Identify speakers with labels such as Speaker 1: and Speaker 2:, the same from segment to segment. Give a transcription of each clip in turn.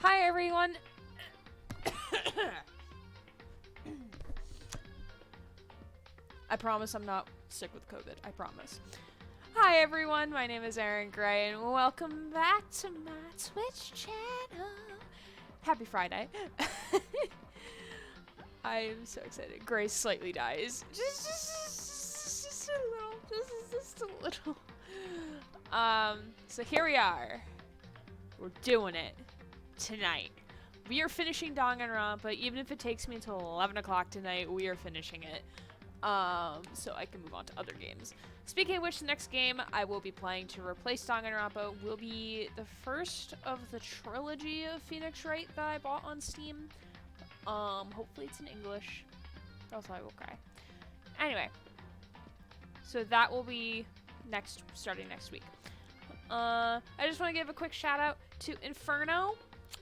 Speaker 1: Hi everyone! I promise I'm not sick with COVID. I promise. Hi everyone, my name is Erin Gray and welcome back to my Twitch channel. Happy Friday. I'm so excited. Gray slightly dies. Just a little. Just a little. So here we are. We're doing it tonight. We are finishing Danganronpa, even if it takes me until 11 o'clock tonight, we are finishing it. So I can move on to other games. Speaking of which, the next game I will be playing to replace Danganronpa will be the first of the trilogy of Phoenix Wright that I bought on Steam. Hopefully it's in English, or else I will cry. Anyway, so that will be starting next week. I just want to give a quick shout out to Inferno,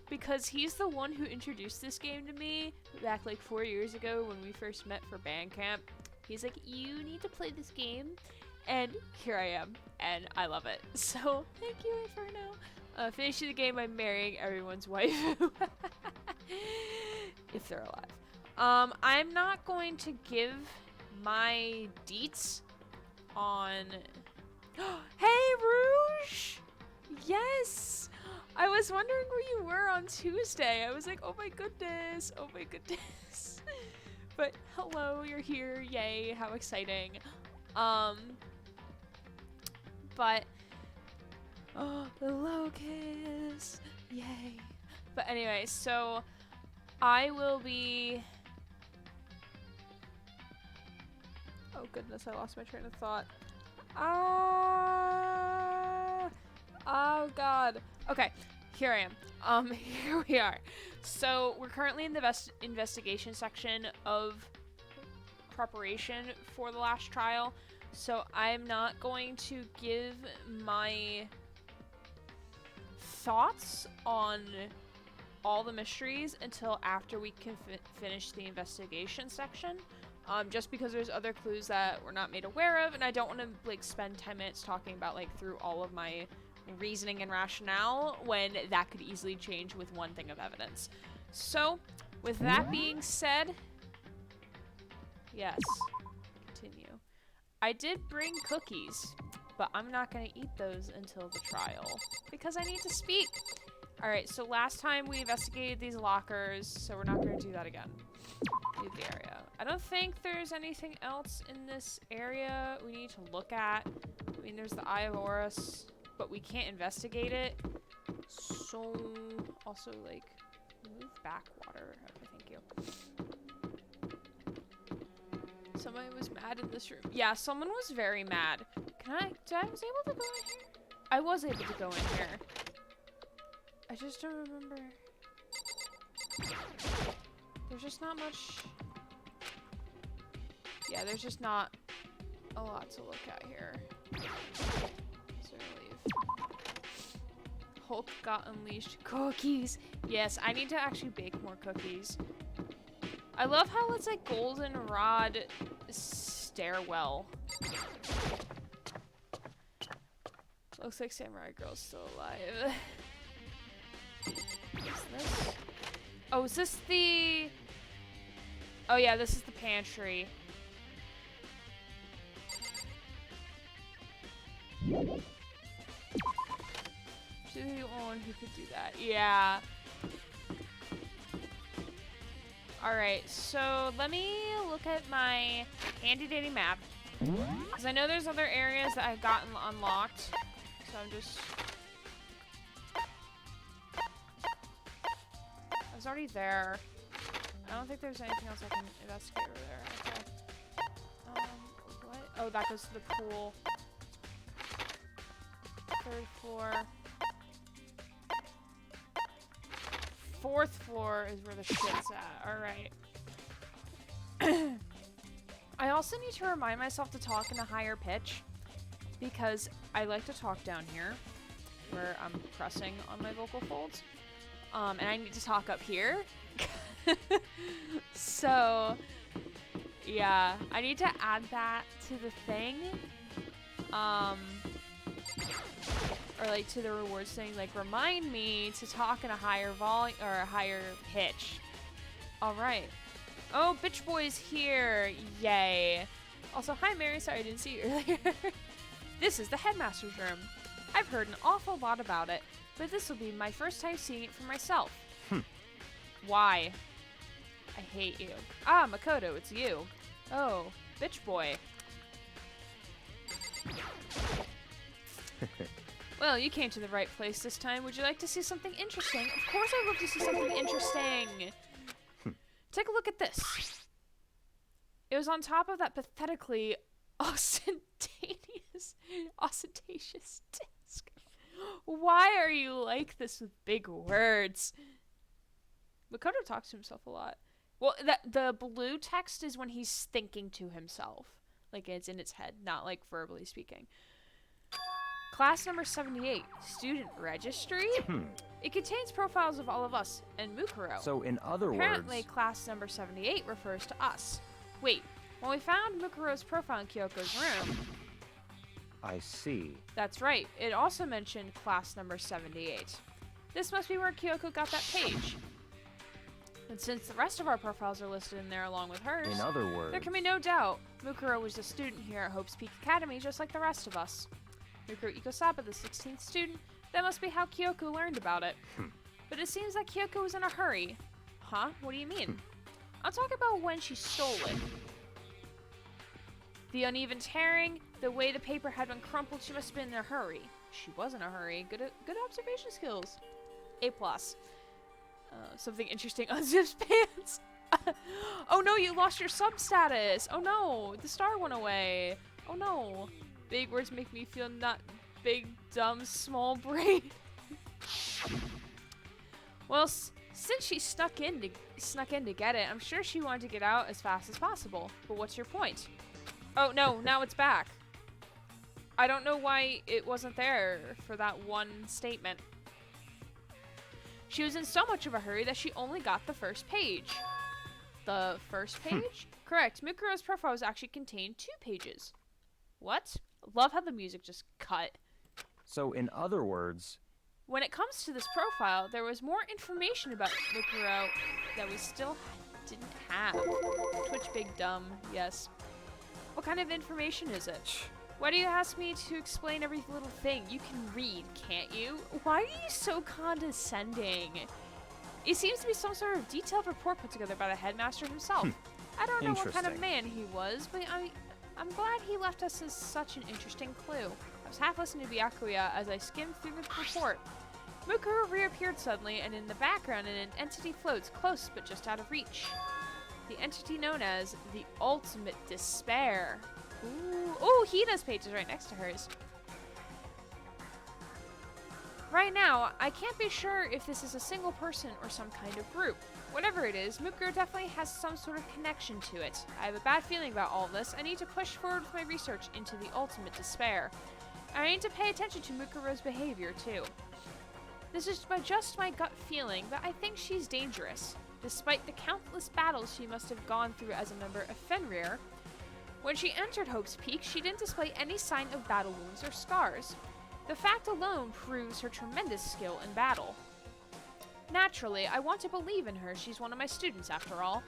Speaker 1: because he's the one who introduced this game to me back like 4 years ago when we first met for band camp. He's like, you need to play this game, and here I am, and I love it. So thank you, Inferno. Finishing the game, I'm marrying everyone's wife. If they're alive. I'm not going to give my deets on... Hey, Rouge! Yes! I was wondering where you were on Tuesday. I was like, oh my goodness, oh my goodness. But hello, you're here, yay, how exciting. But, oh, the locust, yay. But anyway, so I will be, oh goodness, I lost my train of thought. Oh god. Okay, here I am. Here we are. So we're currently in the investigation section of preparation for the last trial. So I'm not going to give my thoughts on all the mysteries until after we can finish the investigation section. Just because there's other clues that we're not made aware of, and I don't want to like spend 10 minutes talking about like through all of my reasoning and rationale when that could easily change with one thing of evidence. So, with that being said, yes, continue. I did bring cookies, but I'm not going to eat those until the trial because I need to speak. Alright, so last time we investigated these lockers, so we're not going to do that again. Leave the area. I don't think there's anything else in this area we need to look at. I mean, there's the Eye of Horus, but we can't investigate it. So, also, like, move back water. Okay, thank you. Somebody was mad in this room. Yeah, someone was very mad. I was able to go in here? I was able to go in here. I just don't remember. There's just not much. Yeah, there's just not a lot to look at here. So leave. Hulk got unleashed. Cookies! Yes, I need to actually bake more cookies. I love how it's like goldenrod stairwell. Looks like Samurai Girl's still alive. What's this? Oh, is this the... Oh yeah, this is the pantry. She's the only one who could do that. Yeah. Alright, so let me look at my handy dandy map. Because I know there's other areas that I've gotten unlocked. So I'm just... I was already there. I don't think there's anything else I can investigate over there. Okay. What? Oh, that goes to the pool. 3rd floor. 4th floor is where the shit's at. Alright. I also need to remind myself to talk in a higher pitch, because I like to talk down here, where I'm pressing on my vocal folds. And I need to talk up here. So, yeah, I need to add that to the thing. or like to the rewards thing, like remind me to talk in a higher volume or a higher pitch. All right. Oh, bitch boy's here. Yay. Also, hi Mary. Sorry I didn't see you earlier. This is the headmaster's room. I've heard an awful lot about it, but this will be my first time seeing it for myself. Why? I hate you. Ah, Makoto, it's you. Oh, bitch boy. Well, you came to the right place this time. Would you like to see something interesting? Of course I'd love to see something interesting. Take a look at this. It was on top of that pathetically ostentatious disc. Why are you like this with big words? Makoto talks to himself a lot. Well, the blue text is when he's thinking to himself. Like it's in its head, not like verbally speaking. Class number 78, student registry? It contains profiles of all of us and Mukuro.
Speaker 2: So in other
Speaker 1: Apparently,
Speaker 2: words...
Speaker 1: class number 78 refers to us. Wait, when we found Mukuro's profile in Kyoko's room...
Speaker 2: I see.
Speaker 1: That's right, it also mentioned class number 78. This must be where Kyoko got that page. And since the rest of our profiles are listed in there along with hers...
Speaker 2: In other words...
Speaker 1: There can be no doubt. Mukuro was a student here at Hope's Peak Academy just like the rest of us. Mukuro Ikosaba, the 16th student, that must be how Kyoko learned about it. But it seems like Kyoko was in a hurry. Huh? What do you mean? I'm talking about when she stole it. The uneven tearing, the way the paper had been crumpled, she must have been in a hurry. She was in a hurry. Good observation skills. A+. Something interesting. Unzips pants. Oh no, you lost your sub status. Oh no, the star went away. Oh no. Big words make me feel not big, dumb, small brain. Well, since she snuck in to get it, I'm sure she wanted to get out as fast as possible. But what's your point? Oh no, now it's back. I don't know why it wasn't there for that one statement. She was in so much of a hurry that she only got the first page. The first page? Correct. Mukuro's profile was actually contained 2 pages. What? Love how the music just cut.
Speaker 2: So in other words...
Speaker 1: When it comes to this profile, there was more information about Mukuro that we still didn't have. Twitch big dumb, yes. What kind of information is it? Why do you ask me to explain every little thing? You can read, can't you? Why are you so condescending? It seems to be some sort of detailed report put together by the headmaster himself. I don't know what kind of man he was, but I'm glad he left us as such an interesting clue. I was half listening to Byakuya as I skimmed through the report. Mukuro reappeared suddenly, and in the background an entity floats close but just out of reach. The entity known as the Ultimate Despair. Ooh, Hina's page is right next to hers. Right now, I can't be sure if this is a single person or some kind of group. Whatever it is, Mukuro definitely has some sort of connection to it. I have a bad feeling about all this. I need to push forward with my research into the Ultimate Despair. I need to pay attention to Mukuro's behavior, too. This is just my gut feeling, but I think she's dangerous. Despite the countless battles she must have gone through as a member of Fenrir, when she entered Hope's Peak, she didn't display any sign of battle wounds or scars. The fact alone proves her tremendous skill in battle. Naturally, I want to believe in her. She's one of my students, after all.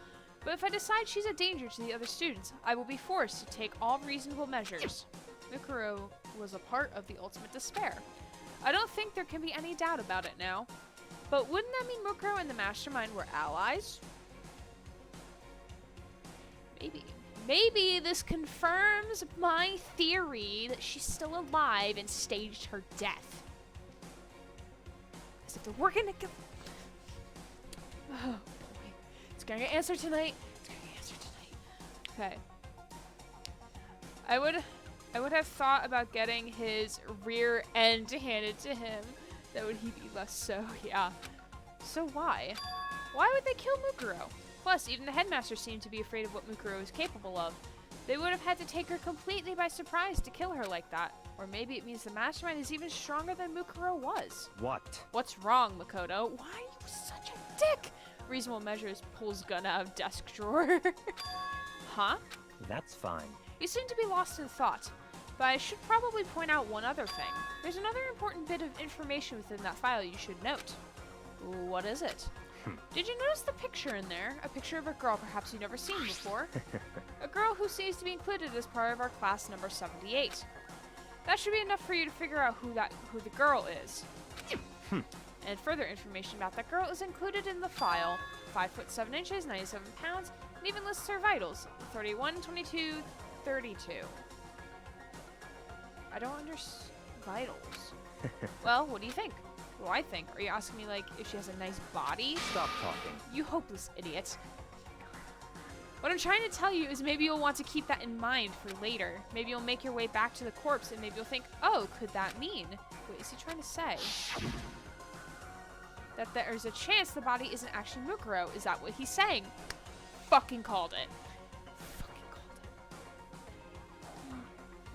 Speaker 1: But if I decide she's a danger to the other students, I will be forced to take all reasonable measures. Mukuro was a part of the Ultimate Despair. I don't think there can be any doubt about it now. But wouldn't that mean Mukuro and the Mastermind were allies? Maybe. Maybe this confirms my theory that she's still alive and staged her death. As if they're working together. Oh boy. It's gonna get answered tonight. It's gonna get answered tonight. Okay. I would have thought about getting his rear end handed to him. That would he be less so, yeah. So why? Why would they kill Mukuro? Plus, even the headmaster seemed to be afraid of what Mukuro is capable of. They would have had to take her completely by surprise to kill her like that. Or maybe it means the mastermind is even stronger than Mukuro was.
Speaker 2: What?
Speaker 1: What's wrong, Makoto? Why are you such a dick? Reasonable Measures pulls gun out of desk drawer. Huh?
Speaker 2: That's fine.
Speaker 1: You seem to be lost in thought. But I should probably point out one other thing. There's another important bit of information within that file you should note. What is it? Did you notice the picture in there? A picture of a girl perhaps you've never seen before. A girl who seems to be included as part of our class number 78. That should be enough for you to figure out who the girl is. And further information about that girl is included in the file. 5 foot 7 inches, 97 pounds, and even lists her vitals. 31, 22, 32. I don't understand vitals. Well, what do you think? What do I think? Are you asking me, like, if she has a nice body?
Speaker 2: Stop talking.
Speaker 1: You hopeless idiot. What I'm trying to tell you is maybe you'll want to keep that in mind for later. Maybe you'll make your way back to the corpse and maybe you'll think, oh, could that mean? What is he trying to say? That there's a chance the body isn't actually Mukuro. Is that what he's saying? Fucking called it. Fucking called it.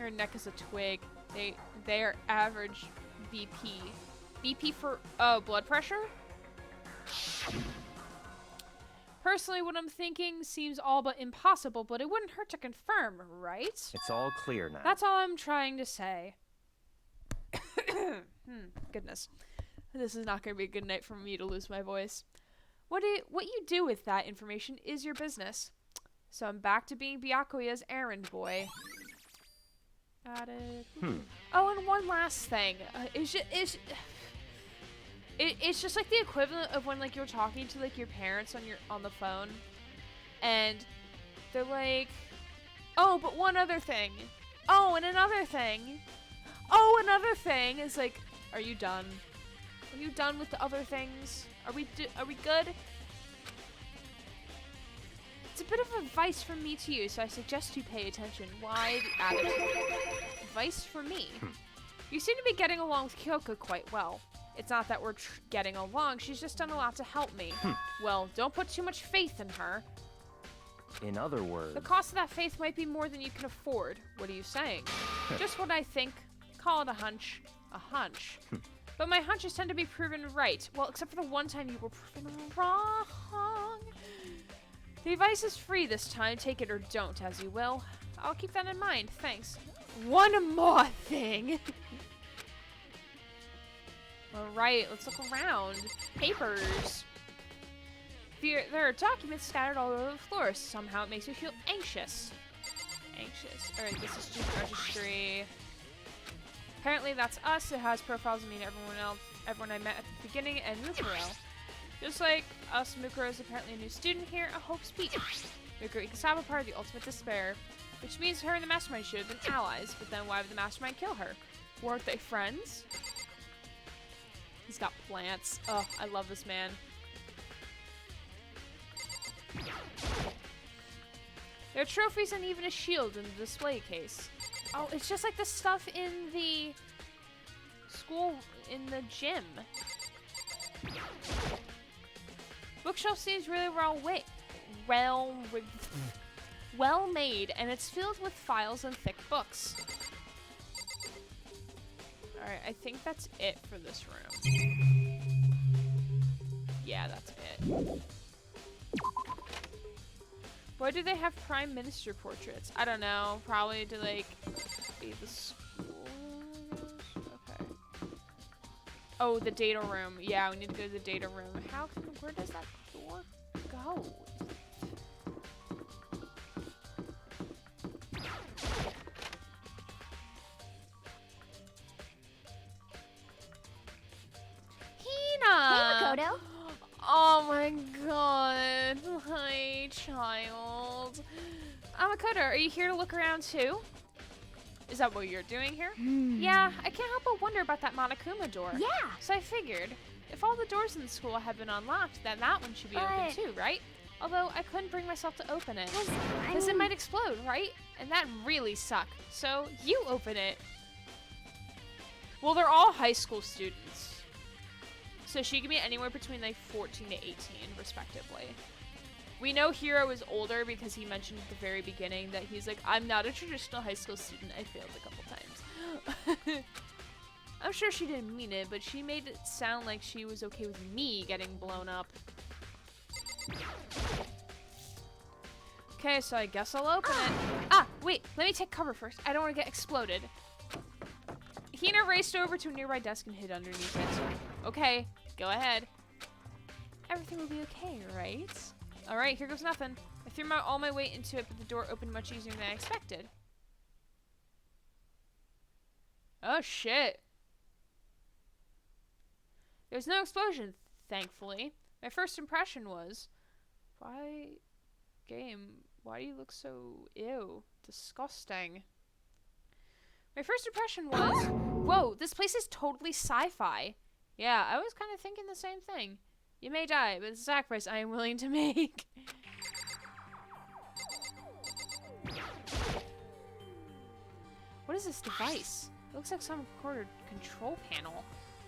Speaker 1: Her neck is a twig. They are average BP. BP for, blood pressure? Personally, what I'm thinking seems all but impossible, but it wouldn't hurt to confirm, right?
Speaker 2: It's all clear now.
Speaker 1: That's all I'm trying to say. Goodness. This is not going to be a good night for me to lose my voice. What you do with that information is your business. So I'm back to being Byakuya's errand boy. Got it. Oh, and one last thing. It's just like the equivalent of when like you're talking to like your parents on the phone, and they're like, "Oh, but one other thing. Oh, and another thing. Oh, another thing." It's like, are you done? Are you done with the other things? Are we good? It's a bit of advice from me to you, so I suggest you pay attention. Why the attitude? Advice from me. You seem to be getting along with Kyoko quite well. It's not that we're getting along, she's just done a lot to help me. Well, don't put too much faith in her.
Speaker 2: In other words...
Speaker 1: The cost of that faith might be more than you can afford. What are you saying? Just what I think. Call it a hunch. A hunch. But my hunches tend to be proven right. Well, except for the one time you were proven wrong. The advice is free this time. Take it or don't, as you will. I'll keep that in mind. Thanks. One more thing. Alright, let's look around. Papers. There are documents scattered all over the floor. Somehow it makes me feel anxious. Alright, this is student registry. Apparently that's us. It has profiles of me and everyone I met at the beginning, and Mukuro. Just like us, Mukuro is apparently a new student here at Hope's Peak. Mukuro Ikasawa, part of the ultimate despair. Which means her and the Mastermind should have been allies, but then why would the Mastermind kill her? Weren't they friends? He's got plants. Oh, I love this man. There are trophies and even a shield in the display case. Oh, it's just like the stuff in the school, in the gym. Bookshelf seems really well made, and it's filled with files and thick books. Alright, I think that's it for this room. Yeah, that's it. Why do they have Prime Minister portraits? I don't know. Probably to, like, be the school. Okay. Oh, the data room. Yeah, we need to go to the data room. Where does that door go?
Speaker 3: Hey, Makoto.
Speaker 1: Oh my god. Hi, child. Makoto, are you here to look around too? Is that what you're doing here? Yeah, I can't help but wonder about that Monokuma door.
Speaker 3: Yeah.
Speaker 1: So I figured, if all the doors in the school have been unlocked, then that one should be open too, right? Although I couldn't bring myself to open it. Because it might explode, right? And that really suck. So you open it. Well, they're all high school students. So she can be anywhere between like 14 to 18, respectively. We know Hiro is older because he mentioned at the very beginning that he's like, I'm not a traditional high school student. I failed a couple times. I'm sure she didn't mean it, but she made it sound like she was okay with me getting blown up. Okay, so I guess I'll open it. Ah, wait, let me take cover first. I don't want to get exploded. Hina raced over to a nearby desk and hid underneath it. Okay, go ahead. Everything will be okay, right? All right, here goes nothing. I threw all my weight into it, but the door opened much easier than I expected. Oh, shit. There was no explosion, thankfully. My first impression was, why do you look so disgusting? My first impression was, whoa, this place is totally sci-fi. Yeah, I was kind of thinking the same thing. You may die, but it's a sacrifice I am willing to make. What is this device? It looks like some sort of control panel.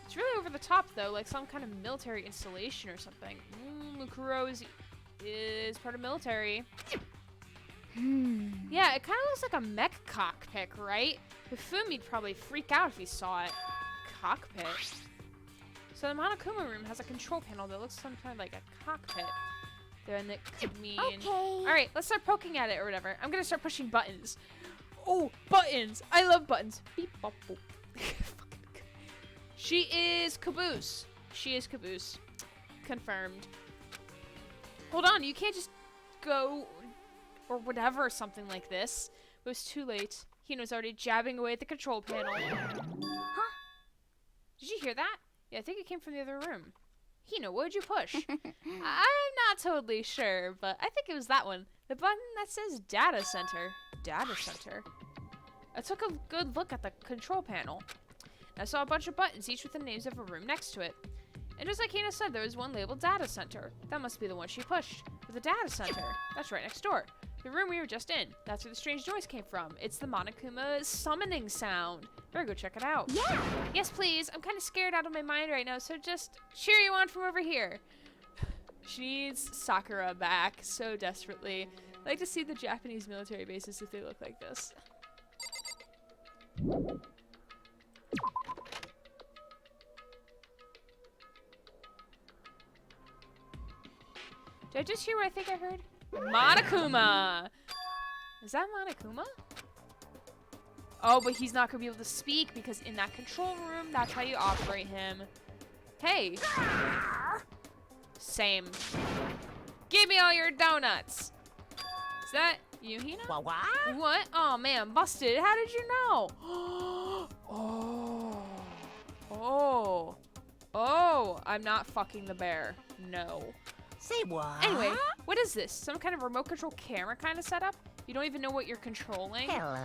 Speaker 1: It's really over the top, though, like some kind of military installation or something. Mukuro is part of military. Yeah, it kind of looks like a mech cockpit, right? Hifumi'd probably freak out if he saw it. Cockpit. So the Monokuma room has a control panel that looks sometimes like a cockpit. Then it could mean... Okay. Alright, let's start poking at it or whatever. I'm gonna start pushing buttons. Oh, buttons! I love buttons. Beep, bop, boop. She is Caboose. She is Caboose. Confirmed. Hold on, you can't just go or whatever, something like this. It was too late. Hino's already jabbing away at the control panel. Huh? Did you hear that? Yeah, I think it came from the other room. Hino, what did you push? I'm not totally sure, but I think it was that one. The button that says Data Center. Data Center. I took a good look at the control panel. I saw a bunch of buttons, each with the names of a room next to it. And just like Hina said, there was one labeled Data Center. That must be the one she pushed. But the Data Center, that's right next door. The room we were just in. That's where the strange noise came from. It's the Monokuma summoning sound. Better go check it out. Yeah! Yes, please. I'm kind of scared out of my mind right now, so just cheer you on from over here. She needs Sakura back so desperately. I like to see the Japanese military bases if they look like this. Did I just hear what I think I heard? Monokuma! Is that Monokuma? Oh, but he's not gonna be able to speak because in that control room, that's how you operate him. Hey! Same. Give me all your donuts! Is that you, Hina? What? Oh man, busted. How did you know? Oh. Oh. Oh, I'm not fucking the bear. No.
Speaker 3: Say what?
Speaker 1: Anyway, what is this? Some kind of remote control camera kind of setup? You don't even know what you're controlling?
Speaker 3: Hello.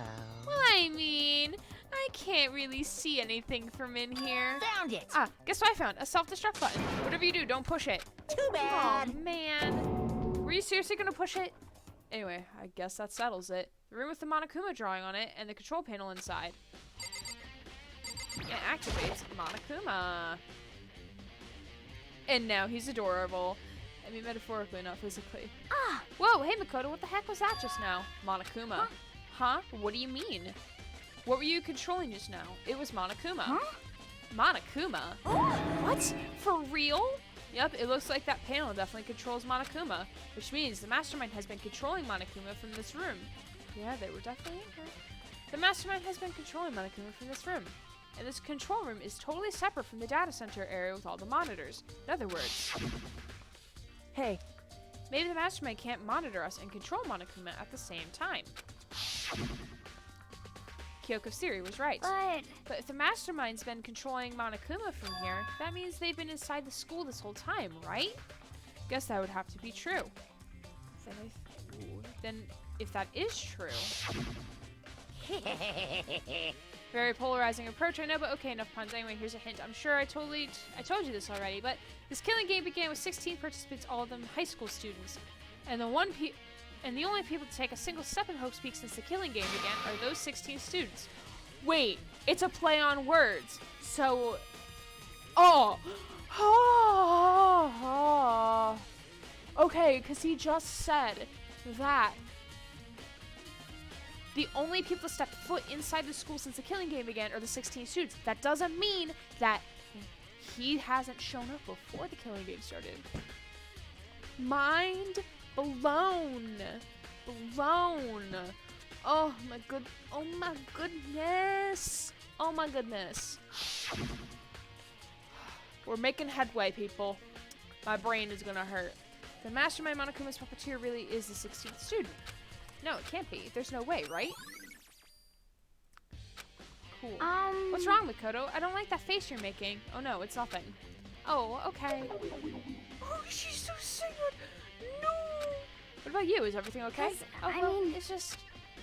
Speaker 1: Well, I mean, I can't really see anything from in here.
Speaker 3: Found it.
Speaker 1: Ah, guess what I found? A self-destruct button. Whatever you do, don't push it.
Speaker 3: Too bad.
Speaker 1: Oh, man. Were you seriously gonna push it? Anyway, I guess that settles it. The room with the Monokuma drawing on it and the control panel inside. It activates Monokuma. And now he's adorable. I mean, metaphorically, not physically. Ah! Whoa, hey Makoto, what the heck was that just now? Monokuma. Huh? What do you mean? What were you controlling just now? It was Monokuma. Huh? Monokuma? What? For real? Yep, it looks like that panel definitely controls Monokuma, which means the Mastermind has been controlling Monokuma from this room. Yeah, they were definitely in here. The Mastermind has been controlling Monokuma from this room. And this control room is totally separate from the data center area with all the monitors. In other words... Hey, maybe the Mastermind can't monitor us and control Monokuma at the same time. Kyoko's theory was right. But if the Mastermind's been controlling Monokuma from here, that means they've been inside the school this whole time, right? Guess that would have to be true. Then if that is true... Very polarizing approach, I know, but okay, enough puns. Anyway, here's a hint. I'm sure I told you this already, but this killing game began with 16 participants, all of them high school students. And the only people to take a single step in Hope's Peak since the killing game began are those 16 students. Wait, it's a play on words. So, okay, because he just said that the only people to step foot inside the school since the killing game began are the 16 students. That doesn't mean that he hasn't shown up before the killing game started. Mind blown. blown. Oh my goodness. Oh my goodness. We're making headway, people. My brain is gonna hurt. The mastermind Monokuma's puppeteer really is the 16th student. No, it can't be. There's no way, right? Cool. What's wrong, Mikoto? I don't like that face you're making. Oh no, it's nothing. Oh, okay. Oh, she's so sad. No. What about you? Is everything okay?
Speaker 3: I mean,
Speaker 1: it's just...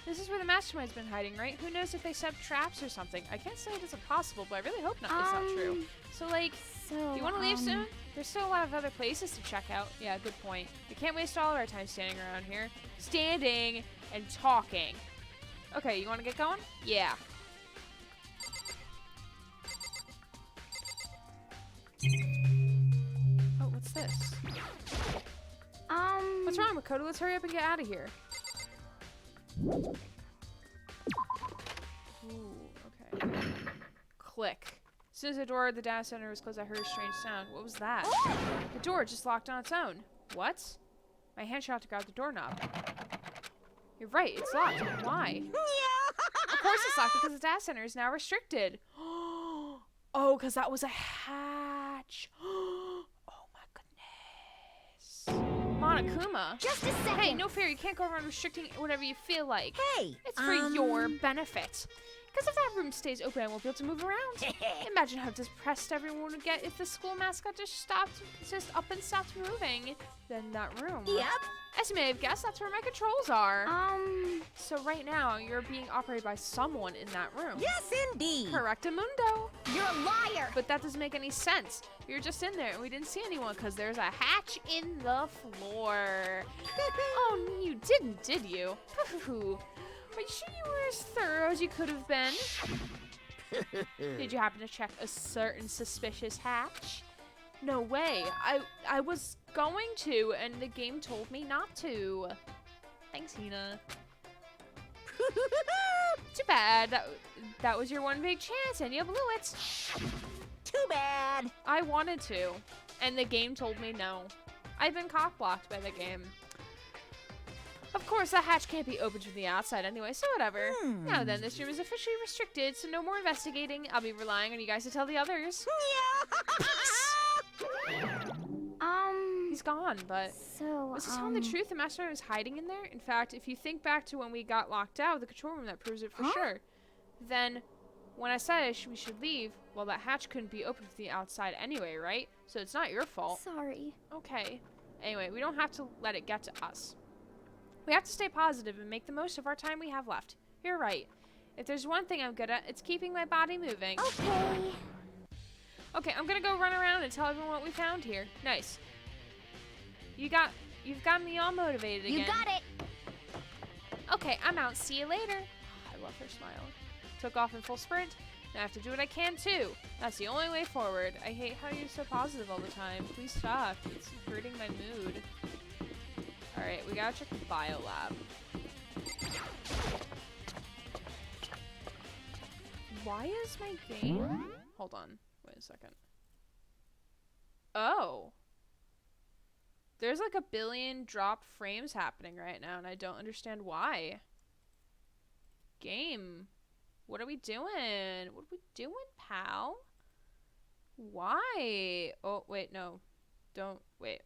Speaker 1: This is where the mastermind's been hiding, right? Who knows if they set up traps or something? I can't say it isn't possible, but I really hope not. It's not true. So, like, do you want to leave soon? There's still a lot of other places to check out. Yeah, good point. We can't waste all of our time standing around here. Standing and talking. Okay, you want to get going? Yeah. Oh, what's this? What's wrong, Makoto? Let's hurry up and get out of here. Ooh, okay. Click. As soon as the door of the data center was closed, I heard a strange sound. What was that? The door just locked on its own. What? My hand shot out to grab the doorknob. You're right, it's locked. Why? Of course it's locked because the data center is now restricted. Oh, because that was a hatch. Oh my goodness. Monokuma.
Speaker 3: Just a second.
Speaker 1: Hey, no fear. You can't go around restricting whatever you feel like.
Speaker 3: Hey.
Speaker 1: It's for your benefit. Because if that room stays open, I won't be able to move around. Imagine how depressed everyone would get if the school mascot just up and stopped moving. Then that room.
Speaker 3: Yep.
Speaker 1: As you may have guessed, that's where my controls are. So right now, you're being operated by someone in that room.
Speaker 3: Yes, indeed.
Speaker 1: Correctamundo.
Speaker 3: You're a liar.
Speaker 1: But that doesn't make any sense. You're just in there and we didn't see anyone because there's a hatch in the floor. Oh, you didn't, did you? Are you sure you were as thorough as you could have been? Did you happen to check a certain suspicious hatch? No way. I was going to, and the game told me not to. Thanks, Hina. Too bad. That was your one big chance, and you blew it.
Speaker 3: Too bad.
Speaker 1: I wanted to, and the game told me no. I've been cock-blocked by the game. Of course, that hatch can't be opened from the outside anyway, so whatever. Now then, this room is officially restricted, so no more investigating. I'll be relying on you guys to tell the others. He's gone, but
Speaker 3: So,
Speaker 1: was he telling the truth? The mastermind was hiding in there? In fact, if you think back to when we got locked out of the control room, that proves it for sure. Then, when I said we should leave, well, that hatch couldn't be opened from the outside anyway, right? So it's not your fault.
Speaker 3: Sorry.
Speaker 1: Okay. Anyway, we don't have to let it get to us. We have to stay positive and make the most of our time we have left. You're right. If there's one thing I'm good at, it's keeping my body moving.
Speaker 3: Okay.
Speaker 1: Okay, I'm gonna go run around and tell everyone what we found here. Nice. You've got me all motivated again.
Speaker 3: You got it.
Speaker 1: Okay, I'm out. See you later. I love her smile. Took off in full sprint. Now I have to do what I can too. That's the only way forward. I hate how you're so positive all the time. Please stop. It's hurting my mood. Alright, we gotta check the bio lab. Why is my game... Hold on. Wait a second. Oh. There's like 1 billion drop frames happening right now, and I don't understand why. Game. What are we doing? What are we doing, pal? Why? Oh, wait, no. Don't, wait.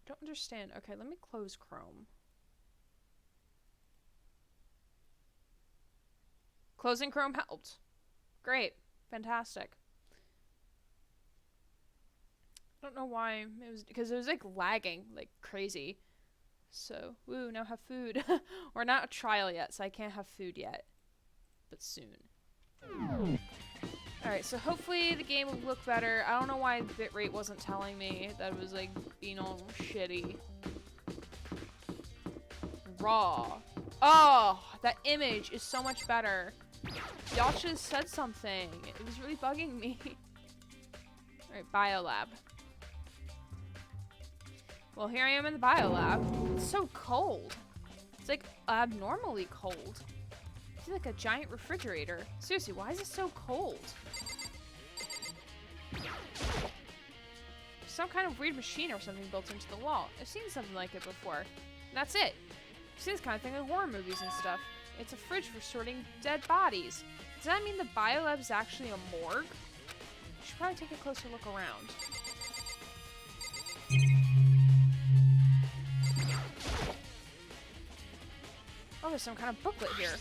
Speaker 1: Don't understand. Okay, let me close Chrome. Closing Chrome helped. Great. Fantastic. I don't know why. It was because it was like lagging like crazy. So, woo, now have food. We're not a trial yet, so I can't have food yet. But soon. Alright, so hopefully the game will look better. I don't know why the bitrate wasn't telling me that it was like being all shitty. Raw. Oh, that image is so much better. Y'all should have said something. It was really bugging me. Alright, biolab. Well, here I am in the biolab. It's so cold. It's like abnormally cold. feel like a giant refrigerator. Seriously, why is it so cold? Some kind of weird machine or something built into the wall. I've seen something like it before. And that's it. I've seen this kind of thing in horror movies and stuff. It's a fridge for sorting dead bodies. Does that mean the biolab is actually a morgue? We should probably take a closer look around. Oh, there's some kind of booklet here.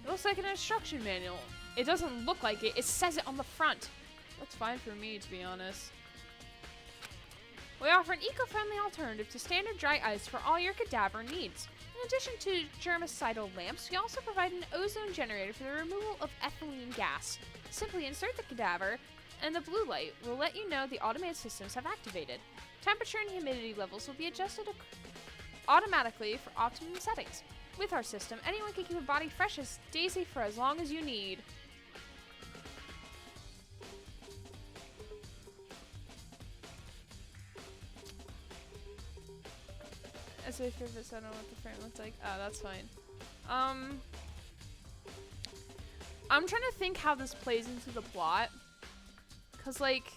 Speaker 1: It looks like an instruction manual. It doesn't look like it. It says it on the front. Looks fine for me, to be honest. We offer an eco-friendly alternative to standard dry ice for all your cadaver needs. In addition to germicidal lamps, we also provide an ozone generator for the removal of ethylene gas. Simply insert the cadaver, and the blue light will let you know the automated systems have activated. Temperature and humidity levels will be adjusted automatically for optimum settings. With our system, anyone can keep a body fresh as daisy for as long as you need. As if I don't know what the frame looks like. Oh, that's fine. I'm trying to think how this plays into the plot. Cause like,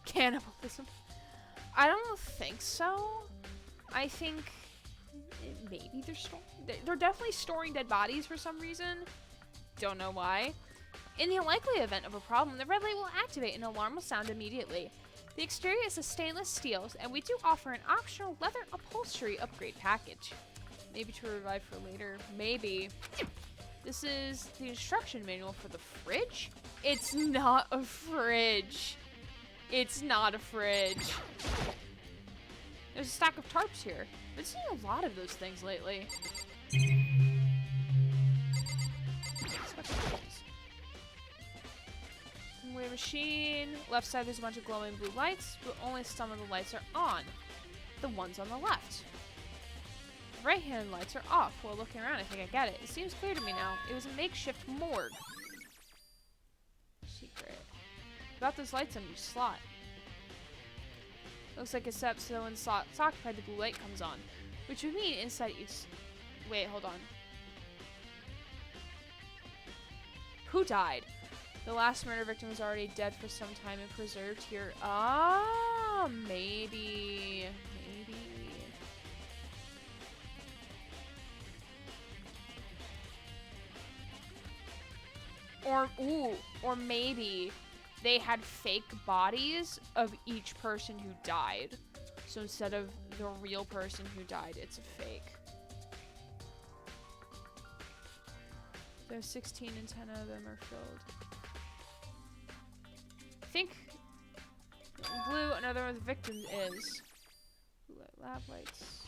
Speaker 1: cannibalism. I don't think so. I think maybe they're definitely storing dead bodies for some reason. Don't know why. In the unlikely event of a problem, the red light will activate and an alarm will sound immediately. The exterior is a stainless steel, and we do offer an optional leather upholstery upgrade package. Maybe to revive for later. Maybe. This is the instruction manual for the fridge? It's not a fridge. It's not a fridge. There's a stack of tarps here. I've been seeing a lot of those things lately. Weird machine. Left side there's a bunch of glowing blue lights, but only some of the lights are on. The ones on the left. The right-hand lights are off. While looking around, I think I get it. It seems clear to me now. It was a makeshift morgue. Secret. About those lights on each slot. Looks like a step so when slot's occupied, the blue light comes on. Which would mean inside each... Wait, hold on. Who died? The last murder victim was already dead for some time and preserved here. Ah, maybe. Or maybe they had fake bodies of each person who died. So instead of the real person who died, it's a fake. There's 16 and 10 of them are filled. I think blue, another one of the victims is. Blue light, lab lights.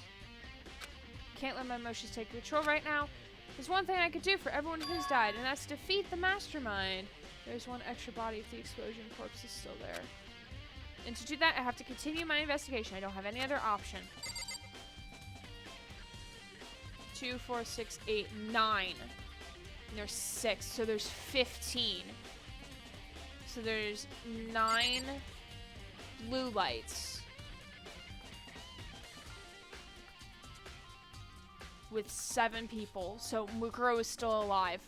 Speaker 1: Can't let my emotions take control right now. There's one thing I could do for everyone who's died, and that's defeat the mastermind. There's one extra body if the explosion corpse is still there. And to do that, I have to continue my investigation. I don't have any other option. 2, 4, 6, 8, 9. And there's 6, so there's 15. So there's 9 blue lights. With 7 people. So Mukuro is still alive.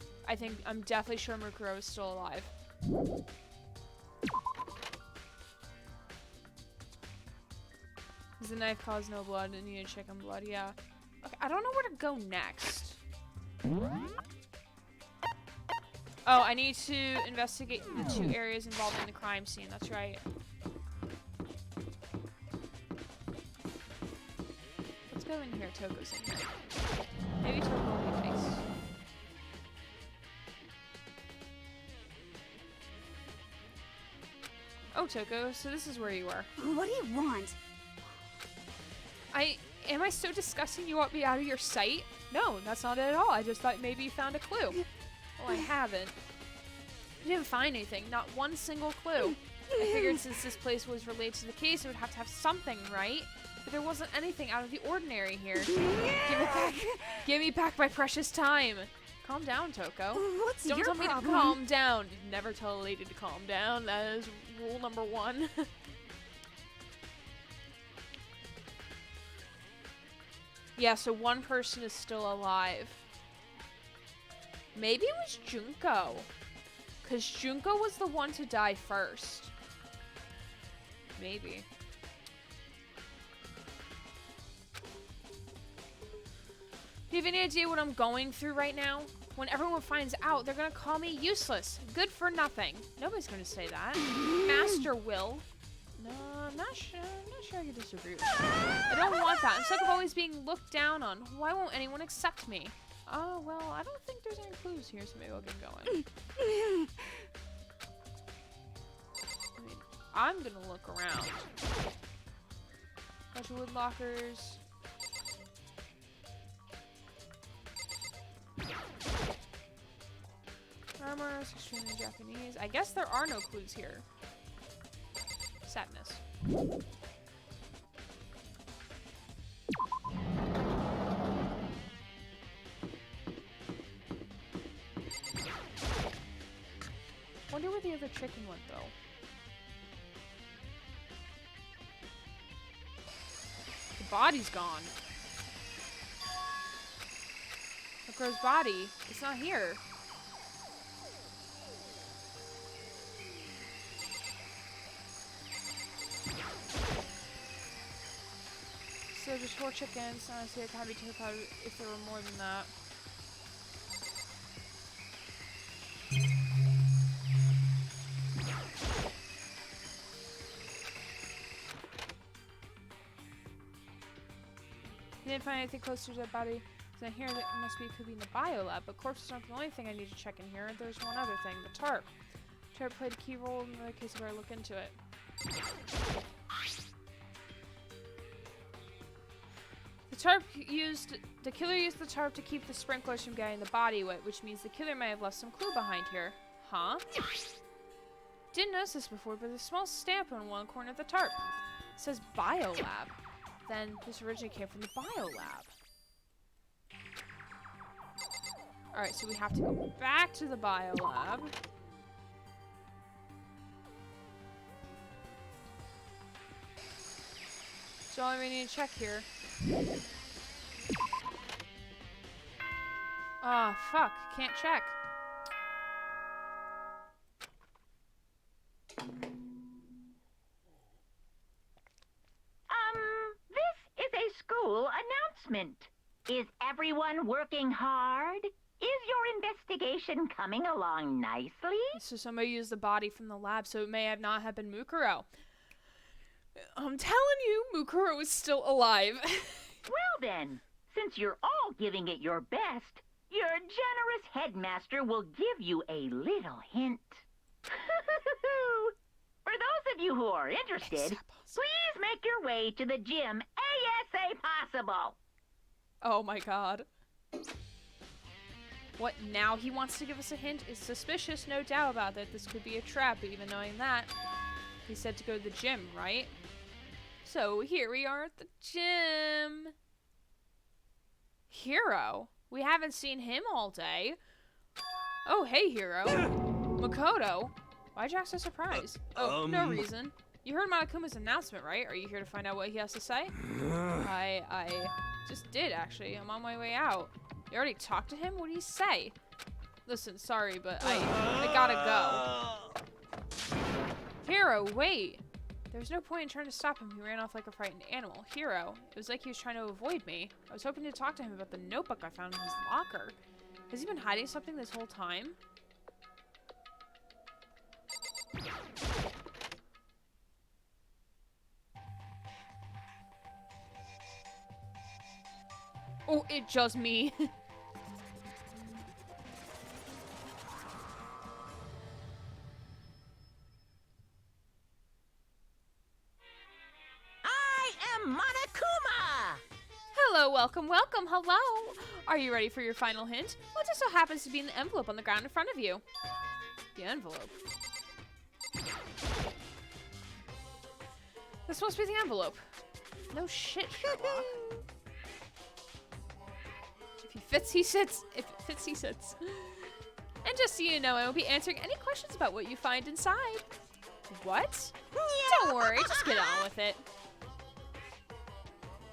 Speaker 1: I'm definitely sure Mukuro is still alive. Does the knife cause no blood and you need to check on blood? Yeah. Okay, I don't know where to go next. Oh, I need to investigate the 2 areas involved in the crime scene. That's right. Let's go in here. Toko's in here. Maybe Toko will be nice. Oh, Toko, so this is where you are.
Speaker 3: What do you want?
Speaker 1: Am I so disgusting you want me out of your sight? No, that's not it at all. I just thought maybe you found a clue. Well, I haven't. I didn't find anything. Not one single clue. I figured since this place was related to the case, it would have to have something, right? But there wasn't anything out of the ordinary here. Give it back. Give me back my precious time. Calm down, Toko.
Speaker 3: What's
Speaker 1: Don't
Speaker 3: your
Speaker 1: tell me to
Speaker 3: problem?
Speaker 1: calm down. Never tell a lady to calm down. That is rule number 1. Yeah, so one person is still alive. Maybe it was Junko. Because Junko was the one to die first. Maybe. Do you have any idea what I'm going through right now? When everyone finds out, they're gonna call me useless. Good for nothing. Nobody's gonna say that. Master will. No, I'm not sure I can disagree with that. I don't want that. I'm sick of always being looked down on. Why won't anyone accept me? Oh, well, I don't think there's any clues here, so maybe I'll get going. I mean, I'm gonna look around. Bunch of wood lockers. Armor is extremely Japanese. I guess there are no clues here. Sadness. Wonder where the other chicken went, though. The body's gone. Mukoro's body. It's not here. So just 4 chickens. Honestly, I'd probably be terrified if there were more than that. You didn't find anything close to the body. So I hear that it could be in the biolab, but corpses aren't the only thing I need to check in here. There's one other thing, the tarp. The tarp played a key role in the case where I look into it. The killer used the tarp to keep the sprinklers from getting the body wet, which means the killer may have left some clue behind here. Huh? Didn't notice this before, but there's a small stamp on one corner of the tarp. It says biolab. Then this originally came from the biolab. Alright, so we have to go back to the biolab. So all we need to check here. Ah, fuck. Can't check.
Speaker 4: This is a school announcement. Is everyone working hard? Is your investigation coming along nicely?
Speaker 1: So somebody used the body from the lab, so it may not have been Mukuro. I'm telling you, Mukuro is still alive.
Speaker 4: Well then, since you're all giving it your best, your generous headmaster will give you a little hint. For those of you who are interested, please make your way to the gym ASA possible.
Speaker 1: Oh my god. What, now he wants to give us a hint? Is suspicious, no doubt about that. This could be a trap, but even knowing that, he said to go to the gym, right? So here we are at the gym. Hiro. We haven't seen him all day. Oh, hey, Hiro. Makoto. Why'd you act so surprised? Oh, no reason. You heard Monokuma's announcement, right? Are you here to find out what he has to say? I just did, actually. I'm on my way out. You already talked to him? What did he say? Listen, sorry, but I gotta go. Hiro, wait. There's no point in trying to stop him. He ran off like a frightened animal. Hiro, it was like he was trying to avoid me. I was hoping to talk to him about the notebook I found in his locker. Has he been hiding something this whole time? Oh, it's just me. Hello, welcome, welcome, hello! Are you ready for your final hint? What just so happens to be in the envelope on the ground in front of you? The envelope. This must be the envelope. No shit, Sherlock. If he fits, he sits. If it fits, he sits. And just so you know, I will be answering any questions about what you find inside. What? Don't worry, just get on with it.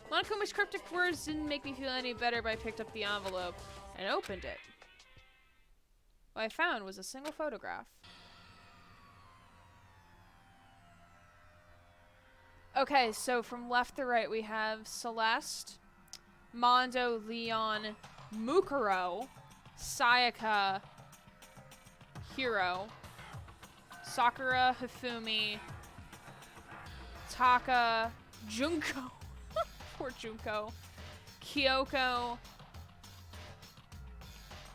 Speaker 1: Monokuma's cryptic words didn't make me feel any better, but I picked up the envelope and opened it. What I found was a single photograph. Okay, so from left to right we have Celeste, Mondo, Leon, Mukuro, Sayaka, Hiro, Sakura, Hifumi, Taka, Junko, poor Junko, Kyoko.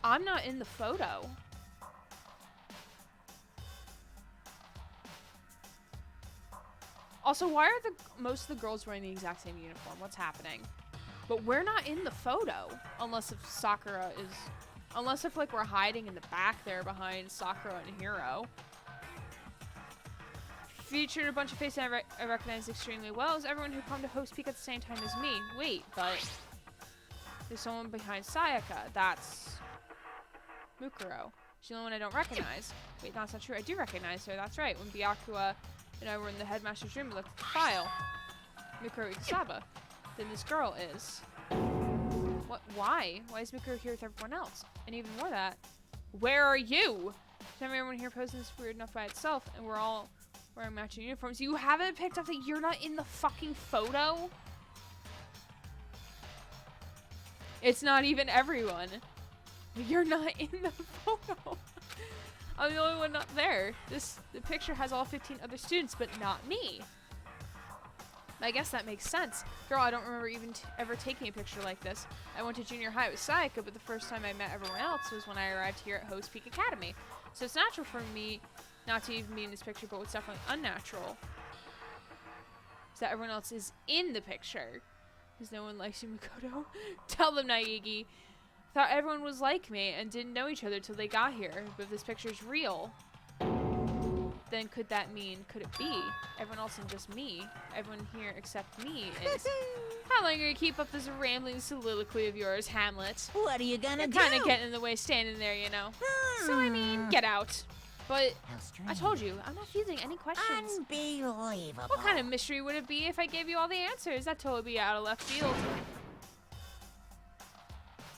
Speaker 1: I'm not in the photo. Also, why are most of the girls wearing the exact same uniform? What's happening? But we're not in the photo, unless if Sakura is, unless if like we're hiding in the back there behind Sakura and Hiro. Featured a bunch of faces I recognize extremely well as everyone who come to host peak at the same time as me. Wait, but there's someone behind Sayaka. That's Mukuro. She's the only one I don't recognize. Wait, that's not true. I do recognize her. That's right. When Byakuya and I were in the headmaster's room, we looked at the file. Mukuro Ikusaba. Then this girl is. What? Why? Why is Mukuro here with everyone else? And even more that, where are you? Everyone here posing this weird enough by itself, and we're all wearing matching uniforms. You haven't picked up that you're not in the fucking photo? It's not even everyone. You're not in the photo. I'm the only one not there. The picture has all 15 other students, but not me. I guess that makes sense. Girl, I don't remember even ever taking a picture like this. I went to junior high with Sayaka, but the first time I met everyone else was when I arrived here at Host Peak Academy. So it's natural for me not to even be in this picture, but what's definitely unnatural is that everyone else is in the picture. Because no one likes you, Makoto. Tell them, Naegi. Thought everyone was like me and didn't know each other till they got here. But if this picture's real, then could that mean, could it be everyone else and just me? Everyone here except me is. How long are you gonna keep up this rambling soliloquy of yours, Hamlet?
Speaker 3: What are you gonna do?
Speaker 1: Kind of getting in the way, standing there, you know. So I mean, get out. But
Speaker 3: How strange.
Speaker 1: I told you, I'm not fielding any questions.
Speaker 3: Unbelievable.
Speaker 1: What kind of mystery would it be if I gave you all the answers? That'd totally be out of left field.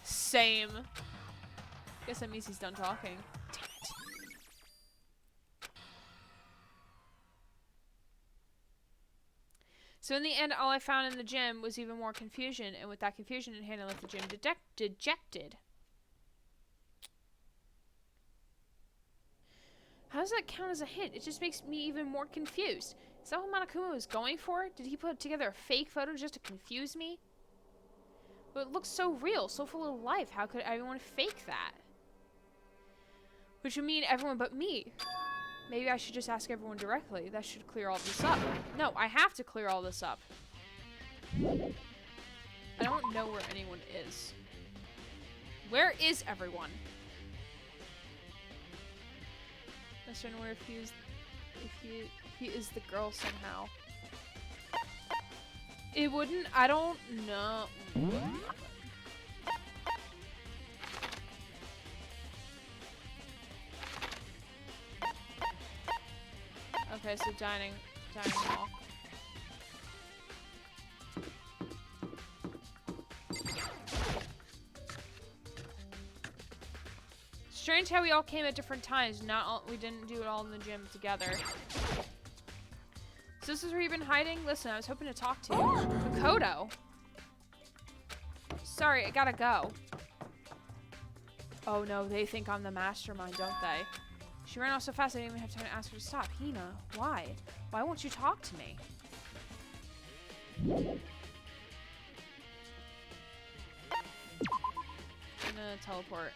Speaker 1: Same. Guess that means he's done talking. Damn it. So in the end, all I found in the gym was even more confusion, and with that confusion in hand, I left the gym dejected. How does that count as a hint? It just makes me even more confused. Is that what Monokuma was going for? Did he put together a fake photo just to confuse me? But it looks so real, so full of life. How could everyone fake that? Which would mean everyone but me. Maybe I should just ask everyone directly. That should clear all this up. No, I have to clear all this up. I don't know where anyone is. Where is everyone? I'm not certain where if he is the girl somehow. It wouldn't. I don't know. Okay, so dining hall. Strange how we all came at different times. We didn't do it all in the gym together. So this is where you've been hiding? Listen, I was hoping to talk to you. Makoto. Sorry, I gotta go. Oh no, they think I'm the mastermind, don't they? She ran off so fast I didn't even have time to ask her to stop. Hina, why? Why won't you talk to me? I'm gonna teleport.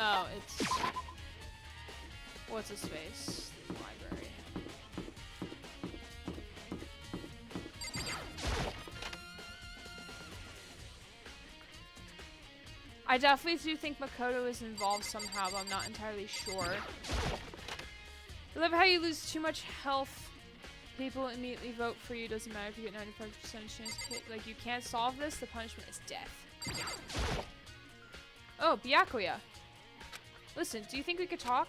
Speaker 1: Oh, it's... What's a space? Library. I definitely do think Makoto is involved somehow, but I'm not entirely sure. I love how you lose too much health. People immediately vote for you. Doesn't matter if you get 95% chance to, like, you can't solve this. The punishment is death. Oh, Byakuya. Listen, do you think we could talk?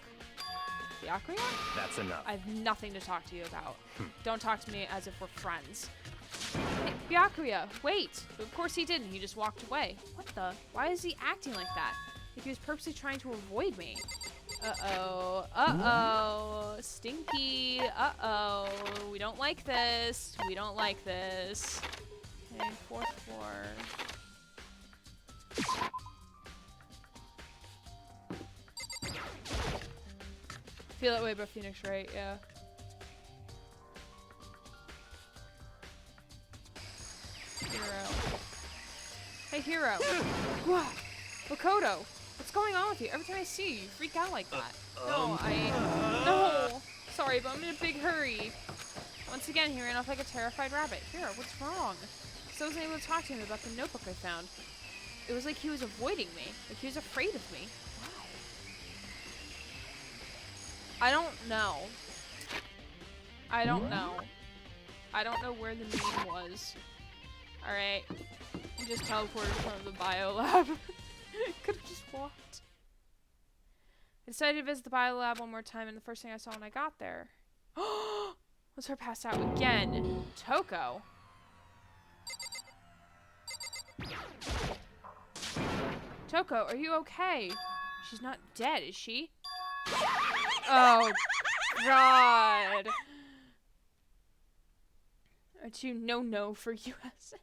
Speaker 1: Byakuya?
Speaker 2: That's enough.
Speaker 1: I have nothing to talk to you about. Don't talk to me as if we're friends. Hey, Byakuya, wait! But of course he didn't. He just walked away. What the? Why is he acting like that? Like he was purposely trying to avoid me. Uh-oh. Uh-oh. Stinky. Uh-oh. We don't like this. We don't like this. Okay, 4th floor. Feel that way about Phoenix, right? Yeah. Hero. Hey, Hero. Wow. Makoto, what's going on with you? Every time I see you, you freak out like that. No. Sorry, but I'm in a big hurry. Once again, he ran off like a terrified rabbit. Hero, what's wrong? So I wasn't able to talk to him about the notebook I found. It was like he was avoiding me. Like he was afraid of me. Wow. I don't know. I don't know. I don't know where the meme was. Alright. I just teleported from the bio lab. Could have just walked. I decided to visit the bio lab one more time, and the first thing I saw when I got there was her passed out again. Toko. Toko, are you okay? She's not dead, is she? Oh, God. Aren't you no for USA?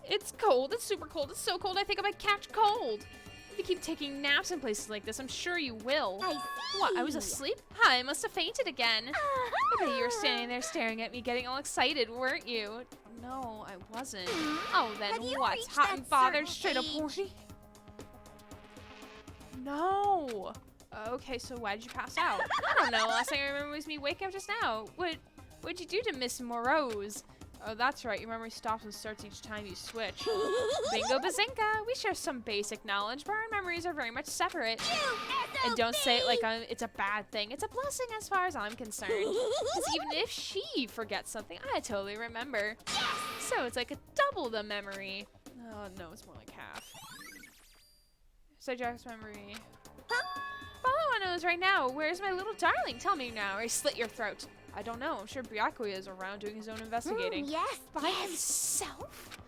Speaker 1: It's cold. It's super cold. It's so cold I think I might catch cold. If you keep taking naps in places like this, I'm sure you will.
Speaker 3: I see.
Speaker 1: What, I was asleep? I must have fainted again. I bet you were standing there staring at me getting all excited, weren't you? No, I wasn't. Oh, then
Speaker 3: Have you
Speaker 1: what?
Speaker 3: reached
Speaker 1: Hot
Speaker 3: that
Speaker 1: and bothered,
Speaker 3: certain
Speaker 1: straight up
Speaker 3: age?
Speaker 1: horny? No. Okay, so why did you pass out? I don't know. Last thing I remember was me waking up just now. What'd you do to Miss Morose? Oh, that's right. Your memory stops and starts each time you switch. Bingo bazinga! We share some basic knowledge, but our memories are very much separate. And don't say it like it's a bad thing. It's a blessing as far as I'm concerned. Because even if she forgets something, I totally remember. So it's like a double the memory. Oh, no, it's more like half. So Jack's memory. All I want to know is right now, where's my little darling? Tell me now, or I slit your throat. I don't know. I'm sure Byakuya is around doing his own investigating.
Speaker 3: Yes.
Speaker 1: By himself?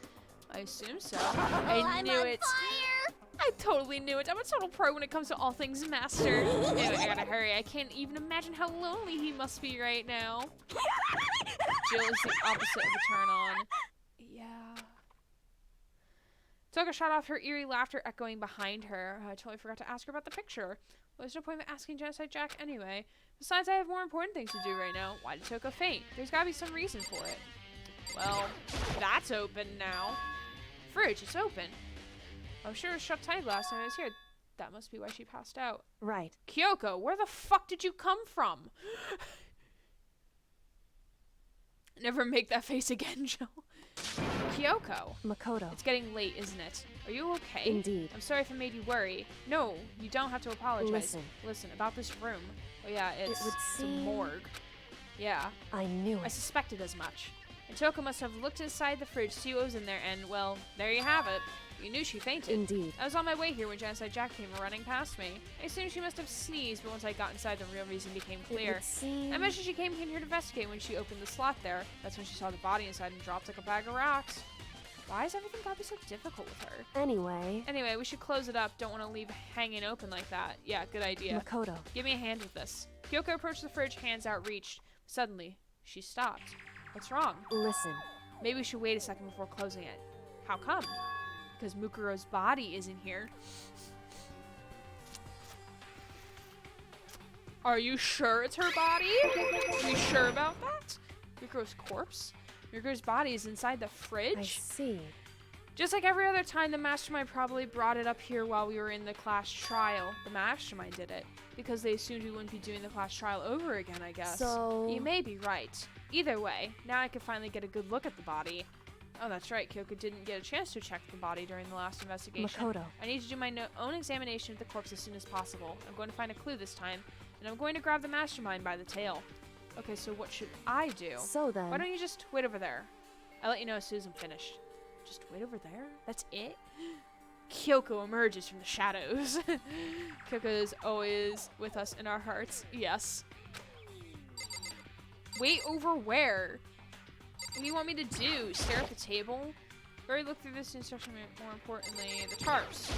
Speaker 1: I assume so. I knew it.
Speaker 3: Fire.
Speaker 1: I totally knew it. I'm a total pro when it comes to all things master. Anyway, I gotta hurry. I can't even imagine how lonely he must be right now. Jill is the opposite of a turn on. Yeah. Toka shot off her eerie laughter echoing behind her. I totally forgot to ask her about the picture. Well, there's no point in asking Genocide Jack anyway. Besides, I have more important things to do right now. Why did Toka faint? There's gotta be some reason for it. Well, that's open now. Fridge, it's open. I'm sure it was shut tight last time I was here. That must be why she passed out.
Speaker 3: Right.
Speaker 1: Kyoko, where the fuck did you come from? Never make that face again, Jill. Kyoko.
Speaker 3: Makoto.
Speaker 1: It's getting late, isn't it? Are you okay?
Speaker 3: Indeed.
Speaker 1: I'm sorry if I made you worry. No, you don't have to apologize. Listen, about this room. Oh yeah, it's
Speaker 3: would
Speaker 1: a
Speaker 3: seem-
Speaker 1: morgue. Yeah,
Speaker 3: I knew
Speaker 1: I
Speaker 3: it.
Speaker 1: suspected as much. And Toko must have looked inside the fridge to see what was in there, and, well, there you have it. You knew she fainted.
Speaker 3: Indeed.
Speaker 1: I was on my way here when Genocide Jack came running past me. I assumed she must have sneezed, but once I got inside, the real reason became
Speaker 3: It
Speaker 1: clear.
Speaker 3: would seem...
Speaker 1: I imagine she came in here to investigate when she opened the slot there. That's when she saw the body inside and dropped like a bag of rocks. Why is everything gotta be so difficult with her?
Speaker 3: Anyway,
Speaker 1: We should close it up. Don't want to leave hanging open like that. Yeah, good idea.
Speaker 3: Makoto.
Speaker 1: Give me a hand with this. Kyoko approached the fridge, hands outreached. Suddenly, she stopped. What's wrong?
Speaker 3: Listen.
Speaker 1: Maybe we should wait a second before closing it. How come? Because Mukuro's body is in here. Are you sure it's her body? Are you sure about that? Mukuro's corpse? Mukuro's body is inside the fridge?
Speaker 3: I see.
Speaker 1: Just like every other time, the mastermind probably brought it up here while we were in the class trial. The mastermind did it. Because they assumed we wouldn't be doing the class trial over again, I guess.
Speaker 3: So...
Speaker 1: You may be right. Either way, now I can finally get a good look at the body. Oh, that's right. Kyoko didn't get a chance to check the body during the last investigation.
Speaker 3: Makoto.
Speaker 1: I need to do my own examination of the corpse as soon as possible. I'm going to find a clue this time, and I'm going to grab the mastermind by the tail. Okay, so what should I do?
Speaker 3: So then...
Speaker 1: Why don't you just wait over there? I'll let you know as soon as I'm finished. Just wait over there? That's it? Kyoko emerges from the shadows. Kyoko is always with us in our hearts. Yes. Wait over where? What do you want me to do? Stare at the table? Or look through this instruction, more importantly, the tarps.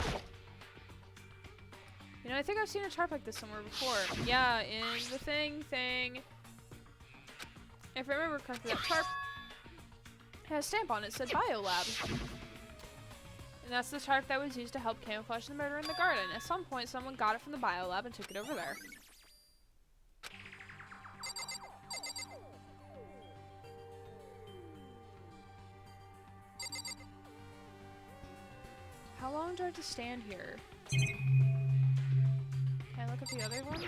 Speaker 1: You know, I think I've seen a tarp like this somewhere before. Yeah, in the thing. If I remember correctly, that tarp had a stamp on it that said Biolab. And that's the tarp that was used to help camouflage the murder in the garden. At some point, someone got it from the Biolab and took it over there. How long do I have to stand here? Can I look at the other ones?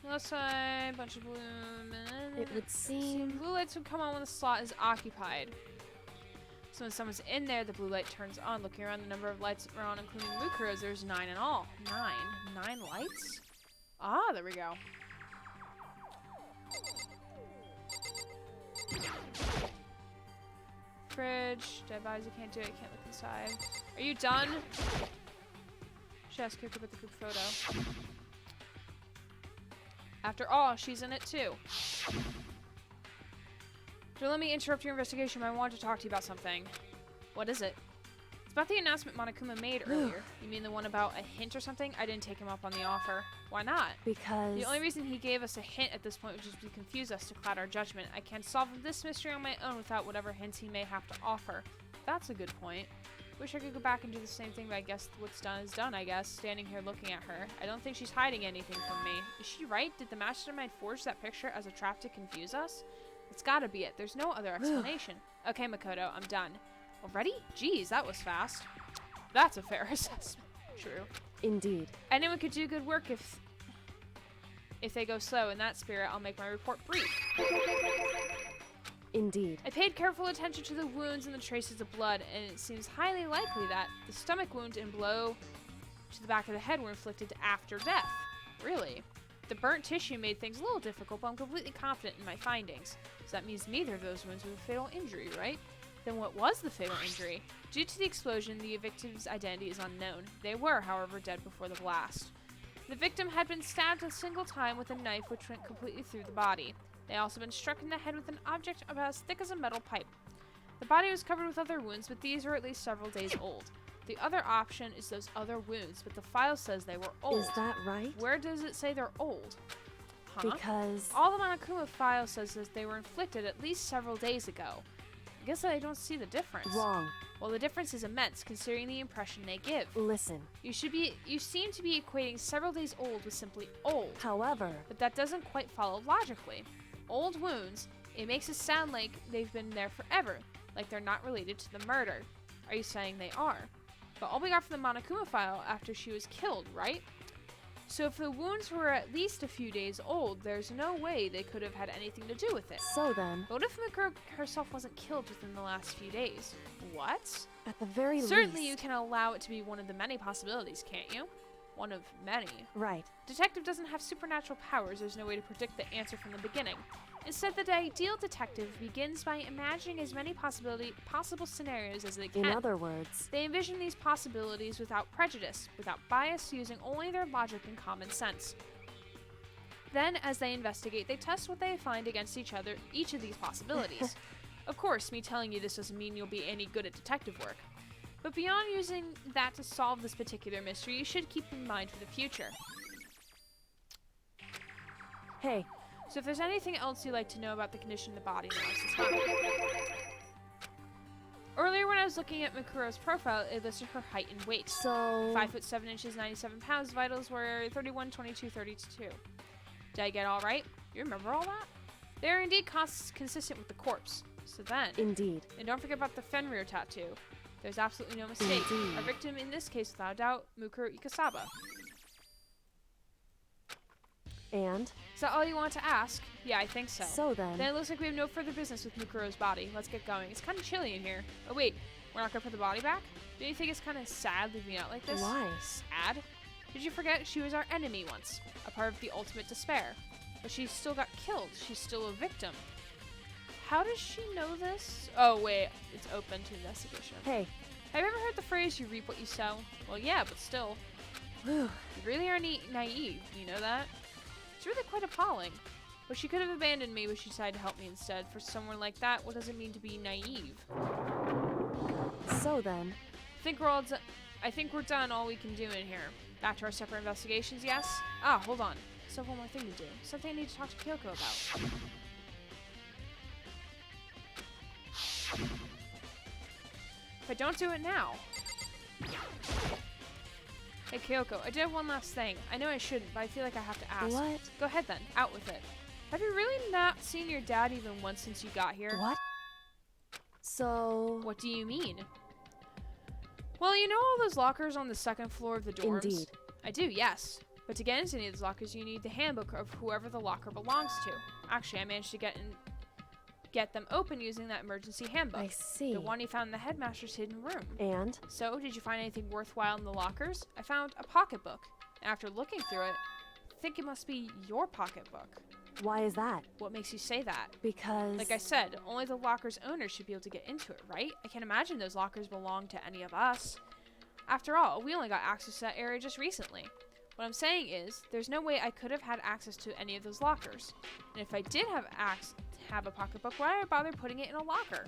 Speaker 1: Left side, bunch of blue.
Speaker 5: It would seem...
Speaker 1: Blue lights would come on when the slot is occupied. So when someone's in there, the blue light turns on. Looking around, the number of lights are on, including Mukuro's, there's 9 in all. 9 lights? Ah, there we go. Fridge, dead bodies, I can't do it, I can't look inside. Are you done? Should ask Kyoko about the group photo. After all, she's in it too. Don't let me interrupt your investigation, but I want to talk to you about something. What is it? It's about the announcement Monokuma made earlier. You mean the one about a hint or something? I didn't take him up on the offer. Why not?
Speaker 5: Because...
Speaker 1: The only reason he gave us a hint at this point was just to confuse us, to cloud our judgment. I can't solve this mystery on my own without whatever hints he may have to offer. That's a good point. Wish I could go back and do the same thing, but I guess what's done is done, I guess. Standing here looking at her. I don't think she's hiding anything from me. Is she right? Did the mastermind forge that picture as a trap to confuse us? It's gotta be it. There's no other explanation. Okay, Makoto, I'm done. Already? Jeez, that was fast. That's a fair assessment. True.
Speaker 5: Indeed.
Speaker 1: Anyone could do good work if they go slow. In that spirit, I'll make my report brief.
Speaker 5: Indeed.
Speaker 1: I paid careful attention to the wounds and the traces of blood, and it seems highly likely that the stomach wound and blow to the back of the head were inflicted after death. Really? The burnt tissue made things a little difficult, but I'm completely confident in my findings. So that means neither of those wounds were a fatal injury, right? Then what was the fatal injury? Due to the explosion, the victim's identity is unknown. They were, however, dead before the blast. The victim had been stabbed a single time with a knife which went completely through the body. They had also been struck in the head with an object about as thick as a metal pipe. The body was covered with other wounds, but these were at least several days old. The other option is those other wounds, but the file says they were old.
Speaker 5: Is that right?
Speaker 1: Where does it say they're old? Huh?
Speaker 5: Because...
Speaker 1: All the Monokuma file says that they were inflicted at least several days ago. I guess I don't see the difference.
Speaker 5: Wrong.
Speaker 1: Well, the difference is immense, considering the impression they give.
Speaker 5: Listen.
Speaker 1: You seem to be equating several days old with simply old.
Speaker 5: However...
Speaker 1: But that doesn't quite follow logically. Old wounds, it makes it sound like they've been there forever, like they're not related to the murder. Are you saying they are? But all we got from the Monokuma file after she was killed, right? So if the wounds were at least a few days old, there's no way they could have had anything to do with it.
Speaker 5: So then...
Speaker 1: But what if Mikuro herself wasn't killed within the last few days? What?
Speaker 5: At the very least...
Speaker 1: Certainly you can allow it to be one of the many possibilities, can't you? One of many.
Speaker 5: Right.
Speaker 1: Detective doesn't have supernatural powers. There's no way to predict the answer from the beginning. Instead, the ideal detective begins by imagining as many possible scenarios as they can.
Speaker 5: In other words...
Speaker 1: They envision these possibilities without prejudice, without bias, using only their logic and common sense. Then, as they investigate, they test what they find against each of these possibilities. Of course, me telling you this doesn't mean you'll be any good at detective work. But beyond using that to solve this particular mystery, you should keep in mind for the future.
Speaker 5: Hey.
Speaker 1: So if there's anything else you'd like to know about the condition of the body, now is the time. Earlier when I was looking at Makuro's profile, it listed her height and weight.
Speaker 5: So...
Speaker 1: 5 foot 7 inches, 97 pounds. Vitals were 31, 22, 32. Did I get all right? You remember all that? They are indeed consistent with the corpse. So then...
Speaker 5: Indeed.
Speaker 1: And don't forget about the Fenrir tattoo. There's absolutely no mistake.
Speaker 5: Indeed.
Speaker 1: Our victim in this case, without a doubt, Mukuro Ikasaba.
Speaker 5: And?
Speaker 1: Is that all you want to ask? Yeah, I think so.
Speaker 5: So then...
Speaker 1: Then it looks like we have no further business with Mukuro's body. Let's get going. It's kind of chilly in here. Oh wait, we're not gonna put the body back? Don't you think it's kind of sad leaving it out like this?
Speaker 5: Why?
Speaker 1: Sad? Did you forget she was our enemy once? A part of the ultimate despair. But she still got killed. She's still a victim. How does she know this? Oh wait, it's open to investigation.
Speaker 5: Hey.
Speaker 1: Have you ever heard the phrase, you reap what you sow? Well, yeah, but still.
Speaker 5: Whew.
Speaker 1: You really are naive, you know that? It's really quite appalling. But she could have abandoned me, but she decided to help me instead. For someone like that, what does it mean to be naive?
Speaker 5: So then,
Speaker 1: I think we're done all we can do in here. Back to our separate investigations, yes? Ah, hold on. Still have one more thing to do. Something I need to talk to Kyoko about. If I don't do it now... Hey, Kyoko, I did have one last thing. I know I shouldn't, but I feel like I have to ask.
Speaker 5: what?
Speaker 1: Go ahead then. Out with it. Have you really not seen your dad even once since you got here?
Speaker 5: What? So...
Speaker 1: What do you mean? Well, you know all those lockers on the second floor of the dorms?
Speaker 5: Indeed.
Speaker 1: I do, yes. But to get into any of those lockers, you need the handbook of whoever the locker belongs to. Actually, I managed to get them open using that emergency handbook.
Speaker 5: I see.
Speaker 1: The one you found in the headmaster's hidden room.
Speaker 5: And?
Speaker 1: So, did you find anything worthwhile in the lockers? I found a pocketbook. After looking through it, I think it must be your pocketbook.
Speaker 5: Why is that?
Speaker 1: What makes you say that?
Speaker 5: Because...
Speaker 1: Like I said, only the locker's owner should be able to get into it, right? I can't imagine those lockers belong to any of us. After all, we only got access to that area just recently. What I'm saying is, there's no way I could have had access to any of those lockers. And if I did have a pocketbook, why did I bother putting it in a locker?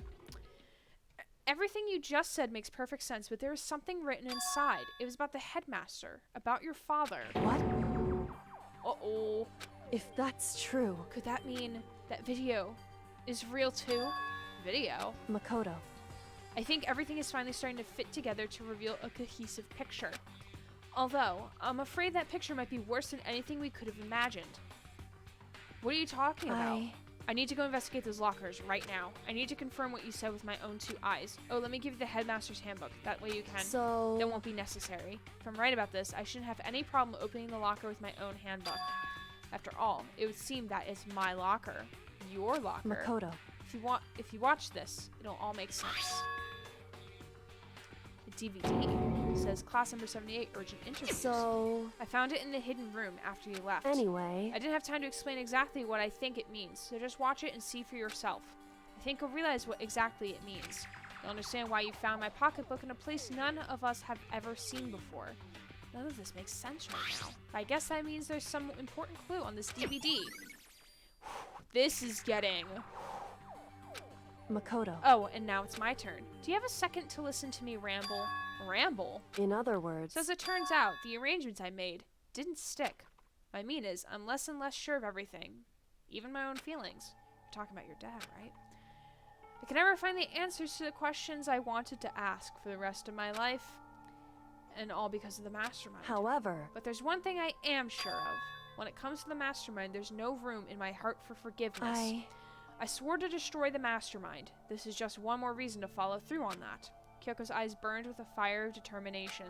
Speaker 1: Everything you just said makes perfect sense, but there is something written inside. It was about the headmaster, about your father.
Speaker 5: What?
Speaker 1: Uh-oh.
Speaker 5: If that's true...
Speaker 1: Could that mean that video is real too? Video?
Speaker 5: Makoto.
Speaker 1: I think everything is finally starting to fit together to reveal a cohesive picture. Although, I'm afraid that picture might be worse than anything we could have imagined. What are you talking about? I need to go investigate those lockers right now. I need to confirm what you said with my own 2 eyes. Oh, let me give you the headmaster's handbook. That way you can.
Speaker 5: So...
Speaker 1: That won't be necessary. If I'm right about this, I shouldn't have any problem opening the locker with my own handbook. After all, it would seem that it's my locker. Your locker.
Speaker 5: Makoto.
Speaker 1: If you watch this, it'll all make sense. The DVD says class number 78 urgent interviews.
Speaker 5: So...
Speaker 1: I found it in the hidden room after you left.
Speaker 5: Anyway...
Speaker 1: I didn't have time to explain exactly what I think it means, so just watch it and see for yourself. I think you'll realize what exactly it means. You'll understand why you found my pocketbook in a place none of us have ever seen before. None of this makes sense right now. I guess that means there's some important clue on this DVD. This is getting...
Speaker 5: Makoto.
Speaker 1: Oh, and now it's my turn. Do you have a second to listen to me ramble? Ramble?
Speaker 5: In other words...
Speaker 1: So as it turns out, the arrangements I made didn't stick. What I mean is, I'm less and less sure of everything. Even my own feelings. You're talking about your dad, right? I could never find the answers to the questions I wanted to ask for the rest of my life. And all because of the mastermind.
Speaker 5: However...
Speaker 1: But there's one thing I am sure of. When it comes to the mastermind, there's no room in my heart for forgiveness. I swore to destroy the mastermind. This is just one more reason to follow through on that. Kyoko's eyes burned with a fire of determination.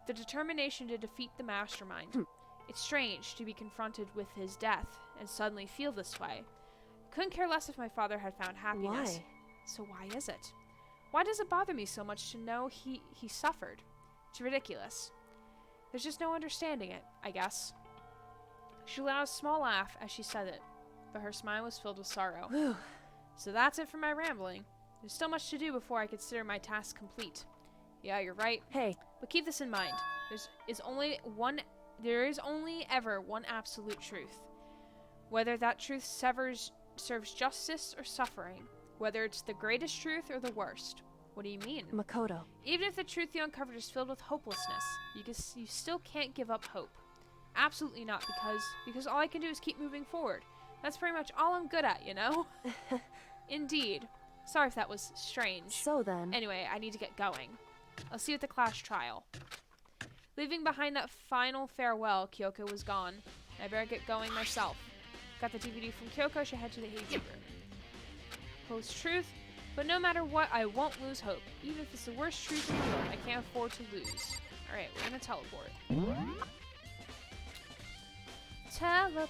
Speaker 1: The determination to defeat the mastermind. It's strange to be confronted with his death and suddenly feel this way. Couldn't care less if my father had found happiness.
Speaker 5: Why?
Speaker 1: So why is it? Why does it bother me so much to know he suffered? It's ridiculous. There's just no understanding it, I guess. She allowed a small laugh as she said it, but her smile was filled with sorrow.
Speaker 5: Whew.
Speaker 1: So that's it for my rambling. There's still much to do before I consider my task complete. Yeah, you're right.
Speaker 5: Hey.
Speaker 1: But keep this in mind. There is only ever one absolute truth. Whether that truth serves justice or suffering. Whether it's the greatest truth or the worst. What do you mean?
Speaker 5: Makoto.
Speaker 1: Even if the truth you uncovered is filled with hopelessness, you still can't give up hope. Absolutely not, because all I can do is keep moving forward. That's pretty much all I'm good at, you know? Indeed. Sorry if that was strange.
Speaker 5: So then...
Speaker 1: Anyway, I need to get going. I'll see you at the class trial. Leaving behind that final farewell, Kyoko was gone. I better get going myself. Got the DVD from Kyoko, should head to the Heiji room. Post-truth, but no matter what, I won't lose hope. Even if it's the worst truth in the world, I can't afford to lose. Alright, we're gonna teleport. Teleport!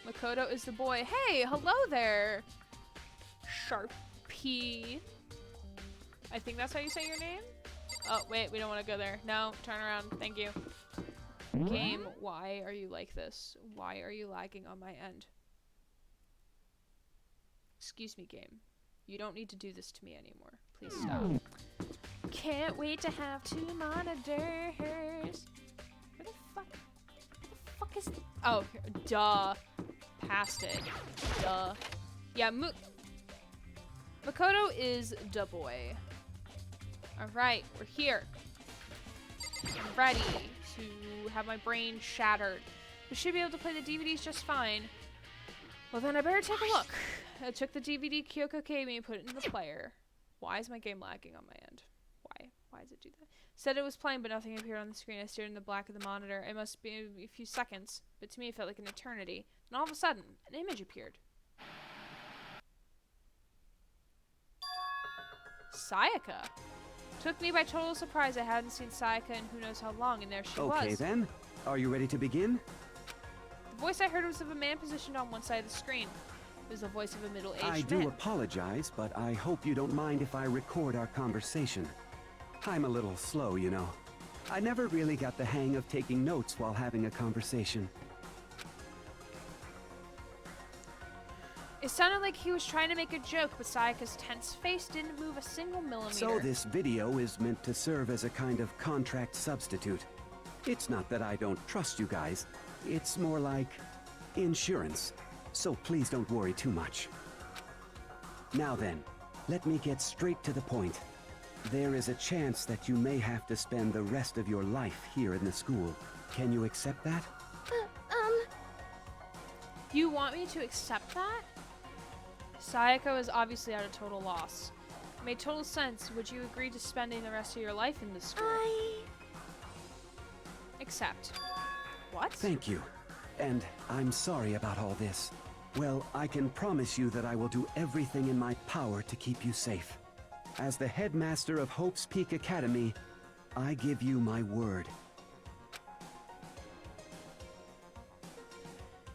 Speaker 1: Makoto is the boy. Hey, hello there! Sharpie. I think that's how you say your name? Oh, wait, we don't want to go there. No, turn around. Thank you. Game, why are you like this? Why are you lagging on my end? Excuse me, game. You don't need to do this to me anymore. Please stop. Can't wait to have 2 monitors. Where the fuck is... Oh, here. Duh. Past it. Duh. Yeah, Makoto is da boy. Alright, we're here. I'm ready to have my brain shattered. We should be able to play the DVDs just fine. Well, then I better take a look. I took the DVD Kyoko gave me and put it in the player. Why is my game lagging on my end? Why? Why does it do that? Said it was playing, but nothing appeared on the screen. I stared in the black of the monitor. It must be a few seconds, but to me it felt like an eternity. And all of a sudden, an image appeared. Sayaka. Took me by total surprise. I hadn't seen Sayaka in who knows how long, and there she was.
Speaker 6: Okay then, are you ready to begin?
Speaker 1: The voice I heard was of a man positioned on one side of the screen. It was the voice of a middle-aged man.
Speaker 6: I do apologize, but I hope you don't mind if I record our conversation. I'm a little slow, you know. I never really got the hang of taking notes while having a conversation.
Speaker 1: It sounded like he was trying to make a joke, but Sayaka's tense face didn't move a single millimeter.
Speaker 6: So this video is meant to serve as a kind of contract substitute. It's not that I don't trust you guys. It's more like insurance. So please don't worry too much. Now then, let me get straight to the point. There is a chance that you may have to spend the rest of your life here in the school. Can you accept that?
Speaker 1: You want me to accept that? Sayaka is obviously at a total loss. It made total sense. Would you agree to spending the rest of your life in this school? Accept. What?
Speaker 6: Thank you. And I'm sorry about all this. Well, I can promise you that I will do everything in my power to keep you safe. As the headmaster of Hope's Peak Academy, I give you my word.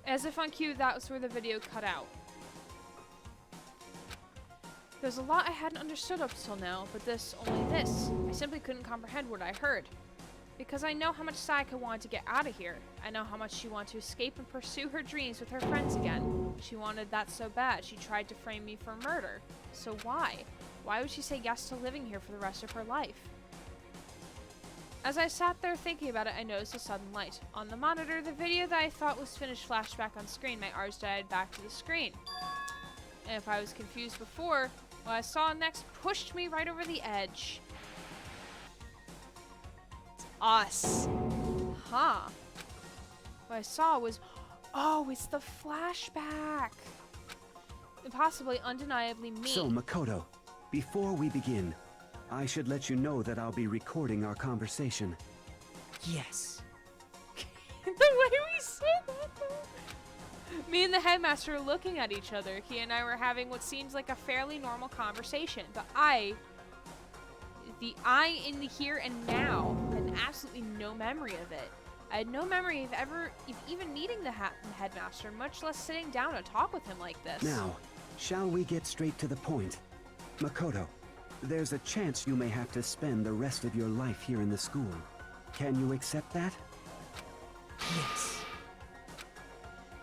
Speaker 1: As if on cue, that was where the video cut out. There's a lot I hadn't understood up till now, but only this. I simply couldn't comprehend what I heard. Because I know how much Sayaka wanted to get out of here. I know how much she wanted to escape and pursue her dreams with her friends again. She wanted that so bad, she tried to frame me for murder. So why? Why would she say yes to living here for the rest of her life? As I sat there thinking about it, I noticed a sudden light. On the monitor, the video that I thought was finished flashed back on screen. My eyes died back to the screen. And if I was confused before, what I saw next pushed me right over the edge. Us. Huh. What I saw was, oh, it's the flashback. And possibly undeniably me.
Speaker 6: So, Makoto, before we begin, I should let you know that I'll be recording our conversation.
Speaker 3: Yes.
Speaker 1: The way we said that, though. Me and the headmaster were looking at each other. He and I were having what seems like a fairly normal conversation. But the I in the here and now, had absolutely no memory of it. I had no memory of even meeting the headmaster, much less sitting down to talk with him like this.
Speaker 6: Now, shall we get straight to the point? Makoto, there's a chance you may have to spend the rest of your life here in the school. Can you accept that?
Speaker 3: Yes.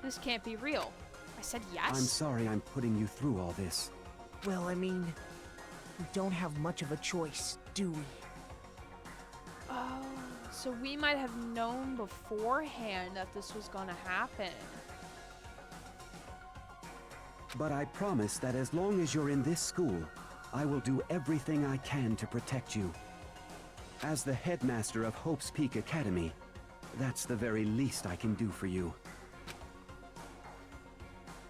Speaker 1: This can't be real. I said yes.
Speaker 6: I'm sorry I'm putting you through all this.
Speaker 3: Well, I mean, we don't have much of a choice, do we?
Speaker 1: Oh, so we might have known beforehand that this was gonna happen.
Speaker 6: But I promise that as long as you're in this school, I will do everything I can to protect you. As the headmaster of Hope's Peak Academy, that's the very least I can do for you.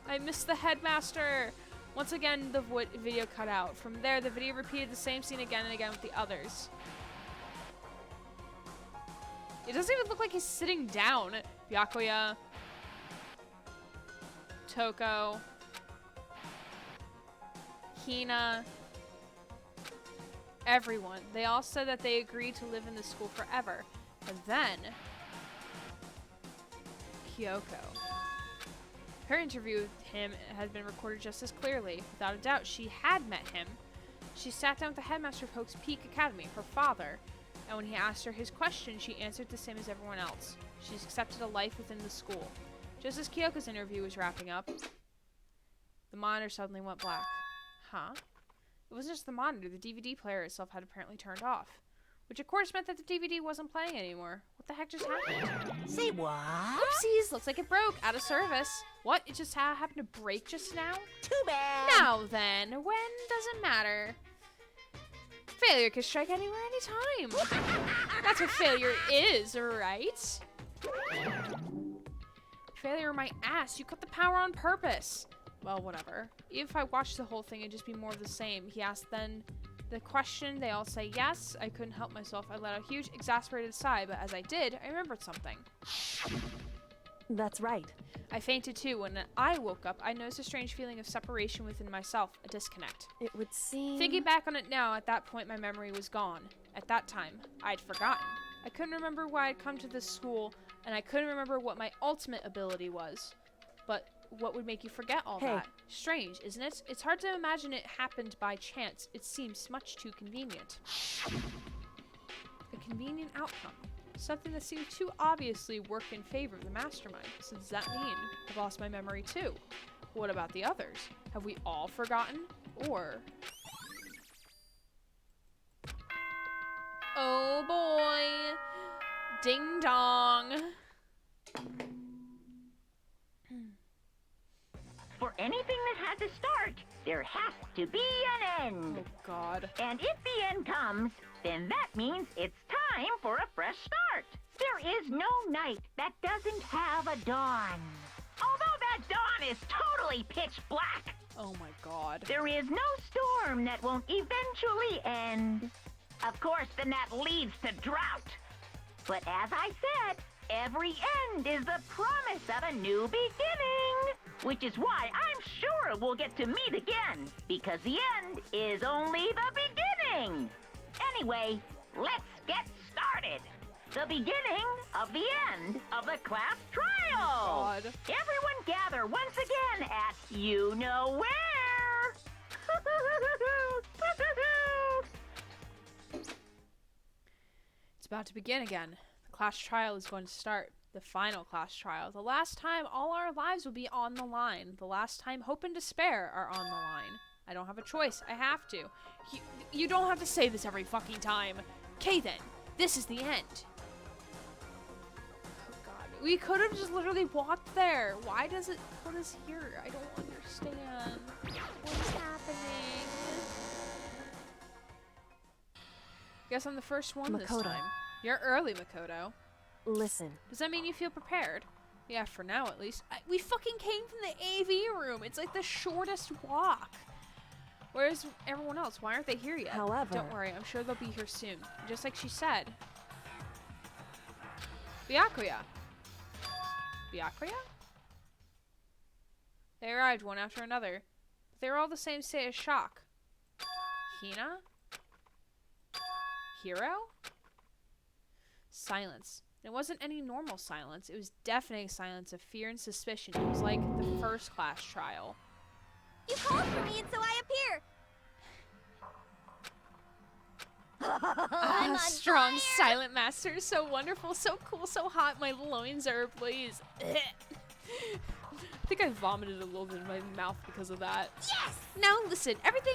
Speaker 1: I missed the headmaster! Once again, the video cut out. From there, the video repeated the same scene again and again with the others. It doesn't even look like he's sitting down. Byakuya. Toko. Hina. Everyone. They all said that they agreed to live in the school forever. And then... Kyoko. Her interview with him had been recorded just as clearly. Without a doubt, she had met him. She sat down with the headmaster of Hope's Peak Academy, her father, and when he asked her his question, she answered the same as everyone else. She's accepted a life within the school. Just as Kyoko's interview was wrapping up, the monitor suddenly went black. Huh? It wasn't just the monitor, the DVD player itself had apparently turned off. Which of course meant that the DVD wasn't playing anymore. What the heck just happened?
Speaker 3: Say what?
Speaker 1: Oopsies, looks like it broke. Out of service. What? It just happened to break just now?
Speaker 3: Too bad.
Speaker 1: Now then, when doesn't matter. Failure can strike anywhere, anytime. That's what failure is, right? Failure my ass. You cut the power on purpose. Well, whatever. If I watched the whole thing, it'd just be more of the same. He asked then the question, they all say yes. I couldn't help myself. I let out a huge, exasperated sigh, but as I did, I remembered something.
Speaker 5: That's right.
Speaker 1: I fainted too. When I woke up, I noticed a strange feeling of separation within myself, a disconnect.
Speaker 5: It would seem...
Speaker 1: Thinking back on it now, at that point, my memory was gone. At that time, I'd forgotten. I couldn't remember why I'd come to this school, and I couldn't remember what my ultimate ability was. But what would make you forget all that? Strange, isn't it? It's hard to imagine it happened by chance. It seems much too convenient. A convenient outcome. Something that seemed too obviously work in favor of the mastermind. So does that mean I've lost my memory too? What about the others? Have we all forgotten? Or... oh boy! Ding dong!
Speaker 4: For anything that has a start, there has to be an end.
Speaker 1: Oh god.
Speaker 4: And if the end comes, then that means it's time for a fresh start. There is no night that doesn't have a dawn. Although that dawn is totally pitch black,
Speaker 1: Oh my god.
Speaker 4: there is no storm that won't eventually end. Of course, then that leads to drought. But as I said, every end is the promise of a new beginning. Which is why I'm sure we'll get to meet again, because the end is only the beginning. Anyway, let's get started. The beginning of the end of the class trial.
Speaker 1: God.
Speaker 4: Everyone gather once again at you know where.
Speaker 1: It's about to begin again. The class trial is going to start. The final class trial. The last time all our lives will be on the line. The last time hope and despair are on the line. I don't have a choice. I have to. You don't have to say this every fucking time. Okay then. This is the end. Oh god. We could have just literally walked there. Why does it put us here? I don't understand. What's happening? Guess I'm the first one this
Speaker 5: Makoto.
Speaker 1: time. You're early, Makoto.
Speaker 5: Listen.
Speaker 1: Does that mean you feel prepared? Yeah, for now at least. We fucking came from the AV room. It's like the shortest walk. Where's everyone else? Why aren't they here yet?
Speaker 5: However-
Speaker 1: Don't worry, I'm sure they'll be here soon. Just like she said. Byakuya. Byakuya? They arrived one after another. But they were all the same state of shock. Hina? Hiro? Silence. It wasn't any normal silence. It was deafening silence of fear and suspicion. It was like the first class trial.
Speaker 7: You called for me, and so I appear. I'm on
Speaker 1: Strong,
Speaker 7: fire.
Speaker 1: silent master. So wonderful, so cool, so hot. My loins are ablaze. I think I vomited a little bit in my mouth because of that.
Speaker 7: Yes!
Speaker 1: Now listen, everything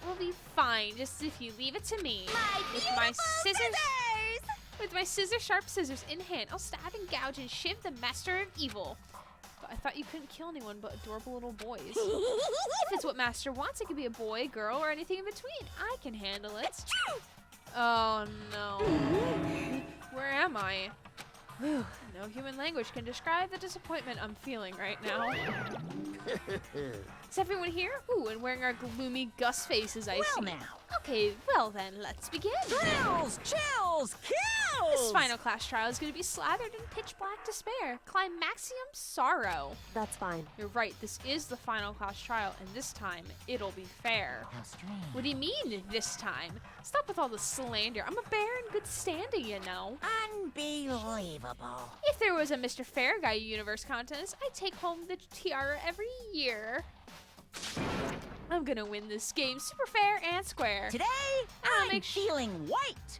Speaker 1: will be fine just if you leave it to me.
Speaker 7: My
Speaker 1: With
Speaker 7: beautiful
Speaker 1: my scissors.
Speaker 7: scissors!
Speaker 1: With my sharp scissors in hand, I'll stab and gouge and shiv the master of evil. But I thought you couldn't kill anyone but adorable little boys. If it's what master wants, it could be a boy, girl, or anything in between. I can handle it.
Speaker 7: It's true!
Speaker 1: Oh no. Where am I? No human language can describe the disappointment I'm feeling right now. Is everyone here? Ooh, and wearing our gloomy Gus faces, I see.
Speaker 3: now.
Speaker 1: Okay, well then, let's begin.
Speaker 3: Thrills, chills, kills!
Speaker 1: This final class trial is going to be slathered in pitch black despair, climaxium sorrow.
Speaker 5: That's fine.
Speaker 1: You're right, this is the final class trial, and this time, it'll be fair.
Speaker 3: How strange.
Speaker 1: What do you mean, this time? Stop with all the slander. I'm a bear in good standing, you know.
Speaker 3: Unbelievable.
Speaker 1: If there was a Mr. Fair Guy universe contest, I'd take home the tiara every year. I'm gonna win this game super fair and square.
Speaker 3: Today,
Speaker 1: I'll
Speaker 3: I'm
Speaker 1: make
Speaker 3: feeling white.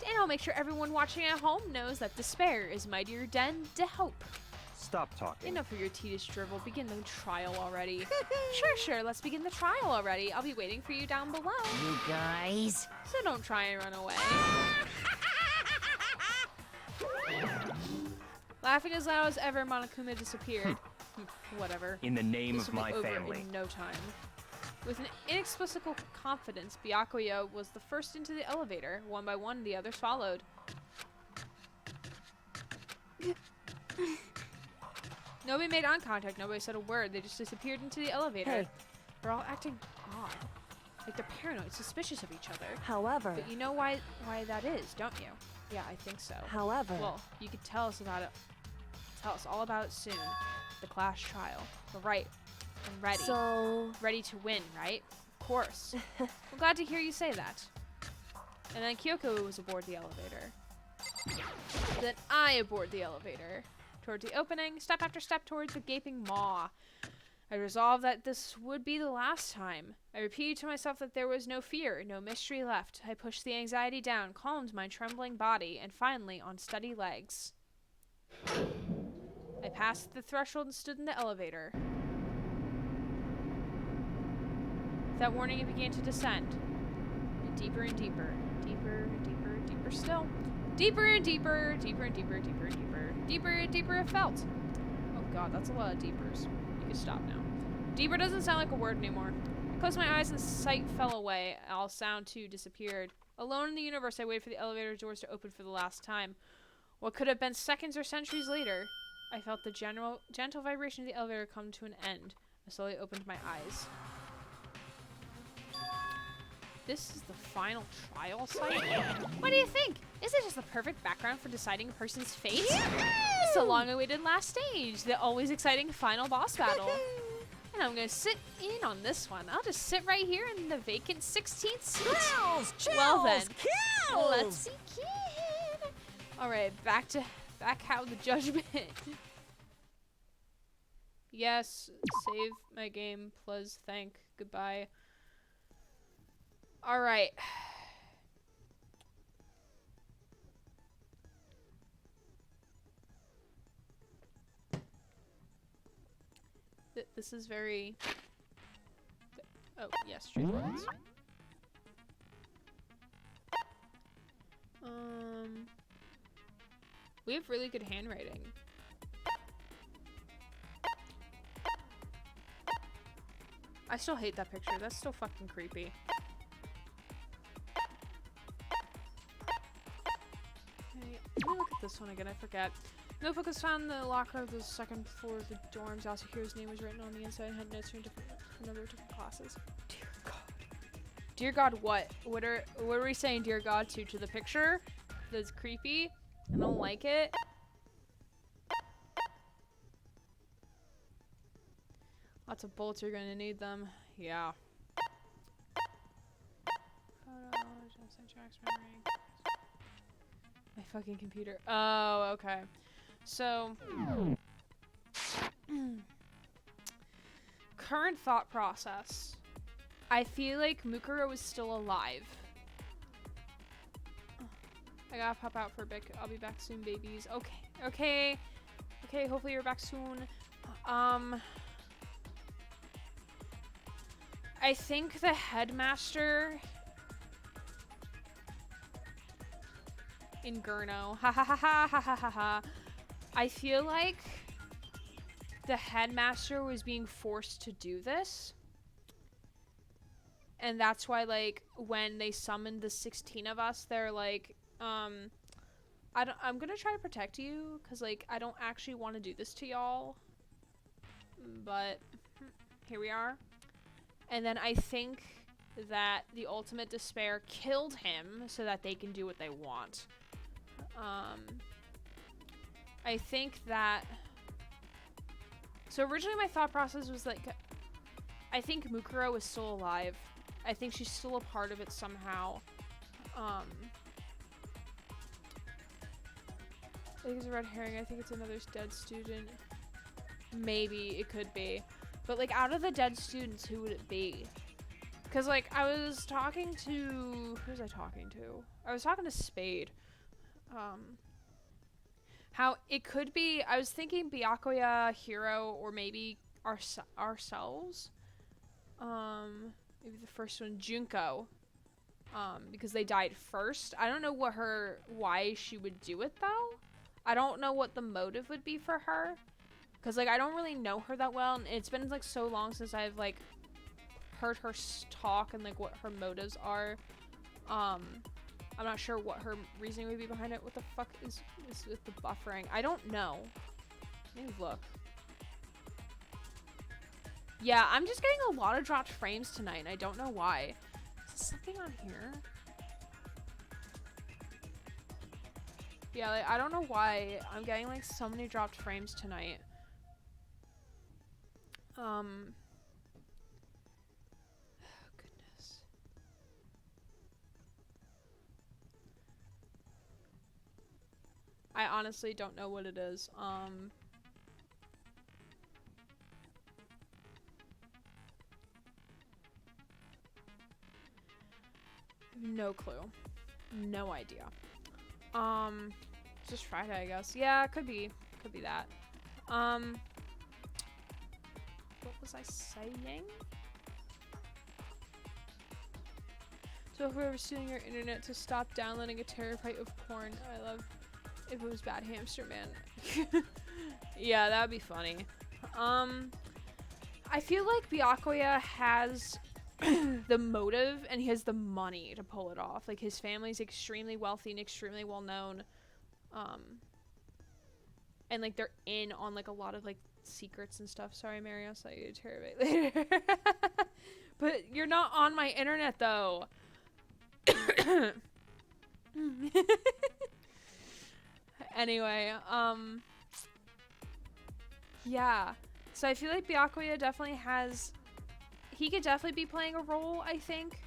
Speaker 1: And I'll make sure everyone watching at home knows that despair is mightier than the hope.
Speaker 2: Stop talking.
Speaker 1: Enough of your tedious drivel. Begin the trial already. Sure. Let's begin the trial already. I'll be waiting for you down below.
Speaker 3: You guys.
Speaker 1: So don't try and run away. Laughing as loud as ever, Monokuma disappeared. Whatever.
Speaker 2: In the name
Speaker 1: This
Speaker 2: of
Speaker 1: will
Speaker 2: my
Speaker 1: be over
Speaker 2: family.
Speaker 1: in no time. With an inexplicable confidence, Byakuya was the first into the elevator. One by one, the others followed. Nobody made eye contact. Nobody said a word. They just disappeared into the elevator.
Speaker 5: Hey.
Speaker 1: They're all acting odd. Like they're paranoid, suspicious of each other.
Speaker 5: However,
Speaker 1: But you know why that is, don't you? Yeah, I think so.
Speaker 5: however,
Speaker 1: Well, you could tell us about it. Tell us all about it soon. The class trial. We're right. I'm ready.
Speaker 5: so
Speaker 1: Ready to win, right? Of course. I'm glad to hear you say that. And then Kyoko was aboard the elevator. Then I aboard the elevator. Toward the opening, step after step towards the gaping maw. I resolved that this would be the last time. I repeated to myself that there was no fear, no mystery left. I pushed the anxiety down, calmed my trembling body, and finally on steady legs. I passed the threshold and stood in the elevator. Without warning, it began to descend. And deeper and deeper. Deeper and deeper and deeper still. Deeper and deeper. Deeper and deeper. Deeper and deeper. Deeper and deeper it felt. Oh god, that's a lot of deepers. You can stop now. Deeper doesn't sound like a word anymore. I closed my eyes and sight fell away. All sound too disappeared. Alone in the universe, I waited for the elevator doors to open for the last time. What could have been seconds or centuries later, I felt the gentle vibration of the elevator come to an end. I slowly opened my eyes. This is the final trial site? What do you think? Is it just the perfect background for deciding a person's fate? It's the long-awaited last stage, the always exciting final boss battle. And I'm gonna sit in on this one. I'll just sit right here in the vacant 16th seat. Well then, let's see, kid. All right, back how the judgment. Yes, save my game, please. Thank. Goodbye. All right. This is very. Oh yes, straight lines. We have really good handwriting. I still hate that picture. That's still fucking creepy. Okay, let me look at this one again. I forget. Notebook was found in the locker of the second floor of the dorms. Also, here's name was written on the inside and had notes from a number of different classes. Dear God. Dear God, what? What are we saying, dear God, to the picture? That's creepy. I don't like it. Lots of bolts, you're gonna need them. Yeah. My fucking computer. Oh, okay. So, current thought process. I feel like Mukuro is still alive. I gotta pop out for a bit. I'll be back soon, babies. Okay. Hopefully you're back soon. I think the headmaster in Gurno. Ha ha ha ha ha ha ha ha. I feel like the headmaster was being forced to do this. And that's why, like, when they summoned the 16 of us, they're like, I'm gonna try to protect you, because, like, I don't actually want to do this to y'all. But here we are. And then I think that the ultimate despair killed him so that they can do what they want. I think that... So originally my thought process was like, I think Mukuro is still alive. I think she's still a part of it somehow. I think it's a red herring. I think it's another dead student. Maybe it could be. But like out of the dead students, who would it be? Cause like I was talking to who was I talking to? I was talking to Spade. How it could be. I was thinking Byakuya, Hiro, or maybe ourselves. Maybe the first one, Junko. Because they died first. I don't know why she would do it though. I don't know what the motive would be for her. Cause like I don't really know her that well, and it's been like so long since I've like heard her talk and like what her motives are. I'm not sure what her reasoning would be behind it. What the fuck is with the buffering? I don't know. Let me look. Yeah, I'm just getting a lot of dropped frames tonight, and I don't know why. Is there something on here? Yeah, like, I don't know why I'm getting like so many dropped frames tonight. Goodness. I honestly don't know what it is. No clue. No idea. It's just Friday, I guess. Yeah, it could be. Could be that. What was I saying? So whoever's stealing your internet to stop downloading a terabyte of porn. I love if it was Bad Hamster Man. Yeah, that would be funny. I feel like Byakuya has the motive and he has the money to pull it off. Like his family's extremely wealthy and extremely well known. And like they're in on like a lot of like secrets and stuff. Sorry, Mary, I'll sell you a terabyte later. But you're not on my internet though. Anyway, yeah. So I feel like Byakuya definitely has, he could definitely be playing a role, I think.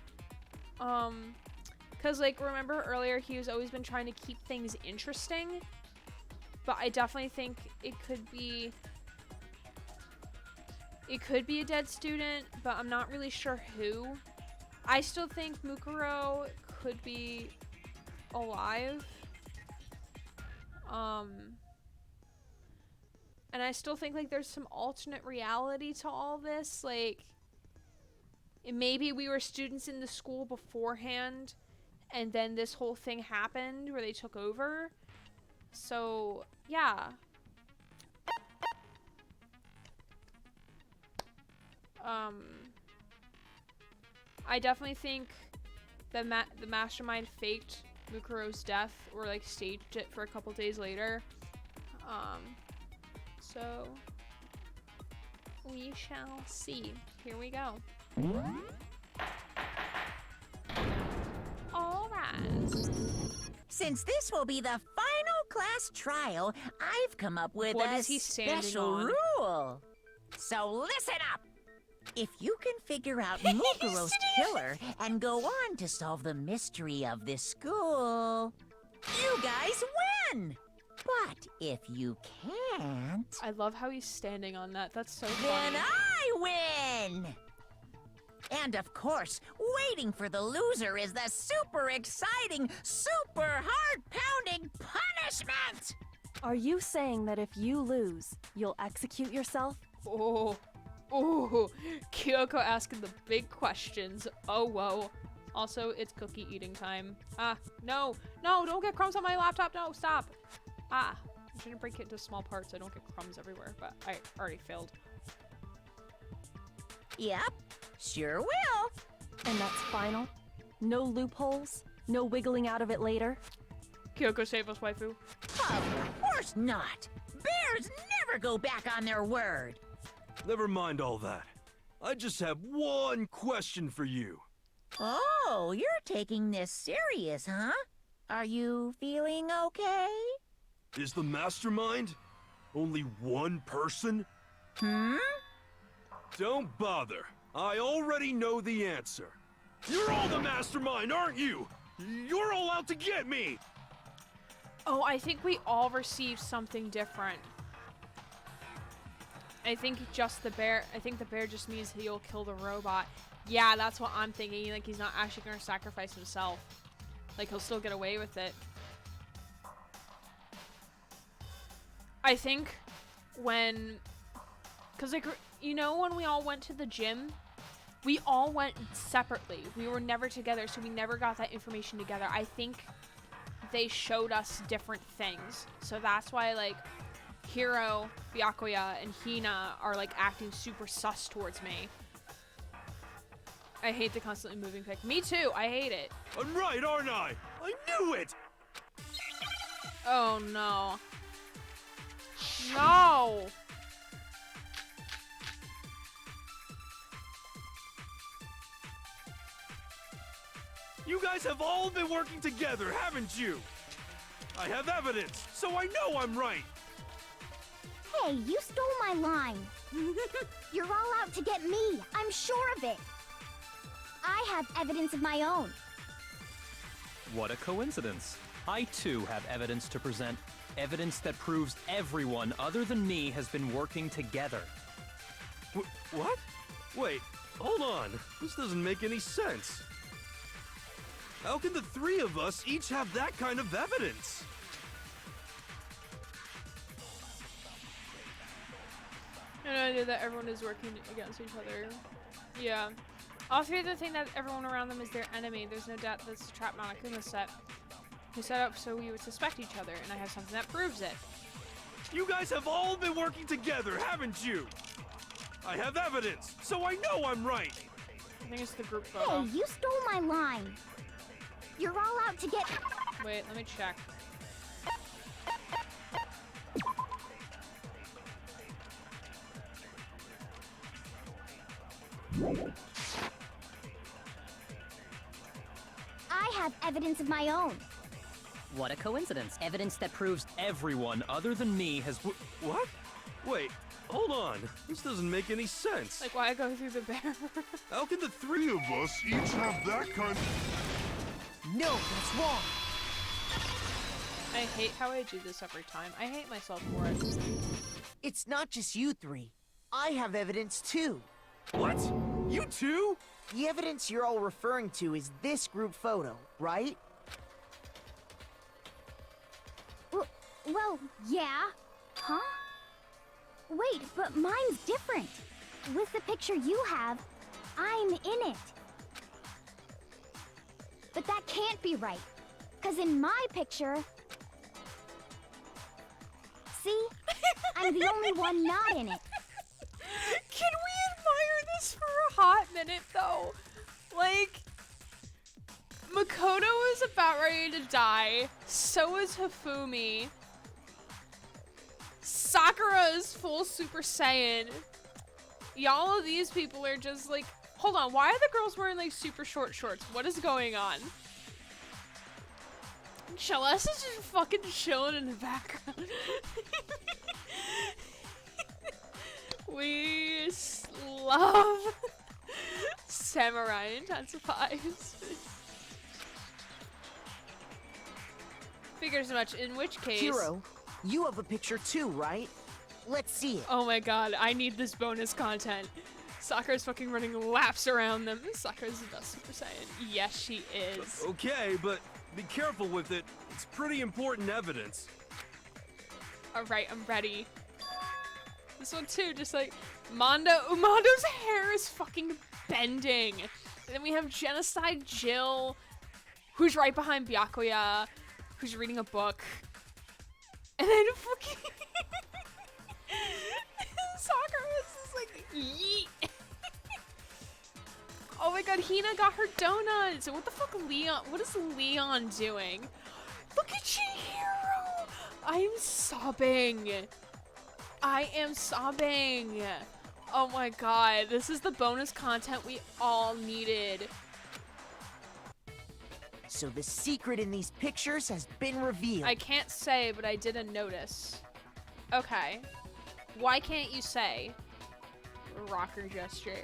Speaker 1: Cause like remember earlier he was always been trying to keep things interesting. But I definitely think it could be a dead student, but I'm not really sure who. I still think Mukuro could be alive. And I still think like there's some alternate reality to all this. Like maybe we were students in the school beforehand and then this whole thing happened where they took over. So, yeah. I definitely think that the mastermind faked Mukuro's death or like staged it for a couple days later. So we shall see. Here we go. All right.
Speaker 4: Since this will be the final class trial, I've come up with
Speaker 1: What
Speaker 4: a
Speaker 1: is he standing
Speaker 4: special
Speaker 1: on?
Speaker 4: rule. So listen up. If you can figure out Mukuro's killer and go on to solve the mystery of this school, you guys win. But if you can't,
Speaker 1: I love how he's standing on that. That's so
Speaker 4: then
Speaker 1: funny.
Speaker 4: I win. And of course, waiting for the loser is the super exciting, super heart-pounding punishment!
Speaker 5: Are you saying that if you lose, you'll execute yourself?
Speaker 1: Oh, Kyoko asking the big questions. Oh, whoa. Also, it's cookie eating time. No, don't get crumbs on my laptop. No, stop. I shouldn't break it into small parts. I don't get crumbs everywhere, but I already failed.
Speaker 4: Yep, sure will.
Speaker 5: And that's final? No loopholes? No wiggling out of it later?
Speaker 1: Kyoko, save us, waifu.
Speaker 4: Of course not. Bears never go back on their word.
Speaker 8: Never mind all that. I just have one question for you.
Speaker 4: Oh, you're taking this serious, huh? Are you feeling okay?
Speaker 8: Is the mastermind only one person? Don't bother. I already know the answer. You're all the mastermind, aren't you? You're all out to get me!
Speaker 1: Oh, I think we all received something different. I think just the bear. I think the bear just means he'll kill the robot. Yeah, that's what I'm thinking. Like he's not actually gonna sacrifice himself. Like he'll still get away with it. I think when, cause like you know when we all went to the gym, we all went separately. We were never together, so we never got that information together. I think they showed us different things, so that's why like Hiro, Byakuya, and Hina are like acting super sus towards me. I hate the constantly moving pic. Me too, I hate it.
Speaker 8: I'm right, aren't I? I knew it!
Speaker 1: Oh no. No!
Speaker 8: You guys have all been working together, haven't you? I have evidence, so I know I'm right.
Speaker 7: Hey, you stole my line. You're all out to get me. I'm sure of it. I have evidence of my own.
Speaker 2: What a coincidence. I too have evidence to present. Evidence that proves everyone other than me has been working together.
Speaker 8: What? Wait, hold on. This doesn't make any sense. How can the three of us each have that kind of evidence?
Speaker 1: And I know that everyone is working against each other. Yeah. Also, the thing that everyone around them is their enemy. There's no doubt that's a trap Monokuma set. Who set up so we would suspect each other, and I have something that proves it.
Speaker 8: You guys have all been working together, haven't you? I have evidence, so I know I'm right.
Speaker 1: I think it's the group photo.
Speaker 7: Hey, you stole my line. You're all out to get...
Speaker 1: Wait, let me check.
Speaker 7: I have evidence of my own.
Speaker 9: What a coincidence. Evidence that proves
Speaker 2: Everyone other than me has.
Speaker 8: What? Wait, hold on. This doesn't make any sense.
Speaker 1: Like, why I go through the bear?
Speaker 8: How can the three of us each have that kind
Speaker 3: No, that's wrong.
Speaker 1: I hate how I do this every time. I hate myself for it.
Speaker 3: It's not just you three. I have evidence too.
Speaker 8: What? You too?
Speaker 3: The evidence you're all referring to is this group photo, right?
Speaker 7: Well, yeah. Huh? Wait, but mine's different. With the picture you have, I'm in it. But that can't be right. 'Cause in my picture... See? I'm the only one not in it.
Speaker 1: Can we admire this for a hot minute, though? Like, Makoto is about ready to die. So is Hifumi. Sakura is full Super Saiyan. Y'all of these people are just like... Hold on, why are the girls wearing like super short shorts? What is going on? Celeste is just fucking chilling in the background. We love samurai intensifies. Figures much, in which case...
Speaker 3: Hiro, you have a picture too, right? Let's see it.
Speaker 1: Oh my god, I need this bonus content. Sakura's fucking running laps around them. Sakura's the best Super Saiyan. Yes, she is.
Speaker 8: Okay, but be careful with it. It's pretty important evidence.
Speaker 1: Alright, I'm ready. This one too, just like Mondo's hair is fucking bending. And then we have Genocide Jill, who's right behind Byakuya, who's reading a book. And then fucking Sakura is just like yeet. Oh my god, Hina got her donuts. What the fuck, Leon? What is Leon doing? Look at Chihiro. I am sobbing. I am sobbing. Oh my god, this is the bonus content we all needed.
Speaker 3: So the secret in these pictures has been revealed.
Speaker 1: I can't say, but I didn't notice. Okay. Why can't you say? Rocker gesture.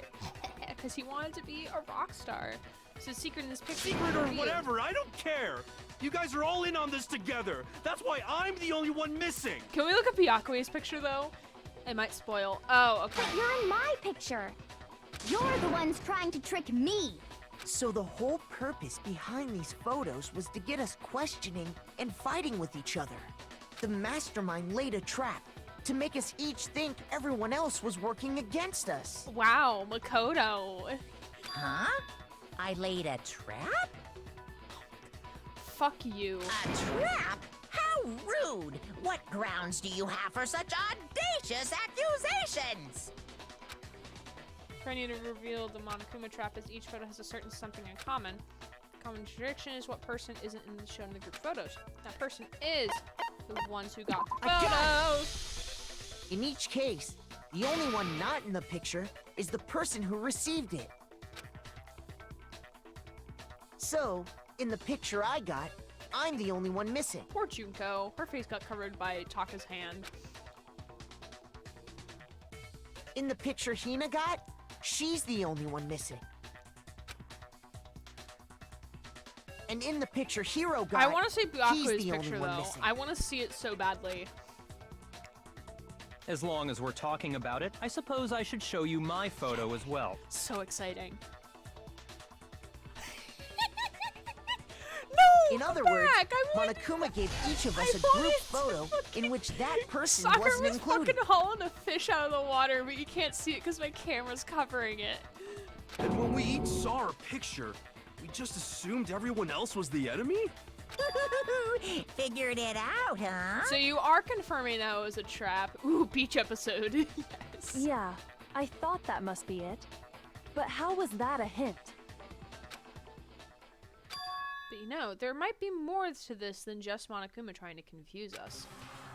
Speaker 1: Because he wanted to be a rock star. So the secret in this picture.
Speaker 8: Secret or whatever, I don't care. You guys are all in on this together. That's why I'm the only one missing.
Speaker 1: Can we look at Byakuya's picture though? It might spoil. Oh, okay.
Speaker 7: But you're in my picture. You're the ones trying to trick me.
Speaker 3: So the whole purpose behind these photos was to get us questioning and fighting with each other. The mastermind laid a trap to make us each think everyone else was working against us.
Speaker 1: Wow, Makoto.
Speaker 10: Huh? I laid a trap?
Speaker 1: Fuck you.
Speaker 10: A trap? How rude! What grounds do you have for such audacious accusations?
Speaker 1: Trying to reveal the Monokuma trap as each photo has a certain something in common. Common contradiction is what person isn't shown in the group photos. That person is the ones who got the photos.
Speaker 3: In each case, the only one not in the picture is the person who received it. So, in the picture I got, I'm the only one missing.
Speaker 1: Poor Junko. Her face got covered by Taka's hand.
Speaker 3: In the picture Hina got, she's the only one missing. And in the picture Hiro got,
Speaker 1: I want to see
Speaker 3: he's
Speaker 1: Byaku's
Speaker 3: the only
Speaker 1: picture
Speaker 3: one
Speaker 1: though.
Speaker 3: missing.
Speaker 1: I want to see it so badly.
Speaker 2: As long as we're talking about it, I suppose I should show you my photo as well.
Speaker 1: So exciting.
Speaker 3: In other words, Monokuma gave each of us a group photo in which that person
Speaker 1: Sakura
Speaker 3: wasn't
Speaker 1: was
Speaker 3: included.
Speaker 1: fucking hauling a fish out of the water, but you can't see it because my camera's covering it.
Speaker 8: And when we each saw our picture, we just assumed everyone else was the enemy?
Speaker 10: Figured it out, huh?
Speaker 1: So you are confirming that was a trap. Ooh, beach episode. Yes.
Speaker 5: Yeah, I thought that must be it. But how was that a hint?
Speaker 1: But you know, there might be more to this than just Monokuma trying to confuse us.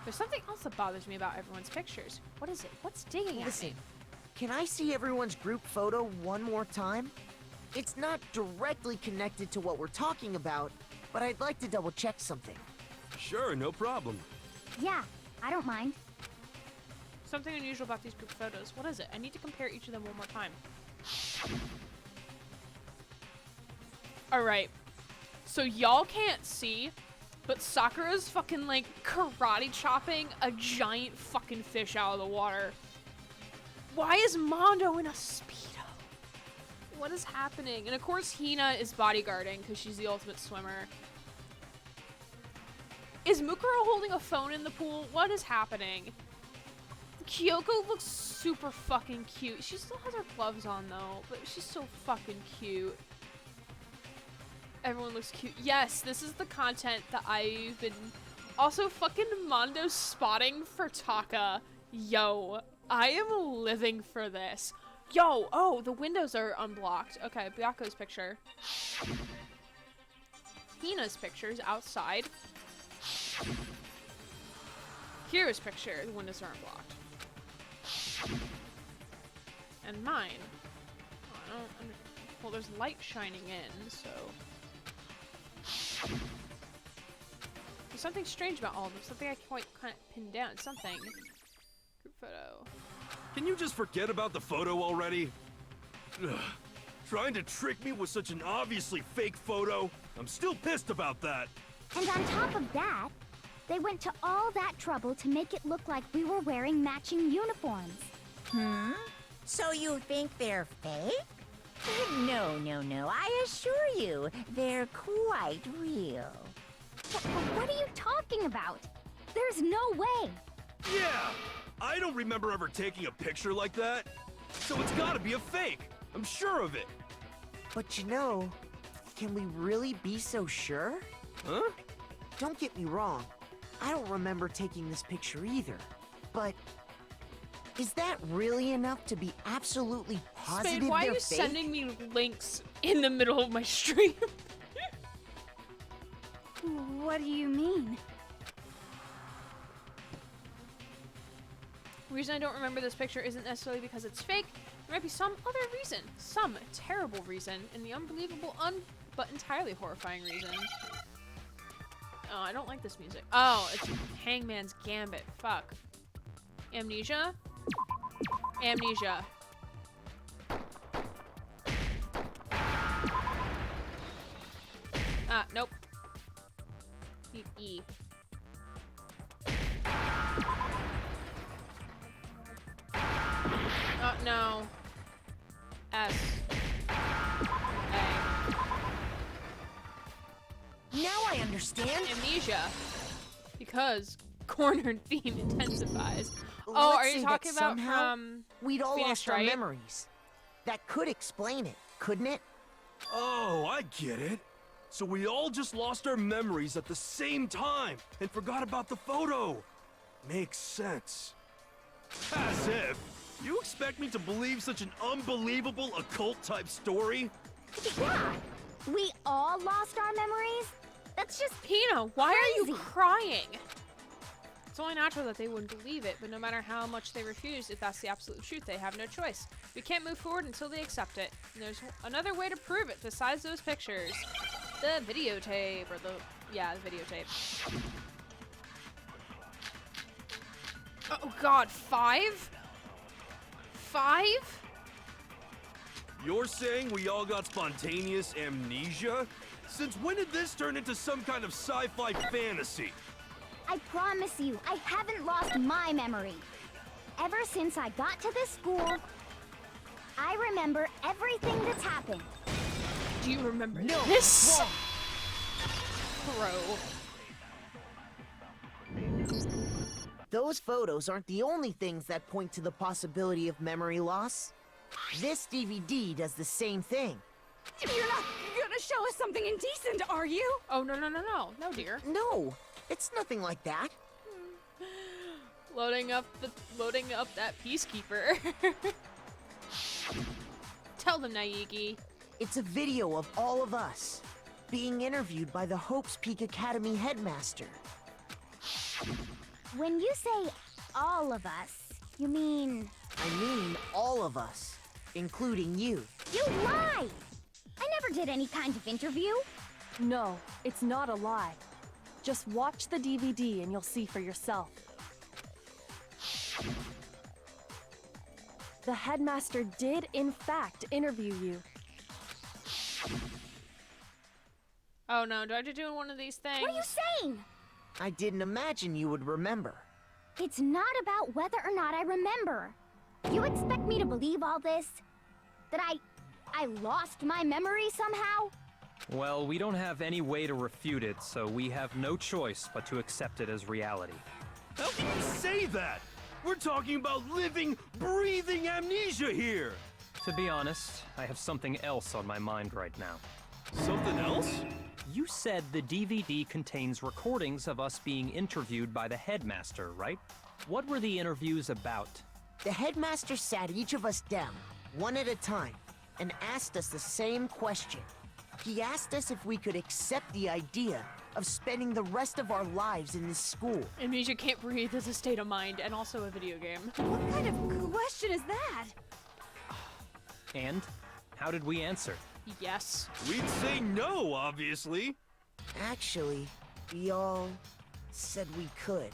Speaker 1: There's something else that bothers me about everyone's pictures. What is it? What's digging at
Speaker 3: Listen,
Speaker 1: me?
Speaker 3: can I see everyone's group photo one more time? It's not directly connected to what we're talking about, but I'd like to double check something.
Speaker 8: Sure, no problem.
Speaker 7: Yeah, I don't mind.
Speaker 1: Something unusual about these group photos. What is it? I need to compare each of them one more time. Alright. So y'all can't see, but Sakura's fucking like karate chopping a giant fucking fish out of the water. Why is Mondo in a Speedo? What is happening? And of course Hina is bodyguarding because she's the ultimate swimmer. Is Mukuro holding a phone in the pool? What is happening? Kyoko looks super fucking cute. She still has her gloves on though, but she's so fucking cute. Everyone looks cute. Yes, this is the content that I've been... Also, fucking Mondo spotting for Taka. Yo, I am living for this. Yo, oh, the windows are unblocked. Okay, Byaku's picture. Hina's picture's outside. Kira's picture, the windows are unblocked. And mine. Oh, I don't well, there's light shining in, so... There's something strange about all of them. Something I can't kind of pin down. Something. Group photo.
Speaker 8: Can you just forget about the photo already? Ugh. Trying to trick me with such an obviously fake photo? I'm still pissed about that.
Speaker 7: And on top of that, they went to all that trouble to make it look like we were wearing matching uniforms.
Speaker 10: Hmm? So you think they're fake? No, no, no. I assure you, they're quite real.
Speaker 7: What are you talking about? There's no way.
Speaker 8: Yeah! I don't remember ever taking a picture like that. So it's gotta be a fake. I'm sure of it.
Speaker 3: But you know, can we really be so sure?
Speaker 8: Huh?
Speaker 3: Don't get me wrong, I don't remember taking this picture either. But is that really enough to be absolutely positive
Speaker 1: Spade, why are
Speaker 3: they're
Speaker 1: you
Speaker 3: fake?
Speaker 1: sending me links in the middle of my stream?
Speaker 7: What do you mean?
Speaker 1: The reason I don't remember this picture isn't necessarily because it's fake. There might be some other reason. Some terrible reason. And the unbelievable, but entirely horrifying reason. Oh, I don't like this music. Oh, it's Hangman's Gambit. Fuck. Amnesia? Amnesia. Ah, nope. Need E. No. S. A.
Speaker 3: Now I understand.
Speaker 1: Amnesia. Because cornered theme intensifies. Oh,
Speaker 3: Let's
Speaker 1: are
Speaker 3: say
Speaker 1: you
Speaker 3: that
Speaker 1: talking about
Speaker 3: somehow
Speaker 1: from
Speaker 3: we'd all
Speaker 1: Phoenix
Speaker 3: lost our
Speaker 1: Wright?
Speaker 3: memories? That could explain it, couldn't it?
Speaker 8: Oh, I get it. So we all just lost our memories at the same time and forgot about the photo. Makes sense. As if. You expect me to believe such an unbelievable occult-type story?
Speaker 7: Yeah, we all lost our memories? That's just
Speaker 1: Pina, why are you
Speaker 7: crazy.
Speaker 1: crying? It's only natural that they wouldn't believe it, but no matter how much they refuse, if that's the absolute truth, they have no choice. We can't move forward until they accept it. And there's another way to prove it besides those pictures. The videotape, or the videotape. Oh god, 5? 5?
Speaker 8: You're saying we all got spontaneous amnesia? Since when did this turn into some kind of sci-fi fantasy?
Speaker 7: I promise you, I haven't lost my memory. Ever since I got to this school, I remember everything that's happened.
Speaker 1: Do you remember
Speaker 3: No,
Speaker 1: this?
Speaker 3: wrong.
Speaker 1: Bro.
Speaker 3: Those photos aren't the only things that point to the possibility of memory loss. This DVD does the same thing.
Speaker 5: You're not gonna show us something indecent, are you?
Speaker 1: Oh, no, no, dear.
Speaker 3: No, it's nothing like that.
Speaker 1: Loading up that peacekeeper. Tell them, Naegi.
Speaker 3: It's a video of all of us being interviewed by the Hope's Peak Academy headmaster.
Speaker 7: When you say all of us, you mean
Speaker 3: I mean all of us, including you.
Speaker 7: you lie! I never did any kind of interview.
Speaker 5: No, it's not a lie. Just watch the DVD and you'll see for yourself. The headmaster did, in fact, interview you.
Speaker 1: Oh no, do I have to do one of these things?
Speaker 7: What are you saying?
Speaker 3: I didn't imagine you would remember.
Speaker 7: It's not about whether or not I remember. You expect me to believe all this? That I lost my memory somehow?
Speaker 2: Well, we don't have any way to refute it, so we have no choice but to accept it as reality.
Speaker 8: How can you say that? We're talking about living, breathing amnesia here!
Speaker 2: To be honest, I have something else on my mind right now.
Speaker 8: Something else?
Speaker 2: You said the DVD contains recordings of us being interviewed by the headmaster, right? What were the interviews about?
Speaker 3: The headmaster sat each of us down, one at a time, and asked us the same question. He asked us if we could accept the idea of spending the rest of our lives in this school.
Speaker 1: Amnesia can't breathe is a state of mind and also a video game.
Speaker 5: What kind of question is that?
Speaker 2: And how did we answer?
Speaker 1: Yes.
Speaker 8: We'd say no, obviously.
Speaker 3: Actually, we all said we could.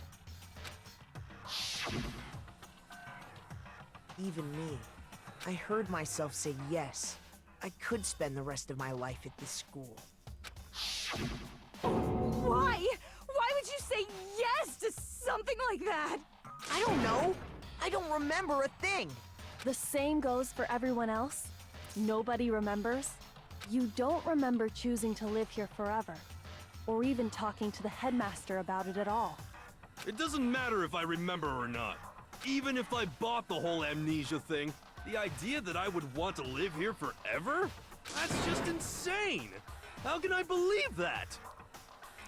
Speaker 3: Even me. I heard myself say yes. I could spend the rest of my life at this school.
Speaker 5: Why? Why would you say yes to something like that?
Speaker 3: I don't know. I don't remember a thing.
Speaker 5: The same goes for everyone else. Nobody remembers. You don't remember choosing to live here forever, or even talking to the headmaster about it at all.
Speaker 8: It doesn't matter if I remember or not. Even if I bought the whole amnesia thing, the idea that I would want to live here forever? That's just insane! How can I believe that?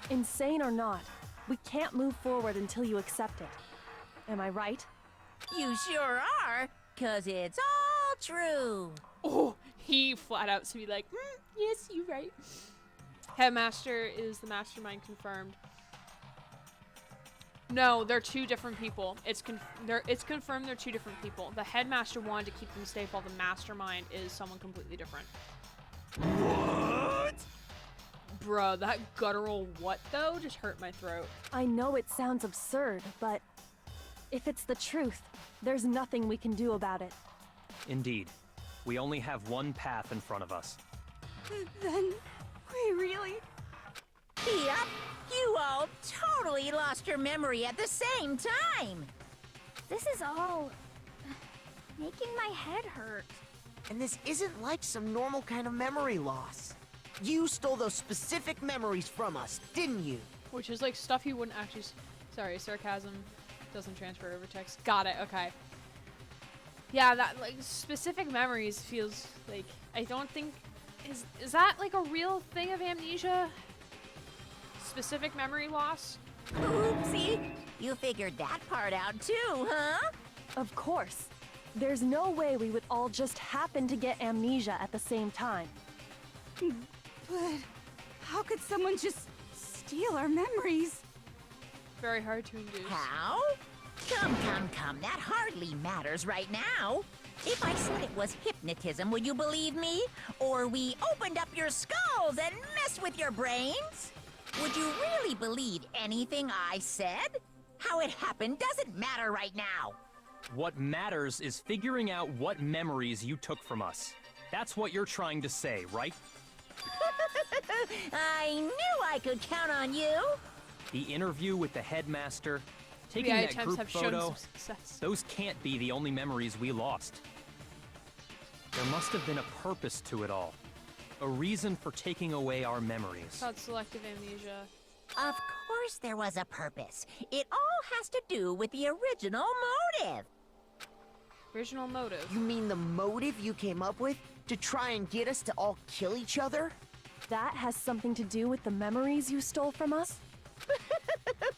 Speaker 5: Insane or not, we can't move forward until you accept it. Am I right?
Speaker 10: You sure are, 'cause it's all true.
Speaker 1: Oh, he flat out to be like, yes, you're right. Headmaster is the mastermind confirmed. No, they're two different people. It's confirmed they're two different people. The headmaster wanted to keep them safe, while the mastermind is someone completely different.
Speaker 8: What?
Speaker 1: Bruh, that guttural what though just hurt my throat.
Speaker 5: I know it sounds absurd, but if it's the truth, there's nothing we can do about it.
Speaker 2: Indeed. We only have one path in front of us.
Speaker 5: Then we really...
Speaker 10: Yep, you all totally lost your memory at the same time.
Speaker 7: This is all making my head hurt.
Speaker 3: And this isn't like some normal kind of memory loss. You stole those specific memories from us, didn't you?
Speaker 1: Which is like stuff you wouldn't actually. Sorry, sarcasm doesn't transfer over text. Got it. Okay. Yeah, that like specific memories feels like I don't think is that like a real thing of amnesia? Specific memory loss?
Speaker 10: Oopsie! You figured that part out too, huh?
Speaker 5: Of course. There's no way we would all just happen to get amnesia at the same time.
Speaker 11: But how could someone just steal our memories?
Speaker 1: Very hard to induce.
Speaker 10: How? Come. That hardly matters right now. If I said it was hypnotism, would you believe me? Or we opened up your skulls and messed with your brains? Would you really believe anything I said? How it happened doesn't matter right now.
Speaker 2: What matters is figuring out what memories you took from us. That's what you're trying to say, right?
Speaker 10: I knew I could count on you.
Speaker 2: The interview with the headmaster, taking
Speaker 1: The
Speaker 2: that
Speaker 1: attempts
Speaker 2: group
Speaker 1: have shown
Speaker 2: photo,
Speaker 1: some success.
Speaker 2: those can't be the only memories we lost. There must have been a purpose to it all. A reason for taking away our memories.
Speaker 1: It's called selective amnesia.
Speaker 10: Of course there was a purpose. It all has to do with the original motive.
Speaker 1: Original motive.
Speaker 3: You mean the motive you came up with to try and get us to all kill each other?
Speaker 5: That has something to do with the memories you stole from us?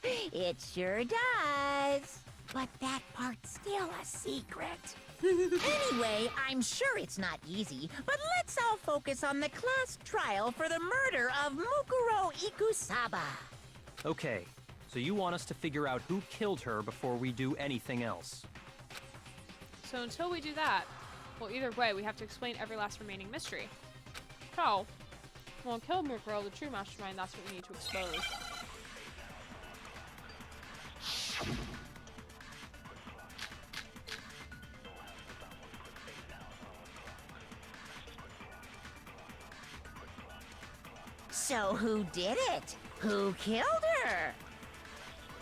Speaker 10: It sure does. But that part's still a secret. Anyway, I'm sure it's not easy, but let's all focus on the class trial for the murder of Mukuro Ikusaba.
Speaker 2: Okay, so you want us to figure out who killed her before we do anything else.
Speaker 1: So until we do that, well, either way, we have to explain every last remaining mystery. So, well, kill Mukuro, the true mastermind, that's what we need to expose.
Speaker 10: So who did it? Who killed her?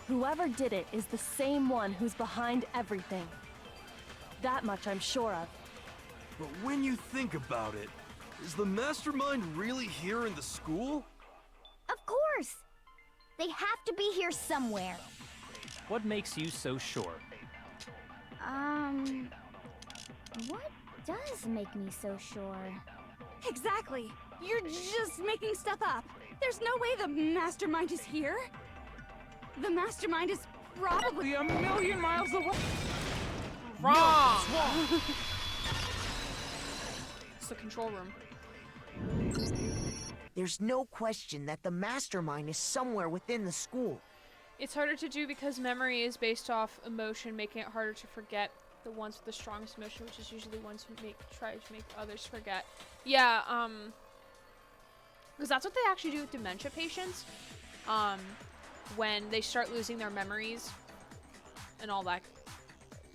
Speaker 5: Whoever did it is the same one who's behind everything. That much I'm sure of.
Speaker 8: But when you think about it, is the mastermind really here in the school?
Speaker 7: Of course! They have to be here somewhere.
Speaker 2: What makes you so sure?
Speaker 7: What does make me so sure?
Speaker 11: Exactly. You're just making stuff up. There's no way the mastermind is here. The mastermind is probably a million miles away.
Speaker 1: Wrong! It's the control room.
Speaker 3: There's no question that the mastermind is somewhere within the school.
Speaker 1: It's harder to do because memory is based off emotion, making it harder to forget the ones with the strongest emotion, which is usually the ones who try to make others forget. Yeah, because that's what they actually do with dementia patients. When they start losing their memories and all that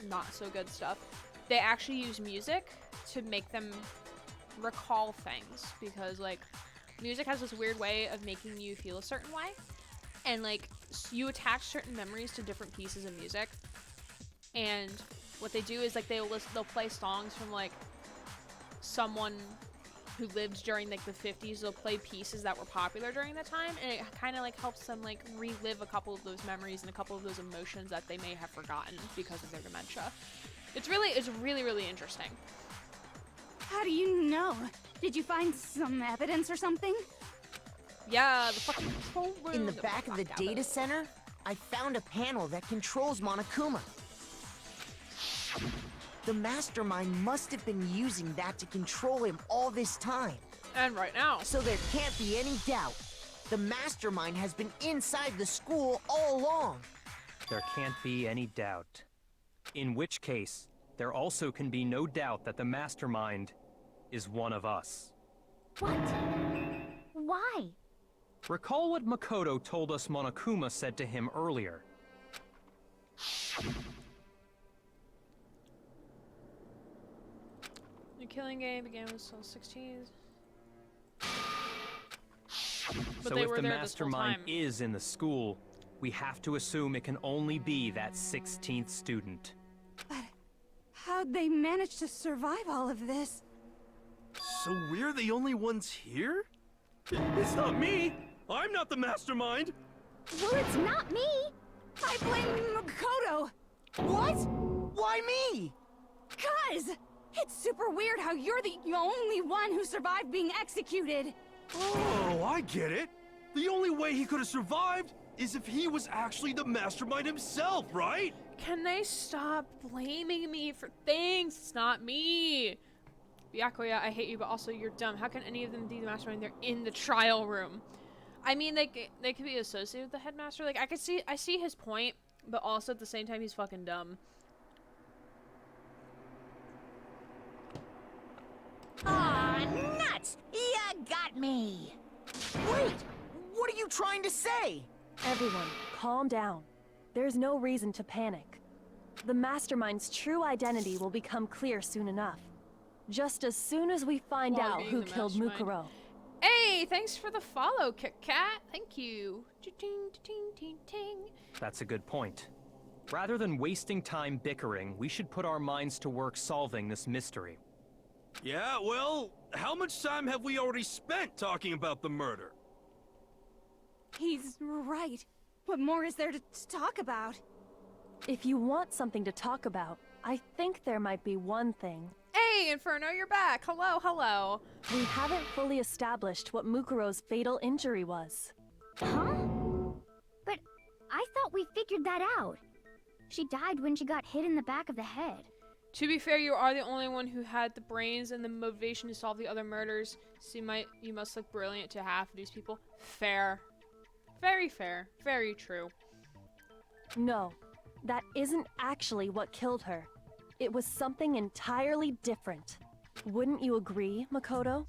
Speaker 1: not so good stuff, they actually use music to make them recall things, because like music has this weird way of making you feel a certain way, and like you attach certain memories to different pieces of music, and what they do is like they'll play songs from like someone who lived during like the 50s. They'll play pieces that were popular during that time, and it kind of like helps them like relive a couple of those memories and a couple of those emotions that they may have forgotten because of their dementia. It's really interesting.
Speaker 11: How do you know? Did you find some evidence or something?
Speaker 1: Yeah, the fucking control room.
Speaker 3: In the back of the data center, I found a panel that controls Monokuma. The mastermind must have been using that to control him all this time.
Speaker 1: And right now.
Speaker 3: So there can't be any doubt. The mastermind has been inside the school all along.
Speaker 2: There can't be any doubt. In which case, there also can be no doubt that the mastermind is one of us.
Speaker 7: What? Why?
Speaker 2: Recall what Makoto told us Monokuma said to him earlier.
Speaker 1: The killing game began with Soul 16. But
Speaker 2: So
Speaker 1: they
Speaker 2: if
Speaker 1: were
Speaker 2: the
Speaker 1: there this whole
Speaker 2: mastermind
Speaker 1: time.
Speaker 2: is in the school, we have to assume it can only be that 16th student.
Speaker 11: But How'd they manage to survive all of this?
Speaker 8: So we're the only ones here? It's not me! I'm not the mastermind!
Speaker 7: Well, it's not me.
Speaker 11: I blame Makoto!
Speaker 3: What? Why me?
Speaker 11: 'Cause it's super weird how you're the only one who survived being executed.
Speaker 8: Oh, I get it! The only way he could have survived is if he was actually the mastermind himself, right?
Speaker 1: Can they stop blaming me for things? It's not me. Byakuya, I hate you, but also you're dumb. How can any of them be the mastermind? They're in the trial room. I mean, they could be associated with the headmaster. Like, I see his point, but also at the same time, he's fucking dumb.
Speaker 10: Aw, nuts! You got me!
Speaker 3: Wait! What are you trying to say?
Speaker 5: Everyone, calm down. There's no reason to panic. The Mastermind's true identity will become clear soon enough. Just as soon as we find
Speaker 1: While
Speaker 5: out
Speaker 1: being
Speaker 5: who
Speaker 1: the
Speaker 5: killed
Speaker 1: mastermind.
Speaker 5: Mukuro.
Speaker 1: Hey, thanks for the follow, Kit Kat. Thank you. Ting, ting, ting, ting.
Speaker 2: That's a good point. Rather than wasting time bickering, we should put our minds to work solving this mystery.
Speaker 8: Yeah, well, how much time have we already spent talking about the murder?
Speaker 11: He's right. What more is there to talk about?
Speaker 5: If you want something to talk about, I think there might be one thing.
Speaker 1: Hey, Inferno, you're back. Hello, hello.
Speaker 5: We haven't fully established what Mukuro's fatal injury was.
Speaker 7: Huh? But I thought we figured that out. She died when she got hit in the back of the head.
Speaker 1: To be fair, you are the only one who had the brains and the motivation to solve the other murders, so you must look brilliant to half of these people. Fair. Very fair. Very true.
Speaker 5: No, that isn't actually what killed her. It was something entirely different. Wouldn't you agree, Makoto?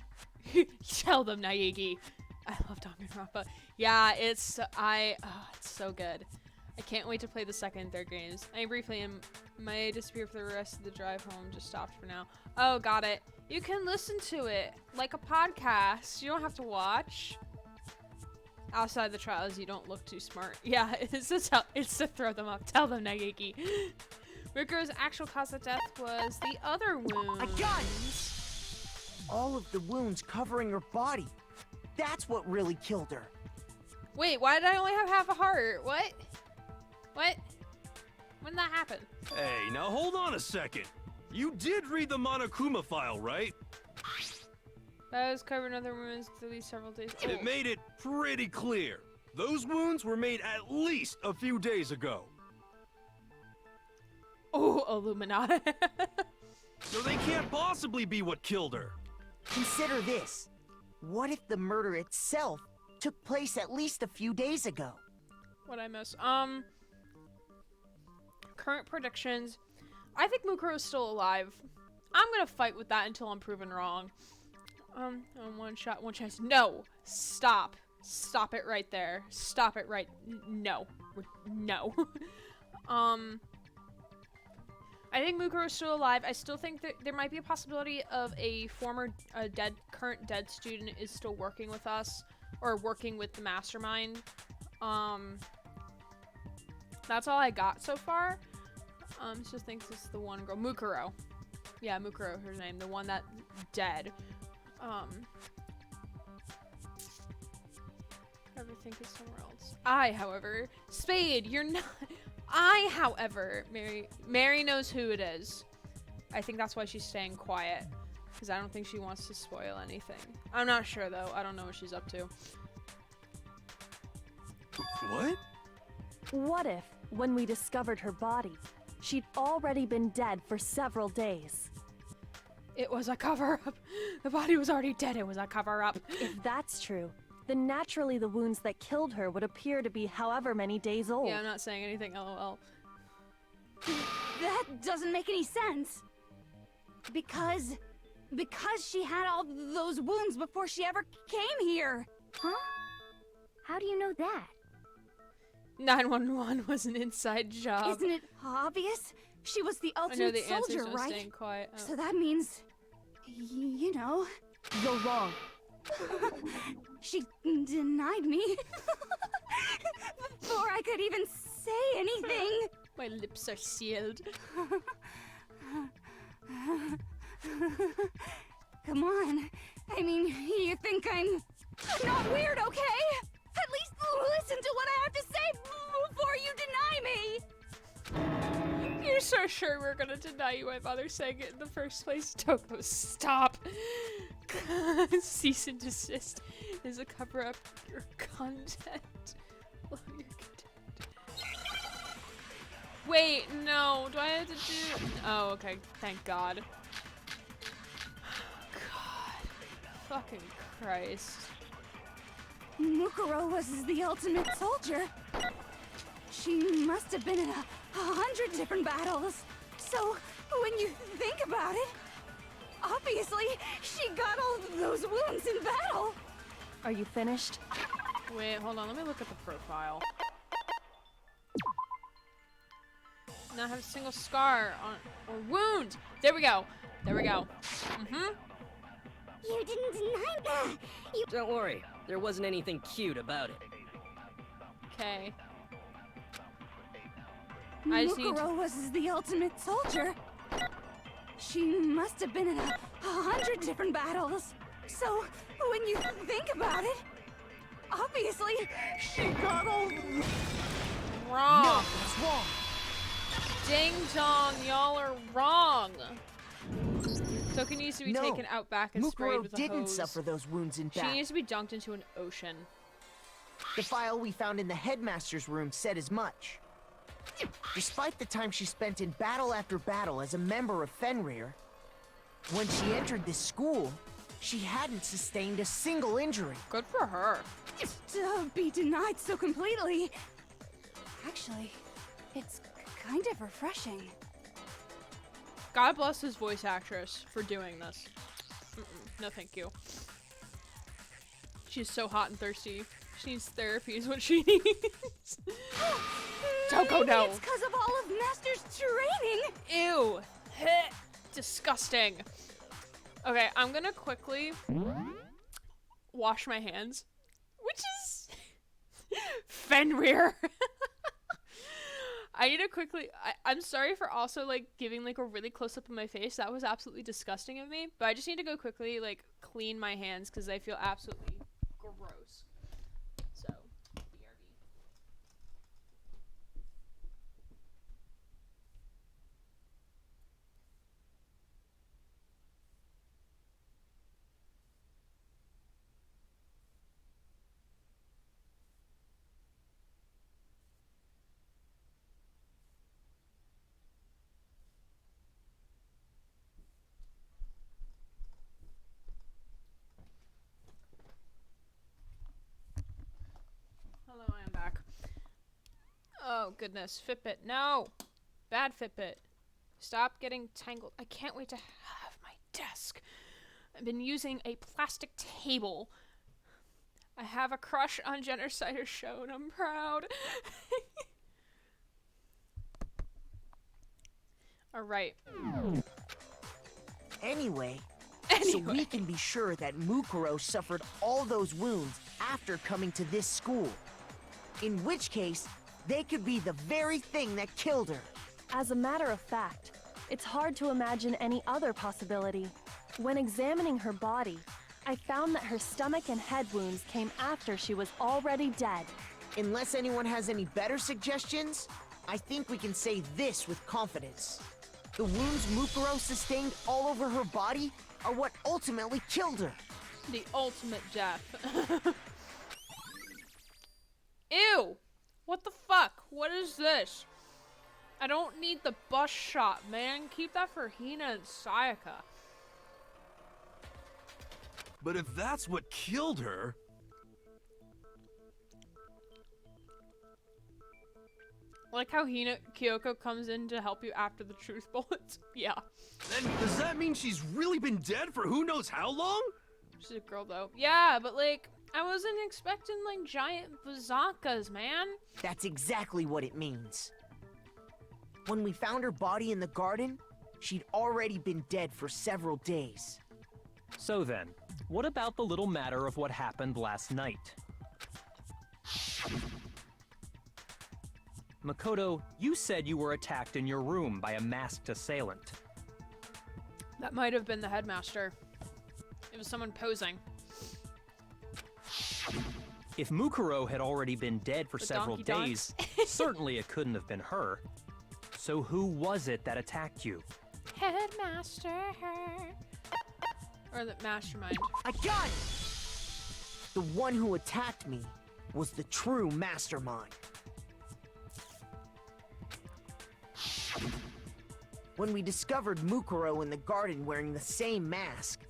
Speaker 1: Tell them, Naegi. I love Danganronpa. Yeah, it's so good. I can't wait to play the second and third games. I briefly may disappear for the rest of the drive home. Just stopped for now. Oh, got it. You can listen to it like a podcast. You don't have to watch. Outside the trials, you don't look too smart. Yeah, it's to throw them up. Tell them, Nageki. Rikuro's actual cause of death was the other wound.
Speaker 3: I got it! All of the wounds covering her body. That's what really killed her.
Speaker 1: Wait, why did I only have half a heart? What? What? When did that happen?
Speaker 8: Hey, now hold on a second. You did read the Monokuma file, right?
Speaker 1: That was covered in other wounds at least several days.
Speaker 8: It made it pretty clear. Those wounds were made at least a few days ago.
Speaker 1: Oh, Illuminati.
Speaker 8: So they can't possibly be what killed her.
Speaker 3: Consider this. What if the murder itself took place at least a few days ago?
Speaker 1: What I miss? Current predictions. I think Mukuro's still alive. I'm gonna fight with that until I'm proven wrong. One shot, one chance. No! Stop. Stop it right there. Stop it right. No. No. I think Mukuro's still alive. I still think that there might be a possibility of a current dead student is still working with us, or working with the mastermind. That's all I got so far. Just thinks it's the one girl, Mukuro. Yeah, Mukuro, her name, the one that dead. Everything is somewhere else. However, Spade, you're not. However, Mary knows who it is. I think that's why she's staying quiet, because I don't think she wants to spoil anything. I'm not sure though. I don't know what she's up to.
Speaker 8: What?
Speaker 5: What if, when we discovered her body, she'd already been dead for several days?
Speaker 1: It was a cover-up. The body was already dead. It was a cover-up.
Speaker 5: If that's true, then naturally the wounds that killed her would appear to be however many days old.
Speaker 1: Yeah, I'm not saying anything, lol.
Speaker 11: That doesn't make any sense. Because she had all those wounds before she ever came here.
Speaker 7: Huh? How do you know that?
Speaker 1: 911 was an inside job.
Speaker 11: Isn't it obvious? She was the
Speaker 1: I know
Speaker 11: ultimate
Speaker 1: the answer's
Speaker 11: soldier,
Speaker 1: no
Speaker 11: right?
Speaker 1: staying quiet. Oh.
Speaker 11: So that means, you know,
Speaker 5: You're wrong.
Speaker 11: she denied me before I could even say anything.
Speaker 1: My lips are sealed.
Speaker 11: Come on. I mean, you think I'm not weird, okay? At least listen to what I have to say before you deny me!
Speaker 1: You're so sure we're gonna deny you by bother saying it in the first place? Toko, stop! Cease and desist is a cover-up of your content. Love your content. Wait, no, do I have to do... Oh, okay, thank God. God. Fucking Christ.
Speaker 11: Mukuro was the ultimate soldier. She must have been in 100 different battles. So, when you think about it, obviously, she got all those wounds in battle.
Speaker 5: Are you finished?
Speaker 1: Wait, hold on, let me look at the profile. Not have a single scar on or wound. There we go. There we go.
Speaker 7: You didn't deny that.
Speaker 9: Don't worry, there wasn't anything cute about it.
Speaker 1: Okay. I just need
Speaker 11: Mukuro was the ultimate soldier. She must have been in 100 different battles. So, when you think about it, obviously, she got all...
Speaker 1: wrong.
Speaker 3: No, that's wrong.
Speaker 1: Ding dong, y'all are wrong. Toki needs to be
Speaker 3: No,
Speaker 1: taken out back and sprayed
Speaker 3: Mukuro
Speaker 1: with a
Speaker 3: didn't
Speaker 1: hose.
Speaker 3: suffer those wounds in
Speaker 1: She
Speaker 3: battle.
Speaker 1: needs to be dunked into an ocean.
Speaker 3: The file we found in the headmaster's room said as much. Despite the time she spent in battle after battle as a member of Fenrir, when she entered this school, she hadn't sustained a single injury.
Speaker 1: Good for her.
Speaker 11: To be denied so completely. Actually, it's kind of refreshing.
Speaker 1: God bless his voice actress for doing this. No thank you. She's so hot and thirsty. She needs therapy is what she needs. Toko,
Speaker 11: Maybe
Speaker 1: no.
Speaker 11: it's because of all of Master's training.
Speaker 1: Ew. Heh. Disgusting. Okay, I'm gonna quickly wash my hands, which is Fenrir. I need to quickly, I'm sorry for also like giving like a really close up of my face. That was absolutely disgusting of me, but I just need to go quickly like clean my hands because I feel absolutely gross. So, BRB. Hello, I am back. Oh goodness, Fitbit, no! Bad Fitbit. Stop getting tangled. I can't wait to have my desk. I've been using a plastic table. I have a crush on Jenner Cider's show and I'm proud. Alright.
Speaker 3: Anyway, so we can be sure that Mukuro suffered all those wounds after coming to this school. In which case, they could be the very thing that killed her.
Speaker 5: As a matter of fact, it's hard to imagine any other possibility. When examining her body, I found that her stomach and head wounds came after she was already dead.
Speaker 3: Unless anyone has any better suggestions, I think we can say this with confidence. The wounds Mukuro sustained all over her body are what ultimately killed her.
Speaker 1: The ultimate death. Ew! What the fuck? What is this? I don't need the bus shot, man. Keep that for Hina and Sayaka.
Speaker 8: But if that's what killed her...
Speaker 1: Like how Kyoko comes in to help you after the truth bullets. Yeah.
Speaker 8: Then does that mean she's really been dead for who knows how long?
Speaker 1: She's a girl though. Yeah, but like, I wasn't expecting like giant bazookas, man.
Speaker 3: That's exactly what it means. When we found her body in the garden, she'd already been dead for several days.
Speaker 2: So then, what about the little matter of what happened last night? Makoto, you said you were attacked in your room by a masked assailant.
Speaker 1: That might have been the headmaster. It was someone posing.
Speaker 2: If Mukuro had already been dead for
Speaker 1: The
Speaker 2: several
Speaker 1: donkey
Speaker 2: days, certainly it couldn't have been her. So who was it that attacked you?
Speaker 1: Headmaster. Or the mastermind.
Speaker 3: I got it! The one who attacked me was the true mastermind. When we discovered Mukuro in the garden wearing the same mask,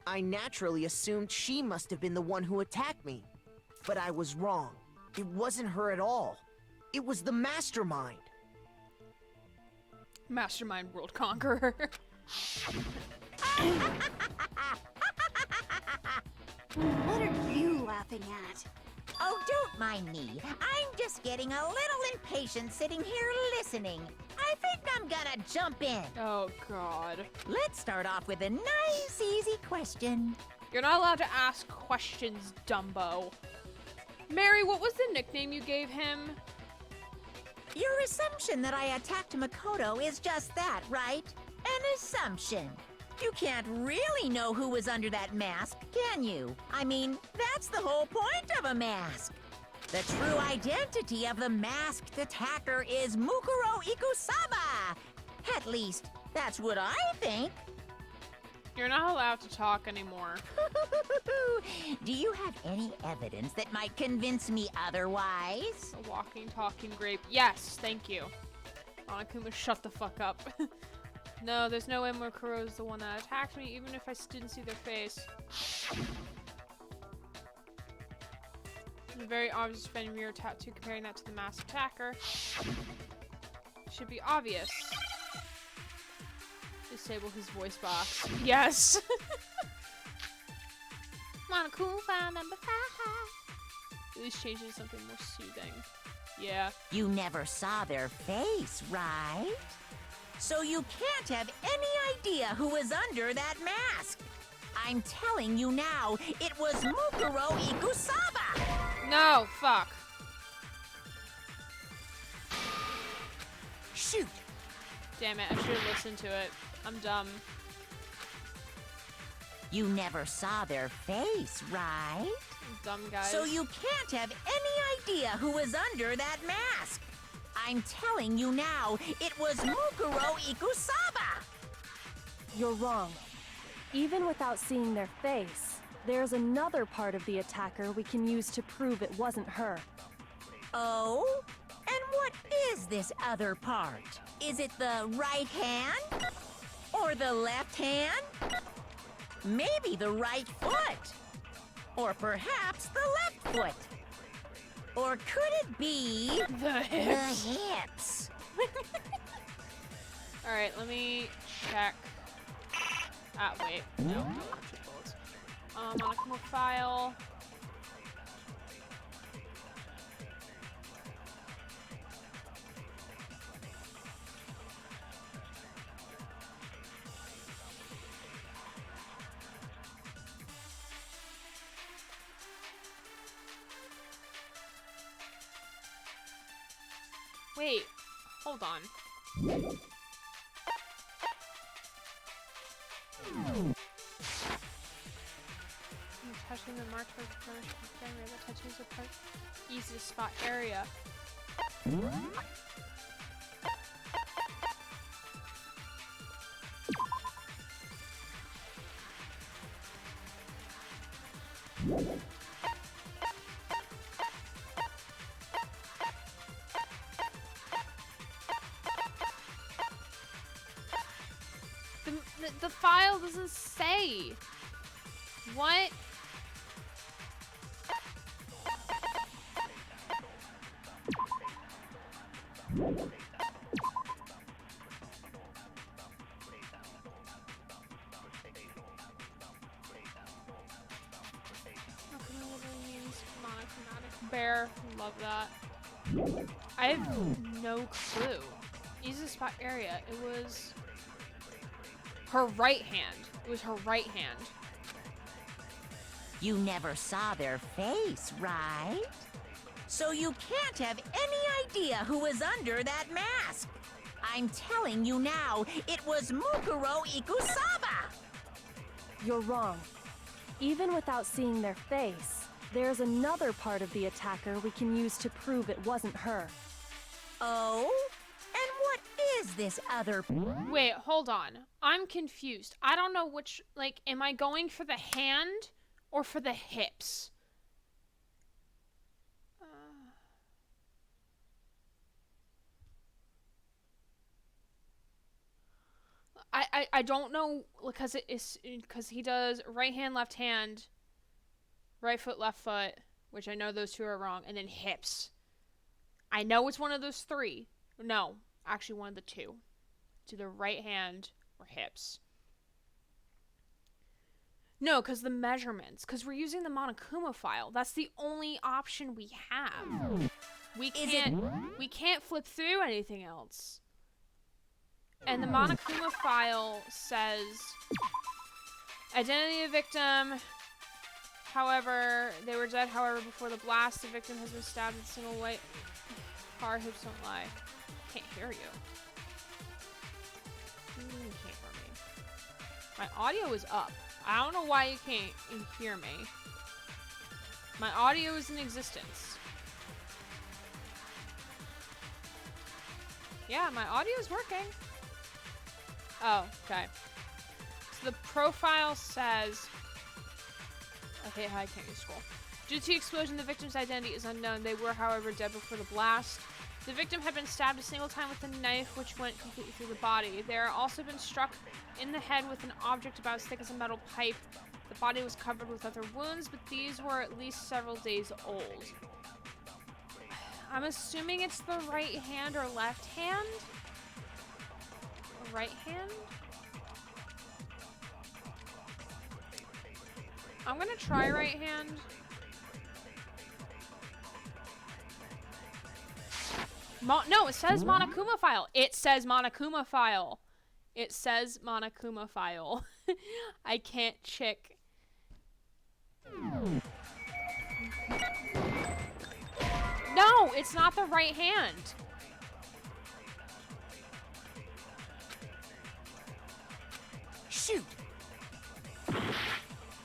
Speaker 3: I naturally assumed she must have been the one who attacked me. But I was wrong. It wasn't her at all. It was the mastermind.
Speaker 1: Mastermind world conqueror.
Speaker 11: What are you laughing at?
Speaker 10: Oh, don't mind me. I'm just getting a little impatient sitting here listening. I think I'm gonna jump in.
Speaker 1: Oh, God.
Speaker 10: Let's start off with a nice, easy question.
Speaker 1: You're not allowed to ask questions, Dumbo. Mary, what was the nickname you gave him?
Speaker 10: Your assumption that I attacked Makoto is just that, right? An assumption. You can't really know who was under that mask, can you? I mean, that's the whole point of a mask. The true identity of the masked attacker is Mukuro Ikusaba. At least, that's what I think.
Speaker 1: You're not allowed to talk anymore.
Speaker 10: Do you have any evidence that might convince me otherwise?
Speaker 1: A walking, talking grape. Yes, thank you. Monokuma, shut the fuck up. No, there's no way Mukuro's the one that attacked me, even if I didn't see their face. It's a very obvious Fenrir mirror tattoo, comparing that to the masked attacker. Should be obvious. Disable his voice box. Yes! Monokuma number 5. At least change it to something more soothing. Yeah.
Speaker 10: You never saw their face, right? So you can't have any idea who was under that mask. I'm telling you now, it was Mukuro Ikusaba!
Speaker 1: No, fuck.
Speaker 3: shoot!
Speaker 1: Damn it, I should have listened to it. I'm dumb.
Speaker 10: You never saw their face, right?
Speaker 1: Dumb guys.
Speaker 10: So you can't have any idea who was under that mask. I'm telling you now, it was Mukuro Ikusaba!
Speaker 5: You're wrong. Even without seeing their face, there's another part of the attacker we can use to prove it wasn't her.
Speaker 10: Oh? And what is this other part? Is it the right hand? Or the left hand? Maybe the right foot? Or perhaps the left foot? Or could it be...
Speaker 1: The hips.
Speaker 10: The hips?
Speaker 1: Alright, let me check. Ah, wait. No, don't shoot bullets. Monochrome file. Wait, hold on. Touching the mark towards the furniture area that touches the part easy to spot area. The file doesn't say. What? Bear, love that. I have no clue. Easy to spot area. It was her right hand. It was her right hand.
Speaker 10: You never saw their face, right? So you can't have any idea who was under that mask. I'm telling you now, it was Mukuro Ikusaba!
Speaker 5: You're wrong. Even without seeing their face, there's another part of the attacker we can use to prove it wasn't her.
Speaker 10: Oh? And what is this other...
Speaker 1: Wait, hold on. I'm confused. I don't know which, like, am I going for the hand or for the hips? I don't know, because because he does right hand, left hand, right foot, left foot, which I know those two are wrong, and then hips. I know it's one of those three. No, actually one of the two. To the right hand or hips. No, because the measurements. Because we're using the Monokuma file. That's the only option we have. We can't flip through anything else. And the Monokuma file says identity of victim. However, they were dead. However, before the blast, the victim has been stabbed with a single white car. Hips don't lie. Can't hear you. You can't hear me. My audio is up. I don't know why you can't hear me. My audio is in existence. Yeah, my audio is working. Oh, okay. So the profile says... Okay, I can't use scroll. Due to the explosion, the victim's identity is unknown. They were, however, dead before the blast. The victim had been stabbed a single time with a knife, which went completely through the body. They are also been struck in the head with an object about as thick as a metal pipe. The body was covered with other wounds, but these were at least several days old. I'm assuming it's the right hand or left hand? Right hand? I'm gonna try right hand. No, it says Monokuma file. It says Monokuma file. It says Monokuma file. I can't check. No, it's not the right hand.
Speaker 3: Shoot!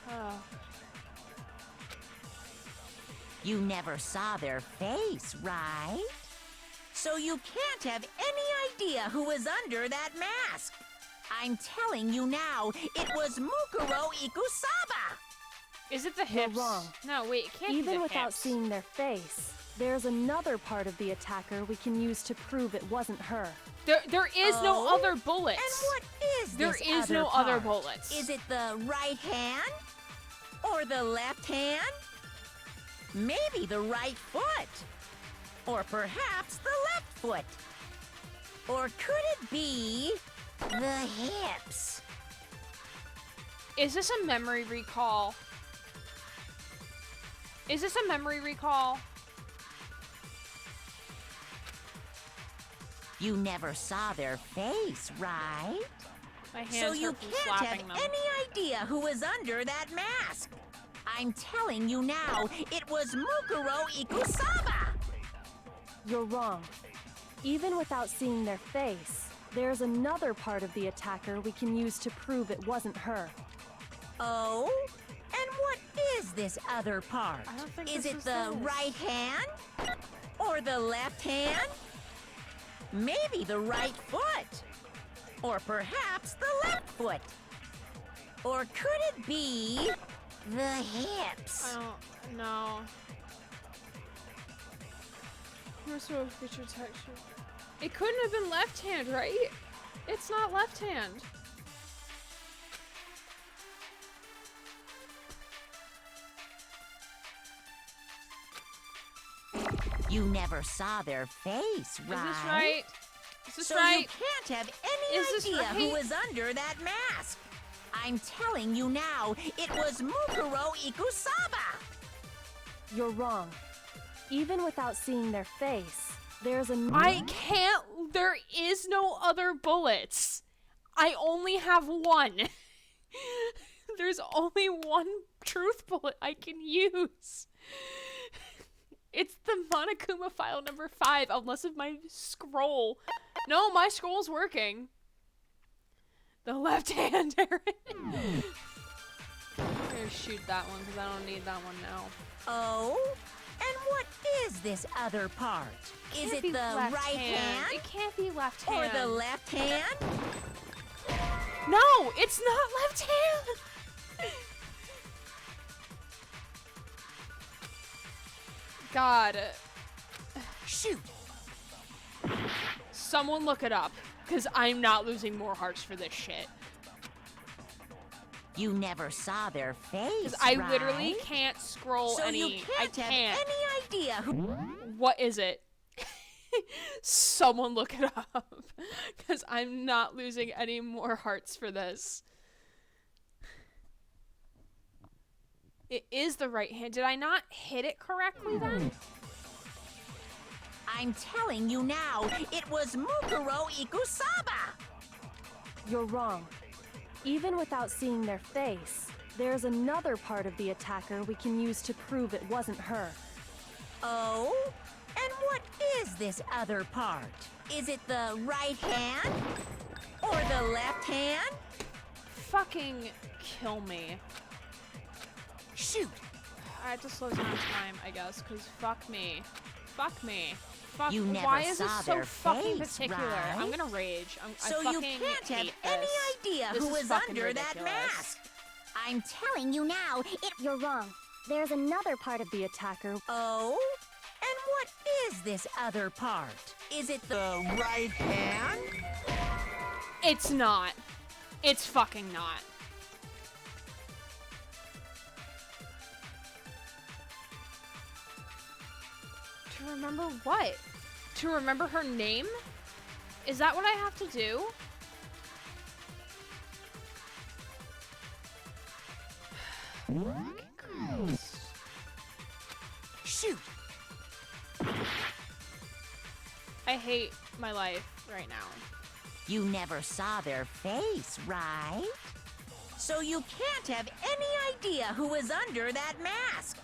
Speaker 1: Oh.
Speaker 10: You never saw their face, right? So you can't have any idea who was under that mask. I'm telling you now, it was Mukuro Ikusaba!
Speaker 1: Is it the hips?
Speaker 5: You're wrong.
Speaker 1: No, wait, it can't be
Speaker 5: Even
Speaker 1: the
Speaker 5: without
Speaker 1: hips.
Speaker 5: seeing their face, there's another part of the attacker we can use to prove it wasn't her.
Speaker 1: There is no other bullets.
Speaker 10: And what is
Speaker 1: There
Speaker 10: this
Speaker 1: is
Speaker 10: other
Speaker 1: no other
Speaker 10: part?
Speaker 1: bullets.
Speaker 10: Is it the right hand? Or the left hand? Maybe the right foot? Or perhaps the left foot? Or could it be the hips?
Speaker 1: Is this a memory recall? Is this a memory recall?
Speaker 10: You never saw their face, right?
Speaker 1: My hands
Speaker 10: So you
Speaker 1: hurt from
Speaker 10: can't have
Speaker 1: slapping them.
Speaker 10: any idea who was under that mask. I'm telling you now, it was Mukuro Ikusaba!
Speaker 5: You're wrong. Even without seeing their face, there's another part of the attacker we can use to prove it wasn't her.
Speaker 10: Oh? And what is this other part?
Speaker 1: I don't think
Speaker 10: Is
Speaker 1: this
Speaker 10: it
Speaker 1: is
Speaker 10: the
Speaker 1: this.
Speaker 10: right hand? Or the left hand? Maybe the right foot? Or perhaps the left foot? Or could it be the hips?
Speaker 1: I don't know. Most of feature texture. It couldn't have been left hand, right? It's not left hand.
Speaker 10: You never saw their face, right?
Speaker 1: Is this right? Is this
Speaker 10: So
Speaker 1: right?
Speaker 10: you can't have any
Speaker 1: Is this
Speaker 10: idea who
Speaker 1: right?
Speaker 10: was under that mask. I'm telling you now, it was Mukuro Ikusaba!
Speaker 5: You're wrong. Even without seeing their face, there's a...
Speaker 1: I can't. There is no other bullets. I only have one. There's only one truth bullet I can use. It's the Monokuma file number 5, unless if my scroll No, my scroll's working. The left hand, Aaron. I'm gonna shoot that one because I don't need that one now.
Speaker 10: Oh? And what is this other part? Is it the right hand?
Speaker 1: It can't be left
Speaker 10: Or
Speaker 1: hand.
Speaker 10: the left hand?
Speaker 1: No, it's not left hand. God.
Speaker 3: Shoot!
Speaker 1: Someone look it up, because I'm not losing more hearts for this shit.
Speaker 10: You never saw their face,
Speaker 1: Because I
Speaker 10: right?
Speaker 1: literally can't scroll
Speaker 10: So
Speaker 1: any.
Speaker 10: you can't
Speaker 1: I can't.
Speaker 10: have any idea who...
Speaker 1: What is it? Someone look it up. Because I'm not losing any more hearts for this. It is the right hand. Did I not hit it correctly then?
Speaker 10: I'm telling you now, it was Mukuro Ikusaba!
Speaker 5: You're wrong. Even without seeing their face, there's another part of the attacker we can use to prove it wasn't her.
Speaker 10: Oh? And what is this other part? Is it the right hand? Or the left hand?
Speaker 1: Fucking kill me.
Speaker 3: Shoot!
Speaker 1: I have to slow down time, I guess, because fuck me. Fuck me. Fuck.
Speaker 10: You never
Speaker 1: Why is this
Speaker 10: saw
Speaker 1: so
Speaker 10: their
Speaker 1: fucking
Speaker 10: face,
Speaker 1: particular?
Speaker 10: right?
Speaker 1: I'm gonna rage.
Speaker 10: So
Speaker 1: I
Speaker 10: you
Speaker 1: fucking
Speaker 10: can't have
Speaker 1: hate
Speaker 10: any
Speaker 1: this.
Speaker 10: idea
Speaker 1: This
Speaker 10: who
Speaker 1: is
Speaker 10: is
Speaker 1: fucking
Speaker 10: under that
Speaker 1: ridiculous.
Speaker 10: mask!
Speaker 7: I'm telling you now, you're wrong. There's another part of
Speaker 5: The attacker.
Speaker 10: Oh? And what is this other part? Is it the right hand?
Speaker 1: It's not. It's fucking not. To remember what? To remember her name? Is that what I have to do? Fucking Christ.
Speaker 3: Shoot!
Speaker 1: I hate my life right now.
Speaker 10: You never saw their face, right? So you can't have any idea who is under that mask.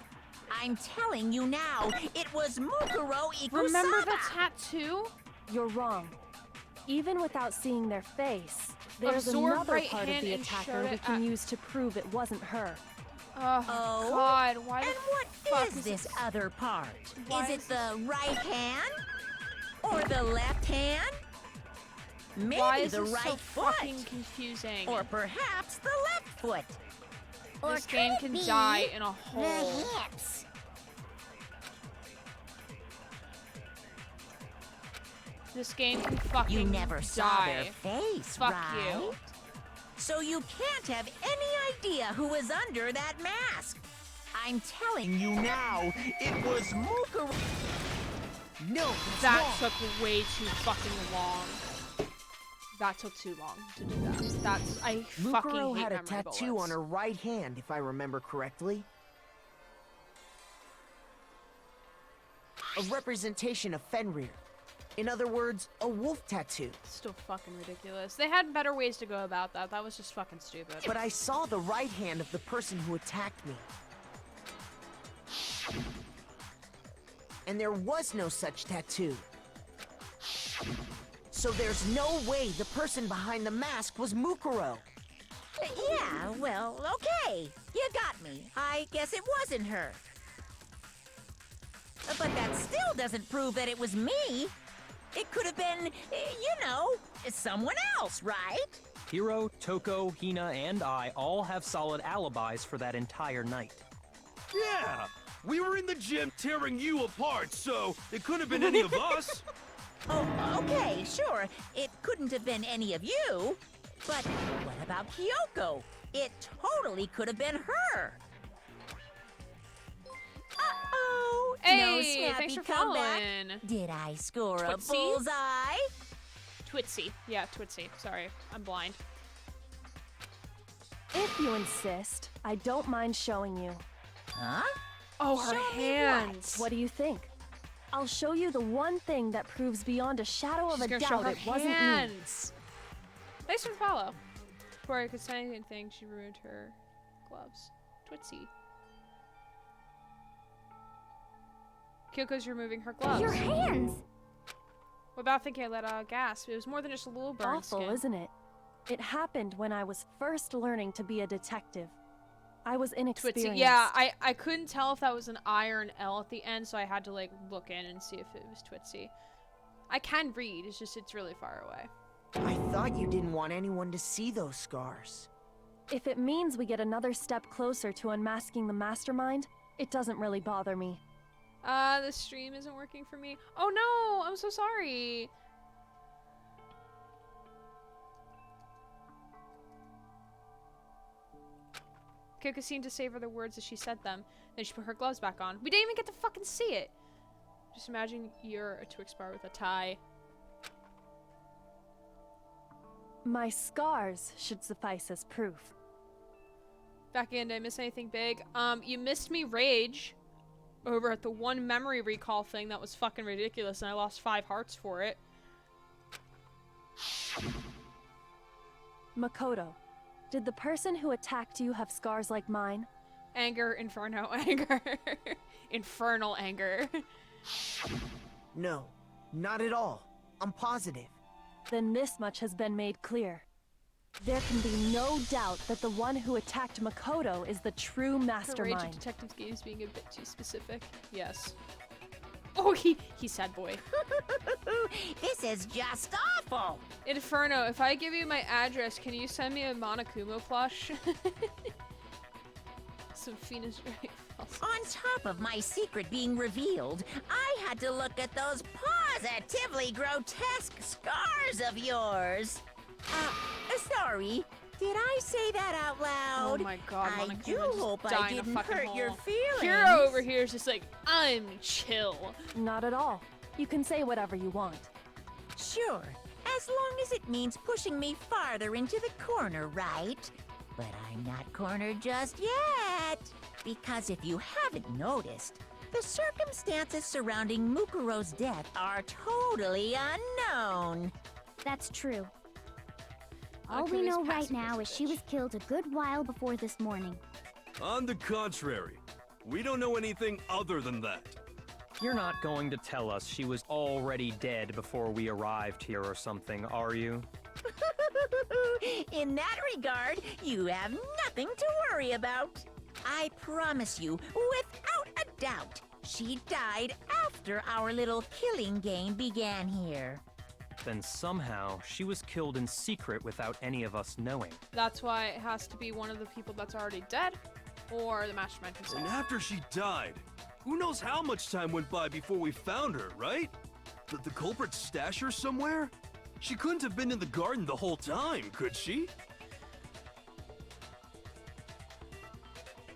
Speaker 10: I'm telling you now, it was Mukuro Ikusaba.
Speaker 1: Remember the tattoo?
Speaker 5: You're wrong. Even without seeing their face, there's
Speaker 1: Absorb
Speaker 5: another
Speaker 1: right
Speaker 5: part of
Speaker 1: hand
Speaker 5: the
Speaker 1: and
Speaker 5: attacker
Speaker 1: showed
Speaker 5: we
Speaker 1: it
Speaker 5: can
Speaker 1: at-
Speaker 5: use to prove it wasn't her.
Speaker 1: Oh, God, why
Speaker 10: And
Speaker 1: the
Speaker 10: what
Speaker 1: fuck
Speaker 10: is
Speaker 1: is
Speaker 10: this
Speaker 1: it-
Speaker 10: other part?
Speaker 1: Why
Speaker 10: Is
Speaker 1: is
Speaker 10: it the right hand? Or the left hand? Maybe
Speaker 1: Why is
Speaker 10: the
Speaker 1: this
Speaker 10: right
Speaker 1: so
Speaker 10: foot?
Speaker 1: fucking confusing?
Speaker 10: Or perhaps the left foot.
Speaker 7: Or
Speaker 1: This game
Speaker 7: could
Speaker 1: can
Speaker 7: it be
Speaker 1: die in a
Speaker 7: the
Speaker 1: hole.
Speaker 7: hips.
Speaker 1: This game can fucking
Speaker 10: You never saw their
Speaker 1: die.
Speaker 10: face,
Speaker 1: Fuck
Speaker 10: right?
Speaker 1: you.
Speaker 10: So you can't have any idea who is under that mask. I'm telling you now, it was Mukuro.
Speaker 3: No, it's
Speaker 1: That
Speaker 3: wrong.
Speaker 1: took way too fucking long. That took too long to do that. That's I fucking
Speaker 3: Mukuro
Speaker 1: hate
Speaker 3: had a
Speaker 1: memory
Speaker 3: tattoo
Speaker 1: bullets.
Speaker 3: on her right hand, if I remember correctly. A representation of Fenrir. In other words, a wolf tattoo.
Speaker 1: Still fucking ridiculous. They had better ways to go about that. That was just fucking stupid.
Speaker 3: But I saw the right hand of the person who attacked me. And there was no such tattoo. So there's no way the person behind the mask was Mukuro.
Speaker 10: Yeah, well, okay. You got me. I guess it wasn't her. But that still doesn't prove that it was me. It could have been, you know, someone else, right?
Speaker 2: Hiro, Toko, Hina, and I all have solid alibis for that entire night.
Speaker 8: Yeah! We were in the gym tearing you apart, so it couldn't have been any of us.
Speaker 10: Oh, okay, sure. It couldn't have been any of you. But what about Kyoko? It totally could have been her. Uh-oh. No
Speaker 1: Hey,
Speaker 10: snappy
Speaker 1: thanks for
Speaker 10: comeback.
Speaker 1: following.
Speaker 10: Did I score
Speaker 1: Twitsy?
Speaker 10: a bullseye?
Speaker 1: Twitsy. Yeah, Twitsy. Sorry, I'm blind.
Speaker 5: If you insist, I don't mind showing you.
Speaker 10: Huh?
Speaker 1: Oh, her
Speaker 10: Show me
Speaker 1: hands.
Speaker 5: What do you think? I'll show you the one thing that proves beyond a shadow
Speaker 1: She's
Speaker 5: of a
Speaker 1: gonna show
Speaker 5: doubt
Speaker 1: her
Speaker 5: it wasn't me.
Speaker 1: hands. Thanks for the follow. Before I could say anything, she ruined her gloves. Twitsy. Kyoko's removing her gloves.
Speaker 7: Your hands!
Speaker 1: Without thinking, I let out a gasp. It was more than just a little burn
Speaker 5: Awful,
Speaker 1: skin.
Speaker 5: isn't it? It happened when I was first learning to be a detective. I was inexperienced.
Speaker 1: Yeah, I couldn't tell if that was an I or an L at the end, so I had to like look in and see if it was Twitsy. I can read, it's just it's really far away.
Speaker 3: I thought you didn't want anyone to see those scars.
Speaker 5: If it means we get another step closer to unmasking the mastermind, it doesn't really bother me.
Speaker 1: The stream isn't working for me. Oh no, I'm so sorry. Kiko seemed to savor the words as she said them. Then she put her gloves back on. We didn't even get to fucking see it. Just imagine you're a Twix bar with a tie.
Speaker 5: My scars should suffice as proof.
Speaker 1: Back in, did I miss anything big? You missed me rage over at the one memory recall thing that was fucking ridiculous, and I lost 5 hearts for it.
Speaker 5: Makoto, did the person who attacked you have scars like mine?
Speaker 1: Anger, inferno, anger. Infernal anger.
Speaker 3: No, not at all. I'm positive.
Speaker 5: Then this much has been made clear. There can be no doubt that the one who attacked Makoto is the true
Speaker 1: Her rage
Speaker 5: mastermind.
Speaker 1: at detective games being a bit too specific. Yes. Oh, he sad boy.
Speaker 10: This is just awful.
Speaker 1: Inferno, if I give you my address, can you send me a Monokumo plush? Some Phoenix rifles.
Speaker 10: On top of my secret being revealed, I had to look at those positively grotesque scars of yours. Sorry. Did I say that out loud?
Speaker 1: Oh my god,
Speaker 10: I
Speaker 1: Monokumo
Speaker 10: do
Speaker 1: just
Speaker 10: hope I
Speaker 1: dying a
Speaker 10: didn't
Speaker 1: fucking
Speaker 10: hurt
Speaker 1: hole.
Speaker 10: your feelings.
Speaker 1: Hero over here is just like, I'm chill.
Speaker 5: Not at all. You can say whatever you want.
Speaker 10: Sure, as long as it means pushing me farther into the corner, right? But I'm not cornered just yet. Because if you haven't noticed, the circumstances surrounding Mukuro's death are totally unknown.
Speaker 7: That's true. All
Speaker 1: Okay,
Speaker 7: we
Speaker 1: this
Speaker 7: know right
Speaker 1: passive
Speaker 7: now
Speaker 1: is
Speaker 7: is she
Speaker 1: bitch.
Speaker 7: was killed a good while before this morning.
Speaker 8: On the contrary, we don't know anything other than that.
Speaker 2: You're not going to tell us she was already dead before we arrived here or something, are you?
Speaker 10: In that regard, you have nothing to worry about. I promise you, without a doubt, she died after our little killing game began here.
Speaker 2: Then somehow she was killed in secret without any of us knowing.
Speaker 1: That's why it has to be one of the people that's already dead, or the mastermind himself.
Speaker 8: And after she died, who knows how much time went by before we found her, right? Did the culprit stash her somewhere? She couldn't have been in the garden the whole time, could she?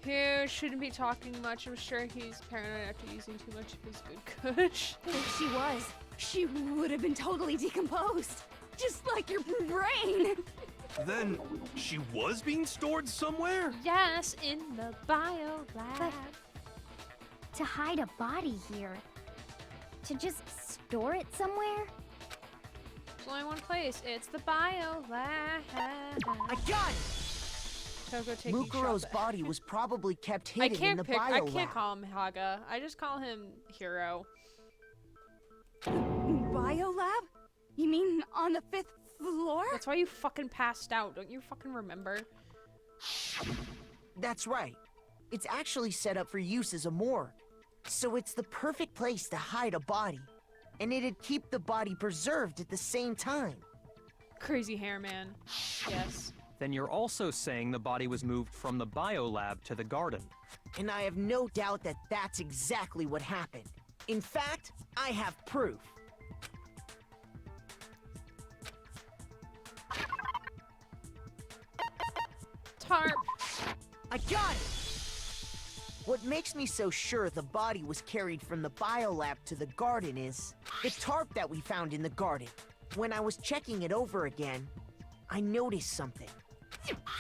Speaker 1: Here shouldn't be talking much. I'm sure he's paranoid after using too much of his good kush.
Speaker 11: If she was, she would have been totally decomposed. Just like your brain.
Speaker 8: Then, she was being stored somewhere?
Speaker 1: Yes, in the bio lab.
Speaker 7: To hide a body here. To just store it somewhere?
Speaker 1: There's only one place. It's the bio lab.
Speaker 3: I got it!
Speaker 1: Toko taking
Speaker 3: Mukuro's
Speaker 1: shots.
Speaker 3: body was probably kept
Speaker 1: I
Speaker 3: hidden in the
Speaker 1: I
Speaker 3: bio
Speaker 1: can't
Speaker 3: lab.
Speaker 1: call him Haga. I just call him Hero.
Speaker 11: Biolab? You mean on the 5th floor?
Speaker 1: That's why you fucking passed out. Don't you fucking remember?
Speaker 3: That's right. It's actually set up for use as a morgue. So it's the perfect place to hide a body. And it'd keep the body preserved at the same time.
Speaker 1: Crazy hair man. Yes.
Speaker 2: Then you're also saying the body was moved from the biolab to the garden.
Speaker 3: And I have no doubt that that's exactly what happened. In fact, I have proof.
Speaker 1: Tarp.
Speaker 3: I got it! What makes me so sure the body was carried from the biolab to the garden is the tarp that we found in the garden. When I was checking it over again, I noticed something.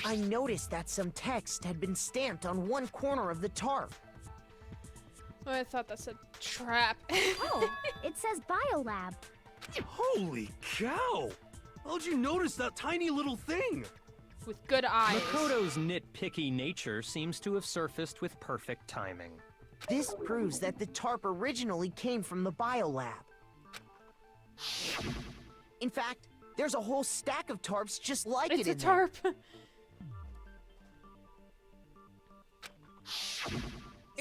Speaker 3: I noticed that some text had been stamped on one corner of the tarp.
Speaker 1: Oh, I thought that said trap.
Speaker 7: Oh, it says biolab.
Speaker 8: Holy cow! How'd you notice that tiny little thing?
Speaker 1: With good eyes.
Speaker 2: Makoto's nitpicky nature seems to have surfaced with perfect timing.
Speaker 3: This proves that the tarp originally came from the biolab. In fact, there's a whole stack of tarps just like it
Speaker 1: It's a
Speaker 3: in there.
Speaker 1: tarp.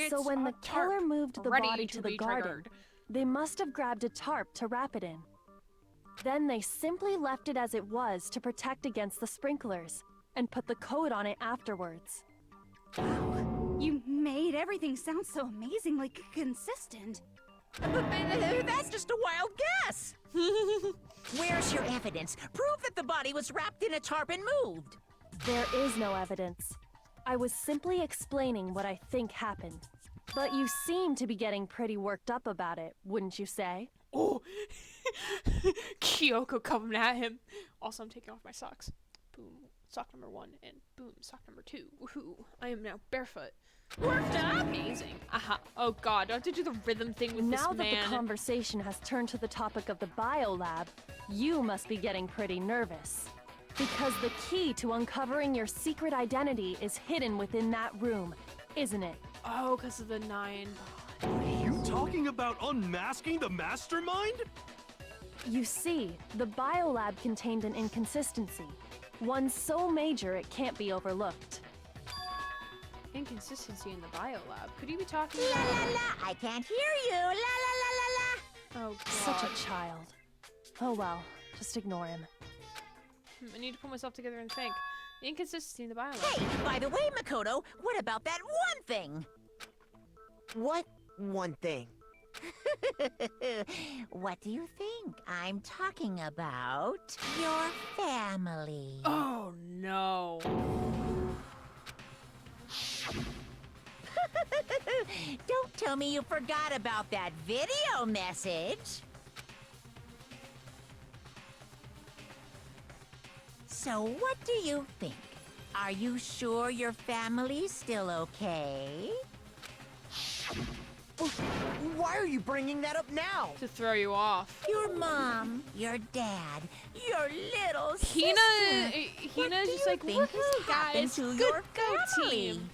Speaker 5: So when the killer moved the
Speaker 1: ready
Speaker 5: body
Speaker 1: to
Speaker 5: to the
Speaker 1: be
Speaker 5: garden,
Speaker 1: triggered.
Speaker 5: they must have grabbed a tarp to wrap it in. Then they simply left it as it was to protect against the sprinklers, and put the coat on it afterwards.
Speaker 11: You made everything sound so amazingly consistent.
Speaker 10: That's just a wild guess. Where's your evidence? Prove that the body was wrapped in a tarp and moved.
Speaker 5: There is no evidence. I was simply explaining what I think happened. But you seem to be getting pretty worked up about it, wouldn't you say?
Speaker 1: Oh, Kyoko coming at him. Also, I'm taking off my socks. Boom, sock number 1, and boom, sock number 2. Woohoo! I am now barefoot.
Speaker 10: Worked up?
Speaker 1: Amazing. Aha. Oh God, do I have to do the rhythm thing with
Speaker 5: Now
Speaker 1: this
Speaker 5: that
Speaker 1: man?
Speaker 5: the conversation has turned to the topic of the biolab, you must be getting pretty nervous. Because the key to uncovering your secret identity is hidden within that room, isn't it?
Speaker 1: Oh, because of the 9.
Speaker 8: You talking about unmasking the mastermind?
Speaker 5: You see, the biolab contained an inconsistency. One so major it can't be overlooked.
Speaker 1: Inconsistency in the biolab. Could you be talking
Speaker 10: La
Speaker 1: about?
Speaker 10: la la, I can't hear you. La la la la la.
Speaker 1: Oh God.
Speaker 5: Such a child. Oh well, just ignore him.
Speaker 1: I need to pull myself together and think. The inconsistency in the biolab.
Speaker 10: Hey, by the way, Makoto, what about that one thing?
Speaker 3: What one thing?
Speaker 10: What do you think? I'm talking about your family.
Speaker 1: Oh no.
Speaker 10: Don't tell me you forgot about that video message. So what do you think? Are you sure your family's still okay?
Speaker 3: Why are you bringing that up now?
Speaker 1: To throw you off.
Speaker 10: Your mom, your dad, your little
Speaker 1: Hina's
Speaker 10: What do
Speaker 1: just
Speaker 10: you
Speaker 1: like,
Speaker 10: think has
Speaker 1: woohoo,
Speaker 10: happened
Speaker 1: guys,
Speaker 10: to
Speaker 1: good
Speaker 10: your
Speaker 1: go
Speaker 10: family?
Speaker 1: team.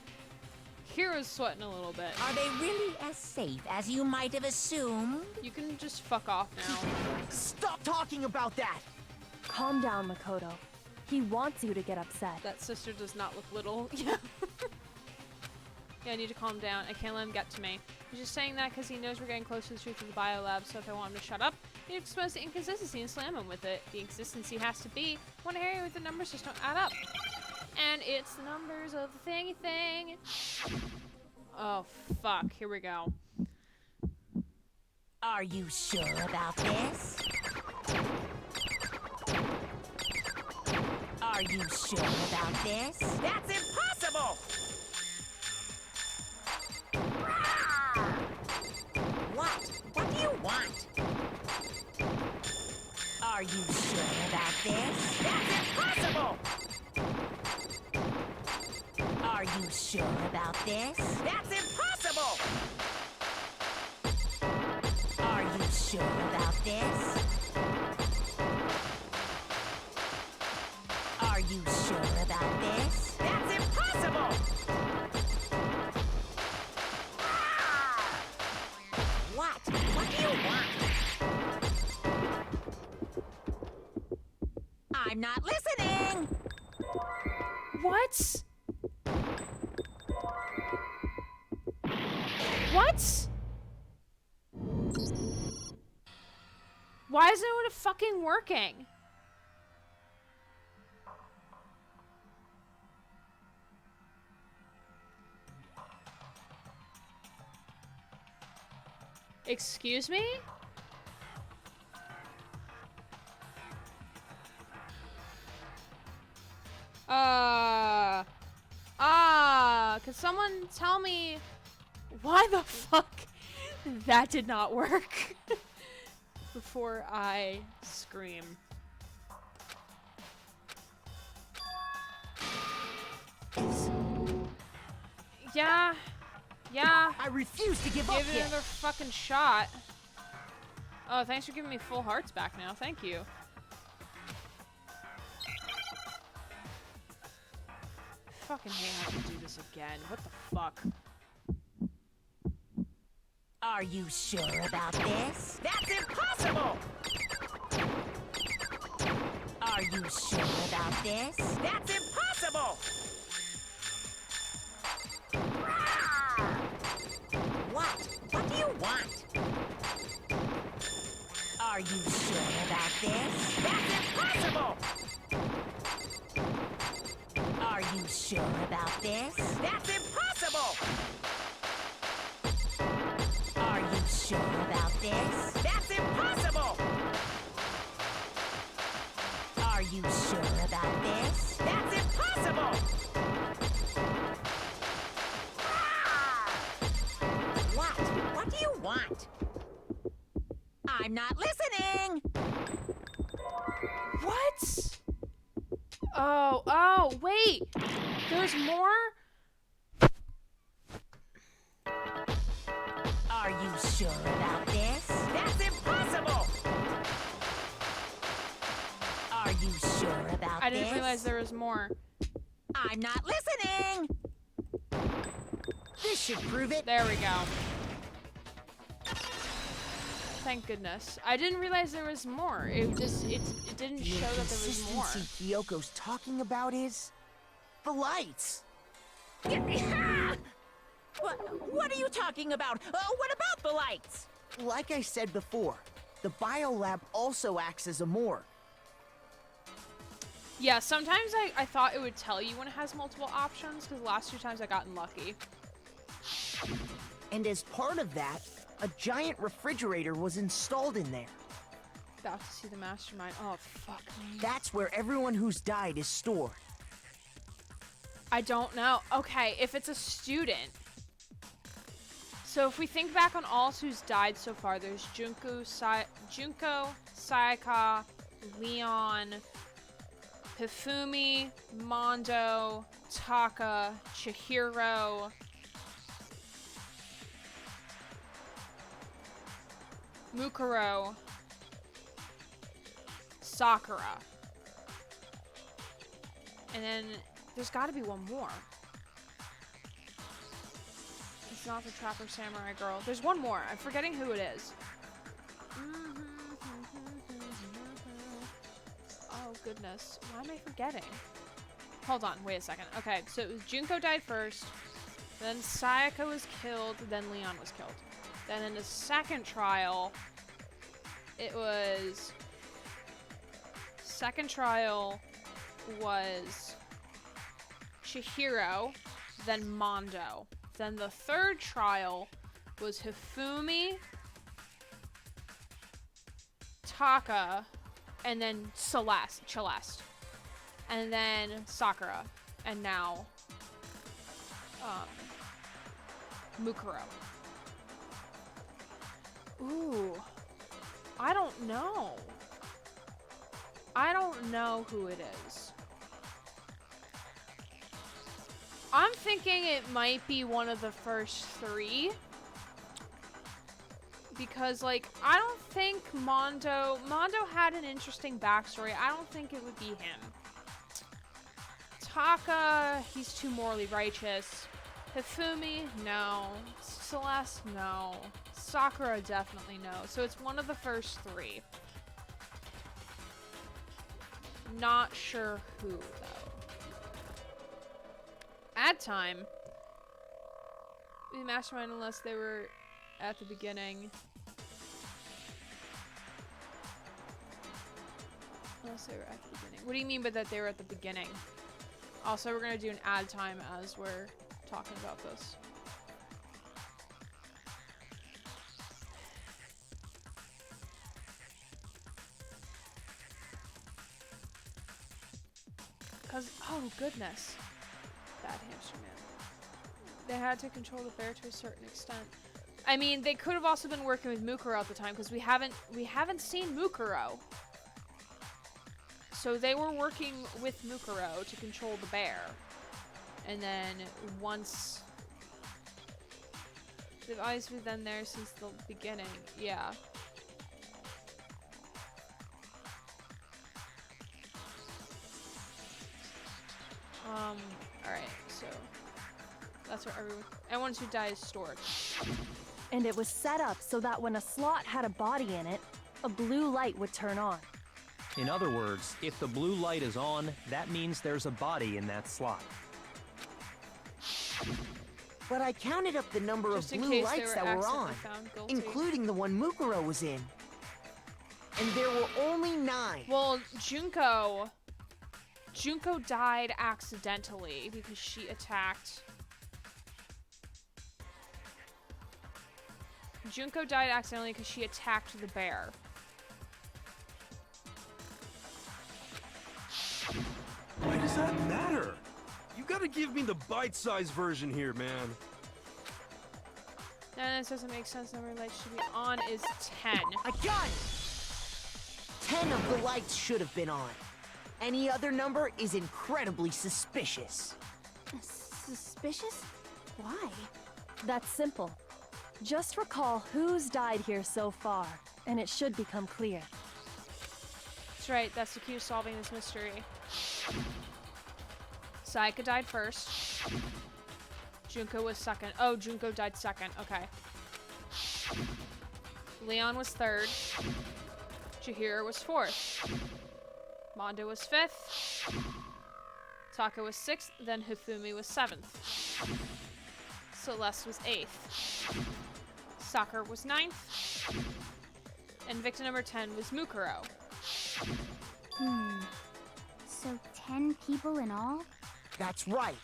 Speaker 1: Hero's sweating a little bit.
Speaker 10: Are they really as safe as you might have assumed?
Speaker 1: You can just fuck off now.
Speaker 3: Stop talking about that!
Speaker 5: Calm down, Makoto. He wants you to get upset.
Speaker 1: That sister does not look little. Yeah. Yeah, I need to calm down. I can't let him get to me. He's just saying that because he knows we're getting close to the truth of the biolab, so if I want him to shut up, I need to expose the inconsistency and slam him with it. The inconsistency has to be one area with the numbers just don't add up. And it's the numbers of the thingy thing. Oh, fuck. Here we go.
Speaker 10: Are you sure about this? Are you sure about this? That's impossible! What? What do you want? Are you sure about this? That's impossible! Are you sure about this? That's impossible! Are you sure about this? Are you sure about this? That's impossible! What? What do you want? I'm not listening!
Speaker 1: What? What? Why isn't it fucking working? Excuse me? Could someone tell me why the fuck that did not work before I scream? Yeah.
Speaker 3: I refuse to give up
Speaker 1: Give it
Speaker 3: yet.
Speaker 1: another fucking shot. Oh, thanks for giving me full hearts back now. Thank you. Fucking hate having to do this again. What the fuck?
Speaker 10: Are you sure about this? That's impossible! Are you sure about this?
Speaker 4: That's impossible!
Speaker 10: What? What do you want? Are you sure about this?
Speaker 4: That's impossible!
Speaker 10: Are you sure about this?
Speaker 4: That's impossible!
Speaker 10: Are you sure about this?
Speaker 4: That's impossible!
Speaker 10: Are you sure about this?
Speaker 4: That's impossible!
Speaker 10: What? What do you want? I'm not listening!
Speaker 1: What? Oh, wait. There's more?
Speaker 10: Are you sure about this?
Speaker 4: That's impossible!
Speaker 10: Are you sure about this?
Speaker 1: I didn't realize there was more.
Speaker 10: I'm not listening!
Speaker 3: This should prove it.
Speaker 1: There we go. Thank goodness. I didn't realize there was more. It didn't
Speaker 3: The
Speaker 1: show that there was more.
Speaker 3: inconsistency Kyoko's talking about is the lights.
Speaker 10: What are you talking about? What about the lights?
Speaker 3: Like I said before, the biolab also acts as a morgue.
Speaker 1: Yeah, sometimes I thought it would tell you when it has multiple options, because the last 2 times I got unlucky.
Speaker 3: And as part of that, a giant refrigerator was installed in there.
Speaker 1: About to see the mastermind. Oh, fuck me.
Speaker 3: That's where everyone who's died is stored.
Speaker 1: I don't know. Okay, if it's a student. So if we think back on all who's died so far, there's Junko, Sayaka, Leon, Hifumi, Mondo, Taka, Chihiro, Mukuro, Sakura. And then there's got to be one more. It's not the Trapper Samurai girl. There's one more. I'm forgetting who it is. Oh, goodness. Why am I forgetting? Hold on. Wait a second. Okay, so it was Junko died first. Then Sayaka was killed. Then Leon was killed. Then in the second trial, it was... Second trial was Chihiro, then Mondo. Then the third trial was Hifumi, Taka, and then Celeste. And then Sakura. And now, Mukuro. Ooh. I don't know. I don't know who it is. I'm thinking it might be one of the first 3. Because, like, I don't think Mondo had an interesting backstory. I don't think it would be him. Taka, he's too morally righteous. Hifumi, no. Celeste, no. Sakura, definitely no. So it's one of the first 3. Not sure who, though. Ad time. The mastermind, unless they were at the beginning. Unless they were at the beginning. What do you mean by that they were at the beginning? Also, we're going to do an ad time as we're talking about this. Because, oh goodness. Bad hamster man. They had to control the bear to a certain extent. I mean, they could have also been working with Mukuro at the time, because we haven't seen Mukuro. So they were working with Mukuro to control the bear. And then once... They've always been there since the beginning. Yeah. Alright, so... That's where everyone who died is stored.
Speaker 5: And it was set up so that when a slot had a body in it, a blue light would turn on.
Speaker 2: In other words, if the blue light is on, that means there's a body in that slot.
Speaker 3: But I counted up the number
Speaker 1: Just
Speaker 3: of
Speaker 1: in
Speaker 3: blue
Speaker 1: case
Speaker 3: lights
Speaker 1: they were
Speaker 3: that were
Speaker 1: accidentally
Speaker 3: on,
Speaker 1: found guilty.
Speaker 3: including the one Mukuro was in. And there were only 9.
Speaker 1: Well, Junko died accidentally because she attacked. Junko died accidentally because she attacked the bear.
Speaker 8: Why does that matter? You gotta give me the bite-sized version here, man.
Speaker 1: No, this doesn't make sense. The number of lights should be on is 10.
Speaker 3: I got it! 10 of the lights should have been on. Any other number is incredibly suspicious.
Speaker 11: Suspicious? Why?
Speaker 5: That's simple. Just recall who's died here so far, and it should become clear.
Speaker 1: That's right. That's the key to solving this mystery. Sayaka died first. Junko was second. Oh, Junko died second. Okay. Leon was third. Chihiro was fourth. Mondo was fifth. Taka was sixth. Then Hifumi was seventh. Celeste was eighth. Sakura was ninth. And victim number 10 was Mukuro.
Speaker 7: So 10 people in all?
Speaker 3: That's right.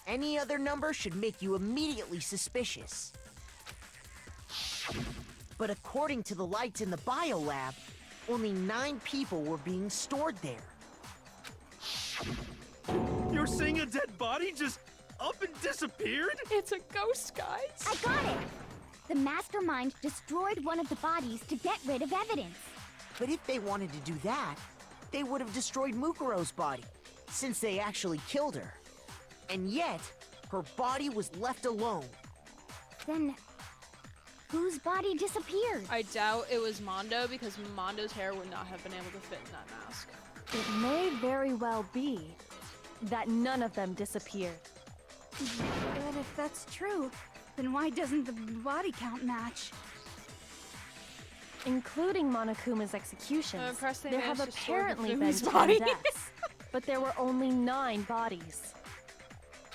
Speaker 3: Any other number should make you immediately suspicious. But according to the lights in the biolab, only 9 people were being stored there.
Speaker 8: You're saying a dead body just up and disappeared?
Speaker 1: It's a ghost, guys.
Speaker 7: I got it! The mastermind destroyed one of the bodies to get rid of evidence.
Speaker 3: But if they wanted to do that, they would have destroyed Mukuro's body, since they actually killed her. And yet, her body was left alone.
Speaker 7: Then, whose body disappeared?
Speaker 1: I doubt it was Mondo because Mondo's hair would not have been able to fit in that mask.
Speaker 5: It may very well be that none of them disappeared.
Speaker 11: But if that's true, then why doesn't the body count match?
Speaker 5: Including Monokuma's executions,
Speaker 1: I'm impressed they
Speaker 5: there have
Speaker 1: managed to store
Speaker 5: apparently been
Speaker 1: Hifumi's
Speaker 5: 10
Speaker 1: body.
Speaker 5: deaths, but there were only 9 bodies.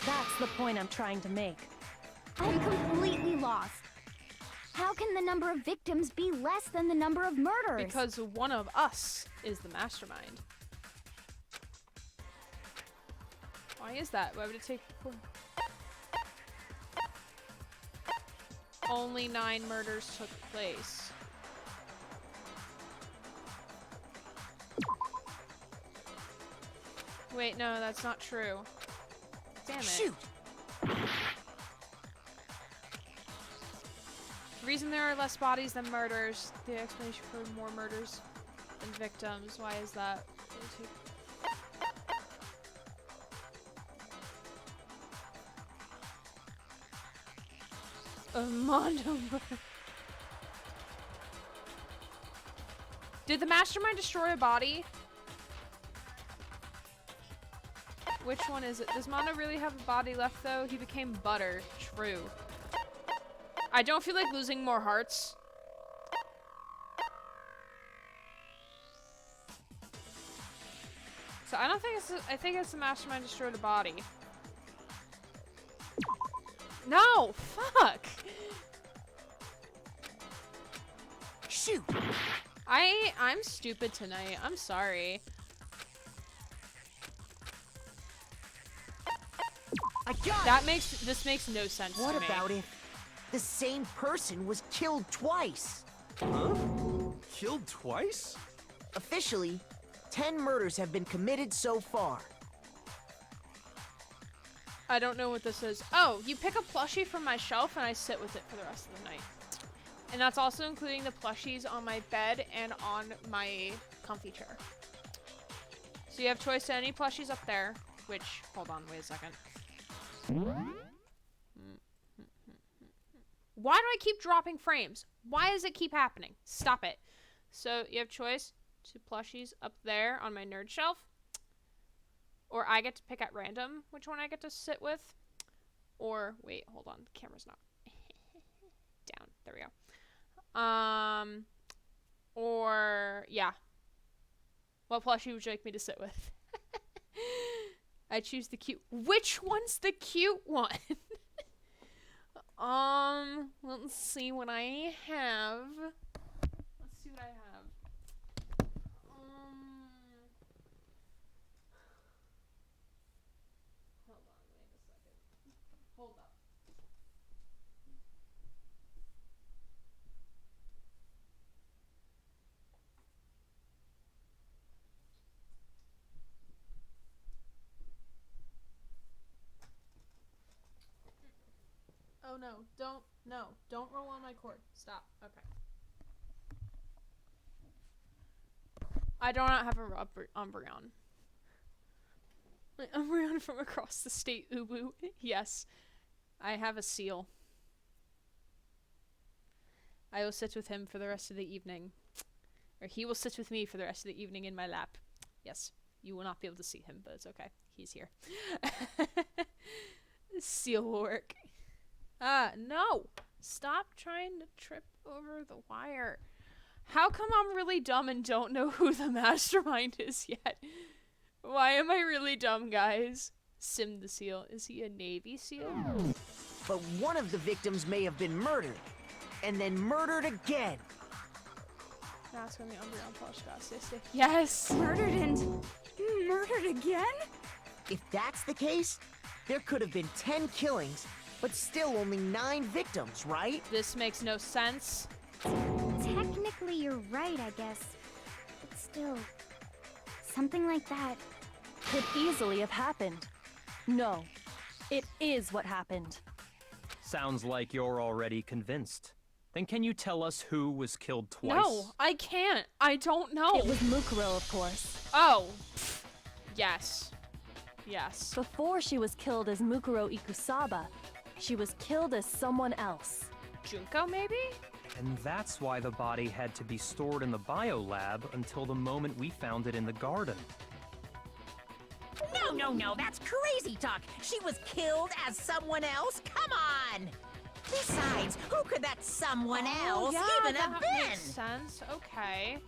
Speaker 5: That's the point I'm trying to make.
Speaker 7: I'm completely lost. How can the number of victims be less than the number of murderers?
Speaker 1: Because one of us is the mastermind. Why is that? Why would it take... Only 9 murders took place. Wait, no, that's not true. Damn it.
Speaker 3: Shoot!
Speaker 1: The reason there are less bodies than murders, the explanation for more murders than victims. Why is that? Mondo. Did the mastermind destroy a body? Which one is it? Does Mondo really have a body left though? He became butter. True. I don't feel like losing more hearts. So I don't think it's I think it's the mastermind destroyed a body. No! Fuck!
Speaker 3: Shoot!
Speaker 1: I'm stupid tonight. I'm sorry.
Speaker 3: I got
Speaker 1: That this makes no sense
Speaker 3: What
Speaker 1: to me.
Speaker 3: about if the same person was killed twice?
Speaker 8: Huh? Killed twice?
Speaker 3: Officially, 10 murders have been committed so far.
Speaker 1: I don't know what this is. Oh, you pick a plushie from my shelf and I sit with it for the rest of the night. And that's also including the plushies on my bed and on my comfy chair. So you have choice to any plushies up there, which, hold on, wait a second. Why do I keep dropping frames? Why does it keep happening? Stop it. So you have choice to plushies up there on my nerd shelf. Or I get to pick at random which one I get to sit with. Or, wait, hold on. The camera's not down. There we go. Or, yeah. What plushie would you like me to sit with? I choose the cute. Which one's the cute one? Let's see what I have. Let's see what I have. Hold on, wait a second. Hold up. Oh no, don't roll on my cord. Stop. Okay. I do not have a Umbreon. Umbreon from across the state, Ubu. Yes. I have a seal. I will sit with him for the rest of the evening. Or he will sit with me for the rest of the evening in my lap. Yes. You will not be able to see him, but it's okay. He's here. Seal will work. No! Stop trying to trip over the wire. How come I'm really dumb and don't know who the mastermind is yet? Why am I really dumb, guys? Sim the Seal. Is he a Navy SEAL?
Speaker 3: But one of the victims may have been murdered, and then murdered again.
Speaker 1: That's when the Umbreon plush got cystic. Yes!
Speaker 11: Murdered and murdered again?
Speaker 3: If that's the case, there could have been 10 killings, but still only 9 victims, right?
Speaker 1: This makes no sense.
Speaker 7: Technically, you're right, I guess. But still, something like that.
Speaker 5: Could easily have happened. No, it is what happened.
Speaker 2: Sounds like you're already convinced. Then can you tell us who was killed twice?
Speaker 1: No, I can't. I don't know.
Speaker 5: It was Mukuro, of course.
Speaker 1: Oh. Yes. Yes.
Speaker 5: Before she was killed as Mukuro Ikusaba, she was killed as someone else.
Speaker 1: Junko, maybe?
Speaker 2: And that's why the body had to be stored in the biolab until the moment we found it in the garden.
Speaker 10: No, that's crazy talk. She was killed as someone else? Come on! Besides, who could that someone else even have
Speaker 1: that
Speaker 10: been?
Speaker 1: Makes sense. Okay.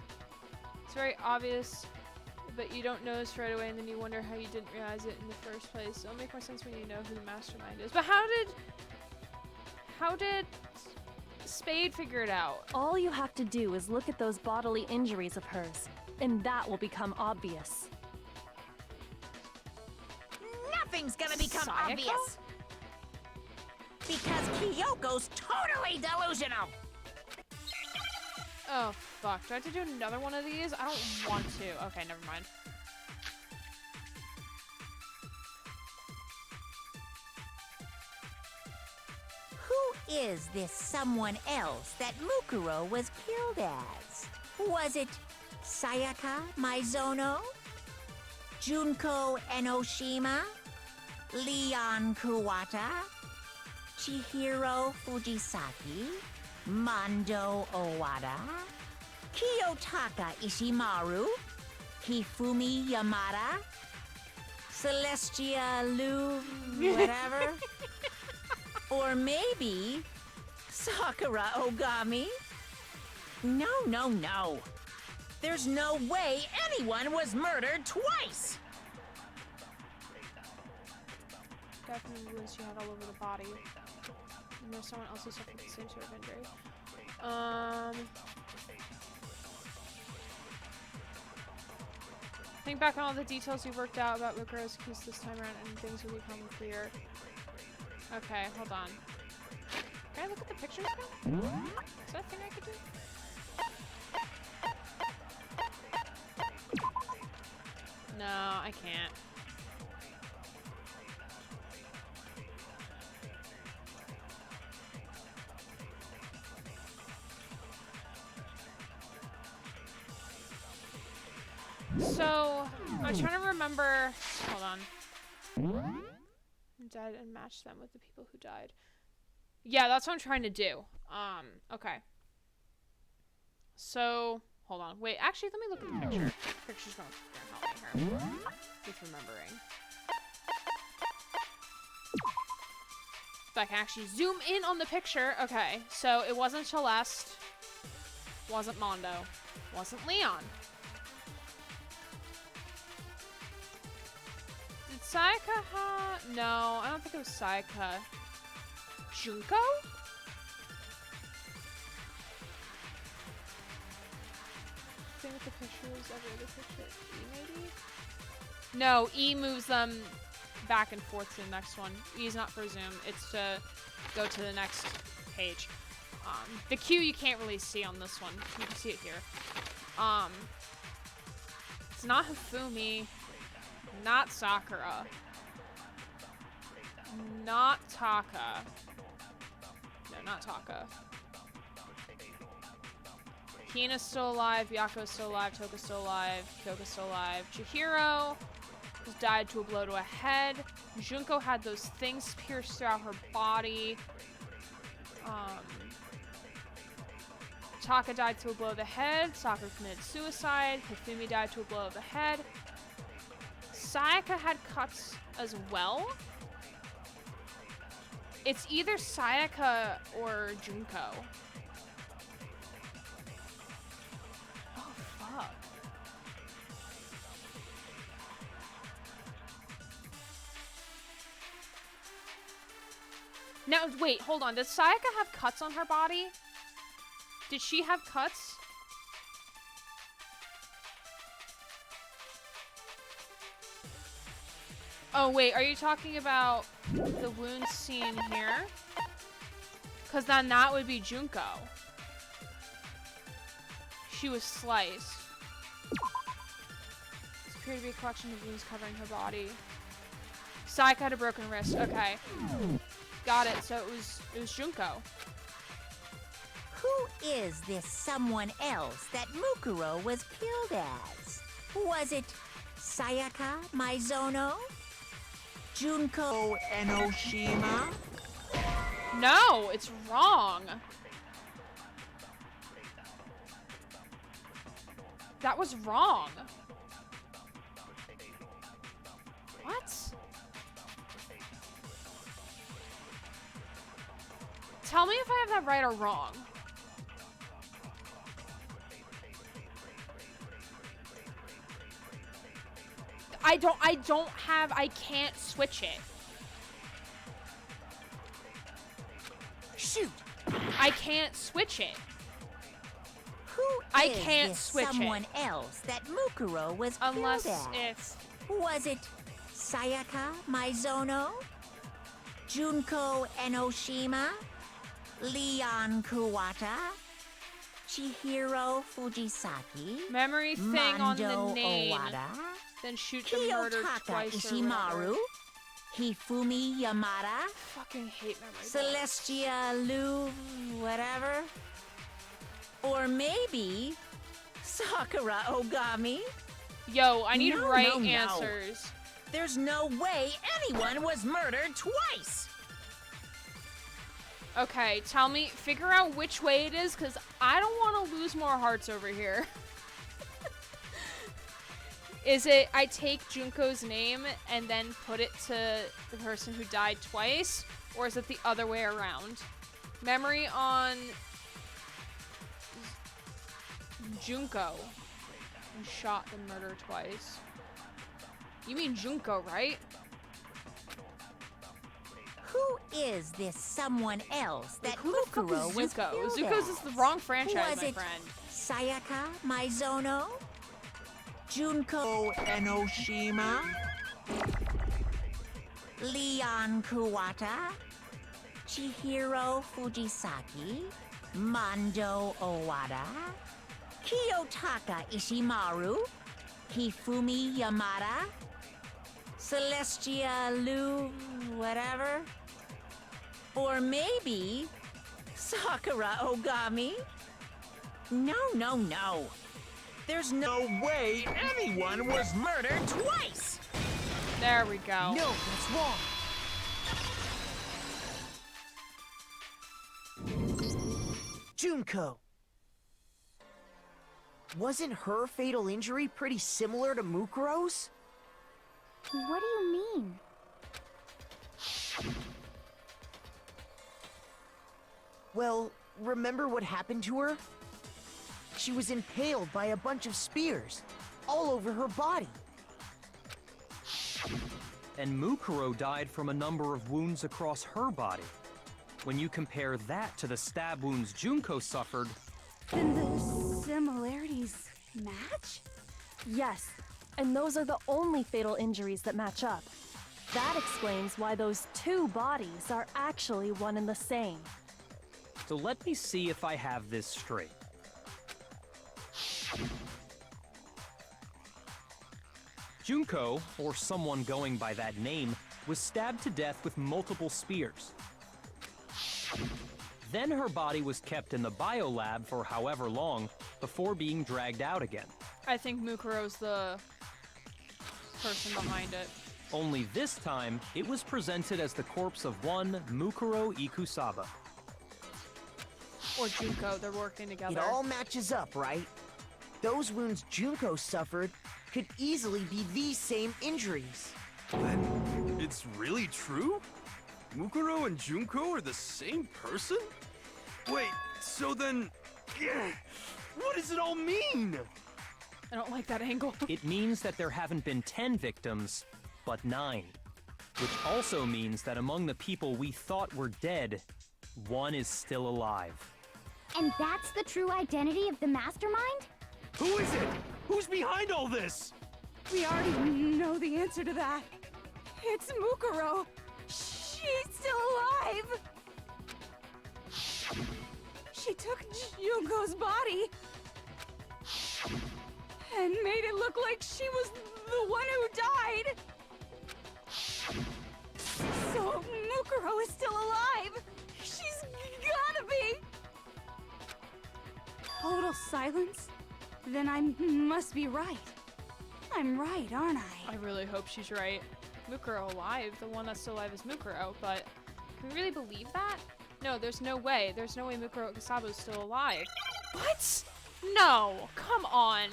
Speaker 1: It's very obvious, but you don't notice right away, and then you wonder how you didn't realize it in the first place. It'll make more sense when you know who the mastermind is. But how did Spade figure it out?
Speaker 5: All you have to do is look at those bodily injuries of hers, and that will become obvious.
Speaker 10: Nothing's gonna become
Speaker 1: Sayaka?
Speaker 10: obvious. Because Kyoko's totally delusional.
Speaker 1: Oh, fuck. Do I have to do another one of these? I don't want to. Okay, never mind.
Speaker 10: Who is this someone else that Mukuro was killed as? Was it Sayaka Maizono? Junko Enoshima? Leon Kuwata? Chihiro Fujisaki? Mondo Owada? Kiyotaka Ishimaru? Hifumi Yamada? Celestia Lu... whatever? Or maybe Sakura Ogami? No. There's no way anyone was murdered twice!
Speaker 1: Definitely wounds she had all over the body. And there's someone else who suffered the same sort of injury. Think back on all the details you worked out about Mukuro's case this time around, and things will become clear. Okay, hold on. Can I look at the pictures now? Is that a thing I could do? No, I can't. So, I'm trying to remember. Hold on. Died and match them with the people who died. Yeah, that's what I'm trying to do. Okay. So, hold on. Wait, actually, let me look at the picture. Picture's gonna help me here with remembering. If I can actually zoom in on the picture. Okay, so it wasn't Celeste. Wasn't Mondo. Wasn't Leon. Sayaka no, I don't think it was Sayaka. Junko? Same with the pictures, every other picture. E maybe? No, E moves them back and forth to the next one. E is not for zoom, it's to go to the next page. The Q you can't really see on this one. You can see it here. It's not Hifumi. Not Sakura. Not Taka. No, not Taka. Hina's still alive, Yako's still alive, Toka's still alive, Kyoka's still alive. Chihiro has died to a blow to a head. Junko had those things pierced throughout her body. Taka died to a blow of the head. Sakura committed suicide. Hifumi died to a blow of the head. Sayaka had cuts as well. It's either Sayaka or Junko. Oh, fuck. Now, wait, hold on. Does Sayaka have cuts on her body? Did she have cuts? Oh, wait, are you talking about the wound scene here? Because then that would be Junko. She was sliced. This appeared to be a collection of wounds covering her body. Sayaka had a broken wrist. Okay. Got it. So it was Junko.
Speaker 10: Who is this someone else that Mukuro was killed as? Was it Sayaka Maizono? Junko Enoshima?
Speaker 1: No, it's wrong. That was wrong. What? Tell me if I have that right or wrong. I can't switch it.
Speaker 3: Shoot!
Speaker 1: I can't switch it.
Speaker 10: Who
Speaker 1: I
Speaker 10: is
Speaker 1: can't
Speaker 10: this
Speaker 1: switch
Speaker 10: someone
Speaker 1: it.
Speaker 10: else that Mukuro was
Speaker 1: Unless
Speaker 10: killed as?
Speaker 1: it's...
Speaker 10: Was it Sayaka Maizono? Junko Enoshima? Leon Kuwata? Chihiro Fujisaki?
Speaker 1: Memory thing on
Speaker 10: Mondo
Speaker 1: the name.
Speaker 10: Owada?
Speaker 1: Then shoot the murder
Speaker 10: Kiyotaka
Speaker 1: twice or
Speaker 10: Ishimaru?
Speaker 1: whatever.
Speaker 10: Hifumi Yamada?
Speaker 1: Fucking hate memory.
Speaker 10: Celestia Lu... whatever? Or maybe... Sakura Ogami?
Speaker 1: Yo, I need
Speaker 10: No,
Speaker 1: right
Speaker 10: no, no.
Speaker 1: answers.
Speaker 10: There's no way anyone was murdered twice!
Speaker 1: Okay, tell me, figure out which way it is, because I don't want to lose more hearts over here. Is it I take Junko's name and then put it to the person who died twice? Or is it the other way around? Memory on Junko, who shot the murder twice. You mean Junko, right?
Speaker 10: Who is this someone else that
Speaker 1: Who the fuck
Speaker 10: Mukuro
Speaker 1: is
Speaker 10: was
Speaker 1: Zuko?
Speaker 10: killed
Speaker 1: Zuko's is
Speaker 10: as?
Speaker 1: the wrong franchise,
Speaker 10: Was
Speaker 1: my
Speaker 10: it
Speaker 1: friend.
Speaker 10: Sayaka Maizono? Junko Enoshima? Leon Kuwata? Chihiro Fujisaki? Mondo Owada? Kiyotaka Ishimaru? Hifumi Yamada? Celestia Lu... whatever? Or maybe... Sakura Ogami? No, no, no. There's no way anyone was murdered twice!
Speaker 1: There we go.
Speaker 3: No, that's wrong. Junko. Wasn't her fatal injury pretty similar to Mukuro's?
Speaker 7: What do you mean?
Speaker 3: Well, remember what happened to her? She was impaled by a bunch of spears, all over her body.
Speaker 2: and Mukuro died from a number of wounds across her body. When you compare that to the stab wounds Junko suffered,
Speaker 11: Then the similarities match?
Speaker 5: Yes, and those are the only fatal injuries that match up. That explains why those two bodies are actually one and the same.
Speaker 2: so let me see if I have this straight. Junko, or someone going by that name, was stabbed to death with multiple spears. Then her body was kept in the biolab for however long before being dragged out again.
Speaker 1: I think Mukuro's the person behind it.
Speaker 2: Only this time, it was presented as the corpse of one Mukuro Ikusaba.
Speaker 1: Or Junko, they're working together.
Speaker 3: It all matches up, right? Those wounds Junko suffered could easily be these same injuries.
Speaker 8: Then it's really true? Mukuro and Junko are the same person? Wait, so then... what does it all mean?
Speaker 1: I don't like that angle.
Speaker 2: It means that there haven't been 10 victims, but 9. Which also means that among the people we thought were dead, one is still alive.
Speaker 7: And that's the true identity of the mastermind?
Speaker 8: Who is it? Who's behind all this?
Speaker 11: We already know the answer to that. It's Mukuro. She's still alive. She took Junko's body and made it look like she was the one who died. So Mukuro is still alive. She's gotta be. Total silence? Then I must be right. I'm right, aren't I?
Speaker 1: I really hope she's right. Mukuro alive, the one that's still alive is Mukuro, but can we really believe that? No, there's no way. There's no way Mukuro Ikusaba is still alive. What? No, come on.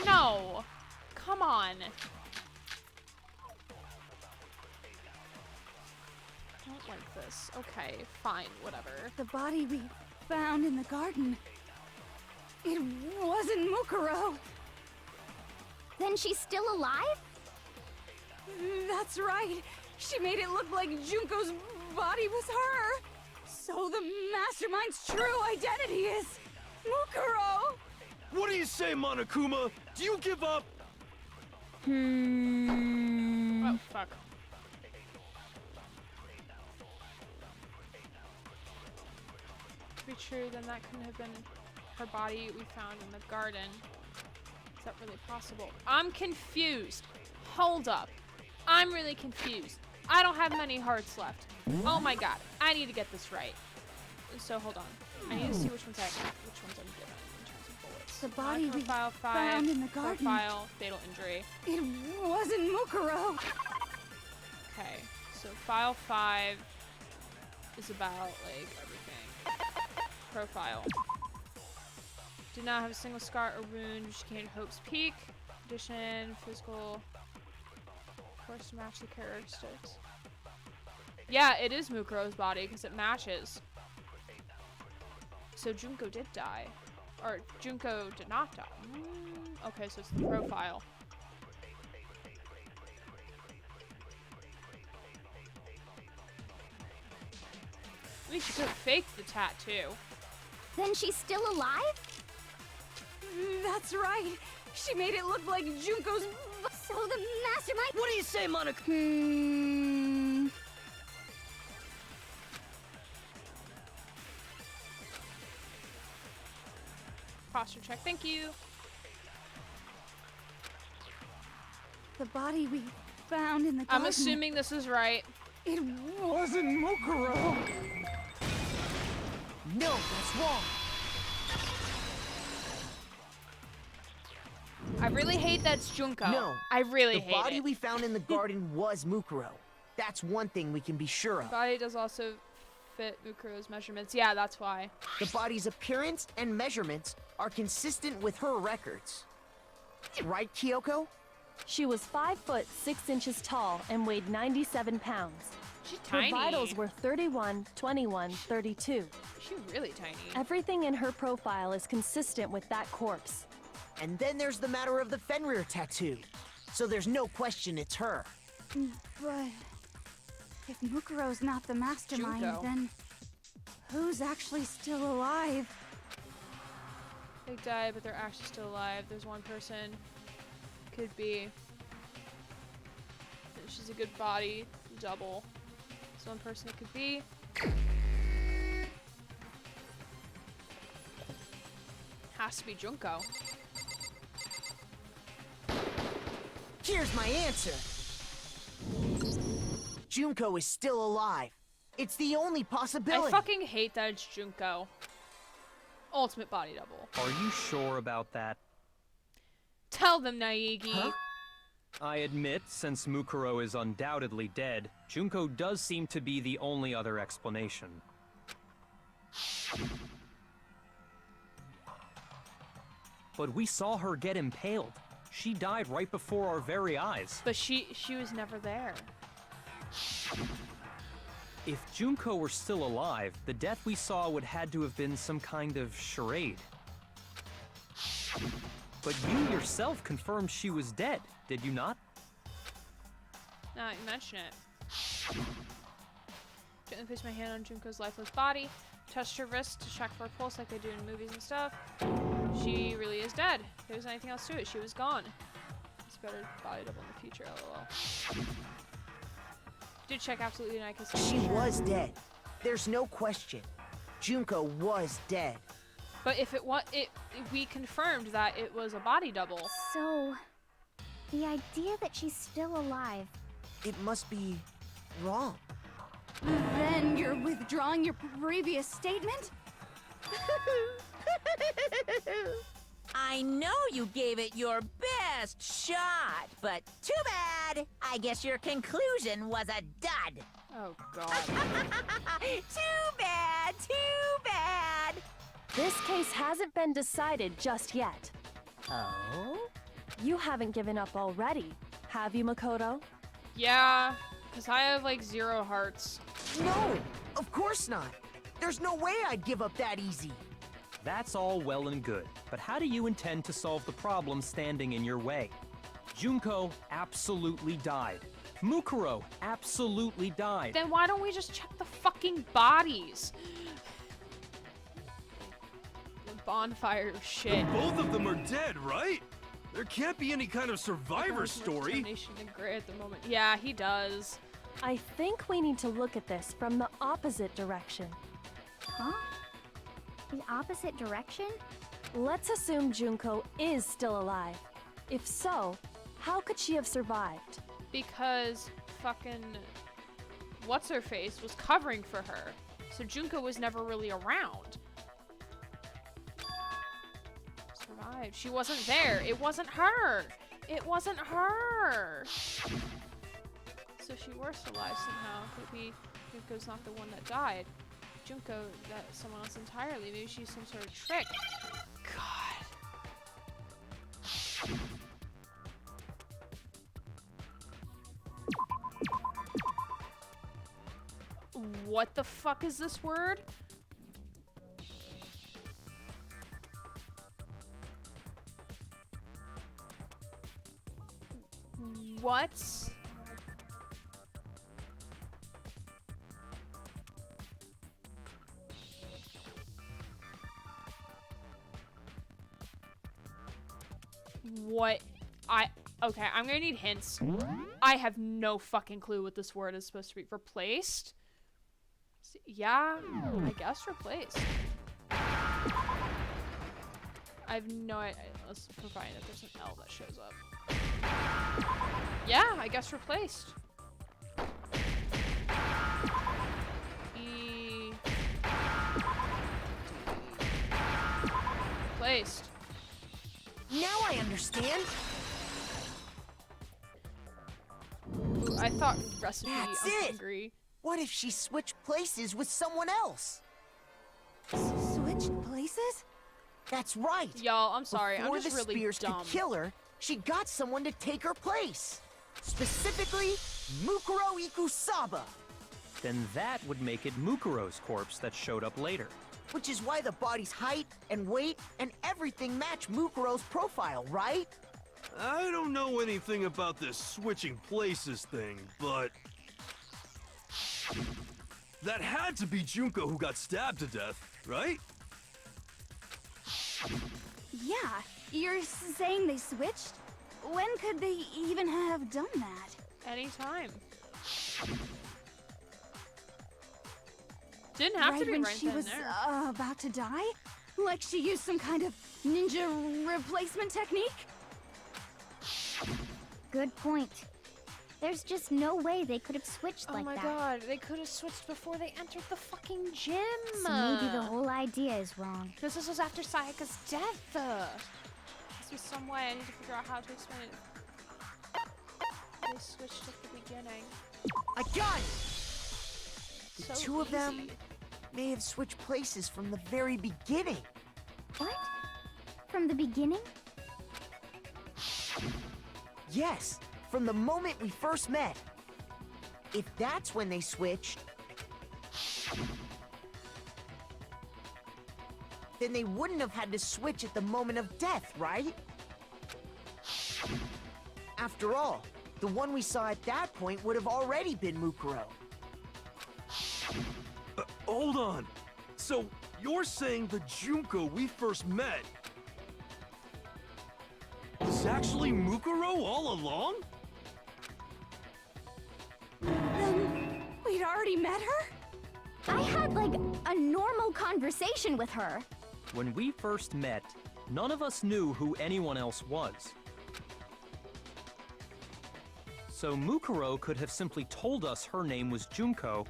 Speaker 1: No, come on. I don't like this. Okay, fine, whatever.
Speaker 11: The body we found in the garden. It wasn't Mukuro.
Speaker 7: Then she's still alive?
Speaker 11: That's right. She made it look like Junko's body was her. So the mastermind's true identity is Mukuro.
Speaker 8: What do you say, Monokuma? Do you give up?
Speaker 1: Oh, fuck. To be true, then that couldn't have been her body we found in the garden. Is that really possible? I'm confused. Hold up. I'm really confused. I don't have many hearts left. Oh my god. I need to get this right. So hold on. I need to see which ones I'm given in terms of bullets.
Speaker 11: The body we
Speaker 1: Profile 5,
Speaker 11: found in the garden.
Speaker 1: profile, fatal injury.
Speaker 11: It wasn't Mukuro.
Speaker 1: Okay, so file 5 is about, like, everything. Profile. Did not have a single scar or wound, just came to Hope's Peak. Condition, physical, of course, to match the characteristics. Yeah, it is Mukuro's body, because it matches. So Junko did die. Or, Junko did not die. Okay, so it's the profile. I mean, she could have faked the tattoo.
Speaker 7: Then she's still alive?
Speaker 11: That's right. She made it look like Junko's.
Speaker 7: So the mastermind.
Speaker 9: What do you say, Monica?
Speaker 1: Posture check, thank you.
Speaker 11: The body we found in the garden.
Speaker 1: I'm assuming this is right.
Speaker 11: It wasn't Mukuro.
Speaker 3: No, that's wrong.
Speaker 1: I really hate that's Junko.
Speaker 3: No.
Speaker 1: I really
Speaker 3: The
Speaker 1: hate
Speaker 3: body
Speaker 1: it.
Speaker 3: we found in the garden was Mukuro. That's one thing we can be sure of.
Speaker 1: Body does also fit Mukuro's measurements. Yeah, that's why.
Speaker 3: The body's appearance and measurements are consistent with her records. Right, Kyoko?
Speaker 5: She was 5 foot 6 inches tall and weighed 97 pounds.
Speaker 1: She's
Speaker 5: Her
Speaker 1: tiny.
Speaker 5: vitals were 31, 21, 32.
Speaker 1: She's really tiny.
Speaker 5: Everything in her profile is consistent with that corpse.
Speaker 3: And then there's the matter of the Fenrir tattoo. So there's no question it's her.
Speaker 11: But if Mukuro's not the mastermind,
Speaker 1: Junko.
Speaker 11: then who's actually still alive?
Speaker 1: They died, but they're actually still alive. There's one person. Could be. She's a good body double. There's one person it could be. Has to be Junko.
Speaker 3: Here's my answer. Junko is still alive. It's the only possibility.
Speaker 1: I fucking hate that it's Junko. Ultimate body double.
Speaker 2: Are you sure about that?
Speaker 1: Tell them, Naegi.
Speaker 3: Huh?
Speaker 2: I admit, since Mukuro is undoubtedly dead, Junko does seem to be the only other explanation. But we saw her get impaled. She died right before our very eyes.
Speaker 1: But she was never there.
Speaker 2: If Junko were still alive, the death we saw would had to have been some kind of charade. But you yourself confirmed she was dead, did you not?
Speaker 1: Now that you mention it. Gently placed my hand on Junko's lifeless body, touched her wrist to check for a pulse like they do in movies and stuff. She really is dead. If there was anything else to it, she was gone. It's better body double in the future, lol. Did check absolutely, and I can say
Speaker 3: She
Speaker 1: sure.
Speaker 3: was dead. There's no question. Junko was dead.
Speaker 1: But if we confirmed that it was a body double.
Speaker 7: So, the idea that she's still alive.
Speaker 3: It must be wrong.
Speaker 11: Then you're withdrawing your previous statement?
Speaker 10: I know you gave it your best shot, but too bad. I guess your conclusion was a dud.
Speaker 1: Oh god.
Speaker 10: Too bad, too bad.
Speaker 5: This case hasn't been decided just yet.
Speaker 10: Oh?
Speaker 5: You haven't given up already, have you, Makoto?
Speaker 1: Yeah, because I have like 0 hearts.
Speaker 3: No, of course not. There's no way I'd give up that easy.
Speaker 2: That's all well and good, but how do you intend to solve the problem standing in your way? Junko absolutely died. Mukuro absolutely died.
Speaker 1: Then why don't we just check the fucking bodies? The bonfire of shit.
Speaker 8: Both of them are dead, right? There can't be any kind of survivor story.
Speaker 1: Determination and gray at the moment. Yeah, he does.
Speaker 5: I think we need to look at this from the opposite direction.
Speaker 7: Huh? The opposite direction?
Speaker 5: Let's assume Junko is still alive. If so, how could she have survived?
Speaker 1: Because fucking what's-her-face was covering for her. So Junko was never really around. Survived. She wasn't there. It wasn't her. It wasn't her. So if she were still alive somehow, could be Junko's not the one that died. Junko, that's someone else entirely. Maybe she's some sort of trick. God. What the fuck is this word? What? What? Okay, I'm gonna need hints. I have no fucking clue what this word is supposed to be. Replaced? Yeah, I guess replaced. I have no idea. Let's provide that there's an L that shows up. Yeah, I guess replaced. E. Replaced.
Speaker 3: Now I understand.
Speaker 1: Ooh, I thought recipe.
Speaker 3: That's
Speaker 1: I'm
Speaker 3: it.
Speaker 1: hungry.
Speaker 3: What if she switched places with someone else?
Speaker 11: Switched places?
Speaker 3: That's right.
Speaker 1: Y'all, I'm sorry.
Speaker 3: Before
Speaker 1: I'm just
Speaker 3: the
Speaker 1: really
Speaker 3: spears
Speaker 1: dumb.
Speaker 3: could kill her, she got someone to take her place. Specifically, Mukuro Ikusaba.
Speaker 2: Then that would make it Mukuro's corpse that showed up later.
Speaker 3: Which is why the body's height and weight and everything match Mukuro's profile, right?
Speaker 8: I don't know anything about this switching places thing, but... that had to be Junko who got stabbed to death, right?
Speaker 11: Yeah, you're saying they switched? When could they even have done that?
Speaker 1: Anytime. Didn't have to be
Speaker 11: when
Speaker 1: right
Speaker 11: she
Speaker 1: then
Speaker 11: was
Speaker 1: there.
Speaker 11: about to die? Like she used some kind of ninja replacement technique?
Speaker 7: Good point. There's just no way they could have switched like
Speaker 1: Oh my
Speaker 7: that.
Speaker 1: god, they could have switched before they entered the fucking gym.
Speaker 7: So maybe the whole idea is wrong.
Speaker 1: This was after Sayaka's death. Must be some way. I need to figure out how to explain it. They switched at the beginning.
Speaker 3: I got it! The
Speaker 1: So
Speaker 3: two of them
Speaker 1: easy.
Speaker 3: may have switched places from the very beginning.
Speaker 7: What? From the beginning?
Speaker 3: Yes, from the moment we first met. If that's when they switched, then they wouldn't have had to switch at the moment of death, right? After all, the one we saw at that point would have already been Mukuro.
Speaker 8: Hold on. So, you're saying the Junko we first met was actually Mukuro all along?
Speaker 11: Then we'd already met her?
Speaker 7: I had, like, a normal conversation with her.
Speaker 2: When we first met, none of us knew who anyone else was. So Mukuro could have simply told us her name was Junko,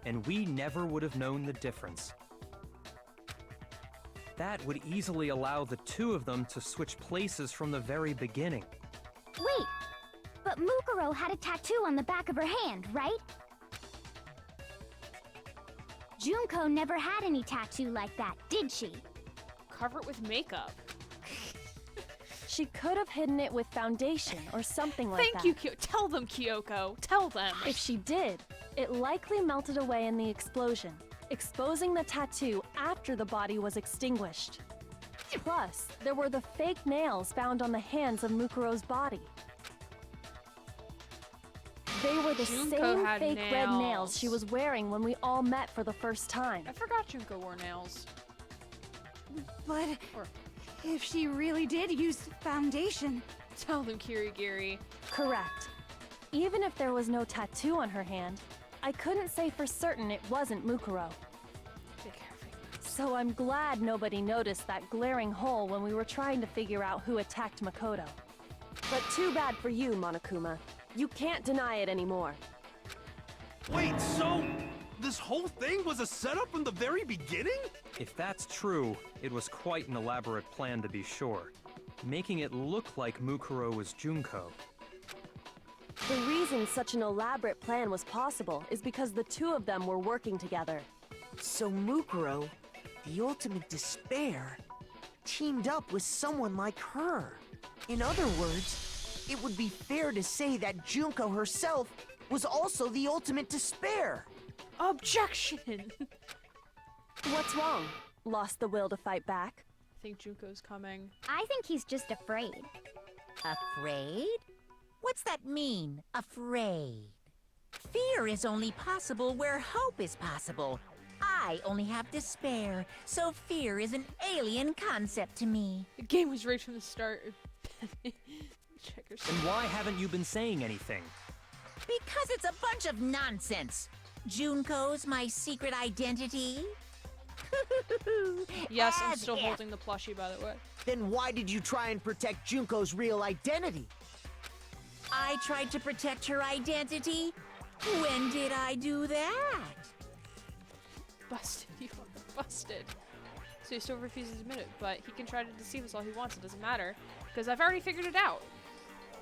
Speaker 2: and we never would have known the difference. That would easily allow the two of them to switch places from the very beginning.
Speaker 7: Wait, but Mukuro had a tattoo on the back of her hand, right? Junko never had any tattoo like that, did she?
Speaker 1: Cover it with makeup.
Speaker 5: She could have hidden it with foundation or something like that.
Speaker 1: Thank you, Tell them, Kyoko. Tell them.
Speaker 5: If she did, it likely melted away in the explosion, exposing the tattoo after the body was extinguished. Plus, there were the fake nails found on the hands of Mukuro's body. They were the
Speaker 1: Junko
Speaker 5: same
Speaker 1: had
Speaker 5: fake red
Speaker 1: nails.
Speaker 5: nails she was wearing when we all met for the first time.
Speaker 1: I forgot Junko wore nails.
Speaker 11: But
Speaker 1: Or
Speaker 11: if she really did use foundation,
Speaker 1: tell them, Kirigiri.
Speaker 5: Correct. Even if there was no tattoo on her hand, I couldn't say for certain it wasn't Mukuro.
Speaker 1: Big hair fingers.
Speaker 5: So I'm glad nobody noticed that glaring hole when we were trying to figure out who attacked Makoto.
Speaker 12: But too bad for you, Monokuma. You can't deny it anymore.
Speaker 8: Wait, so this whole thing was a setup from the very beginning?
Speaker 2: If that's true, it was quite an elaborate plan to be sure, making it look like Mukuro was Junko.
Speaker 12: The reason such an elaborate plan was possible is because the two of them were working together.
Speaker 3: So Mukuro, the ultimate despair, teamed up with someone like her. In other words, it would be fair to say that Junko herself was also the ultimate despair.
Speaker 1: Objection!
Speaker 5: What's wrong? Lost the will to fight back?
Speaker 1: I think Junko's coming.
Speaker 7: I think he's just afraid.
Speaker 10: Afraid? What's that mean, afraid? Fear is only possible where hope is possible. I only have despair, so fear is an alien concept to me.
Speaker 1: The game was right from the start. Checkers.
Speaker 2: And why haven't you been saying anything?
Speaker 10: Because it's a bunch of nonsense. Junko's my secret identity.
Speaker 1: Yes, I'm
Speaker 10: As
Speaker 1: still
Speaker 10: if.
Speaker 1: holding the plushie, by the way.
Speaker 3: Then why did you try and protect Junko's real identity?
Speaker 10: I tried to protect her identity. When did I do that?
Speaker 1: Busted. You are busted. So he still refuses to admit it, but he can try to deceive us all he wants. It doesn't matter, because I've already figured it out.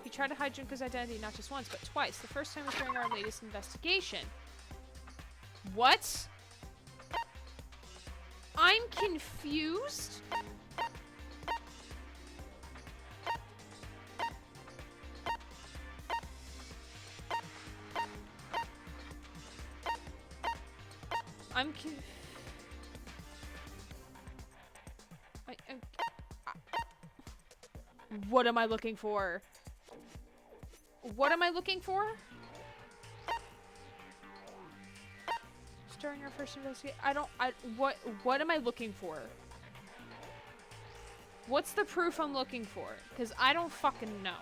Speaker 1: He tried to hide Junko's identity not just once, but twice. The first time was during our latest investigation. What? I'm confused? I'm confused. What am I looking for? What am I looking for? During our first investigation, what am I looking for? What's the proof I'm looking for? Because I don't fucking know.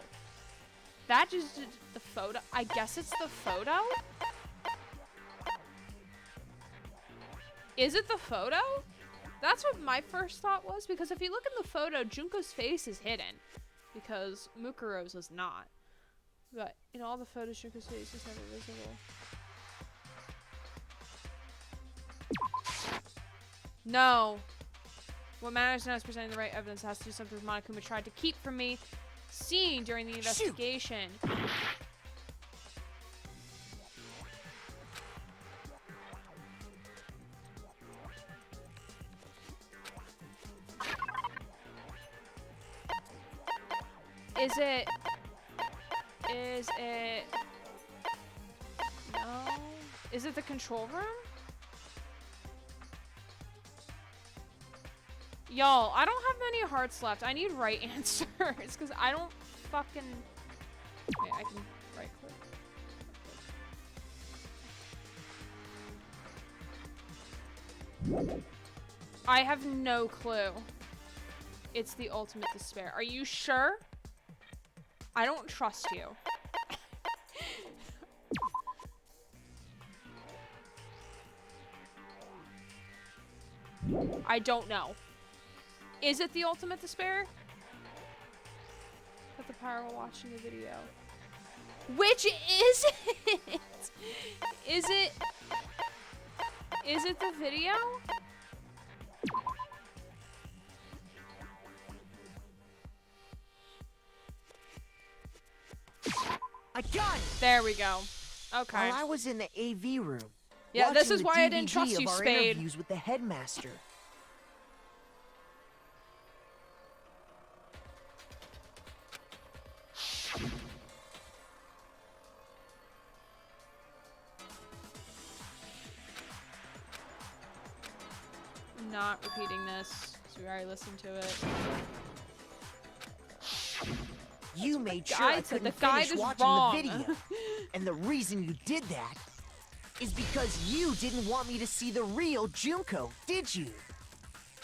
Speaker 1: That just the photo. I guess it's the photo? Is it the photo? That's what my first thought was, because if you look in the photo, Junko's face is hidden. Because Mukuro's is not. But in all the photos, Junko's face is never visible. No. What matters now is presenting the right evidence. It has to do something Monokuma tried to keep from me seeing during the investigation. Is it... No. Is it the control room? Y'all, I don't have many hearts left. I need right answers, because I don't fucking... Wait, I can right click. I have no clue. It's the ultimate despair. Are you sure? I don't trust you. I don't know. Is it the ultimate despair? Put the power while watching the video. Which is it? Is it the video?
Speaker 3: I got it!
Speaker 1: There we go. Okay.
Speaker 3: While I was in the AV room.
Speaker 1: Yeah, this
Speaker 3: watching
Speaker 1: is
Speaker 3: the
Speaker 1: why I didn't
Speaker 3: DVD
Speaker 1: trust
Speaker 3: of
Speaker 1: you,
Speaker 3: our
Speaker 1: Spade.
Speaker 3: interviews with the headmaster.
Speaker 1: I'm not repeating this, because we already listened to it.
Speaker 3: You made sure
Speaker 1: guide
Speaker 3: I
Speaker 1: said.
Speaker 3: couldn't
Speaker 1: The guide
Speaker 3: finish
Speaker 1: is
Speaker 3: watching
Speaker 1: wrong.
Speaker 3: the video. And the reason you did that is because you didn't want me to see the real Junko, did you?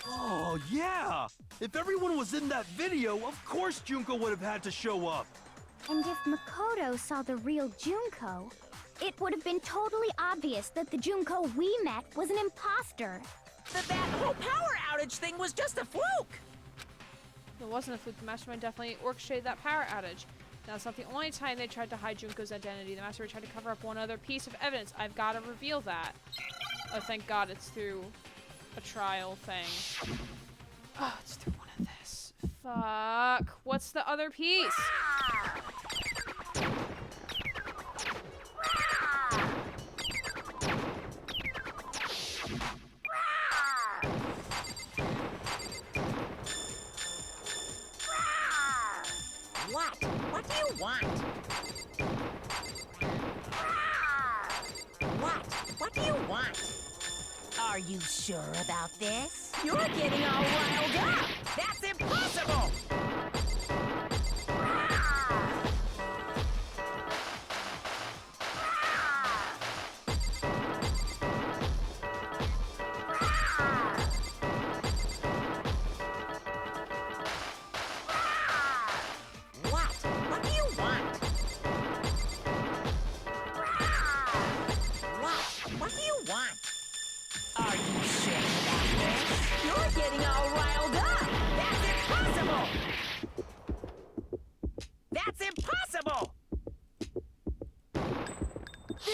Speaker 8: Oh, yeah! If everyone was in that video, of course Junko would have had to show up.
Speaker 7: And if Makoto saw the real Junko, it would have been totally obvious that the Junko we met was an imposter.
Speaker 10: That whole power outage thing was just a fluke!
Speaker 1: It wasn't a fluke. The Mastermind definitely orchestrated that power outage. Now, it's not the only time they tried to hide Junko's identity. The Mastermind tried to cover up one other piece of evidence. I've got to reveal that. Oh, thank God it's through a trial thing. Oh, it's through one of this. Fuck. What's the other piece?
Speaker 10: What? What do you want? What? What do you want? Are you sure about this? You're getting all riled up! That's impossible!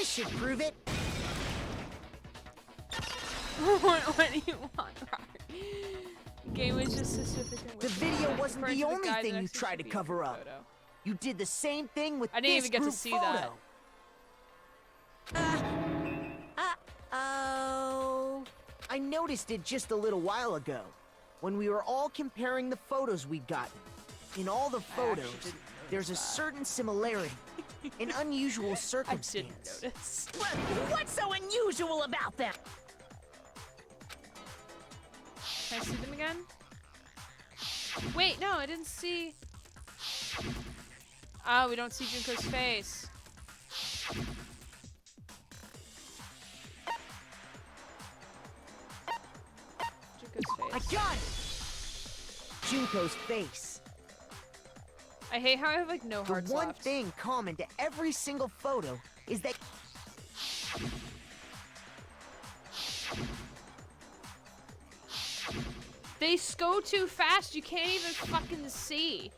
Speaker 3: Should prove it.
Speaker 1: What do you want, Robert? Game was just specific.
Speaker 3: The video wasn't the only thing you tried to cover up. You did the same thing with
Speaker 1: I didn't
Speaker 3: this
Speaker 1: even get to
Speaker 3: group
Speaker 1: see
Speaker 3: photo.
Speaker 1: that.
Speaker 3: Uh-oh. I noticed it just a little while ago, when we were all comparing the photos we'd gotten. In all the photos, there's a certain similarity. An unusual circumstance.
Speaker 1: I didn't notice.
Speaker 10: What's so unusual about them?
Speaker 1: Can I see them again? Wait, no, I didn't see. Oh, we don't see Junko's face. Junko's face.
Speaker 3: I got it! Junko's face.
Speaker 1: I hate how I have like no
Speaker 3: The
Speaker 1: hearts
Speaker 3: one
Speaker 1: left.
Speaker 3: thing common to every single photo is that
Speaker 1: They go too fast, you can't even fucking see.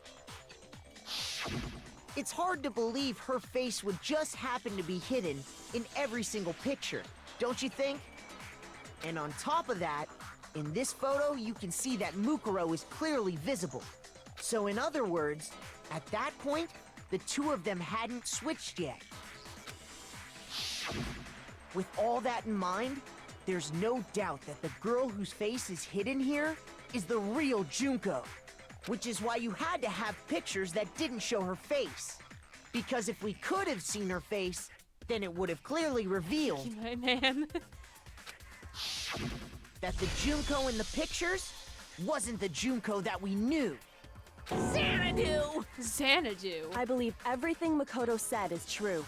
Speaker 3: it's hard to believe her face would just happen to be hidden in every single picture, don't you think? And on top of that, in this photo, you can see that Mukuro is clearly visible. So in other words, at that point, the two of them hadn't switched yet. With all that in mind, there's no doubt that the girl whose face is hidden here is the real Junko. Which is why you had to have pictures that didn't show her face. Because if we could have seen her face, then it would have clearly revealed
Speaker 1: My man.
Speaker 3: that the Junko in the pictures wasn't the Junko that we knew.
Speaker 10: Xanadu!
Speaker 1: Xanadu.
Speaker 12: I believe everything Makoto said is true.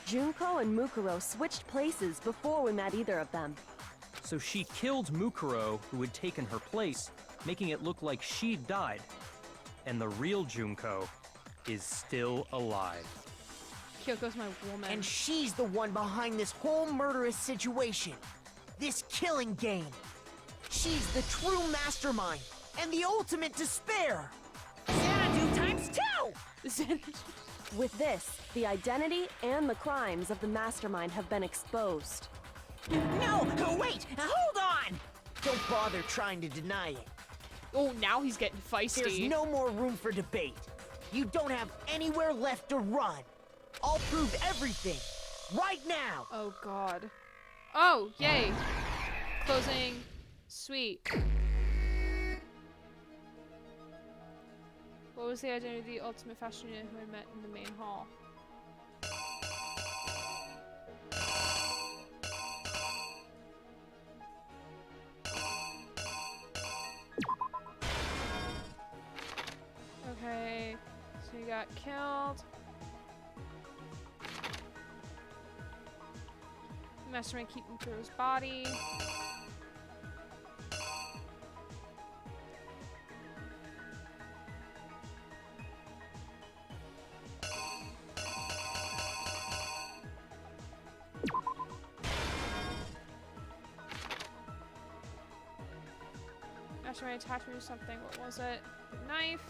Speaker 12: Junko and Mukuro switched places before we met either of them.
Speaker 2: So she killed Mukuro, who had taken her place, making it look like she'd died. And the real Junko is still alive.
Speaker 1: Kyoko's my woman.
Speaker 3: And she's the one behind this whole murderous situation. This killing game. She's the true mastermind and the ultimate despair.
Speaker 10: Xanadu times 2!
Speaker 1: Xanadu.
Speaker 12: With this, the identity and the crimes of the mastermind have been exposed.
Speaker 10: No, wait, hold on!
Speaker 3: Don't bother trying to deny it.
Speaker 1: Oh, now he's getting feisty.
Speaker 3: There's no more room for debate. You don't have anywhere left to run. I'll prove everything. Right now.
Speaker 1: Oh, God. Oh, yay. Closing. Sweet. What was the identity of the ultimate fashioner who I met in the main hall? Okay, so he got killed. The mastermind keeping through his body. Mastermind attacked me with something. What was it? A knife.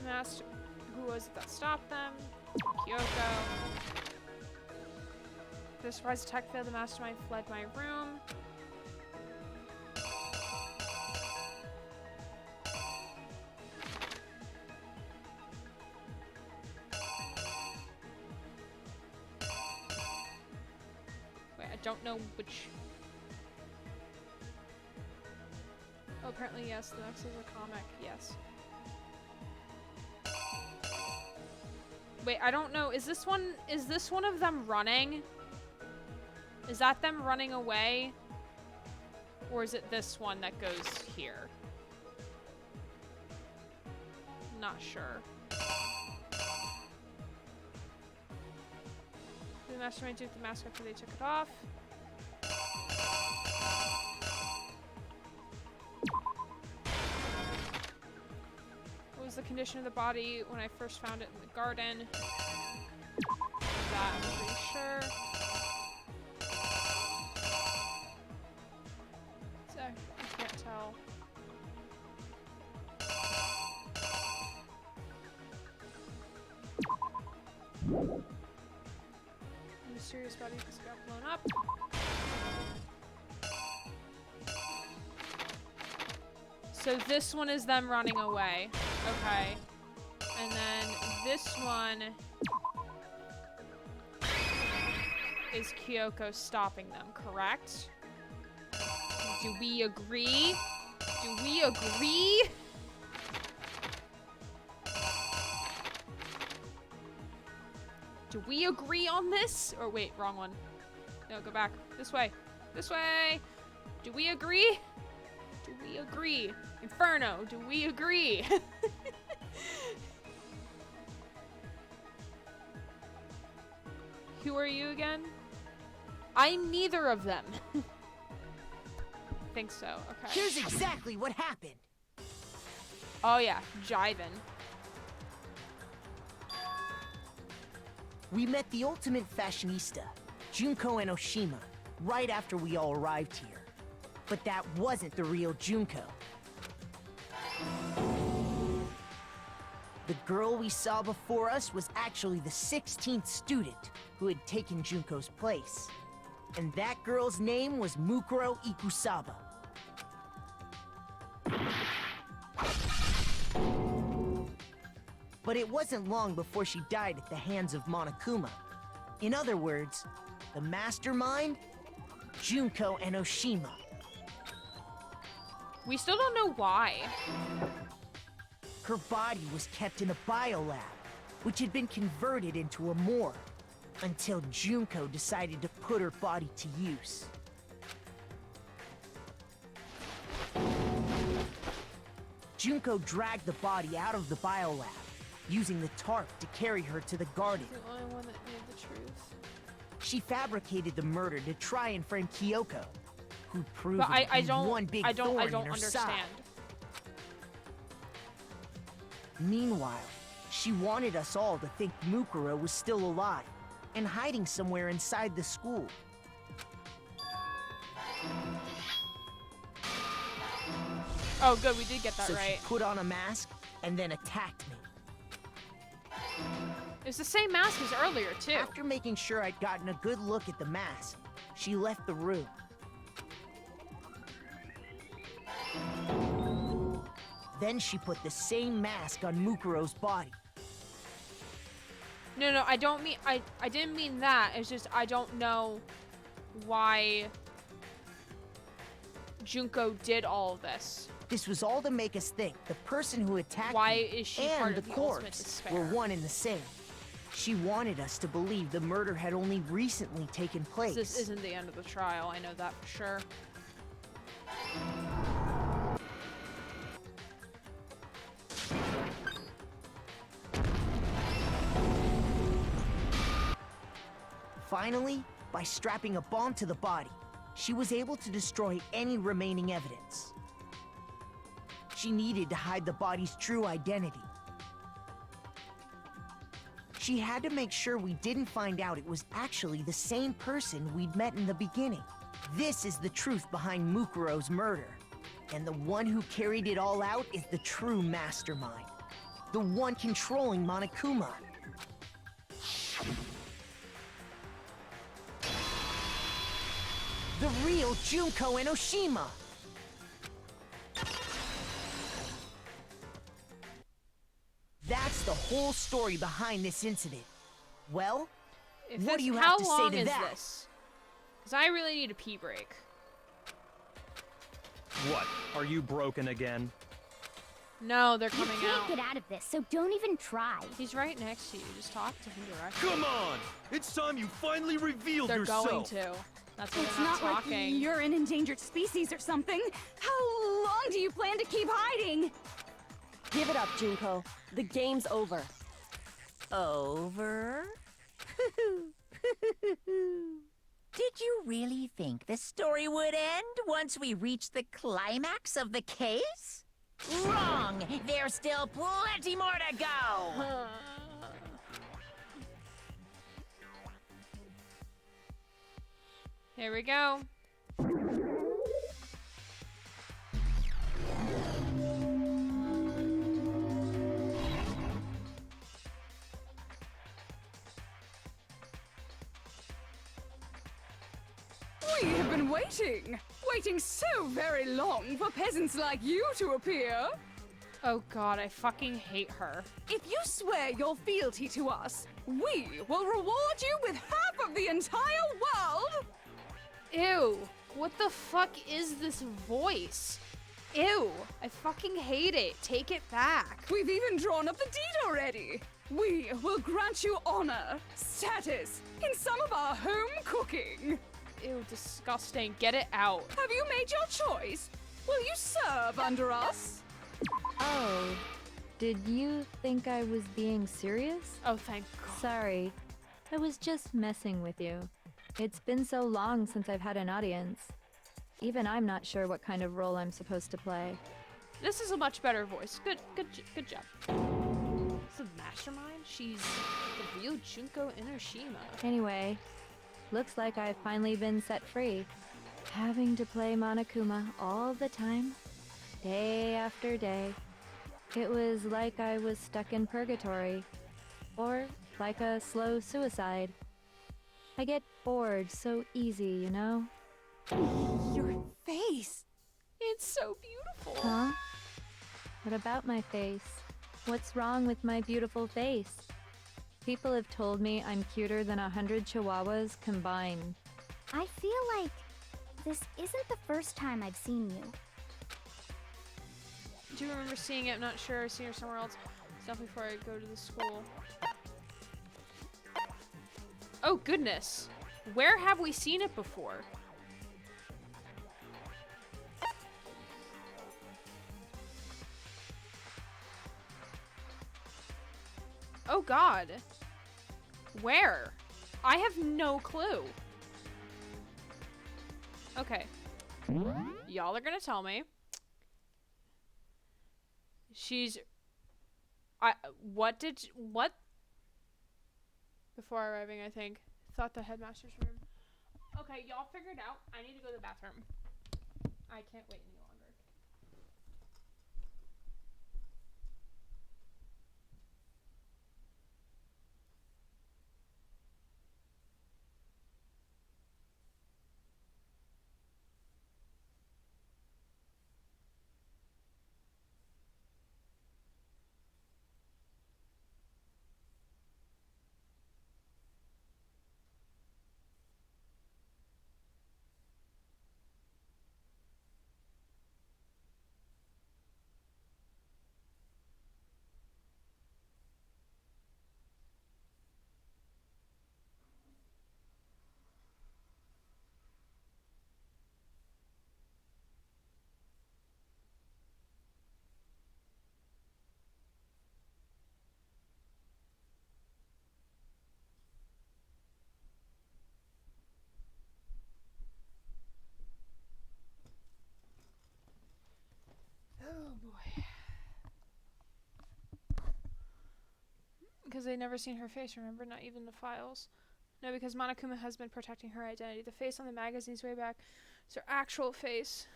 Speaker 1: Master, who was it that stopped them? Kyoko. The surprise attack failed. The mastermind fled my room. Wait, I don't know which. Oh, apparently yes. The next is a comic. Yes. Wait, I don't know. Is this one of them running? Is that them running away? Or is it this one that goes here? Not sure. The mastermind took the mask after they took it off. What was the condition of the body when I first found it in the garden? That I'm pretty sure. So, I can't tell. The mysterious body just got blown up. So this one is them running away. Okay. And then this one is Kyoko stopping them, correct? Do we agree? Do we agree? Do we agree on this? Or wait, wrong one. No, go back. This way. This way! Do we agree? Do we agree? Inferno, do we agree? Who are you again? I'm neither of them. Think so, okay.
Speaker 3: Here's exactly what happened.
Speaker 1: Oh yeah, jivin'.
Speaker 3: We met the ultimate fashionista, Junko and Oshima, right after we all arrived here. But that wasn't the real Junko. The girl we saw before us was actually the 16th student who had taken Junko's place. And that girl's name was Mukuro Ikusaba. But it wasn't long before she died at the hands of Monokuma. In other words, the mastermind, Junko and Oshima.
Speaker 1: We still don't know why.
Speaker 3: Her body was kept in a biolab, which had been converted into a morgue, until Junko decided to put her body to use. Junko dragged the body out of the biolab, using the tarp to carry her to the garden.
Speaker 1: The only one that knew the truth.
Speaker 3: She fabricated the murder to try and frame Kyoko, who proved
Speaker 1: But
Speaker 3: to be one big thorn in her
Speaker 1: understand.
Speaker 3: side. Meanwhile, she wanted us all to think Mukuro was still alive and hiding somewhere inside the school.
Speaker 1: Oh, good, we did get that
Speaker 3: So
Speaker 1: right.
Speaker 3: she put on a mask and then attacked me.
Speaker 1: It's the same mask as earlier, too.
Speaker 3: After making sure I'd gotten a good look at the mask, she left the room. Then she put the same mask on Mukuro's body.
Speaker 1: No, I don't mean, I didn't mean that. It's just, I don't know why Junko did all of this.
Speaker 3: This was all to make us think the person who attacked
Speaker 1: Why
Speaker 3: me
Speaker 1: is she part
Speaker 3: and
Speaker 1: of
Speaker 3: the
Speaker 1: the ultimate
Speaker 3: corpse
Speaker 1: despair?
Speaker 3: were one and the same. She wanted us to believe the murder had only recently taken place.
Speaker 1: This isn't the end of the trial, I know that for sure.
Speaker 3: Finally, by strapping a bomb to the body, she was able to destroy any remaining evidence. She needed to hide the body's true identity. She had to make sure we didn't find out it was actually the same person we'd met in the beginning. This is the truth behind Mukuro's murder. And the one who carried it all out is the true mastermind. The one controlling Monokuma. The real Junko and Oshima! That's the whole story behind this incident. Well, what do you have to say to that?
Speaker 1: How long is this? Because I really need a pee break.
Speaker 2: What? Are you broken again?
Speaker 1: No, they're
Speaker 7: You
Speaker 1: coming
Speaker 7: can't
Speaker 1: out.
Speaker 7: get out of this, so don't even try.
Speaker 1: He's right next to you. Just talk to him directly.
Speaker 8: Come on! It's time you finally revealed
Speaker 1: They're
Speaker 8: yourself!
Speaker 1: going to. That's why
Speaker 11: It's
Speaker 1: they're not
Speaker 11: not like
Speaker 1: talking.
Speaker 11: you're an endangered species or something. How long do you plan to keep hiding?
Speaker 12: Give it up, Junko. The game's over.
Speaker 10: Over? Did you really think the story would end once we reached the climax of the case? Wrong! There's still plenty more to go!
Speaker 1: Here we go.
Speaker 11: We have been waiting so very long for peasants like you to appear.
Speaker 1: Oh god, I fucking hate her.
Speaker 11: If you swear your fealty to us, we will reward you with half of the entire world.
Speaker 1: Ew. What the fuck is this voice? Ew. I fucking hate it. Take it back.
Speaker 11: We've even drawn up the deed already. We will grant you honor, status, in some of our home cooking.
Speaker 1: Ew, disgusting. Get it out.
Speaker 11: Have you made your choice? Will you serve under us?
Speaker 13: Oh, did you think I was being serious?
Speaker 1: Oh, thank God.
Speaker 13: Sorry, I was just messing with you. It's been so long since I've had an audience. Even I'm not sure what kind of role I'm supposed to play.
Speaker 1: This is a much better voice. Good job. This is Mastermind? She's the real Junko Inoshima.
Speaker 13: Anyway, looks like I've finally been set free. Having to play Monokuma all the time, day after day. It was like I was stuck in purgatory. Or like a slow suicide. I get bored so easy, you know?
Speaker 11: Your face.
Speaker 1: It's so beautiful.
Speaker 13: Huh? What about my face? What's wrong with my beautiful face? People have told me I'm cuter than 100 chihuahuas combined.
Speaker 7: I feel like this isn't the first time I've seen you.
Speaker 1: Do you remember seeing it? I'm not sure. I've seen her somewhere else. It's definitely before I go to the school. Oh, goodness. Where have we seen it before? Oh, God. Where? I have no clue. Okay. Y'all are gonna tell me. What? Before arriving, I think. Thought the headmaster's room. Okay, y'all figured out. I need to go to the bathroom. I can't wait any longer. Oh boy. Because they'd never seen her face, remember? Not even the files. No, because Monokuma has been protecting her identity. The face on the magazine's way back is her actual face.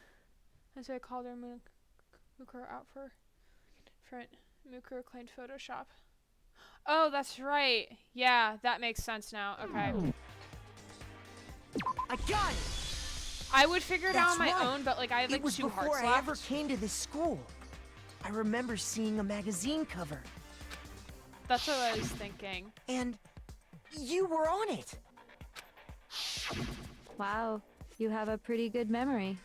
Speaker 1: And so I called her Mukuro out for front. Mukuro claimed Photoshop. Oh, that's right. Yeah, that makes sense now. Okay.
Speaker 3: I got it!
Speaker 1: I would figure it out on my
Speaker 3: That's right.
Speaker 1: own, but like I have like
Speaker 3: It was
Speaker 1: 2 hearts
Speaker 3: before I
Speaker 1: left.
Speaker 3: ever came to this school. I remember seeing a magazine cover.
Speaker 1: That's what I was thinking.
Speaker 3: And you were on it.
Speaker 13: Wow, you have a pretty good memory.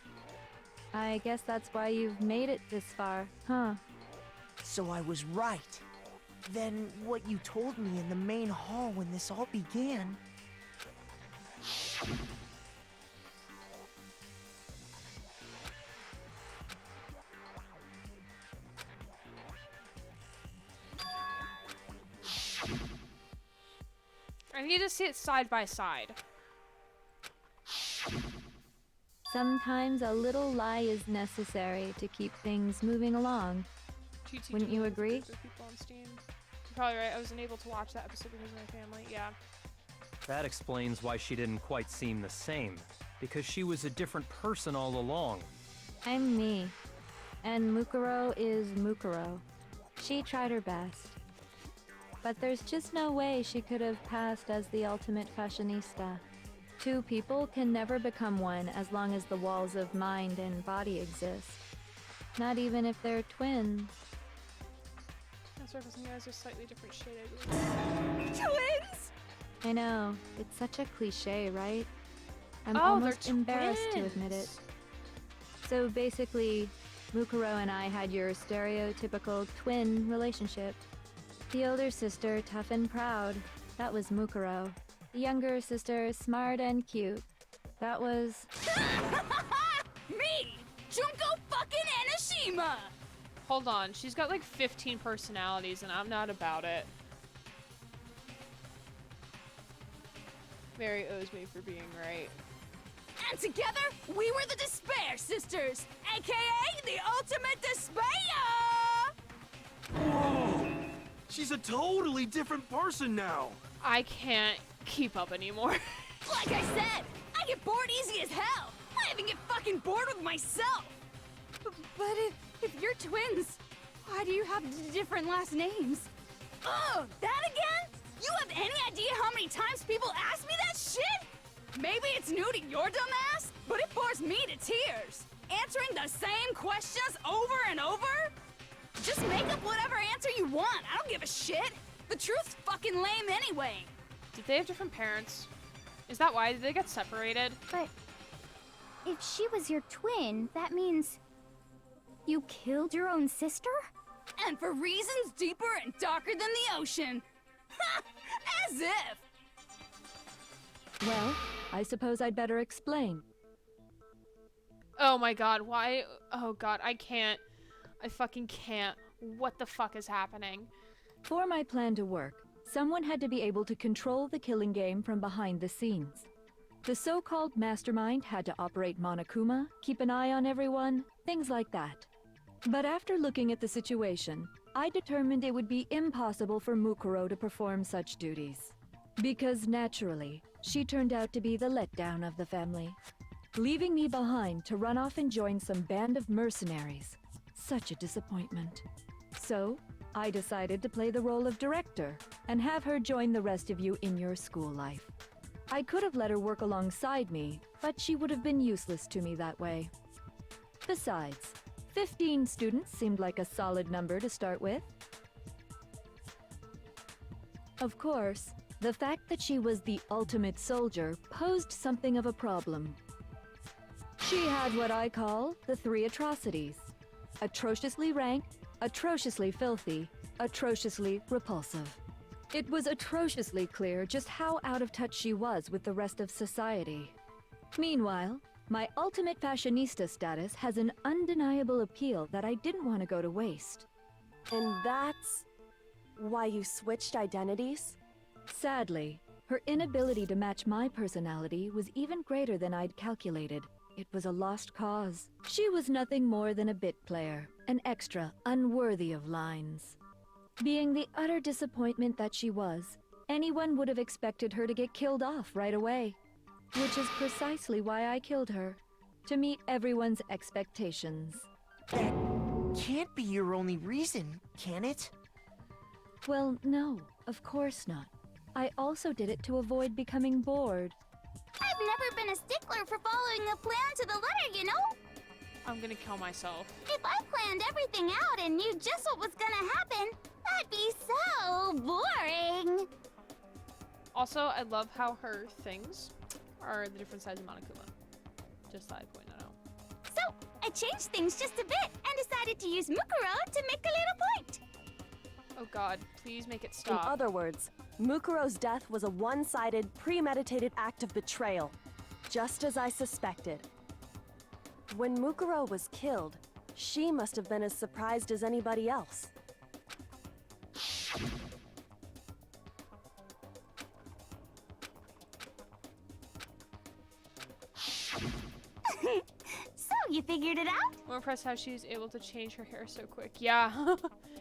Speaker 13: I guess that's why you've made it this far, huh?
Speaker 3: So I was right. Then what you told me in the main hall when this all began...
Speaker 1: I need to see it side by side.
Speaker 13: Sometimes a little lie is necessary to keep things moving along. Wouldn't you agree?
Speaker 1: People on Steam. You're probably right. I was unable to watch that episode because of my family. Yeah.
Speaker 2: That explains why she didn't quite seem the same. Because she was a different person all along.
Speaker 13: I'm me. And Mukuro is Mukuro. She tried her best. But there's just no way she could have passed as the ultimate fashionista. 2 people can never become one as long as the walls of mind and body exist. Not even if they're twins.
Speaker 1: That's right, because you guys are slightly different shaded.
Speaker 11: Twins!
Speaker 13: I know, it's such a cliche, right? I'm
Speaker 1: Oh,
Speaker 13: almost
Speaker 1: they're
Speaker 13: embarrassed to admit it.
Speaker 1: twins.
Speaker 13: So basically, Mukuro and I had your stereotypical twin relationship. The older sister, tough and proud. That was Mukuro. The younger sister, smart and cute. That was...
Speaker 11: Me! Junko fucking Enoshima!
Speaker 1: Hold on, she's got like 15 personalities and I'm not about it. Mary owes me for being right.
Speaker 11: And together, we were the Despair Sisters, aka the Ultimate Despair!
Speaker 8: Whoa! She's a totally different person now.
Speaker 1: I can't keep up anymore.
Speaker 11: Like I said, I get bored easy as hell. I even get fucking bored with myself. But if you're twins, why do you have different last names? Oh, that again? You have any idea how many times people ask me that shit? Maybe it's new to your dumb ass, but it bores me to tears. Answering the same questions over and over? Just make up whatever answer you want. I don't give a shit. The truth's fucking lame anyway.
Speaker 1: Did they have different parents? Is that why? Did they get separated?
Speaker 7: But if she was your twin, that means you killed your own sister?
Speaker 11: And for reasons deeper and darker than the ocean. Ha! As if!
Speaker 13: Well, I suppose I'd better explain.
Speaker 1: Oh my god, why? Oh god, I can't. I fucking can't. What the fuck is happening?
Speaker 13: For my plan to work, someone had to be able to control the killing game from behind the scenes. The so-called mastermind had to operate Monokuma, keep an eye on everyone, things like that. But after looking at the situation, I determined it would be impossible for Mukuro to perform such duties. Because naturally, she turned out to be the letdown of the family, leaving me behind to run off and join some band of mercenaries. Such a disappointment. So, I decided to play the role of director and have her join the rest of you in your school life. I could have let her work alongside me, but she would have been useless to me that way. Besides, 15 students seemed like a solid number to start with. Of course, the fact that she was the ultimate soldier posed something of a problem. She had what I call the 3 atrocities: atrociously rank, atrociously filthy, atrociously repulsive. It was atrociously clear just how out of touch she was with the rest of society. Meanwhile, my ultimate fashionista status has an undeniable appeal that I didn't want to go to waste.
Speaker 12: And that's why you switched identities?
Speaker 13: Sadly, her inability to match my personality was even greater than I'd calculated. It was a lost cause. She was nothing more than a bit player, an extra unworthy of lines. Being the utter disappointment that she was, anyone would have expected her to get killed off right away. Which is precisely why I killed her, to meet everyone's expectations.
Speaker 3: That can't be your only reason, can it?
Speaker 13: Well, no, of course not. I also did it to avoid becoming bored.
Speaker 7: I've never been a stickler for following a plan to the letter, you know?
Speaker 1: I'm gonna kill myself.
Speaker 7: If I planned everything out and knew just what was gonna happen, that'd be so boring.
Speaker 1: Also, I love how her things are the different sides of Monokuma. Just thought I'd point that out.
Speaker 7: So, I changed things just a bit and decided to use Mukuro to make a little point.
Speaker 1: Oh god, please make it
Speaker 12: In
Speaker 1: stop.
Speaker 12: other words, Mukuro's death was a one-sided, premeditated act of betrayal, just as I suspected. When Mukuro was killed, she must have been as surprised as anybody else.
Speaker 7: So, you figured it out?
Speaker 1: I'm impressed how she's able to change her hair so quick. Yeah.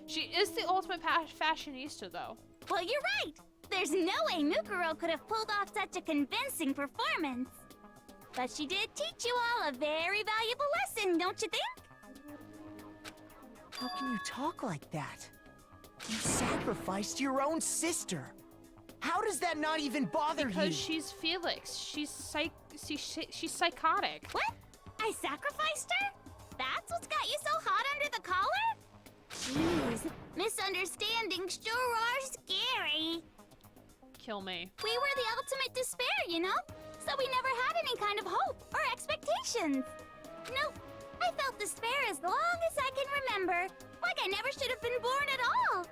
Speaker 1: She is the ultimate fashionista, though.
Speaker 7: Well, you're right. There's no way Mukuro could have pulled off such a convincing performance. But she did teach you all a very valuable lesson, don't you think?
Speaker 3: How can you talk like that? You sacrificed your own sister. How does that not even bother you?
Speaker 1: Because she's Felix. She's psychotic.
Speaker 7: What? I sacrificed her? That's what's got you so hot under the collar? Jeez, misunderstandings sure are scary.
Speaker 1: Kill me.
Speaker 7: We were the ultimate despair, you know? So we never had any kind of hope or expectations. Nope, I felt despair as long as I can remember. Like I never should have been born at all.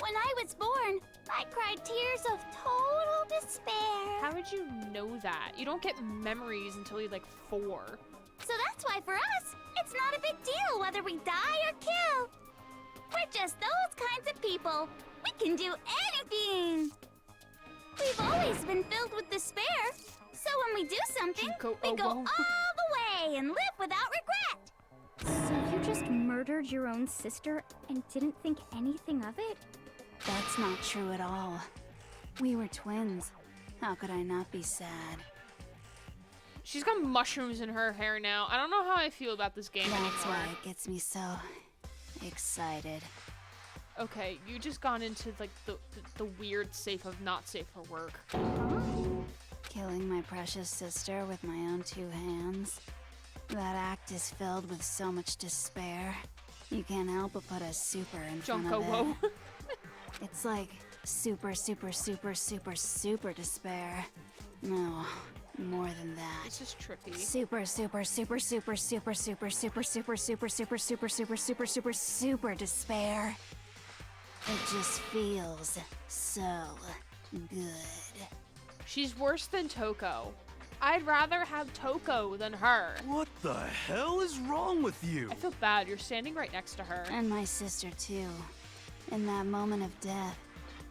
Speaker 7: When I was born, I cried tears of total despair.
Speaker 1: How would you know that? You don't get memories until you're like 4.
Speaker 7: So that's why for us, it's not a big deal whether we die or kill. We're just those kinds of people. We can do anything. We've always been filled with despair. So when we do something, we go all the way and live without regret.
Speaker 14: So you just murdered your own sister and didn't think anything of it?
Speaker 15: That's not true at all. We were twins. How could I not be sad?
Speaker 1: She's got mushrooms in her hair now. I don't know how I feel about this game
Speaker 15: That's
Speaker 1: anymore.
Speaker 15: why it gets me so excited.
Speaker 1: Okay, you just gone into like the weird safe of not safe for work.
Speaker 15: Killing my precious sister with my own 2 hands. That act is filled with so much despair. You can't help but put a super in front of
Speaker 1: Junko,
Speaker 15: it. It's like super, super, super, super, super despair. No, more than that.
Speaker 1: This is trippy.
Speaker 15: Super, super, super, super, super, super, super, super, super, super, super, super, super, super, super despair. It just feels so good.
Speaker 1: She's worse than Toko. I'd rather have Toko than her.
Speaker 8: What the hell is wrong with you?
Speaker 1: I feel bad. You're standing right next to her.
Speaker 15: And my sister too. In that moment of death,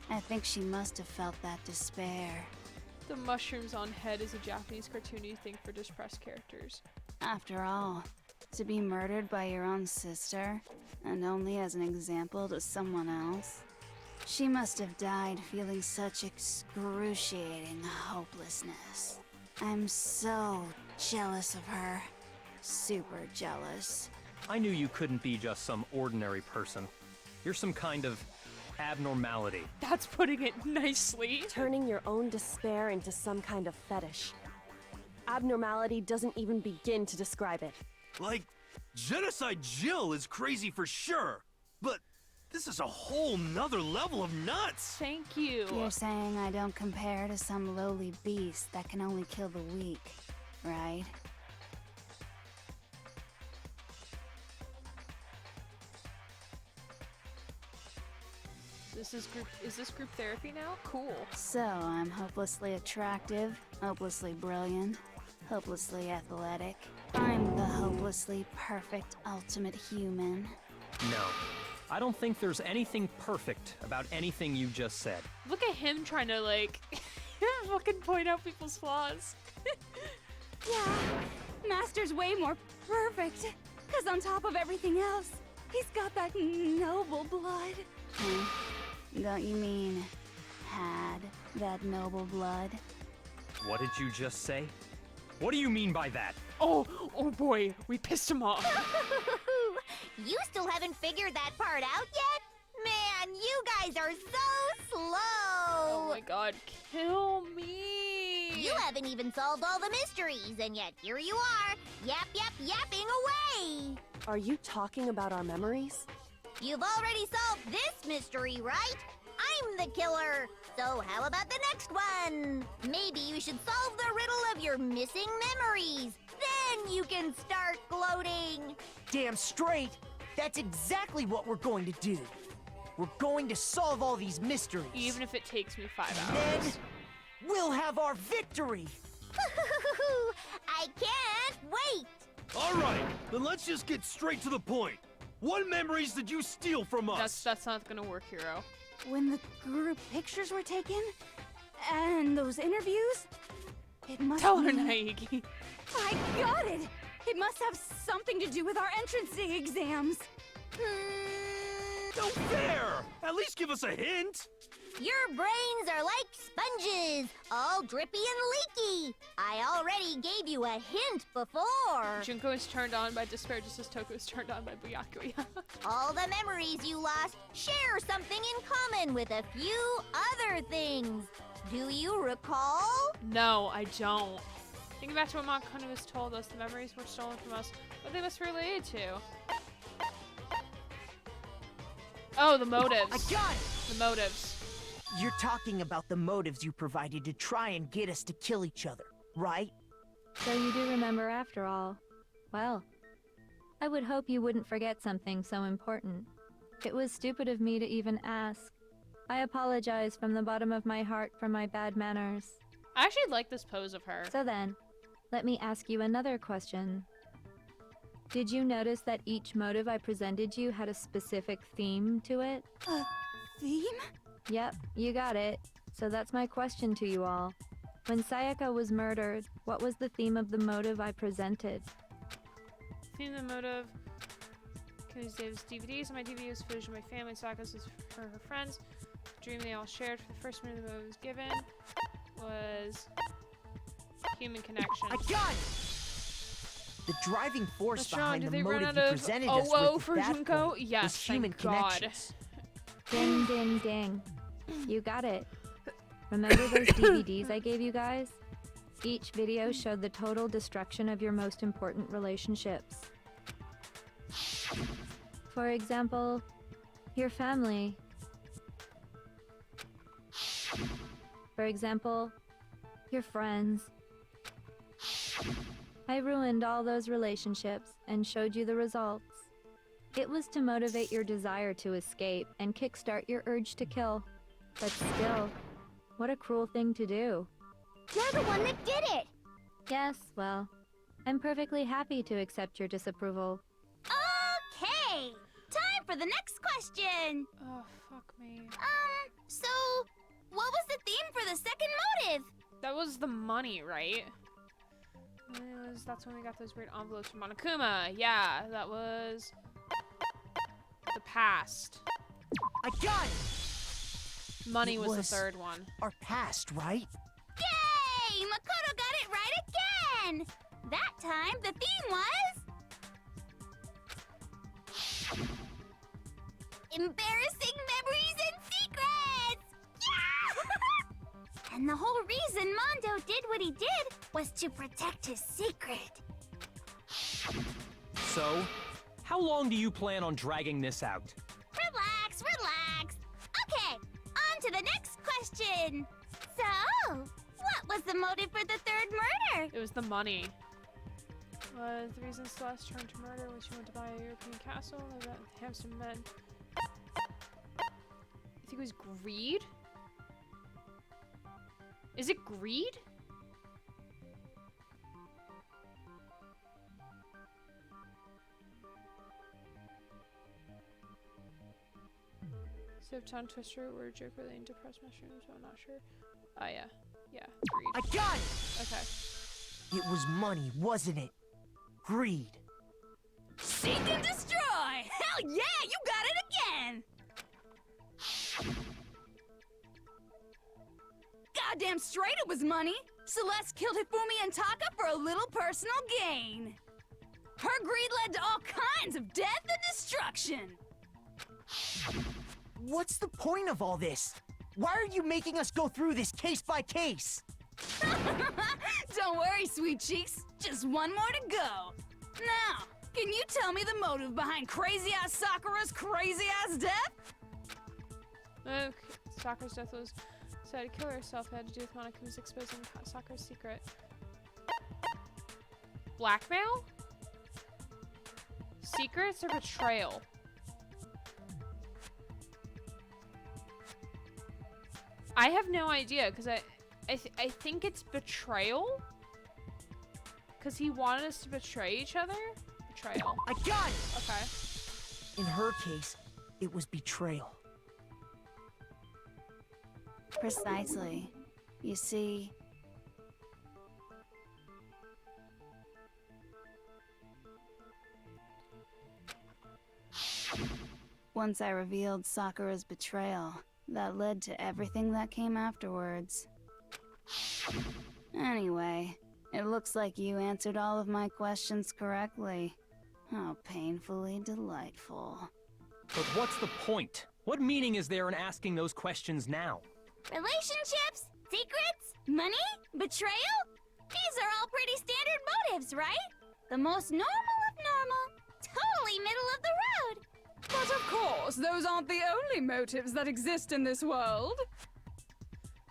Speaker 15: I think she must have felt that despair.
Speaker 1: The mushrooms on head is a Japanese cartoony thing for depressed characters.
Speaker 15: After all, to be murdered by your own sister, and only as an example to someone else, she must have died feeling such excruciating hopelessness. I'm so jealous of her. Super jealous.
Speaker 2: I knew you couldn't be just some ordinary person. You're some kind of abnormality.
Speaker 1: That's putting it nicely.
Speaker 12: Turning your own despair into some kind of fetish. Abnormality doesn't even begin to describe it.
Speaker 8: Like, Genocide Jill is crazy for sure, but this is a whole nother level of nuts!
Speaker 1: Thank you.
Speaker 15: You're saying I don't compare to some lowly beast that can only kill the weak, right?
Speaker 1: Is this group therapy now? Cool.
Speaker 15: So, I'm hopelessly attractive, hopelessly brilliant, hopelessly athletic. I'm the hopelessly perfect ultimate human.
Speaker 2: No. I don't think there's anything perfect about anything you just said.
Speaker 1: Look at him trying to like fucking point out people's flaws.
Speaker 11: Yeah, Master's way more perfect. Cause on top of everything else, he's got that noble blood.
Speaker 15: Don't you mean had that noble blood?
Speaker 2: What did you just say? What do you mean by that?
Speaker 1: Oh boy, we pissed him off.
Speaker 10: You still haven't figured that part out yet? Man, you guys are so slow!
Speaker 1: Oh my god, kill me!
Speaker 10: You haven't even solved all the mysteries, and yet here you are, yapping away!
Speaker 12: Are you talking about our memories?
Speaker 10: You've already solved this mystery, right? I'm the killer! So how about the next one? Maybe you should solve the riddle of your missing memories. Then you can start gloating!
Speaker 3: Damn straight! That's exactly what we're going to do. We're going to solve all these mysteries.
Speaker 1: Even if it takes me 5
Speaker 3: Then
Speaker 1: hours.
Speaker 3: we'll have our victory!
Speaker 10: I can't wait!
Speaker 8: Alright, then let's just get straight to the point. What memories did you steal from us?
Speaker 1: That's not gonna work, Hero.
Speaker 11: When the group pictures were taken, and those interviews, it must
Speaker 1: Tell her,
Speaker 11: be...
Speaker 1: Naegi.
Speaker 11: I got it! It must have something to do with our entrance exams.
Speaker 8: No fair! At least give us a hint!
Speaker 10: Your brains are like sponges, all drippy and leaky. I already gave you a hint before.
Speaker 1: Junko is turned on by despair just as Toko is turned on by Byakuya.
Speaker 10: All the memories you lost share something in common with a few other things. Do you recall?
Speaker 1: No, I don't. Think back to what Makana has told us. The memories were stolen from us. What they must be related to? Oh, the motives.
Speaker 3: I got it!
Speaker 1: The motives.
Speaker 3: You're talking about the motives you provided to try and get us to kill each other, right?
Speaker 13: So you do remember after all. Well, I would hope you wouldn't forget something so important. It was stupid of me to even ask, I apologize from the bottom of my heart for my bad manners.
Speaker 1: I actually like this pose of her.
Speaker 13: So then, let me ask you another question. Did you notice that each motive I presented you had a specific theme to it?
Speaker 11: A theme?
Speaker 13: Yep, you got it. So that's my question to you all. When Sayaka was murdered, what was the theme of the motive I presented?
Speaker 1: Theme of the motive. Can use David's DVDs. On my DVD was footage of my family. Sayaka's was for her friends. Dream they all shared for the first minute the motive was given was human connection.
Speaker 3: I got it! The driving force
Speaker 1: What's wrong?
Speaker 3: behind
Speaker 1: Did
Speaker 3: the
Speaker 1: they run
Speaker 3: motive
Speaker 1: out
Speaker 3: you
Speaker 1: of
Speaker 3: presented us
Speaker 1: OO
Speaker 3: with
Speaker 1: for
Speaker 3: at that
Speaker 1: Junko?
Speaker 3: point
Speaker 1: Yes,
Speaker 3: was human
Speaker 1: thank God.
Speaker 3: connections.
Speaker 13: Ding, ding, ding. You got it. Remember those DVDs I gave you guys? Each video showed the total destruction of your most important relationships. For example, your family. For example, your friends. I ruined all those relationships and showed you the results. It was to motivate your desire to escape and kickstart your urge to kill. But still, what a cruel thing to do.
Speaker 7: You're the one that did it!
Speaker 13: Yes, well, I'm perfectly happy to accept your disapproval.
Speaker 7: Okay! Time for the next question!
Speaker 1: Oh, fuck me.
Speaker 7: So, what was the theme for the second motive?
Speaker 1: That was the money, right? That's when we got those weird envelopes from Monokuma. Yeah, that was the past.
Speaker 3: I got it!
Speaker 1: Money
Speaker 3: It
Speaker 1: was the
Speaker 3: was
Speaker 1: third one.
Speaker 3: Our past, right?
Speaker 7: Yay! Makoto got it right again! That time, the theme was... embarrassing memories and secrets! Yeah! And the whole reason Mondo did what he did was to protect his secret.
Speaker 2: So, how long do you plan on dragging this out?
Speaker 7: Relax, relax. Okay, on to the next question. So, what was the motive for the third murder?
Speaker 1: It was the money. Was the reason Celeste turned to murder when she went to buy a European castle and that hamster men. I think it was greed? Is it greed? So tongue twister or joke relating to press mushrooms, but I'm not sure. Ah, yeah. Yeah, greed.
Speaker 3: I got it!
Speaker 1: Okay.
Speaker 3: It was money, wasn't it? Greed.
Speaker 11: Seek and destroy! Hell yeah, you got it again! Goddamn straight it was money! Celeste killed Hifumi and Taka for a little personal gain. Her greed led to all kinds of death and destruction.
Speaker 3: What's the point of all this? Why are you making us go through this case by case?
Speaker 11: Don't worry, sweet cheeks. Just one more to go. Now, can you tell me the motive behind crazy-ass Sakura's crazy-ass death?
Speaker 1: Okay. Sakura's death was decided to kill herself. It had to do with Monokuma's exposing Sakura's secret. Blackmail? Secrets or betrayal? I have no idea, because I think it's betrayal? Because he wanted us to betray each other? Betrayal.
Speaker 3: I got it!
Speaker 1: Okay.
Speaker 3: In her case, it was betrayal.
Speaker 15: Precisely. You see... Once I revealed Sakura's betrayal, that led to everything that came afterwards. Anyway, it looks like you answered all of my questions correctly. How painfully delightful.
Speaker 2: But what's the point? What meaning is there in asking those questions now?
Speaker 7: Relationships? Secrets? Money? Betrayal? These are all pretty standard motives, right? The most normal of normal. Totally middle of the road.
Speaker 11: But of course, those aren't the only motives that exist in this world.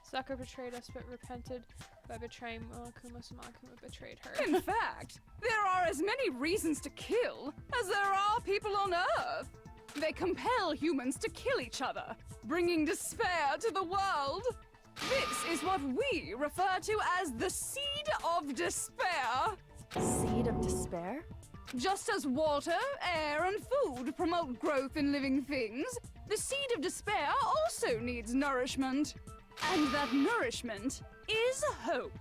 Speaker 1: Sakura betrayed us but repented by betraying Monokuma, so Monokuma betrayed her.
Speaker 11: In fact, there are as many reasons to kill as there are people on Earth. They compel humans to kill each other, bringing despair to the world. This is what we refer to as the Seed of Despair.
Speaker 12: Seed of despair?
Speaker 11: Just as water, air, and food promote growth in living things, the Seed of Despair also needs nourishment. And that nourishment is hope.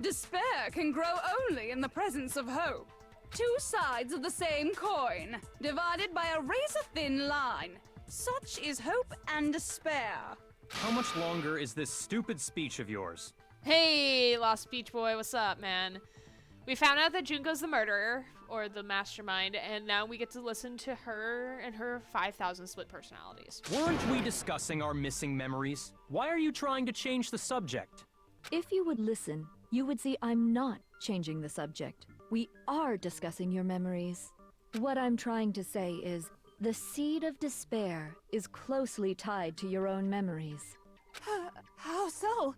Speaker 11: Despair can grow only in the presence of hope. Two sides of the same coin, divided by a razor-thin line. Such is hope and despair.
Speaker 2: How much longer is this stupid speech of yours?
Speaker 1: Hey, Lost Beach Boy, what's up, man? We found out that Junko's the murderer, or the mastermind, and now we get to listen to her and her 5,000 split personalities.
Speaker 2: Weren't we discussing our missing memories? Why are you trying to change the subject?
Speaker 16: If you would listen, you would see I'm not changing the subject. We are discussing your memories. What I'm trying to say is, the Seed of Despair is closely tied to your own memories.
Speaker 11: How so?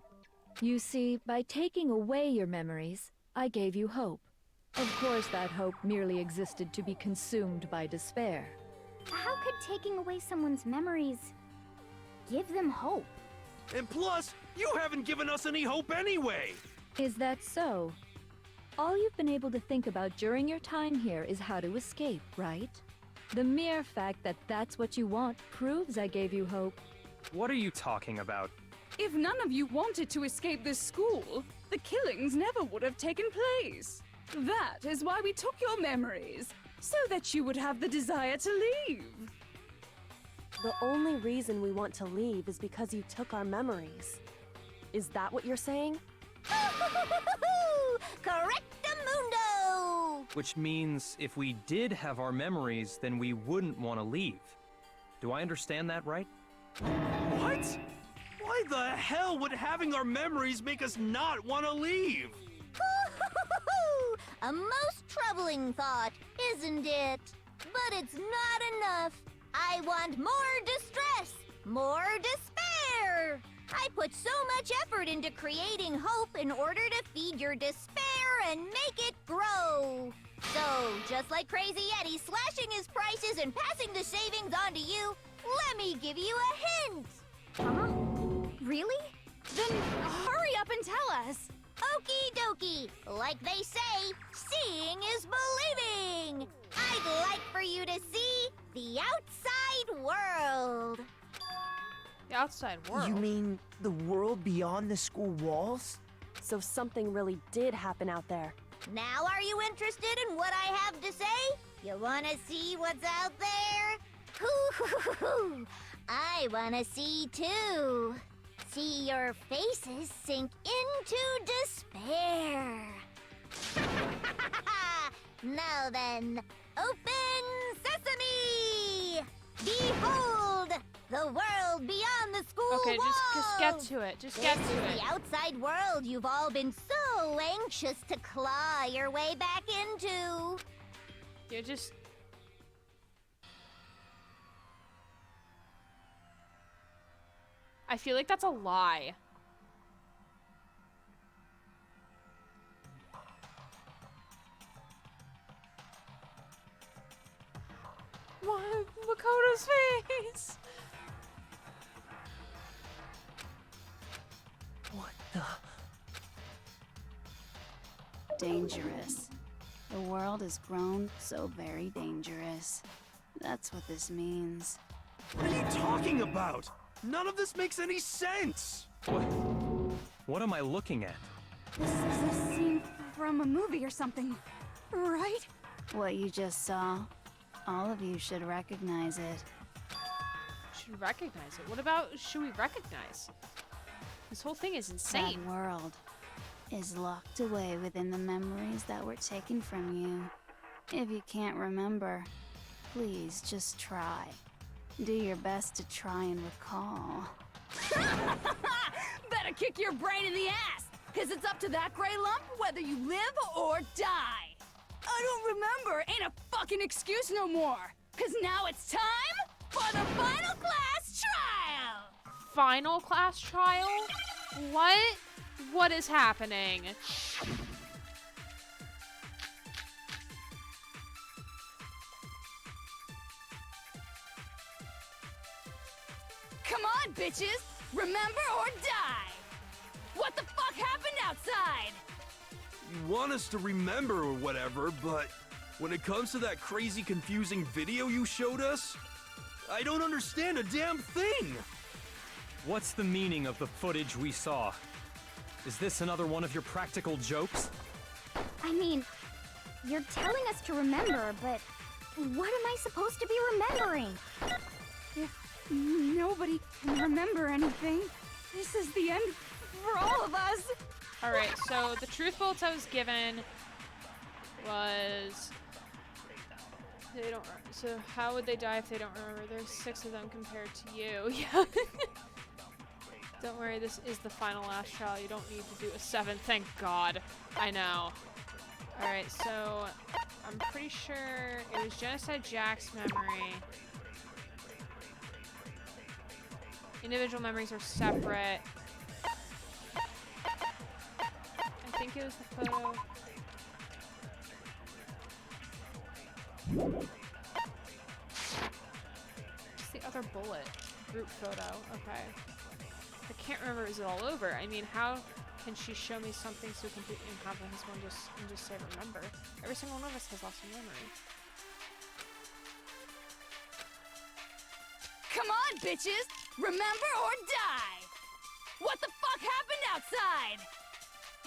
Speaker 16: You see, by taking away your memories, I gave you hope. Of course, that hope merely existed to be consumed by despair.
Speaker 14: How could taking away someone's memories give them hope?
Speaker 8: And plus, you haven't given us any hope anyway!
Speaker 16: Is that so? All you've been able to think about during your time here is how to escape, right? The mere fact that that's what you want proves I gave you hope.
Speaker 2: What are you talking about?
Speaker 11: If none of you wanted to escape this school, the killings never would have taken place. That is why we took your memories, so that you would have the desire to leave.
Speaker 12: The only reason we want to leave is because you took our memories. Is that what you're saying?
Speaker 7: Correctamundo!
Speaker 2: Which means if we did have our memories, then we wouldn't want to leave. Do I understand that right?
Speaker 8: What? Why the hell would having our memories make us not want to leave?
Speaker 7: A most troubling thought, isn't it? But it's not enough. I want more distress, more despair. I put so much effort into creating hope in order to feed your despair and make it grow. So, just like Crazy Eddie slashing his prices and passing the savings on to you, let me give you a hint.
Speaker 14: Huh? Really?
Speaker 11: Then hurry up and tell us.
Speaker 7: Okie dokie. Like they say, seeing is believing. I'd like for you to see the outside world.
Speaker 1: The outside world?
Speaker 3: You mean the world beyond the school walls?
Speaker 12: So something really did happen out there.
Speaker 7: Now are you interested in what I have to say? You wanna see what's out there? Hoo-hoo-hoo-hoo. I wanna see too. See your faces sink into despair. Now then, open sesame! Behold, the world beyond the school
Speaker 1: Okay,
Speaker 7: walls!
Speaker 1: just get to it. Just get to
Speaker 7: This
Speaker 1: it.
Speaker 7: is the outside world you've all been so anxious to claw your way back into.
Speaker 1: You're just... I feel like that's a lie. What? Makoto's face!
Speaker 3: What the?
Speaker 15: Dangerous. The world has grown so very dangerous. That's what this means.
Speaker 8: What are you talking about? None of this makes any sense!
Speaker 2: What am I looking at?
Speaker 11: This is a scene from a movie or something, right?
Speaker 15: What you just saw, all of you should recognize it.
Speaker 1: Should recognize it. What about should we recognize? This whole thing is insane.
Speaker 15: That world is locked away within the memories that were taken from you. If you can't remember, please just try. Do your best to try and recall.
Speaker 11: Better kick your brain in the ass, because it's up to that gray lump whether you live or die. I don't remember ain't a fucking excuse no more, because now it's time for the final class trial!
Speaker 1: Final class trial? What? What is happening?
Speaker 11: Come on, bitches! Remember or die! What the fuck happened outside?
Speaker 8: You want us to remember or whatever, but when it comes to that crazy, confusing video you showed us, I don't understand a damn thing!
Speaker 2: What's the meaning of the footage we saw? Is this another one of your practical jokes?
Speaker 14: I mean, you're telling us to remember, but what am I supposed to be remembering?
Speaker 11: If nobody can remember anything, this is the end for all of us.
Speaker 1: Alright, so the truth bullets I was given was... They don't... So how would they die if they don't remember? There's 6 of them compared to you. Yeah. Don't worry, this is the final last trial. You don't need to do a 7th. Thank God. I know. Alright, so I'm pretty sure it was Genocide Jack's memory. Individual memories are separate. I think it was the photo. What's the other bullet? Group photo. Okay. I can't remember. Is it all over? I mean, how can she show me something so completely incomprehensible and just say remember? Every single one of us has lost a memory.
Speaker 11: Come on, bitches! Remember or die! What the fuck happened outside?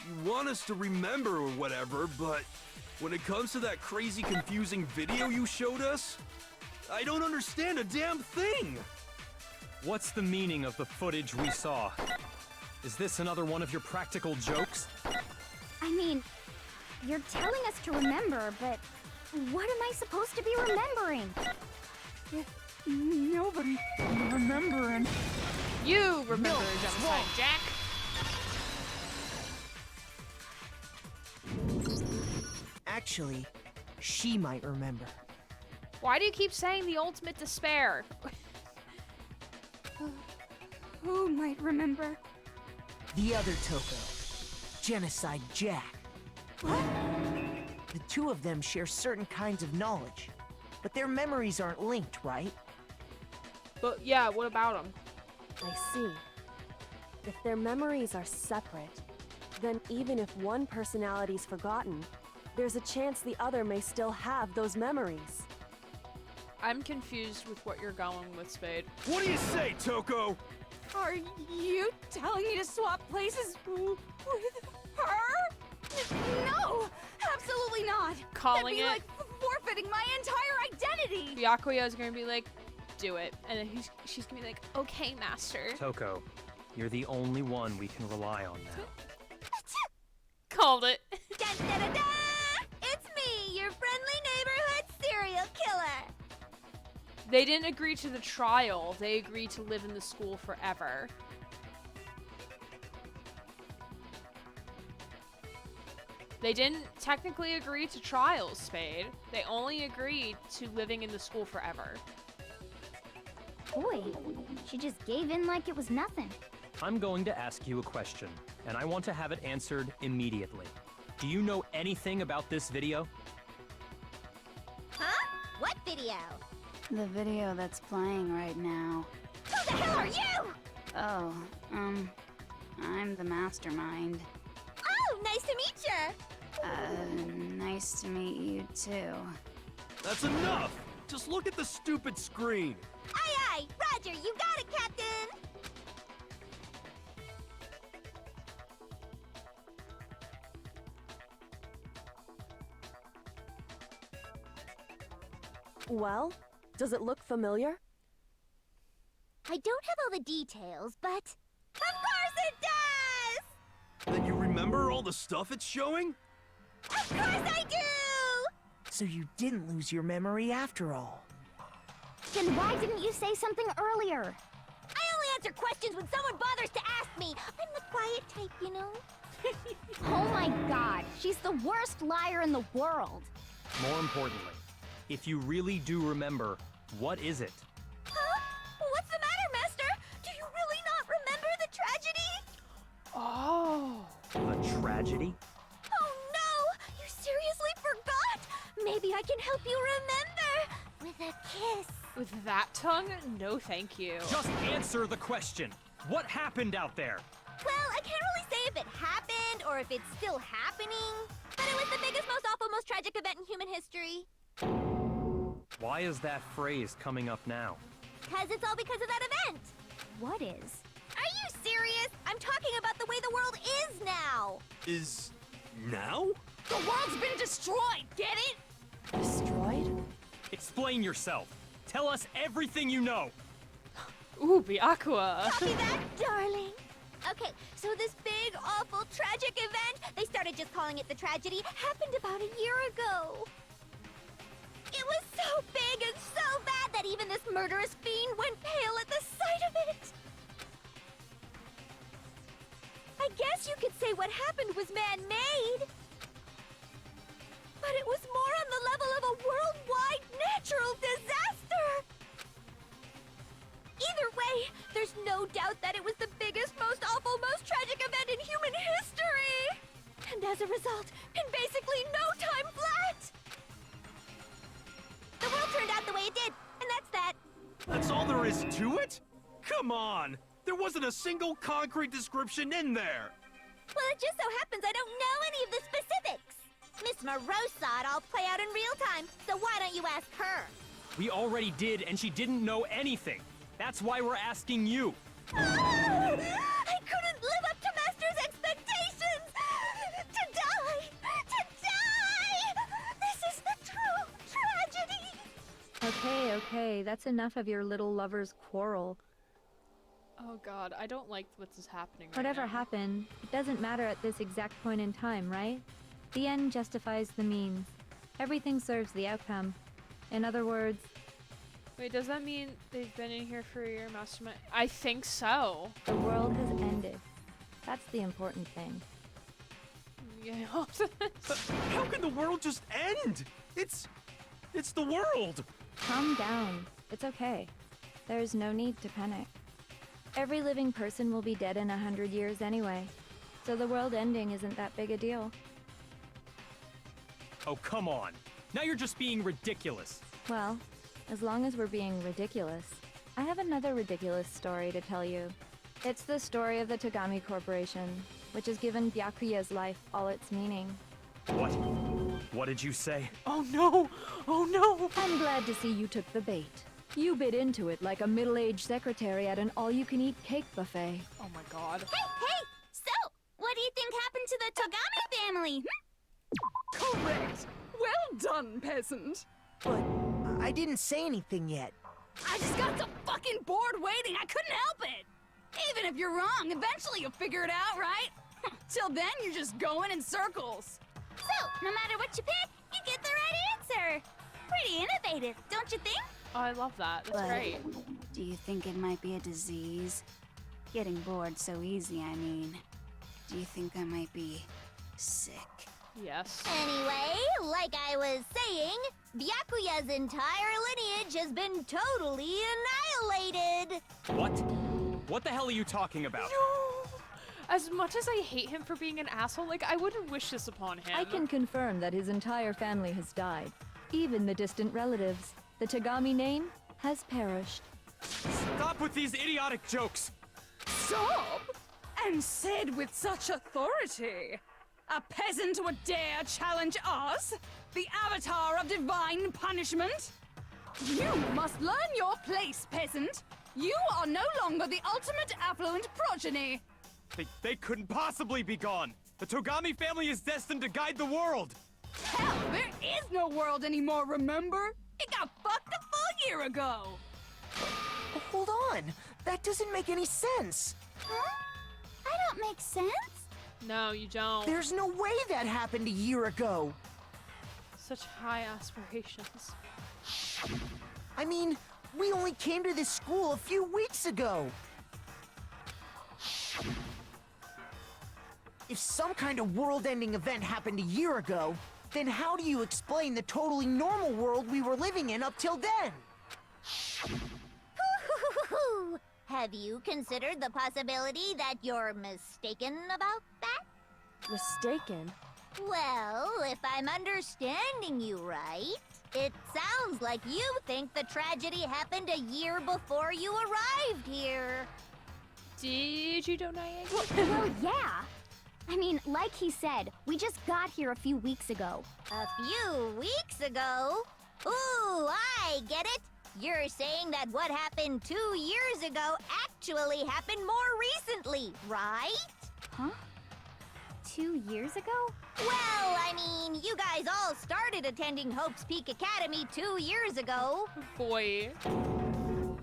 Speaker 8: You want us to remember or whatever, but when it comes to that crazy, confusing video you showed us, I don't understand a damn thing!
Speaker 2: What's the meaning of the footage we saw? Is this another one of your practical jokes?
Speaker 14: I mean, you're telling us to remember, but what am I supposed to be remembering?
Speaker 11: If nobody can remember and...
Speaker 1: You remember Genocide Jack!
Speaker 3: Actually, she might remember.
Speaker 1: Why do you keep saying the ultimate despair?
Speaker 11: Who might remember?
Speaker 3: The other Toko, Genocide Jack. The two of them share certain kinds of knowledge, but their memories aren't linked, right?
Speaker 1: But yeah, what about them?
Speaker 12: I see. If their memories are separate, then even if one personality's forgotten, there's a chance the other may still have those memories.
Speaker 1: I'm confused with what you're going with, Spade.
Speaker 8: What do you say, Toko?
Speaker 11: Are you telling me to swap places with her? No! Absolutely not!
Speaker 1: Calling
Speaker 11: That'd be
Speaker 1: it.
Speaker 11: like forfeiting my entire identity!
Speaker 1: Byakuya is gonna be like, do it. And then she's gonna be like, okay, master.
Speaker 2: Toko, you're the only one we can rely on now.
Speaker 1: Called it.
Speaker 7: Dun, da, da, da! It's me, your friendly neighborhood serial killer.
Speaker 1: They didn't agree to the trial. They agreed to live in the school forever. They didn't technically agree to trials, Spade. They only agreed to living in the school forever.
Speaker 14: Boy, she just gave in like it was nothing.
Speaker 2: I'm going to ask you a question, and I want to have it answered immediately. Do you know anything about this video?
Speaker 7: Huh? What video?
Speaker 15: The video that's playing right now.
Speaker 7: Who the hell are you?
Speaker 15: Oh, I'm the mastermind.
Speaker 7: Oh, nice to meet you.
Speaker 15: Nice to meet you too.
Speaker 8: That's enough! Just look at the stupid screen!
Speaker 7: Aye, aye. Roger, you got it, Captain.
Speaker 12: Well, does it look familiar?
Speaker 7: I don't have all the details, but... Of course it does!
Speaker 8: Then you remember all the stuff it's showing?
Speaker 7: Of course I do!
Speaker 3: So you didn't lose your memory after all.
Speaker 14: Then why didn't you say something earlier?
Speaker 7: I only answer questions when someone bothers to ask me. I'm the quiet type, you know?
Speaker 14: Oh my god, she's the worst liar in the world.
Speaker 2: More importantly, if you really do remember, what is it?
Speaker 7: Huh? What's the matter, Master? Do you really not remember the tragedy?
Speaker 1: Oh.
Speaker 2: The tragedy?
Speaker 7: Oh no! You seriously forgot? Maybe I can help you remember with a kiss.
Speaker 1: With that tongue? No, thank you.
Speaker 2: Just answer the question. What happened out there?
Speaker 7: Well, I can't really say if it happened or if it's still happening, but it was the biggest, most awful, most tragic event in human history.
Speaker 2: Why is that phrase coming up now?
Speaker 7: Because it's all because of that event.
Speaker 14: What is?
Speaker 7: Are you serious? I'm talking about the way the world is now.
Speaker 8: Is now?
Speaker 11: The world's been destroyed, get it?
Speaker 12: Destroyed?
Speaker 2: Explain yourself. Tell us everything you know.
Speaker 1: Ooh, Byakuya.
Speaker 7: Copy that, darling. Okay, so this big, awful, tragic event, they started just calling it the tragedy, happened about a year ago. It was so big and so bad that even this murderous fiend went pale at the sight of it. I guess you could say what happened was man-made. But it was more on the level of a worldwide natural disaster. Either way, there's no doubt that it was the biggest, most awful, most tragic event in human history. And as a result, in basically no time flat, the world turned out the way it did, and that's that.
Speaker 8: That's all there is to it? Come on! There wasn't a single concrete description in there!
Speaker 7: Well, it just so happens I don't know any of the specifics. Miss Moreau saw it all play out in real time, so why don't you ask her?
Speaker 2: We already did, and she didn't know anything. That's why we're asking you.
Speaker 7: I couldn't live up to Master's expectations! To die! To die! This is the true tragedy!
Speaker 13: Okay, that's enough of your little lover's quarrel.
Speaker 1: Oh god, I don't like what's happening right
Speaker 13: Whatever
Speaker 1: now.
Speaker 13: happened, it doesn't matter at this exact point in time, right? The end justifies the means. Everything serves the outcome. In other words,
Speaker 1: Wait, does that mean they've been in here for a year, Mastermind? I think so.
Speaker 13: the world has ended. That's the important thing.
Speaker 1: Yeah.
Speaker 8: But how can the world just end? It's the world!
Speaker 13: Calm down. It's okay. There's no need to panic. Every living person will be dead in 100 years anyway, so the world ending isn't that big a deal.
Speaker 2: Oh, come on. Now you're just being ridiculous.
Speaker 13: Well, as long as we're being ridiculous, I have another ridiculous story to tell you. It's the story of the Togami Corporation, which has given Byakuya's life all its meaning.
Speaker 2: What? What did you say?
Speaker 1: Oh no! Oh no!
Speaker 16: I'm glad to see you took the bait. You bit into it like a middle-aged secretary at an all-you-can-eat cake buffet.
Speaker 1: Oh my god.
Speaker 7: Hey! So, what do you think happened to the Togami family?
Speaker 11: Correct! Well done, peasant!
Speaker 3: But I didn't say anything yet.
Speaker 11: I just got so fucking bored waiting, I couldn't help it! Even if you're wrong, eventually you'll figure it out, right? Till then, you're just going in circles.
Speaker 7: So, no matter what you pick, you get the right answer. Pretty innovative, don't you think?
Speaker 1: Oh, I love that. That's
Speaker 15: But
Speaker 1: great.
Speaker 15: do you think it might be a disease? Getting bored so easy, I mean. Do you think I might be sick?
Speaker 1: Yes.
Speaker 7: Anyway, like I was saying, Byakuya's entire lineage has been totally annihilated.
Speaker 2: What? What the hell are you talking about?
Speaker 1: No! As much as I hate him for being an asshole, like, I wouldn't wish this upon him.
Speaker 16: I can confirm that his entire family has died. Even the distant relatives. The Togami name has perished.
Speaker 2: Stop with these idiotic jokes!
Speaker 11: Stop! And said with such authority. A peasant would dare challenge us? The avatar of divine punishment? You must learn your place, peasant. You are no longer the ultimate affluent progeny.
Speaker 2: They couldn't possibly be gone! The Togami family is destined to guide the world!
Speaker 11: Hell, there is no world anymore, remember? It got fucked a full year ago.
Speaker 3: Hold on. That doesn't make any sense.
Speaker 7: Huh? I don't make sense.
Speaker 1: No, you don't.
Speaker 3: There's no way that happened a year ago.
Speaker 1: Such high aspirations.
Speaker 3: I mean, we only came to this school a few weeks ago. If some kind of world-ending event happened a year ago, then how do you explain the totally normal world we were living in up till then?
Speaker 7: Have you considered the possibility that you're mistaken about that?
Speaker 12: Mistaken?
Speaker 7: Well, if I'm understanding you right, it sounds Sounds like you think the tragedy happened a year before you arrived here.
Speaker 1: Did you, Donai?
Speaker 14: Well, yeah. I mean, like he said, we just got here a few weeks ago.
Speaker 7: A few weeks ago? Ooh, I get it. You're saying that what happened 2 years ago actually happened more recently, right?
Speaker 14: Huh? 2 years ago?
Speaker 7: Well, I mean, you guys all started attending Hope's Peak Academy 2 years ago.
Speaker 1: Boy. What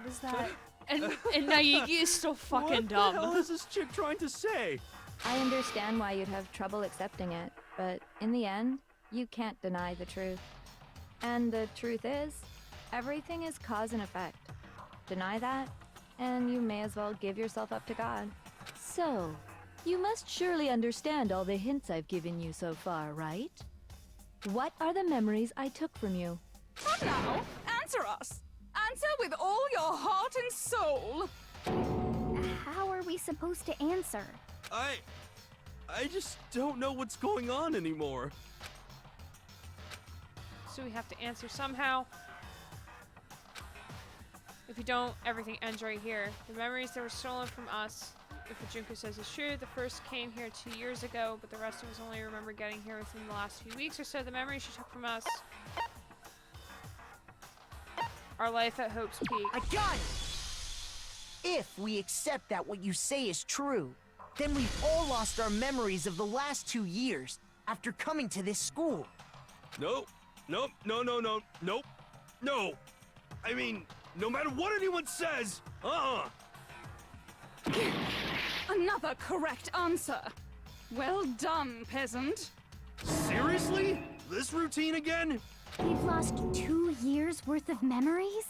Speaker 1: is that? And Naegi is still fucking dumb.
Speaker 8: What the hell is this chick trying to say?
Speaker 13: I understand why you'd have trouble accepting it, but in the end, you can't deny the truth. And the truth is, everything is cause and effect. Deny that, and you may as well give yourself up to God.
Speaker 16: So, you must surely understand all the hints I've given you so far, right? What are the memories I took from you?
Speaker 11: Come now, answer us. Answer with all your heart and soul.
Speaker 14: How are we supposed to answer?
Speaker 8: I just don't know what's going on anymore.
Speaker 1: So we have to answer somehow. If we don't, everything ends right here. The memories that were stolen from us, if what Junko says is true, the first came here 2 years ago, but the rest of us only remember getting here within the last few weeks or so. The memories she took from us. Our life at Hope's Peak.
Speaker 3: I got it! If we accept that what you say is true, then we've all lost our memories of the last 2 years after coming to this school.
Speaker 8: Nope. Nope. No. Nope. No. I mean, no matter what anyone says,
Speaker 11: Another correct answer. Well done, peasant.
Speaker 8: Seriously? This routine again?
Speaker 14: We've lost 2 years worth of memories?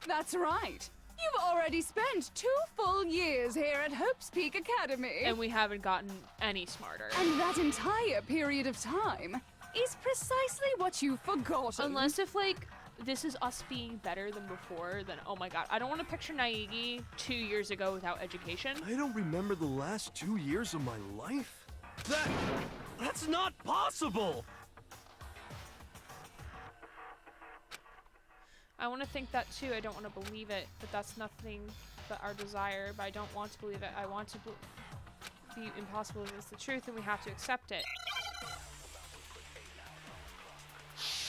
Speaker 11: That's right. You've already spent 2 full years here at Hope's Peak Academy.
Speaker 1: And we haven't gotten any smarter.
Speaker 11: And that entire period of time is precisely what you've forgotten.
Speaker 1: Unless if, like, this is us being better than before, then oh my god. I don't want to picture Naegi 2 years ago without education.
Speaker 8: I don't remember the last 2 years of my life? That's not possible!
Speaker 1: I want to think that too. I don't want to believe it, but that's nothing but our desire. But I don't want to believe it. I want to be impossible if it's the truth, and we have to accept it.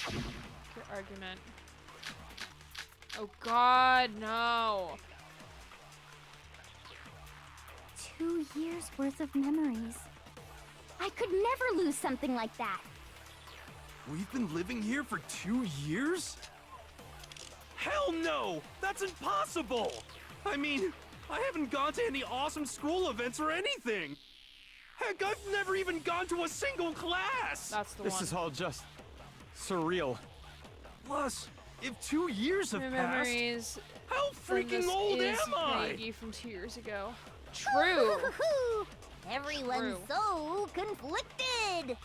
Speaker 1: Good argument. Oh god, no.
Speaker 14: 2 years worth of memories. I could never lose something like that.
Speaker 8: We've been living here for 2 years? Hell no! That's impossible! I mean, I haven't gone to any awesome school events or anything! Heck, I've never even gone to a single class!
Speaker 1: That's the one.
Speaker 2: This is all just surreal.
Speaker 8: Plus, if 2 years have
Speaker 1: Memories.
Speaker 8: how freaking old am I?
Speaker 1: Naegi from 2 years ago. True.
Speaker 7: Everyone's
Speaker 1: True.
Speaker 7: so conflicted.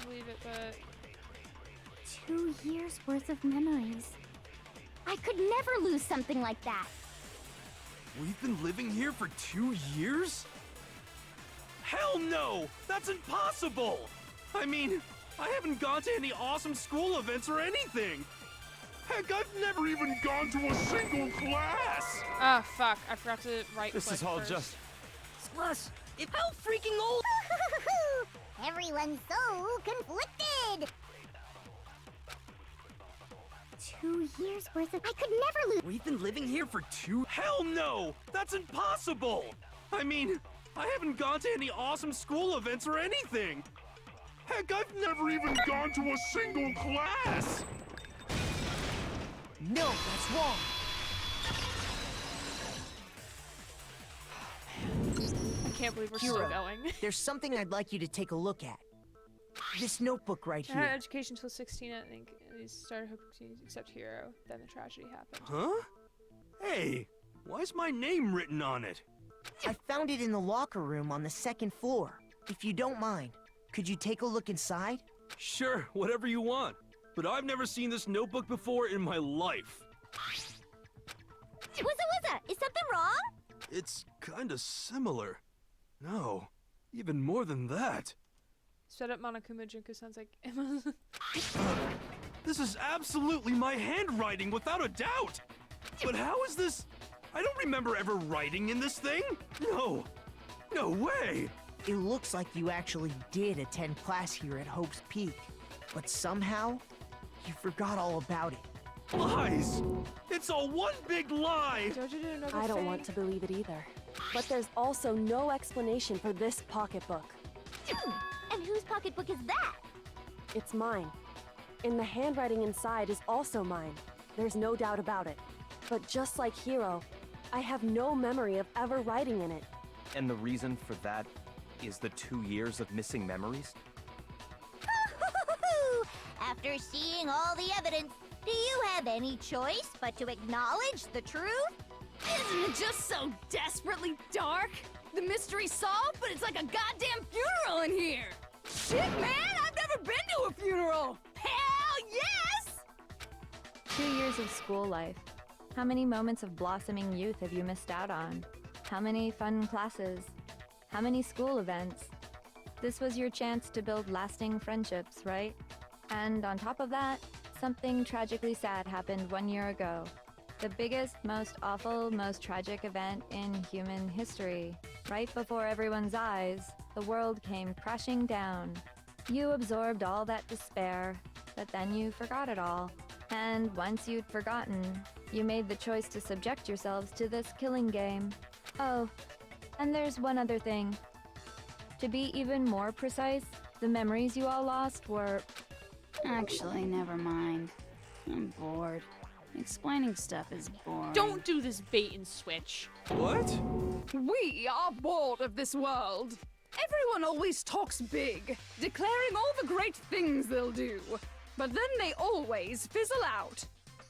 Speaker 1: Believe it, but
Speaker 14: 2 years worth of memories. I could never lose something like that.
Speaker 8: We've been living here for 2 years? Hell no! That's impossible! I mean, I haven't gone to any awesome school events or anything! Heck, I've never even gone to a single class!
Speaker 1: ah, fuck. I forgot to right
Speaker 2: This is all just...
Speaker 9: Plus, if how freaking old...
Speaker 7: Everyone's so conflicted.
Speaker 14: 2 years worth of... I could never lose...
Speaker 8: We've been living here for 2... Hell no! That's impossible! I mean, I haven't gone to any awesome school events or anything! Heck, I've never even gone to a single class!
Speaker 3: No, that's wrong.
Speaker 1: I can't believe we're
Speaker 3: Hero,
Speaker 1: still going.
Speaker 3: There's something I'd like you to take a look at. This notebook right
Speaker 1: I had
Speaker 3: here.
Speaker 1: education until 16, I think. They started hoping to accept Hero. Then the tragedy happened.
Speaker 8: Huh? Hey, why's my name written on it?
Speaker 3: I found it in the locker room on the 2nd floor. If you don't mind, could you take a look inside?
Speaker 8: Sure, whatever you want. But I've never seen this notebook before in my life.
Speaker 7: Wuzza, is something wrong?
Speaker 8: It's kinda similar. No, even more than that.
Speaker 1: It's Shut up, Monokuma. Junko sounds like
Speaker 8: This is absolutely my handwriting, without a doubt! But how is this? I don't remember ever writing in this thing! No! No way!
Speaker 3: It looks like you actually did attend class here at Hope's Peak, but somehow, you forgot all about it.
Speaker 8: Lies! It's all one big lie!
Speaker 12: I don't want to believe it either. But there's also no explanation for this pocketbook.
Speaker 14: And whose pocketbook is that?
Speaker 12: It's mine. And the handwriting inside is also mine. There's no doubt about it. But just like Hiro, I have no memory of ever writing in it.
Speaker 2: And the reason for that is the 2 years of missing memories?
Speaker 7: After seeing all the evidence, do you have any choice but to acknowledge the truth?
Speaker 11: Isn't it just so desperately dark? The mystery's solved, but it's like a goddamn funeral in here! Shit, man! I've never been to a funeral! Hell yes!
Speaker 13: 2 years of school life. How many moments of blossoming youth have you missed out on? How many fun classes? How many school events? This was your chance to build lasting friendships, right? And on top of that, something tragically sad happened 1 year ago. The biggest, most awful, most tragic event in human history. Right before everyone's eyes, the world came crashing down. You absorbed all that despair, but then you forgot it all. And once you'd forgotten, you made the choice to subject yourselves to this killing game. Oh, and there's one other thing. To be even more precise, the memories you all lost were...
Speaker 15: Actually, never mind. I'm bored. Explaining stuff is boring.
Speaker 1: Don't do this bait and switch.
Speaker 8: What?
Speaker 11: We are bored of this world. Everyone always talks big, declaring all the great things they'll do. But then they always fizzle out.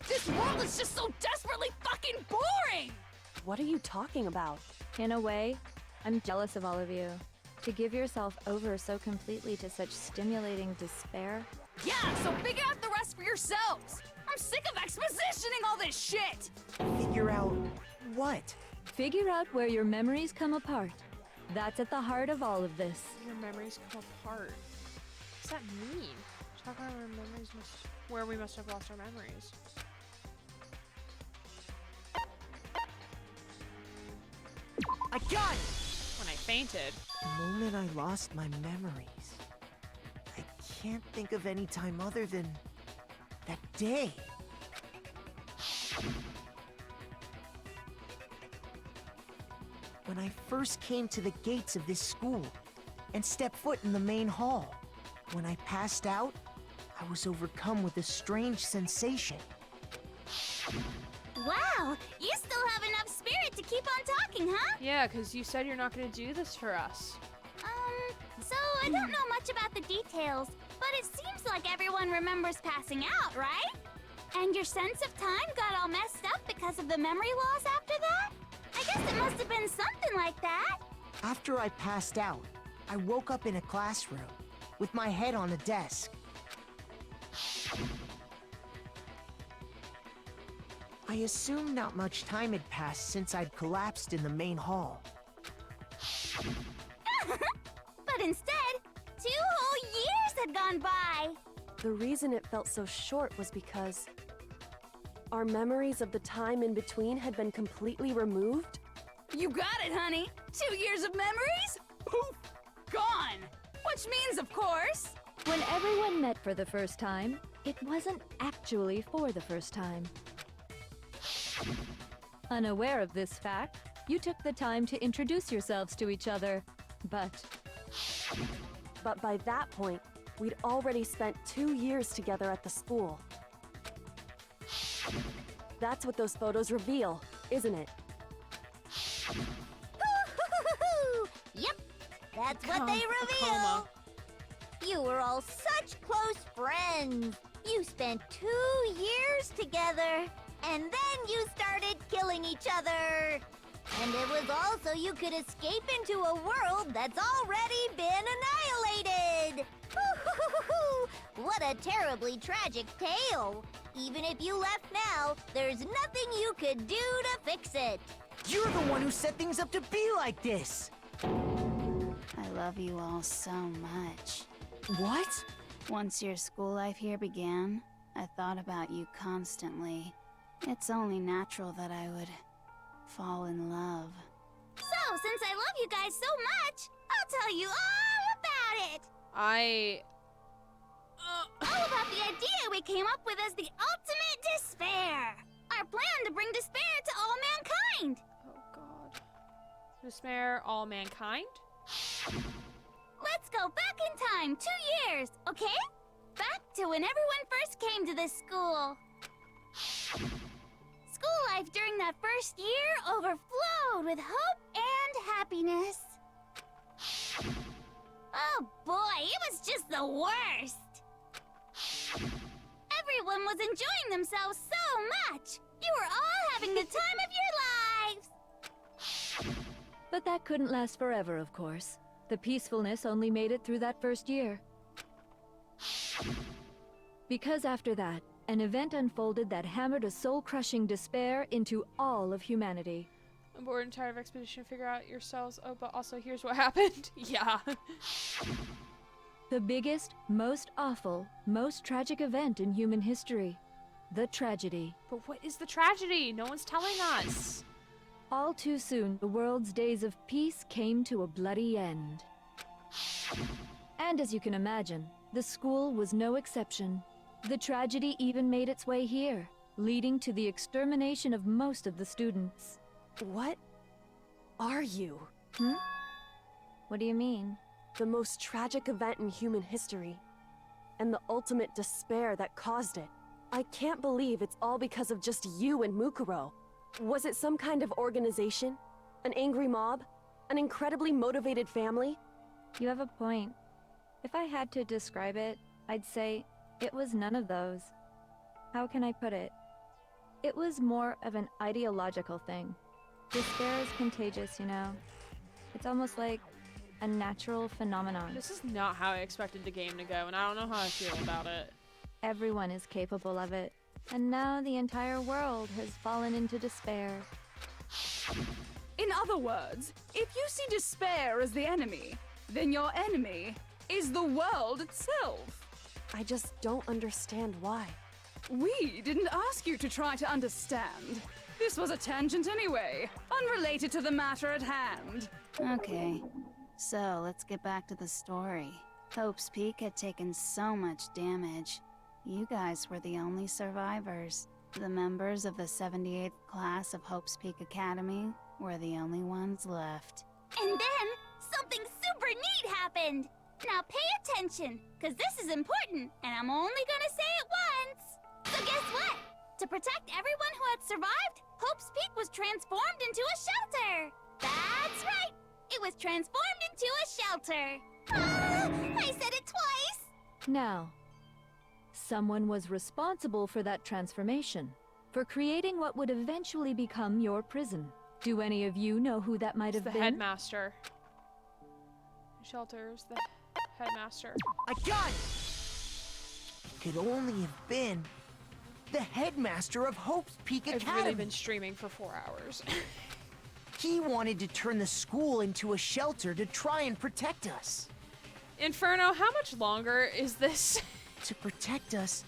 Speaker 11: This world is just so desperately fucking boring!
Speaker 12: What are you talking about?
Speaker 13: In a way, I'm jealous of all of you. To give yourself over so completely to such stimulating despair.
Speaker 11: Yeah, so figure out the rest for yourselves! I'm sick of expositioning all this shit!
Speaker 3: Figure out what?
Speaker 16: Figure out where your memories come apart. That's at the heart of all of this.
Speaker 1: Your memories come apart. What does that mean? Talk about our memories where we must have lost our memories.
Speaker 3: I got it!
Speaker 1: When I fainted.
Speaker 3: The moment I lost my memories. I can't think of any time other than that day. When I first came to the gates of this school and stepped foot in the main hall. When I passed out, I was overcome with a strange sensation.
Speaker 14: Wow, you still have enough spirit to keep on talking, huh?
Speaker 1: Yeah, because you said you're not going to do this for us.
Speaker 14: So I don't know much about the details, but it seems like everyone remembers passing out, right? And your sense of time got all messed up because of the memory loss after that? I guess it must have been something like that.
Speaker 3: After I passed out, I woke up in a classroom with my head on a desk. I assumed not much time had passed since I'd collapsed in the main hall.
Speaker 14: But instead, 2 whole years had gone by.
Speaker 12: The reason it felt so short was because our memories of the time in between had been completely removed.
Speaker 11: You got it, honey. 2 years of memories? Poof! Gone! Which means, of course...
Speaker 16: When everyone met for the first time, it wasn't actually for the first time. Unaware of this fact, you took the time to introduce yourselves to each other, but
Speaker 12: by that point, we'd already spent 2 years together at the school. That's what those photos reveal, isn't it?
Speaker 7: Yep, that's what they reveal. You were all such close friends. You spent 2 years together, and then you started killing each other. And it was all so you could escape into a world that's already been annihilated. What a terribly tragic tale. Even if you left now, there's nothing you could do to fix it.
Speaker 3: You're the one who set things up to be like this!
Speaker 15: I love you all so much.
Speaker 3: What?
Speaker 15: Once your school life here began, I thought about you constantly. It's only natural that I would fall in love.
Speaker 14: So, since I love you guys so much, I'll tell you all about it. All about the idea we came up with as the ultimate despair. Our plan to bring despair to all mankind.
Speaker 1: Oh god. Despair all mankind?
Speaker 14: Let's go back in time 2 years, okay? Back to when everyone first came to this school. School life during that first year overflowed with hope and happiness. Oh boy, it was just the worst. Everyone was enjoying themselves so much. You were all having the time of your lives.
Speaker 16: But that couldn't last forever, of course. The peacefulness only made it through that first year. Because after that, an event unfolded that hammered a soul-crushing despair into all of humanity.
Speaker 1: I'm bored and tired of Exposition. Figure out yourselves. Oh, but also here's what happened. Yeah.
Speaker 16: The biggest, most awful, most tragic event in human history. The tragedy.
Speaker 1: But what is the tragedy? No one's telling us.
Speaker 16: All too soon, the world's days of peace came to a bloody end. And as you can imagine, the school was no exception. The tragedy even made its way here, leading to the extermination of most of the students.
Speaker 12: What are you?
Speaker 13: What do you mean?
Speaker 12: The most tragic event in human history, and the ultimate despair that caused it. I can't believe it's all because of just you and Mukuro. Was it some kind of organization? An angry mob? An incredibly motivated family?
Speaker 13: You have a point. If I had to describe it, I'd say it was none of those. How can I put it? It was more of an ideological thing. Despair is contagious, you know? It's almost like a natural phenomenon.
Speaker 1: This is not how I expected the game to go, and I don't know how I feel about it.
Speaker 13: Everyone is capable of it. And now the entire world has fallen into despair.
Speaker 11: In other words, if you see despair as the enemy, then your enemy is the world itself.
Speaker 12: I just don't understand why.
Speaker 11: We didn't ask you to try to understand. This was a tangent anyway, unrelated to the matter at hand.
Speaker 15: Okay, so let's get back to the story. Hope's Peak had taken so much damage. You guys were the only survivors. The members of the 78th class of Hope's Peak Academy were the only ones left.
Speaker 14: And then, something super neat happened. Now pay attention, because this is important, and I'm only gonna say it once. So guess what? To protect everyone who had survived, Hope's Peak was transformed into a shelter. That's right. It was transformed into a shelter. I said it twice.
Speaker 16: Now, someone was responsible for that transformation, for creating what would eventually become your prison. Do any of you know who that might have
Speaker 1: The
Speaker 16: been?
Speaker 1: headmaster. Shelters, the headmaster.
Speaker 3: I got it! Could only have been the headmaster of Hope's Peak Academy.
Speaker 1: I've really been streaming for 4 hours.
Speaker 3: He wanted to turn the school into a shelter to try and protect us.
Speaker 1: Inferno, how much longer is this?
Speaker 3: To protect us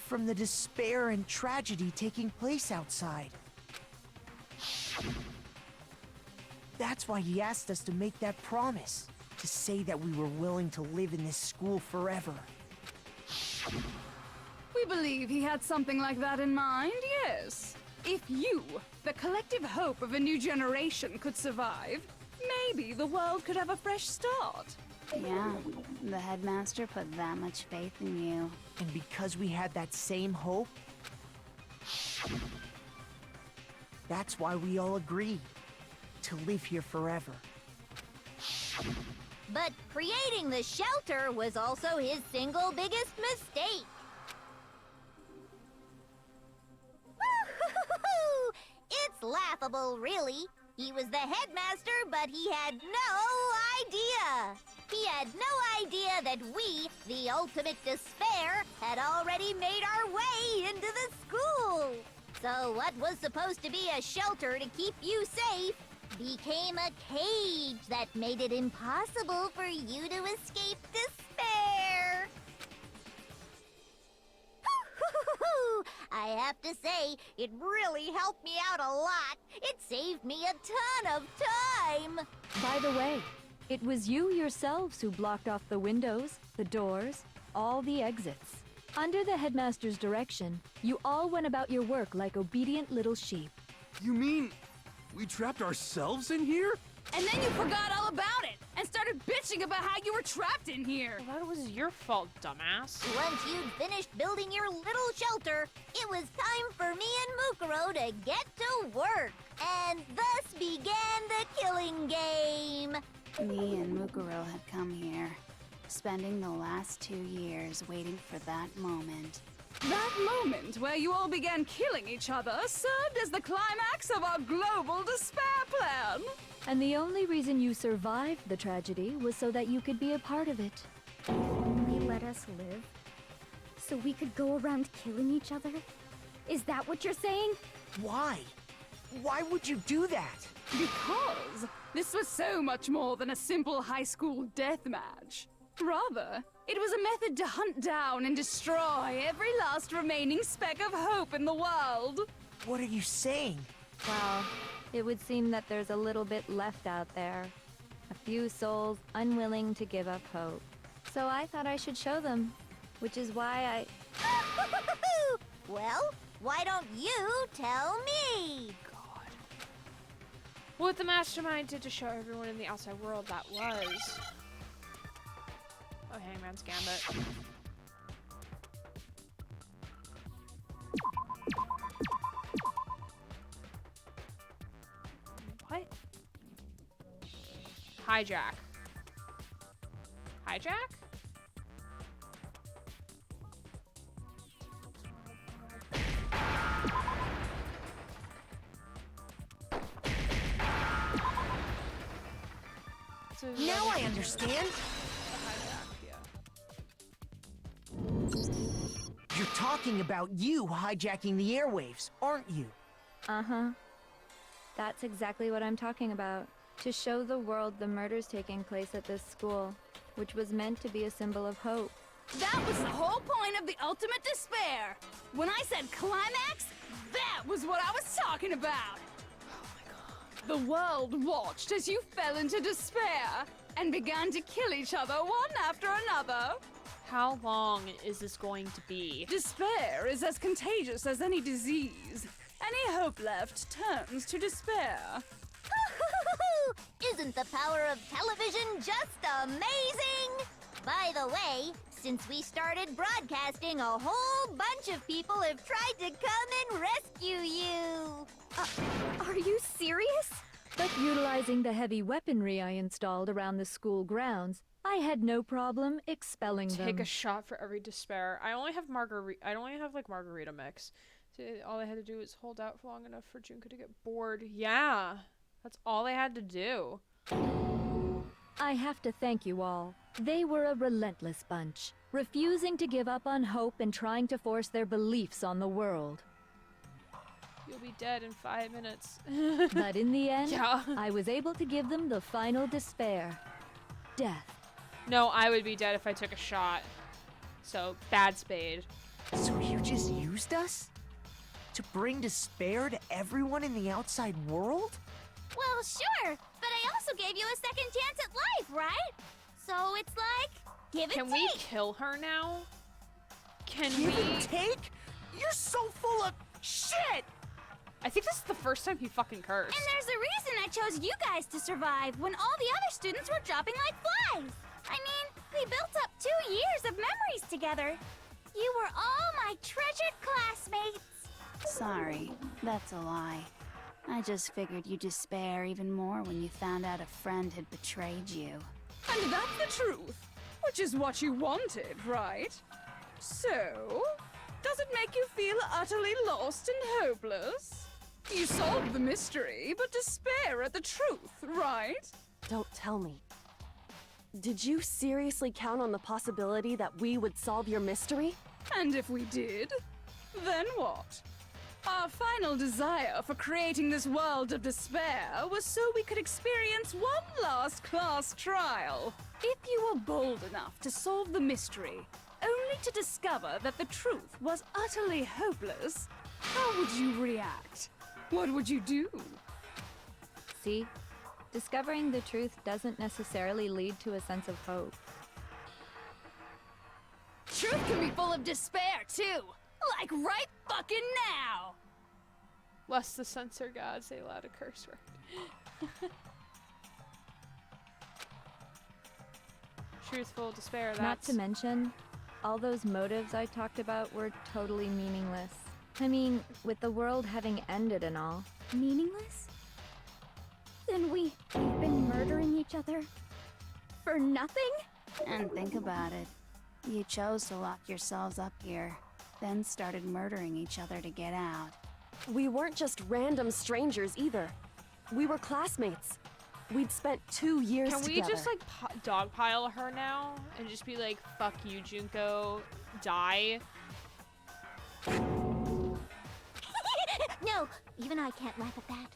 Speaker 3: from the despair and tragedy taking place outside. That's why he asked us to make that promise, to say that we were willing to live in this school forever.
Speaker 11: We believe he had something like that in mind, yes. If you, the collective hope of a new generation, could survive, maybe the world could have a fresh start.
Speaker 15: Yeah, the headmaster put that much faith in you.
Speaker 3: And because we had that same hope, that's why we all agreed to live here forever.
Speaker 7: But creating the shelter was also his single biggest mistake. It's laughable, really. He was the headmaster, but he had no idea. He had no idea that we, the ultimate despair, had already made our way into the school. So what was supposed to be a shelter to keep you safe became a cage that made it impossible for you to escape despair. to say, it really helped me out a lot. It saved me a ton of time.
Speaker 16: By the way, it was you yourselves who blocked off the windows, the doors, all the exits. Under the headmaster's direction, you all went about your work like obedient little sheep.
Speaker 8: You mean we trapped ourselves in here?
Speaker 11: And then you forgot all about it and started bitching about how you were trapped in here.
Speaker 1: Well, that was your fault, dumbass.
Speaker 7: Once you'd finished building your little shelter, it was time for me and Mukuro to get to work. And thus began the killing game.
Speaker 15: Me and Mukuro had come here, spending the last 2 years waiting for that moment.
Speaker 11: That moment where you all began killing each other served as the climax of our global despair plan.
Speaker 16: And the only reason you survived the tragedy was so that you could be a part of it.
Speaker 14: Only let us live? So we could go around killing each other? Is that what you're saying?
Speaker 3: Why? Why would you do that?
Speaker 11: Because this was so much more than a simple high school death match. Rather, it was a method to hunt down and destroy every last remaining speck of hope in the world.
Speaker 3: What are you saying?
Speaker 13: Well, it would seem that there's a little bit left out there. A few souls unwilling to give up hope. So I thought I should show them, which is why
Speaker 7: Well, why don't you tell me?
Speaker 1: God. What the mastermind did to show everyone in the outside world that was. Oh, Hangman's Gambit. What? Hijack. Hijack? So
Speaker 3: Now I understand. You're talking about you hijacking the airwaves, aren't you?
Speaker 13: Uh-huh. That's exactly what I'm talking about. To show the world the murders taking place at this school, which was meant to be a symbol of hope.
Speaker 11: That was the whole point of the ultimate despair. When I said climax, that was what I was talking about. Oh my God. The world watched as you fell into despair and began to kill each other one after another.
Speaker 1: How long is this going to be?
Speaker 11: Despair is as contagious as any disease. Any hope left turns to despair.
Speaker 7: Isn't the power of television just amazing? By the way, since we started broadcasting, a whole bunch of people have tried to come and rescue you.
Speaker 14: Are you serious?
Speaker 16: But utilizing the heavy weaponry I installed around the school grounds, I had no problem expelling them.
Speaker 1: Take a shot for every despair. I only have like margarita mix. So all I had to do was hold out for long enough for Junko to get bored. Yeah, that's all I had to do.
Speaker 16: I have to thank you all. They were a relentless bunch, refusing to give up on hope and trying to force their beliefs on the world.
Speaker 1: You'll be dead in 5 minutes.
Speaker 16: But in the end,
Speaker 1: yeah.
Speaker 16: I was able to give them the final despair. Death.
Speaker 1: No, I would be dead if I took a shot. So, bad spade.
Speaker 3: So you just used us? To bring despair to everyone in the outside world?
Speaker 14: Well, sure, but I also gave you a second chance at life, right? So it's like, give and
Speaker 1: Can
Speaker 14: take.
Speaker 1: we kill her now? Can
Speaker 3: Give
Speaker 1: we?
Speaker 3: and take? You're so full of shit!
Speaker 1: I think this is the first time he fucking cursed.
Speaker 14: And there's a reason I chose you guys to survive when all the other students were dropping like flies. I mean, we built up 2 years of memories together. You were all my treasured classmates.
Speaker 15: Sorry, that's a lie. I just figured you'd despair even more when you found out a friend had betrayed you.
Speaker 11: And that's the truth, which is what you wanted, right? So, does it make you feel utterly lost and hopeless? You solved the mystery, but despair at the truth, right?
Speaker 12: Don't tell me. Did you seriously count on the possibility that we would solve your mystery?
Speaker 11: And if we did, then what? Our final desire for creating this world of despair was so we could experience one last class trial. If you were bold enough to solve the mystery, only to discover that the truth was utterly hopeless, How would you react? What would you do?
Speaker 13: See? Discovering the truth doesn't necessarily lead to a sense of hope.
Speaker 11: Truth can be full of despair, too! Like right fucking now!
Speaker 1: Lest the censor god say loud a curse word. Truthful despair, that's...
Speaker 13: Not to mention, all those motives I talked about were totally meaningless. I mean, with the world having ended and all.
Speaker 7: Meaningless? Then we've been murdering each other for nothing?
Speaker 15: And think about it. You chose to lock yourselves up here, then started murdering each other to get out.
Speaker 12: We weren't just random strangers either. We were classmates. We'd spent 2 years
Speaker 1: Can we
Speaker 12: together.
Speaker 1: just like dogpile her now and just be like, fuck you, Junko, die?
Speaker 7: No, even I can't laugh at that.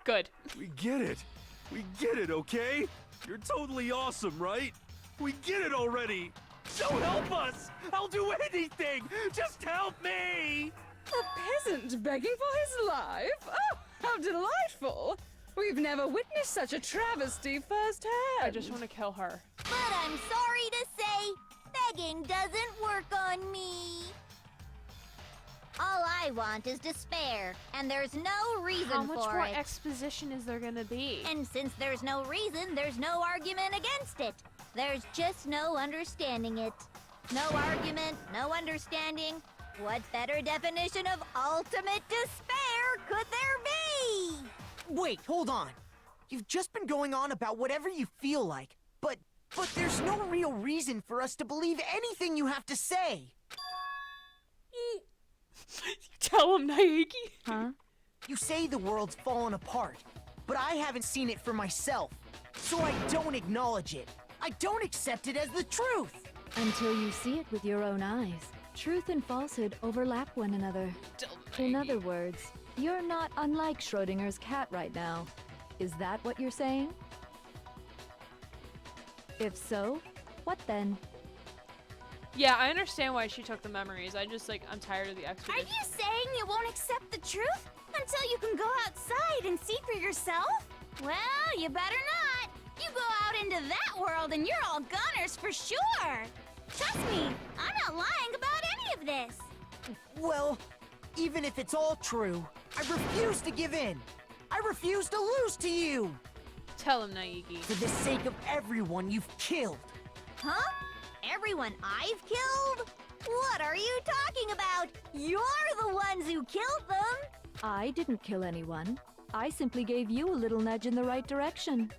Speaker 1: Good.
Speaker 8: We get it. We get it, okay? You're totally awesome, right? We get it already. So help us. I'll do anything. Just help me.
Speaker 11: A peasant begging for his life? Oh, how delightful! We've never witnessed such a travesty firsthand.
Speaker 1: I just want to kill her.
Speaker 7: But I'm sorry to say, begging doesn't work on me. All I want is despair, and there's no reason
Speaker 1: How much
Speaker 7: for
Speaker 1: more
Speaker 7: it.
Speaker 1: exposition is there gonna be?
Speaker 7: And since there's no reason, there's no argument against it. There's just no understanding it. No argument, no understanding. What better definition of ultimate despair could there be?
Speaker 3: Wait, hold on. You've just been going on about whatever you feel like, but there's no real reason for us to believe anything you have to say.
Speaker 1: Tell him, Naegi.
Speaker 13: Huh?
Speaker 3: You say the world's fallen apart, but I haven't seen it for myself, so I don't acknowledge it. I don't accept it as the truth.
Speaker 16: Until you see it with your own eyes. Truth and falsehood overlap one another. In other words, you're not unlike Schrodinger's cat right now. Is that what you're saying? If so, what then?
Speaker 1: Yeah, I understand why she took the memories. I'm tired of the
Speaker 14: Are
Speaker 1: expedition.
Speaker 14: you saying you won't accept the truth until you can go outside and see for yourself? Well, you better not. You go out into that world and you're all goners for sure. Trust me, I'm not lying about any of this.
Speaker 3: Well, even if it's all true, I refuse to give in. I refuse to lose to you.
Speaker 1: Tell him, Naegi.
Speaker 3: For the sake of everyone you've killed.
Speaker 7: Huh? Everyone I've killed? What are you talking about? You're the ones who killed them.
Speaker 16: I didn't kill anyone. I simply gave you a little nudge in the right direction.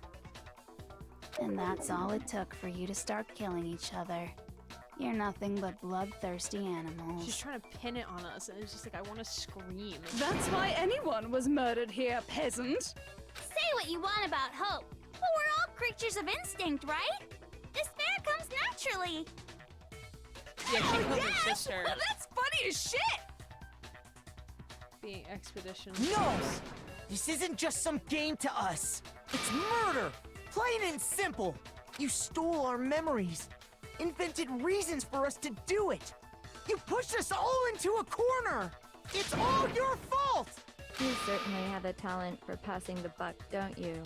Speaker 15: And that's all it took for you to start killing each other. You're nothing but bloodthirsty animals.
Speaker 1: She's trying to pin it on us, and it's just like, I want to scream.
Speaker 11: That's why anyone was murdered here, peasant.
Speaker 14: Say what you want about hope, but we're all creatures of instinct, right? Despair comes naturally.
Speaker 1: Yeah, she killed
Speaker 11: yes!
Speaker 1: her sister.
Speaker 11: That's funny as shit!
Speaker 1: Being expedition.
Speaker 3: No! This isn't just some game to us. It's murder! Plain and simple. You stole our memories. Invented reasons for us to do it. You pushed us all into a corner. It's all your fault!
Speaker 13: You certainly have a talent for passing the buck, don't you?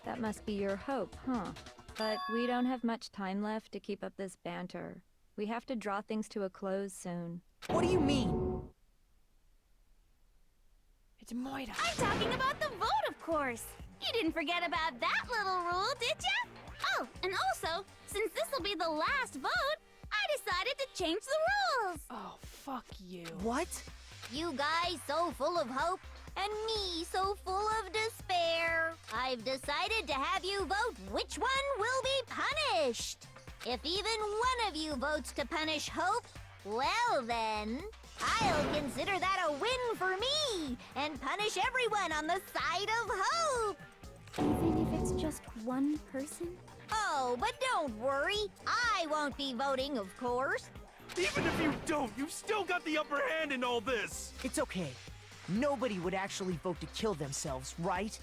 Speaker 13: That must be your hope, huh? But we don't have much time left to keep up this banter. We have to draw things to a close soon.
Speaker 3: What do you mean?
Speaker 1: It's Moira.
Speaker 14: I'm talking about the vote, of course. You didn't forget about that little rule, did ya? Oh, and also, since this will be the last vote, I decided to change the rules.
Speaker 1: Oh, fuck you.
Speaker 3: What?
Speaker 7: You guys so full of hope, and me so full of despair. I've decided to have you vote which one will be punished. If even one of you votes to punish hope, well then, I'll consider that a win for me and punish everyone on the side of hope. Even if it's just one person? Oh, but don't worry. I won't be voting, of course.
Speaker 8: Even if you don't, you've still got the upper hand in all this.
Speaker 3: It's okay. Nobody would actually vote to kill themselves, right?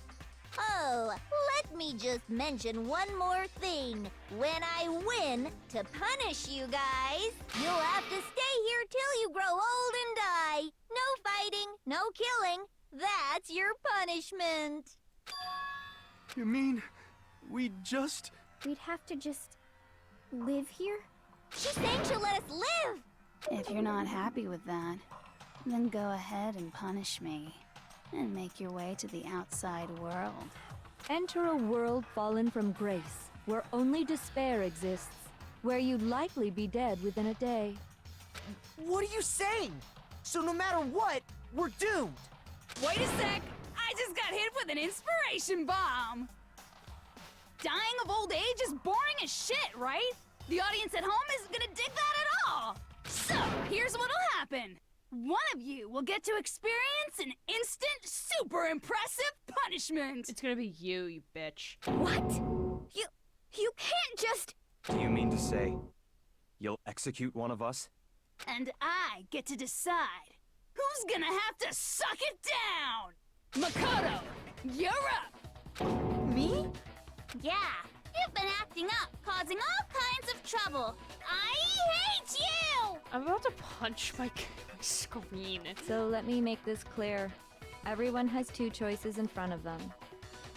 Speaker 7: Oh, let me just mention one more thing. When I win, to punish you guys, you'll have to stay here till you grow old and die. No fighting, no killing. That's your punishment.
Speaker 8: You mean we just...
Speaker 14: We'd have to just live here?
Speaker 7: She's saying she'll let us live!
Speaker 15: If you're not happy with that, then go ahead and punish me. And make your way to the outside world.
Speaker 16: Enter a world fallen from grace, where only despair exists, where you'd likely be dead within a day.
Speaker 3: What are you saying? So no matter what, we're doomed.
Speaker 11: Wait a sec! I just got hit with an inspiration bomb! Dying of old age is boring as shit, right? The audience at home isn't gonna dig that at all! So, here's what'll happen. One of you will get to experience an instant, super impressive punishment!
Speaker 1: It's gonna be you, you bitch.
Speaker 11: What? You can't just...
Speaker 2: Do you mean to say you'll execute one of us?
Speaker 11: And I get to decide who's gonna have to suck it down! Makoto, you're up!
Speaker 3: Me?
Speaker 14: Yeah, you've been acting up, causing all kinds of trouble. I hate you!
Speaker 1: I'm about to punch my screen.
Speaker 13: So let me make this clear. Everyone has two choices in front of them.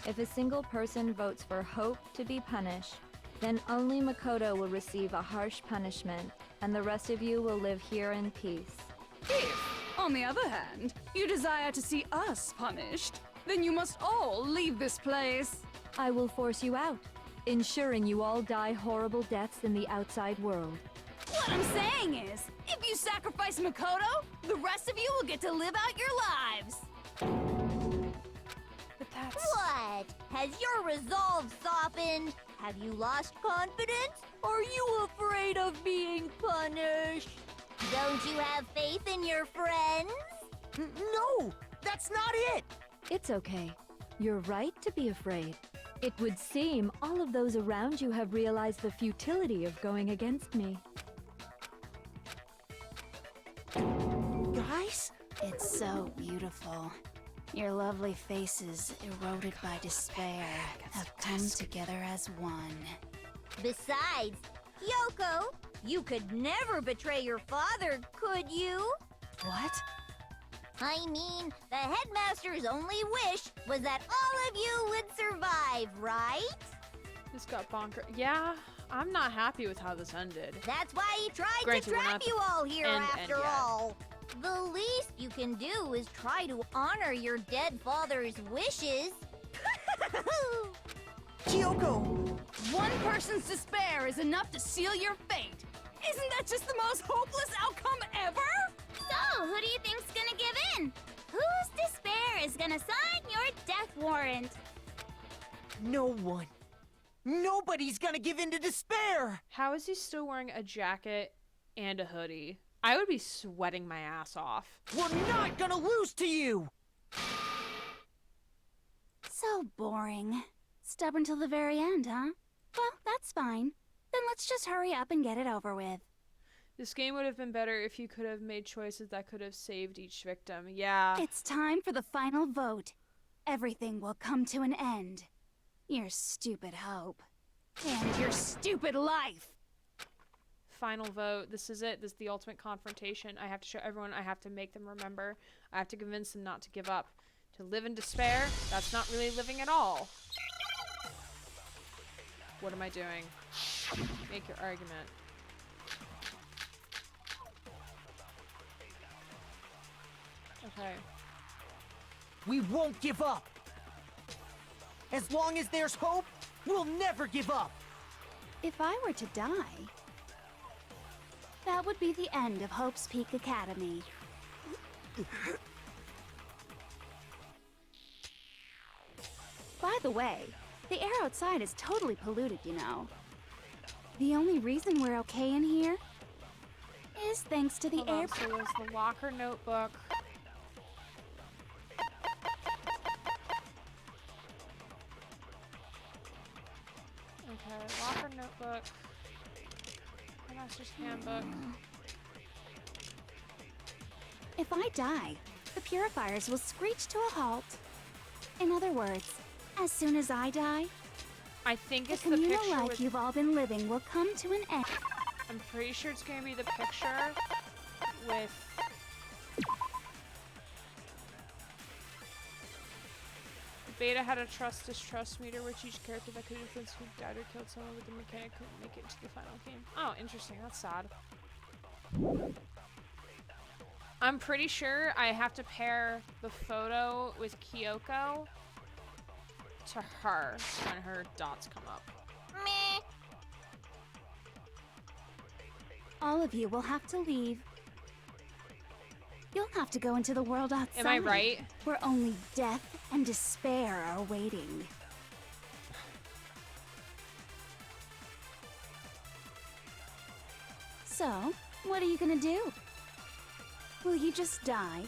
Speaker 13: If a single person votes for Hope to be punished, then only Makoto will receive a harsh punishment, and the rest of you will live here in peace.
Speaker 11: If, on the other hand, you desire to see us punished, then you must all leave this place.
Speaker 16: I will force you out, ensuring you all die horrible deaths in the outside world.
Speaker 11: What I'm saying is, if you sacrifice Makoto, the rest of you will get to live out your lives.
Speaker 1: But that's...
Speaker 7: What? Has your resolve softened? Have you lost confidence? Are you afraid of being punished? Don't you have faith in your friends?
Speaker 3: No, that's not it.
Speaker 16: It's okay. You're right to be afraid. It would seem all of those around you have realized the futility of going against me.
Speaker 3: Guys?
Speaker 15: It's so beautiful. Your lovely faces, eroded by despair, have come together as one.
Speaker 7: Besides, Kyoko, you could never betray your father, could you?
Speaker 3: What?
Speaker 7: I mean, the headmaster's only wish was that all of you would survive, right?
Speaker 1: This got bonker. Yeah, I'm not happy with how this ended.
Speaker 7: That's why he tried
Speaker 1: Granted,
Speaker 7: to
Speaker 1: we're
Speaker 7: trap
Speaker 1: not
Speaker 7: you all here
Speaker 1: end
Speaker 7: after
Speaker 1: yet.
Speaker 7: all. The least you can do is try to honor your dead father's wishes.
Speaker 3: Kyoko!
Speaker 11: One person's despair is enough to seal your fate. Isn't that just the most hopeless outcome ever?
Speaker 14: So, who do you think's gonna give in? Whose despair is gonna sign your death warrant?
Speaker 3: No one. Nobody's gonna give in to despair!
Speaker 1: How is he still wearing a jacket and a hoodie? I would be sweating my ass off.
Speaker 3: We're not gonna lose to you!
Speaker 15: So boring. Stubborn till the very end, huh? Well, that's fine. Then let's just hurry up and get it over with.
Speaker 1: This game would have been better if you could have made choices that could have saved each victim. Yeah.
Speaker 15: It's time for the final vote. Everything will come to an end. Your stupid hope. And your stupid life!
Speaker 1: Final vote. This is it. This is the ultimate confrontation. I have to show everyone. I have to make them remember. I have to convince them not to give up. To live in despair, that's not really living at all. What am I doing? Make your argument. Okay.
Speaker 3: We won't give up! As long as there's hope, we'll never give up!
Speaker 15: If I were to die, that would be the end of Hope's Peak Academy. By the way, the air outside is totally polluted, you know. The only reason we're okay in here is thanks to the
Speaker 1: Hold
Speaker 15: air...
Speaker 1: on, so there's the locker notebook. Okay, locker notebook. Master's handbook.
Speaker 15: If I die, the purifiers will screech to a halt. In other words, as soon as I die,
Speaker 1: I think it's
Speaker 14: the
Speaker 1: the
Speaker 14: communal
Speaker 1: picture
Speaker 14: life
Speaker 1: with...
Speaker 14: you've all been living will come to an end.
Speaker 1: I'm pretty sure it's gonna be the picture with... The beta had a trust-distrust meter, which each character that could influence who died or killed someone with the mechanic couldn't make it to the final game. Oh, interesting. That's sad. I'm pretty sure I have to pair the photo with Kyoko to her when her dots come up.
Speaker 14: Meh. All of you will have to leave. You'll have to go into the world outside.
Speaker 1: Am I right?
Speaker 14: Where only death and despair are waiting. So, what are you gonna do? Will you just die?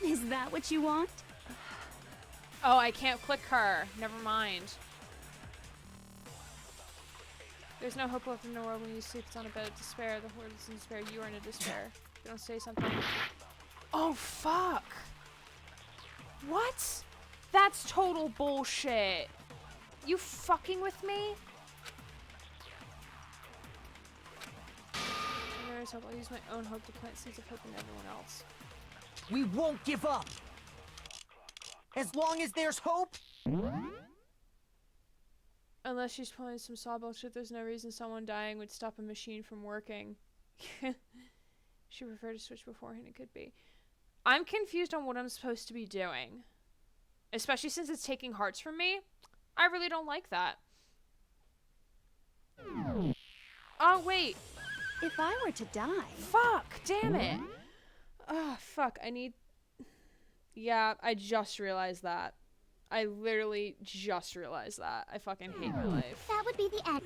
Speaker 14: Is that what you want?
Speaker 1: Oh, I can't click her. Never mind. There's no hope left in the world when you sleep on a bed of despair. The horde is in despair. You are in a despair. Don't say something. Oh, fuck. What? That's total bullshit. You fucking with me? There's hope. I'll use my own hope to plant seeds of hope in everyone else.
Speaker 3: We won't give up. As long as there's hope.
Speaker 1: Unless she's pulling some saw bullshit, there's no reason someone dying would stop a machine from working. She preferred to switch beforehand, it could be. I'm confused on what I'm supposed to be doing. Especially since it's taking hearts from me. I really don't like that. Oh, wait.
Speaker 14: If I were to die...
Speaker 1: Fuck, damn it. Oh, fuck, I need... Yeah, I just realized that. I literally just realized that. I fucking hate my life.
Speaker 14: That would be the end.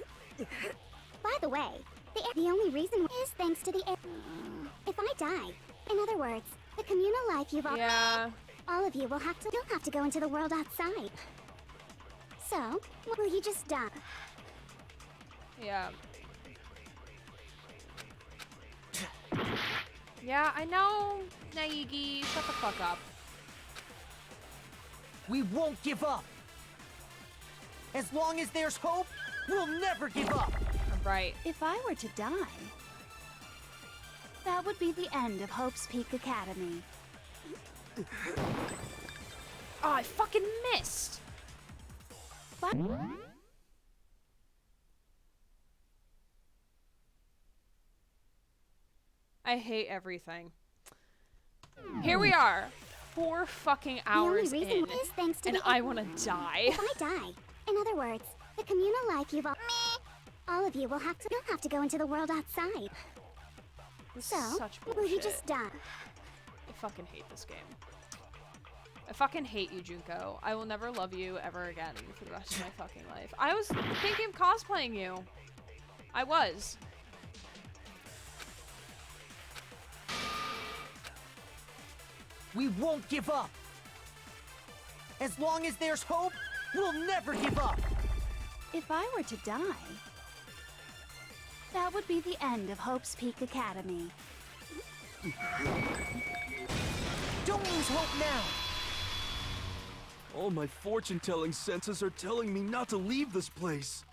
Speaker 14: By the way, the only reason is thanks to the air. If I die, in other words, the communal life you've all...
Speaker 1: Yeah.
Speaker 14: All of you will have to... You'll have to go into the world outside. So, will you just die?
Speaker 1: Yeah. Yeah, I know, Naigi. Shut the fuck up.
Speaker 3: We won't give up. As long as there's hope, we'll never give up.
Speaker 1: Right.
Speaker 14: If I were to die, that would be the end of Hope's Peak Academy.
Speaker 1: Oh, I fucking missed.
Speaker 14: But
Speaker 1: I hate everything. Here we are. 4 fucking hours
Speaker 14: the only reason
Speaker 1: in,
Speaker 14: is thanks to
Speaker 1: and
Speaker 14: the
Speaker 1: I want to die.
Speaker 14: If I die, in other words, the communal life you've all... All of you will have to... You'll have to go into the world outside.
Speaker 1: This
Speaker 14: So,
Speaker 1: is such bullshit.
Speaker 14: will you just die?
Speaker 1: I fucking hate this game. I fucking hate you, Junko. I will never love you ever again for the rest of my fucking life. I was thinking of cosplaying you. I was.
Speaker 3: We won't give up. As long as there's hope, we'll never give up.
Speaker 14: If I were to die, that would be the end of Hope's Peak Academy.
Speaker 3: Don't lose hope now.
Speaker 8: All my fortune-telling senses are telling me not to leave this place.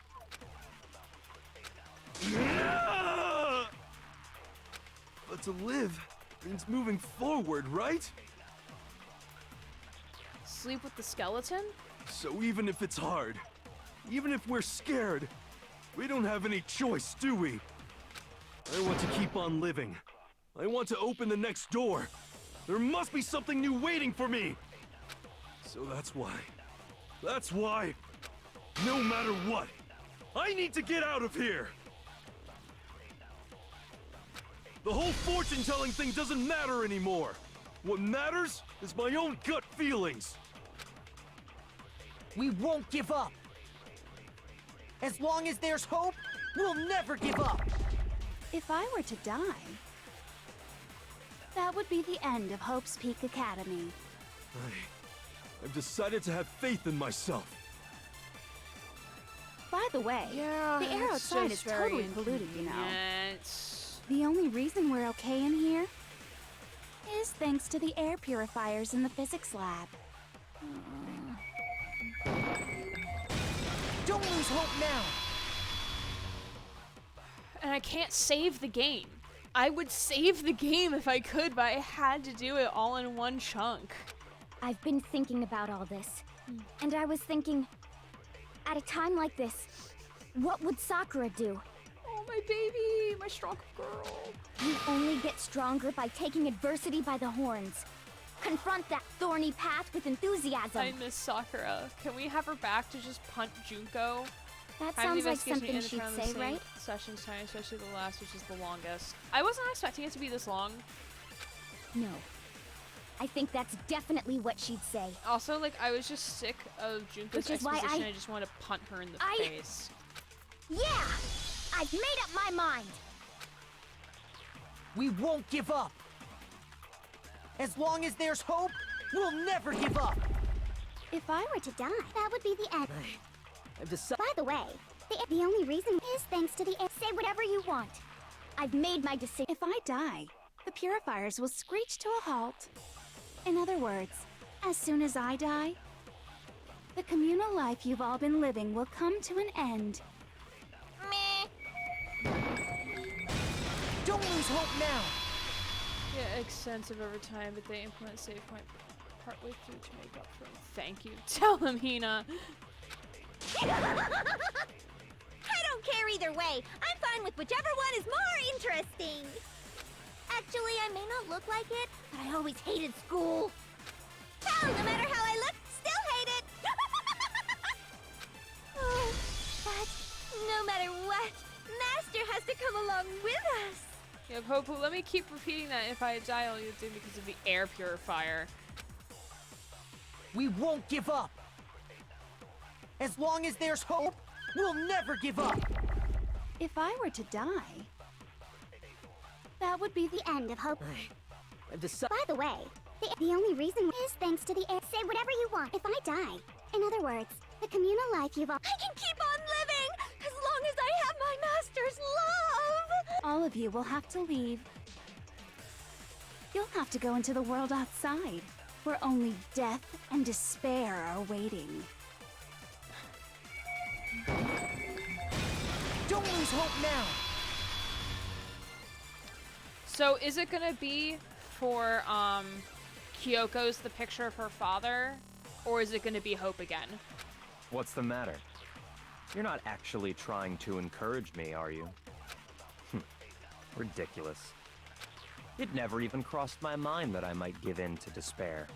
Speaker 8: But to live means moving forward, right?
Speaker 1: Sleep with the skeleton?
Speaker 8: So even if it's hard, even if we're scared, we don't have any choice, do we? I want to keep on living. I want to open the next door. There must be something new waiting for me. So that's why, no matter what, I need to get out of here. The whole fortune-telling thing doesn't matter anymore. What matters is my own gut feelings.
Speaker 3: We won't give up. As long as there's hope, we'll never give up.
Speaker 14: If I were to die, that would be the end of Hope's Peak Academy.
Speaker 8: I've decided to have faith in myself.
Speaker 14: By the way,
Speaker 1: Yeah,
Speaker 14: the air
Speaker 1: it's
Speaker 14: outside
Speaker 1: just
Speaker 14: is
Speaker 1: very
Speaker 14: totally polluted, you know.
Speaker 1: inconvenient.
Speaker 14: The only reason we're okay in here is thanks to the air purifiers in the physics lab.
Speaker 3: Don't Don't lose hope now!
Speaker 1: And I can't save the game. I would save the game if I could, but I had to do it all in one chunk.
Speaker 14: I've been thinking about all this, and I was thinking, at a time like this, what would Sakura do?
Speaker 1: Oh, my baby, my strong girl.
Speaker 14: You only get stronger by taking adversity by the horns. Confront that thorny path with enthusiasm.
Speaker 1: I miss Sakura. Can we have her back to just punt Junko?
Speaker 14: That sounds like something she'd say, right?
Speaker 1: Sessions time, especially the last, which is the longest. I wasn't expecting it to be this long.
Speaker 14: No. I think that's definitely what she'd say.
Speaker 1: Also, like, I was just sick of Junko's exposition. I just want to punt her in the face.
Speaker 14: Yeah! I've made up my mind!
Speaker 3: We won't give up! As long as there's hope, we'll never give up!
Speaker 14: If I were to die, that would be the end.
Speaker 3: I've decided.
Speaker 14: By the way, the only reason is thanks to the say whatever you want. I've made my decision.
Speaker 15: If I die, the purifiers will screech to a halt. In other words, as soon as I die, the communal life you've all been living will come to an end.
Speaker 14: Meh.
Speaker 3: Don't lose hope now!
Speaker 1: Yeah, extensive over time, but they implement save point partway through to make up for it. Thank you. Tell them, Hina.
Speaker 14: I don't care either way. I'm fine with whichever one is more interesting. Actually, I may not look like it, but I always hated school. Hell, no matter how I look, still hate it. Oh, but no matter what, Master has to come along with us.
Speaker 1: Yep, Hopu, let me keep repeating that. If I die, I'll use it because of the air purifier.
Speaker 3: We won't give up! As long as there's hope, we'll never give up!
Speaker 15: If I were to die, that would be the end of hope.
Speaker 3: I've decided.
Speaker 14: By the way, the only reason is thanks to the say whatever you want if I die. In other words, the communal life you've all— I can keep on living as long as I have my master's love!
Speaker 15: All of you will have to leave. You'll have to go into the world outside, where only death and despair are waiting.
Speaker 3: Don't lose hope now!
Speaker 1: So is it gonna be for Kyoko's the picture of her father, or is it gonna be Hope again?
Speaker 2: What's the matter? You're not actually trying to encourage me, are you? Ridiculous. It never even crossed my mind that I might give in to despair.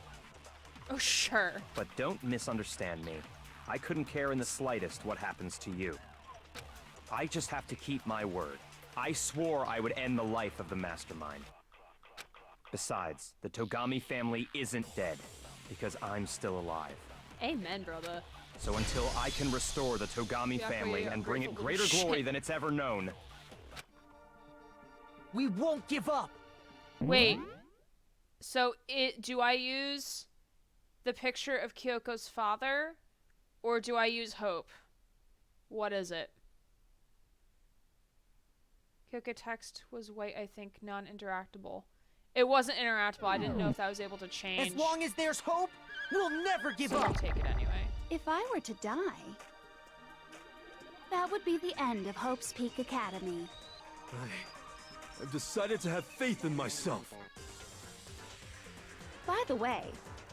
Speaker 1: Oh, sure.
Speaker 2: But don't misunderstand me. I couldn't care in the slightest what happens to you. I just have to keep my word. I swore I would end the life of the Mastermind. Besides, the Togami family isn't dead, because I'm still alive.
Speaker 1: Amen, brother.
Speaker 2: So until I can restore the Togami family and bring it greater glory than it's ever known,
Speaker 3: we won't give up!
Speaker 1: Wait. So do I use the picture of Kyoko's father, or do I use Hope? What is it? Kyoko text was white, I think, non-interactable. It wasn't interactable. I didn't know if that was able to change.
Speaker 3: As long as there's hope, we'll never give
Speaker 1: so
Speaker 3: up!
Speaker 1: I'll take it anyway.
Speaker 15: If I were to die, that would be the end of Hope's Peak Academy.
Speaker 8: I've decided to have faith in myself.
Speaker 15: By the way,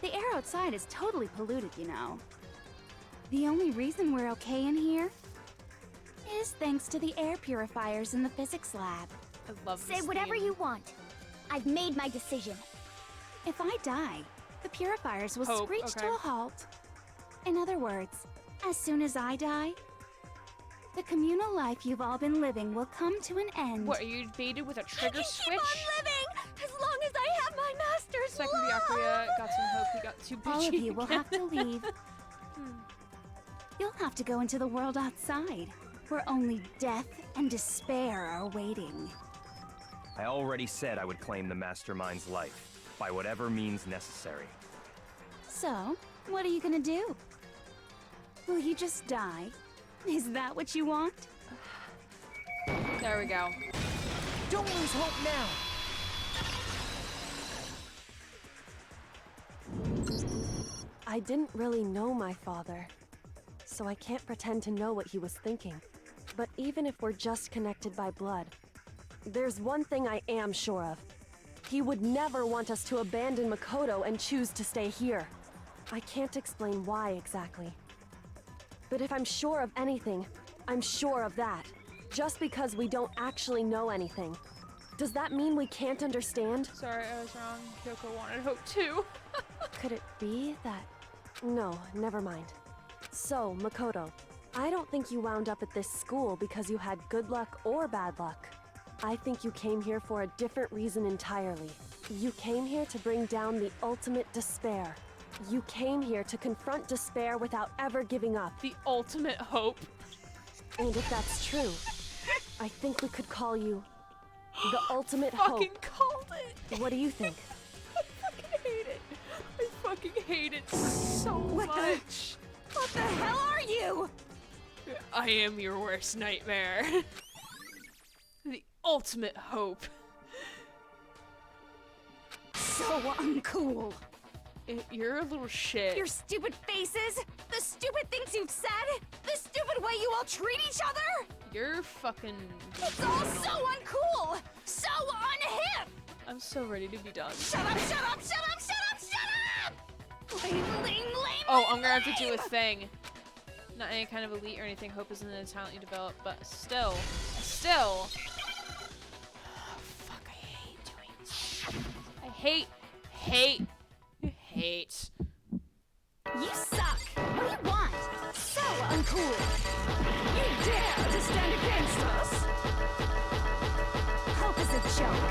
Speaker 15: the air outside is totally polluted, you know. The only reason we're okay in here is thanks to the air purifiers in the physics lab.
Speaker 1: I love
Speaker 14: Say
Speaker 1: this
Speaker 14: whatever
Speaker 1: theme.
Speaker 14: you want. I've made my decision.
Speaker 15: If I die, the purifiers will
Speaker 1: Hope,
Speaker 15: screech
Speaker 1: okay.
Speaker 15: to a halt. In other words, as soon as I die, the communal life you've all been living will come to an end.
Speaker 1: What, are you baited with a trigger switch?
Speaker 14: Keep on living as long as I have my master's
Speaker 1: Second
Speaker 14: love!
Speaker 1: Byakuya got some hope, he got too bitchy.
Speaker 15: All of you will have to
Speaker 1: again.
Speaker 15: leave. You'll have to go into the world outside, where only death and despair are waiting.
Speaker 2: I already said I would claim the Mastermind's life, by whatever means necessary.
Speaker 15: So, what are you gonna do? Will you just die? Is that what you want?
Speaker 1: There we go.
Speaker 3: Don't lose hope now!
Speaker 12: I didn't really know my father. so I can't pretend to know what he was thinking. But even if we're just connected by blood, there's one thing I am sure of. He would never want us to abandon Makoto and choose to stay here. I can't explain why exactly. But if I'm sure of anything, I'm sure of that. Just because we don't actually know anything. Does that mean we can't understand?
Speaker 1: Sorry, I was wrong. Kyoko wanted hope too.
Speaker 12: Could it be that... No, never mind. So, Makoto, I don't think you wound up at this school because you had good luck or bad luck. I think you came here for a different reason entirely. You came here to bring down the ultimate despair. You came here to confront despair without ever giving up.
Speaker 1: The ultimate hope.
Speaker 12: And if that's true, I think we could call you the ultimate hope.
Speaker 1: Fucking called it.
Speaker 12: What do you think?
Speaker 1: I fucking hate it. I fucking hate it so much.
Speaker 11: What the hell are you?
Speaker 1: I am your worst nightmare. The ultimate hope.
Speaker 11: So uncool.
Speaker 1: You're a little shit.
Speaker 11: Your stupid faces, the stupid things you've said, the stupid way you all treat each other.
Speaker 1: You're fucking...
Speaker 11: It's all so uncool, so unhip.
Speaker 1: I'm so ready to be done.
Speaker 11: Shut up, shut up, shut up, shut up, shut up! Lame, lame, lame,
Speaker 1: Oh, I'm gonna have to do a thing. Not any kind of elite or anything. Hope isn't a talent you develop, but still. Oh, fuck, I hate doing this. I hate.
Speaker 11: You suck. What do you want? So uncool. You dare to stand against us? Hope is a joke.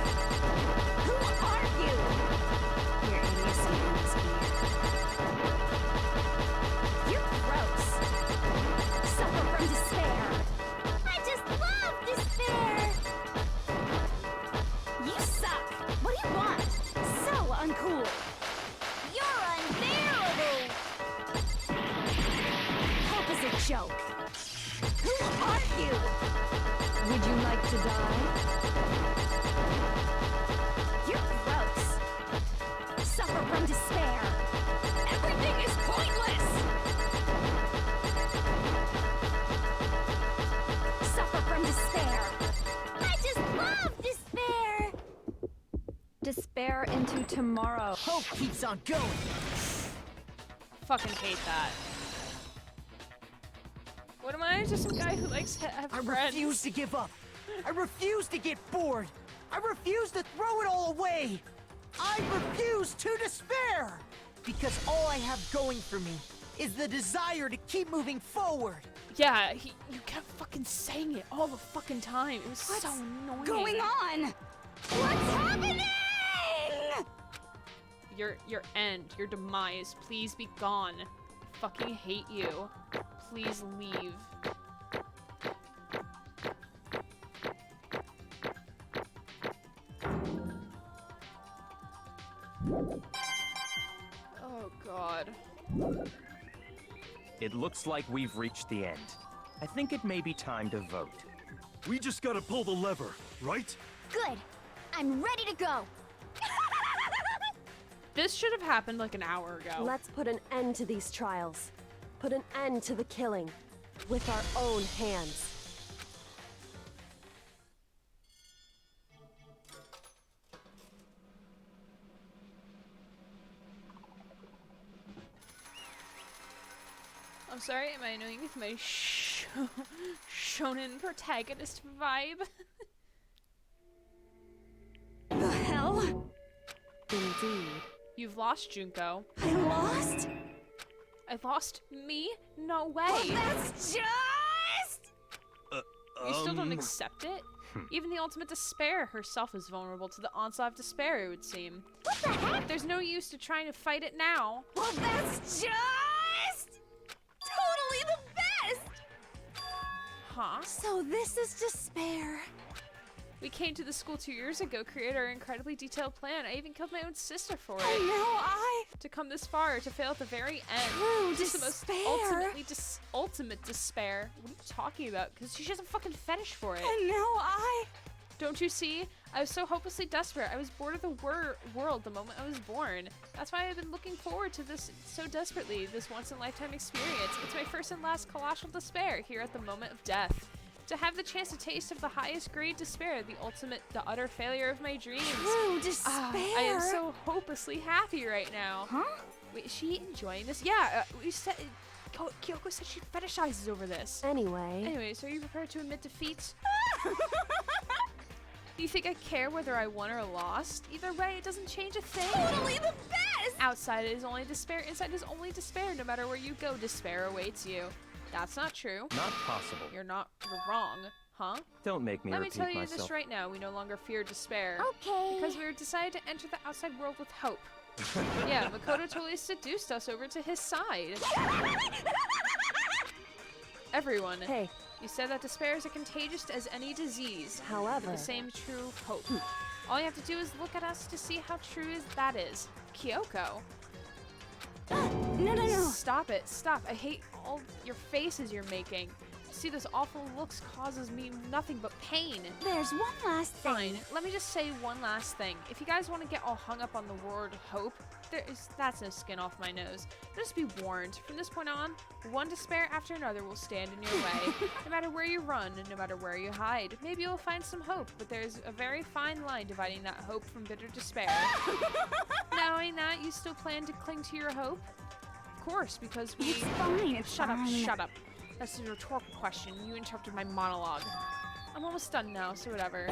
Speaker 11: Who are you? Your idiocy is here. You're gross. Suffer from despair.
Speaker 14: I just love despair.
Speaker 11: You suck. What do you want? So uncool.
Speaker 14: You're unbearable.
Speaker 11: Hope is a joke. Who are you?
Speaker 16: Would you like to die?
Speaker 11: You're gross. Suffer from despair. Everything is pointless. Suffer from despair.
Speaker 14: I just love despair.
Speaker 16: Despair into tomorrow.
Speaker 3: Hope keeps on going.
Speaker 1: Fucking hate that. What am I? Just some guy who likes to have
Speaker 3: I
Speaker 1: friends.
Speaker 3: refuse to give up. I refuse to get bored. I refuse to throw it all away. I refuse to despair. Because all I have going for me is the desire to keep moving forward.
Speaker 1: Yeah, you kept fucking saying it all the fucking time. It was so annoying.
Speaker 11: Going on? What's happening?
Speaker 1: Your end, your demise. Please be gone. I fucking hate you. Please leave. Oh god.
Speaker 2: It looks like we've reached the end. I think it may be time to vote.
Speaker 8: We just gotta pull the lever, right?
Speaker 14: Good. I'm ready to go.
Speaker 1: This should have happened like an hour ago.
Speaker 12: Let's put an end to these trials. Put an end to the killing. With our own hands.
Speaker 1: I'm sorry, am I annoying with my shonen protagonist vibe?
Speaker 11: The hell?
Speaker 12: Indeed.
Speaker 1: You've lost, Junko.
Speaker 11: I lost?
Speaker 1: I lost me? No way.
Speaker 11: Well, that's just...
Speaker 1: You still don't accept it? Even the ultimate despair herself is vulnerable to the onslaught of despair, it would seem.
Speaker 14: What the heck?
Speaker 1: There's no use to trying to fight it now.
Speaker 11: Well, that's just... totally the best!
Speaker 1: Huh?
Speaker 11: So this is despair.
Speaker 1: We came to the school 2 years ago, created our incredibly detailed plan. I even killed my own sister for it.
Speaker 11: I know,
Speaker 1: To come this far, to fail at the very end.
Speaker 11: True
Speaker 1: This is the most
Speaker 11: despair.
Speaker 1: ultimate despair. What are you talking about? Because she has a fucking fetish for it.
Speaker 11: And now
Speaker 1: Don't you see? I was so hopelessly desperate. I was bored of the world the moment I was born. That's why I've been looking forward to this so desperately, this once-in-a-lifetime experience. It's my first and last colossal despair here at the moment of death. To have the chance to taste of the highest grade despair, the utter failure of my dreams.
Speaker 11: True despair.
Speaker 1: I am so hopelessly happy right now.
Speaker 11: Huh?
Speaker 1: Wait, is she enjoying this? Yeah, we said... Kyoko said she fetishizes over this.
Speaker 12: Anyway,
Speaker 1: So are you prepared to admit defeat? Do you think I care whether I won or lost? Either way, it doesn't change a thing.
Speaker 11: Totally the best!
Speaker 1: Outside is only despair. Inside is only despair. No matter where you go, despair awaits you. That's not true.
Speaker 2: Not possible.
Speaker 1: You're wrong, huh?
Speaker 2: Don't make me
Speaker 1: Let me
Speaker 2: repeat
Speaker 1: tell you
Speaker 2: myself.
Speaker 1: this right now. We no longer fear despair.
Speaker 14: Okay.
Speaker 1: Because we decided to enter the outside world with hope. Yeah, Makoto totally seduced us over to his side. Everyone.
Speaker 12: Hey.
Speaker 1: You said that despair is as contagious as any disease.
Speaker 12: However,
Speaker 1: But the same true of hope. All you have to do is look at us to see how true that is. Kyoko.
Speaker 11: No.
Speaker 1: Stop it. Stop. I hate all your faces you're making. See, those awful looks causes me nothing but pain.
Speaker 11: There's one last thing.
Speaker 1: Fine. Let me just say one last thing. If you guys want to get all hung up on the word hope, that's no skin off my nose. Just be warned. From this point on, one despair after another will stand in your way. No matter where you run, and no matter where you hide. Maybe you'll find some hope, but there's a very fine line dividing that hope from bitter despair. Knowing that, you still plan to cling to your hope? Of course, because we...
Speaker 11: It's fine, it's
Speaker 1: Shut
Speaker 11: fine.
Speaker 1: up. That's a rhetorical question. You interrupted my monologue. I'm almost done now, so whatever.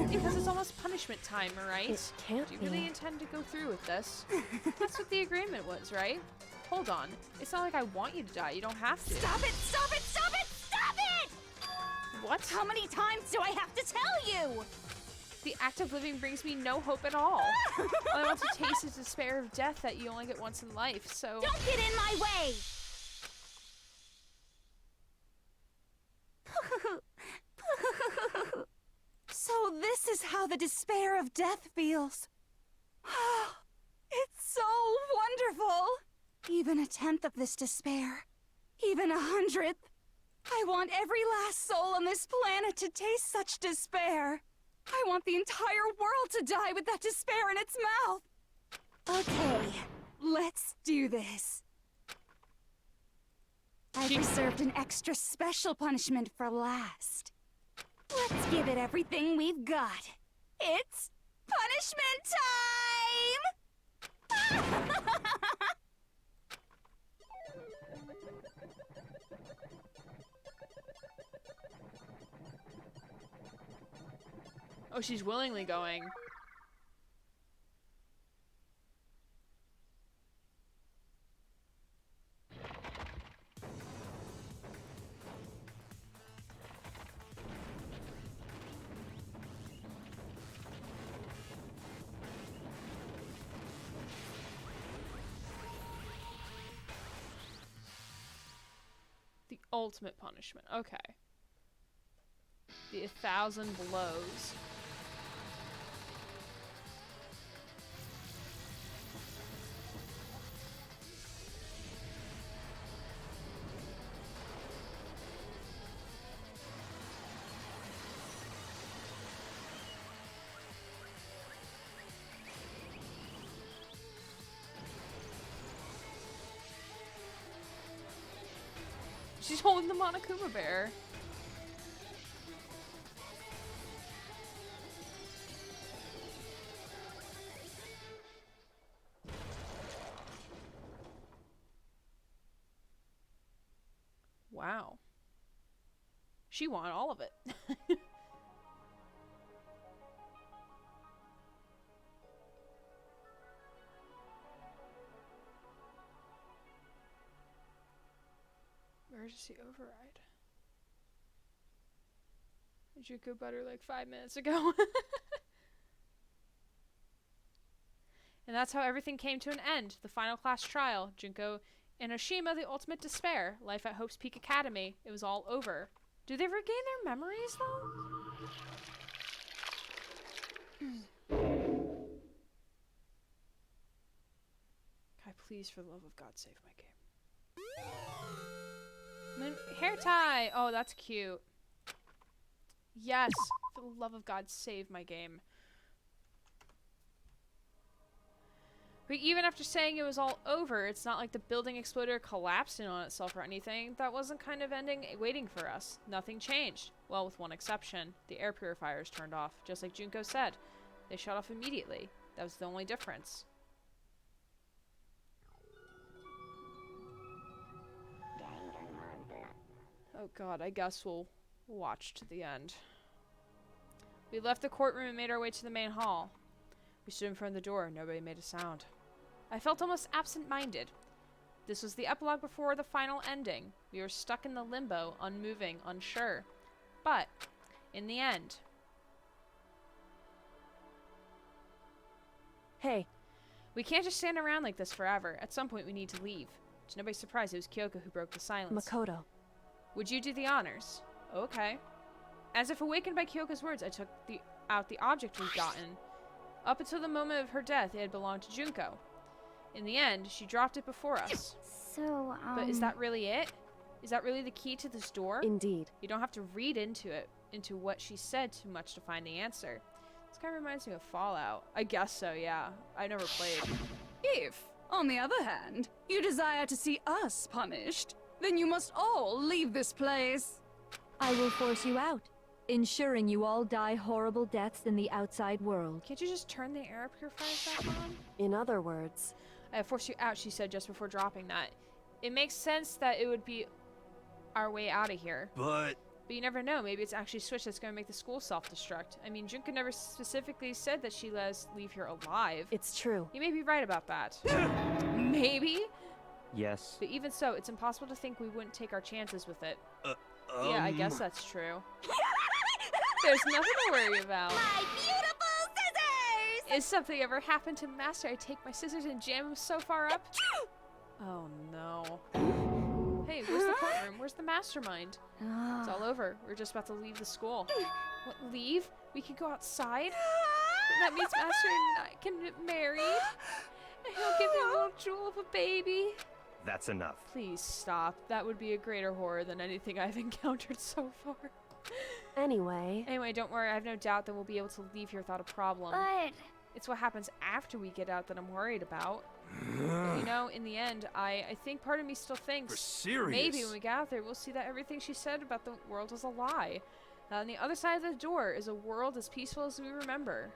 Speaker 1: Because it's almost punishment time, right?
Speaker 12: It can't
Speaker 1: Do you
Speaker 12: be.
Speaker 1: really intend to go through with this? That's what the agreement was, right? Hold on. It's not like I want you to die. You don't have to.
Speaker 11: Stop it! Stop it! Stop it! Stop it!
Speaker 1: What?
Speaker 11: How many times do I have to tell you?
Speaker 1: The act of living brings me no hope at all. All I want to taste is despair of death that you only get once in life, so...
Speaker 11: Don't get in my way! So this is how the despair of death feels. It's so wonderful. Even a tenth of this despair, even 100th. I want every last soul on this planet to taste such despair. I want the entire world to die with that despair in its mouth. Okay, let's do this. I've reserved an extra special punishment for last. Let's give it everything we've got. It's punishment time!
Speaker 1: Oh, she's willingly going. The ultimate punishment. Okay. The 1,000 blows. She's holding the Monokuma bear. Wow. She wanted all of it. Emergency override. Did you go better like 5 minutes ago? And that's how everything came to an end. The final class trial. Junko and Oshima, the ultimate despair. Life at Hope's Peak Academy. It was all over. Do they regain their memories, though? Kai, please, for the love of God, save my game. Hair tie! Oh, that's cute. Yes. For the love of God, save my game. But even after saying it was all over, it's not like the building exploded or collapsed in on itself or anything. That wasn't kind of ending waiting for us. Nothing changed. Well, with one exception. The air purifiers turned off, just like Junko said. They shut off immediately. That was the only difference. Oh god, I guess we'll watch to the end. We left the courtroom and made our way to the main hall. We stood in front of the door. Nobody made a sound. I felt almost absent-minded. This was the epilogue before the final ending. We were stuck in the limbo, unmoving, unsure. But, in the end...
Speaker 12: Hey.
Speaker 1: We can't just stand around like this forever. At some point we need to leave. To nobody's surprise, it was Kyoko who broke the silence.
Speaker 12: Makoto.
Speaker 1: Would you do the honors? Okay. As if awakened by Kyoko's words, I took out the object we'd gotten. Up until the moment of her death, it had belonged to Junko. In the end, she dropped it before us.
Speaker 14: So,
Speaker 1: But is that really it? Is that really the key to this door?
Speaker 12: Indeed.
Speaker 1: You don't have to read into what she said too much to find the answer. This kind of reminds me of Fallout. I guess so, yeah. I never played.
Speaker 11: If, on the other hand, you desire to see us punished, then you must all leave this place.
Speaker 16: I will force you out, ensuring you all die horrible deaths in the outside world.
Speaker 1: Can't you just turn the air purifiers back on?
Speaker 12: In other words...
Speaker 1: I force you out, she said just before dropping that. It makes sense that it would be our way out of here.
Speaker 8: But
Speaker 1: you never know. Maybe it's actually a switch that's going to make the school self-destruct. I mean, Junko never specifically said that she let us leave here alive.
Speaker 12: It's true.
Speaker 1: You may be right about that. Maybe?
Speaker 2: Yes.
Speaker 1: But even so, it's impossible to think we wouldn't take our chances with it. Yeah, I guess that's true. There's nothing to worry about.
Speaker 14: My beautiful scissors!
Speaker 1: If something ever happened to Master, I'd take my scissors and jam him so far up. Oh no. Hey, where's the courtroom? Where's the mastermind? It's all over. We're just about to leave the school. What, leave? We can go outside? That means Master and I can get married. And he'll give me a little jewel of a baby.
Speaker 2: That's enough.
Speaker 1: Please stop. That would be a greater horror than anything I've encountered so far.
Speaker 12: Anyway,
Speaker 1: don't worry. I have no doubt that we'll be able to leave here without a problem.
Speaker 14: But...
Speaker 1: It's what happens after we get out that I'm worried about. But, you know, in the end, I think part of me still thinks...
Speaker 8: For serious?
Speaker 1: Maybe when we get out there, we'll see that everything she said about the world was a lie. On the other side of the door is a world as peaceful as we remember.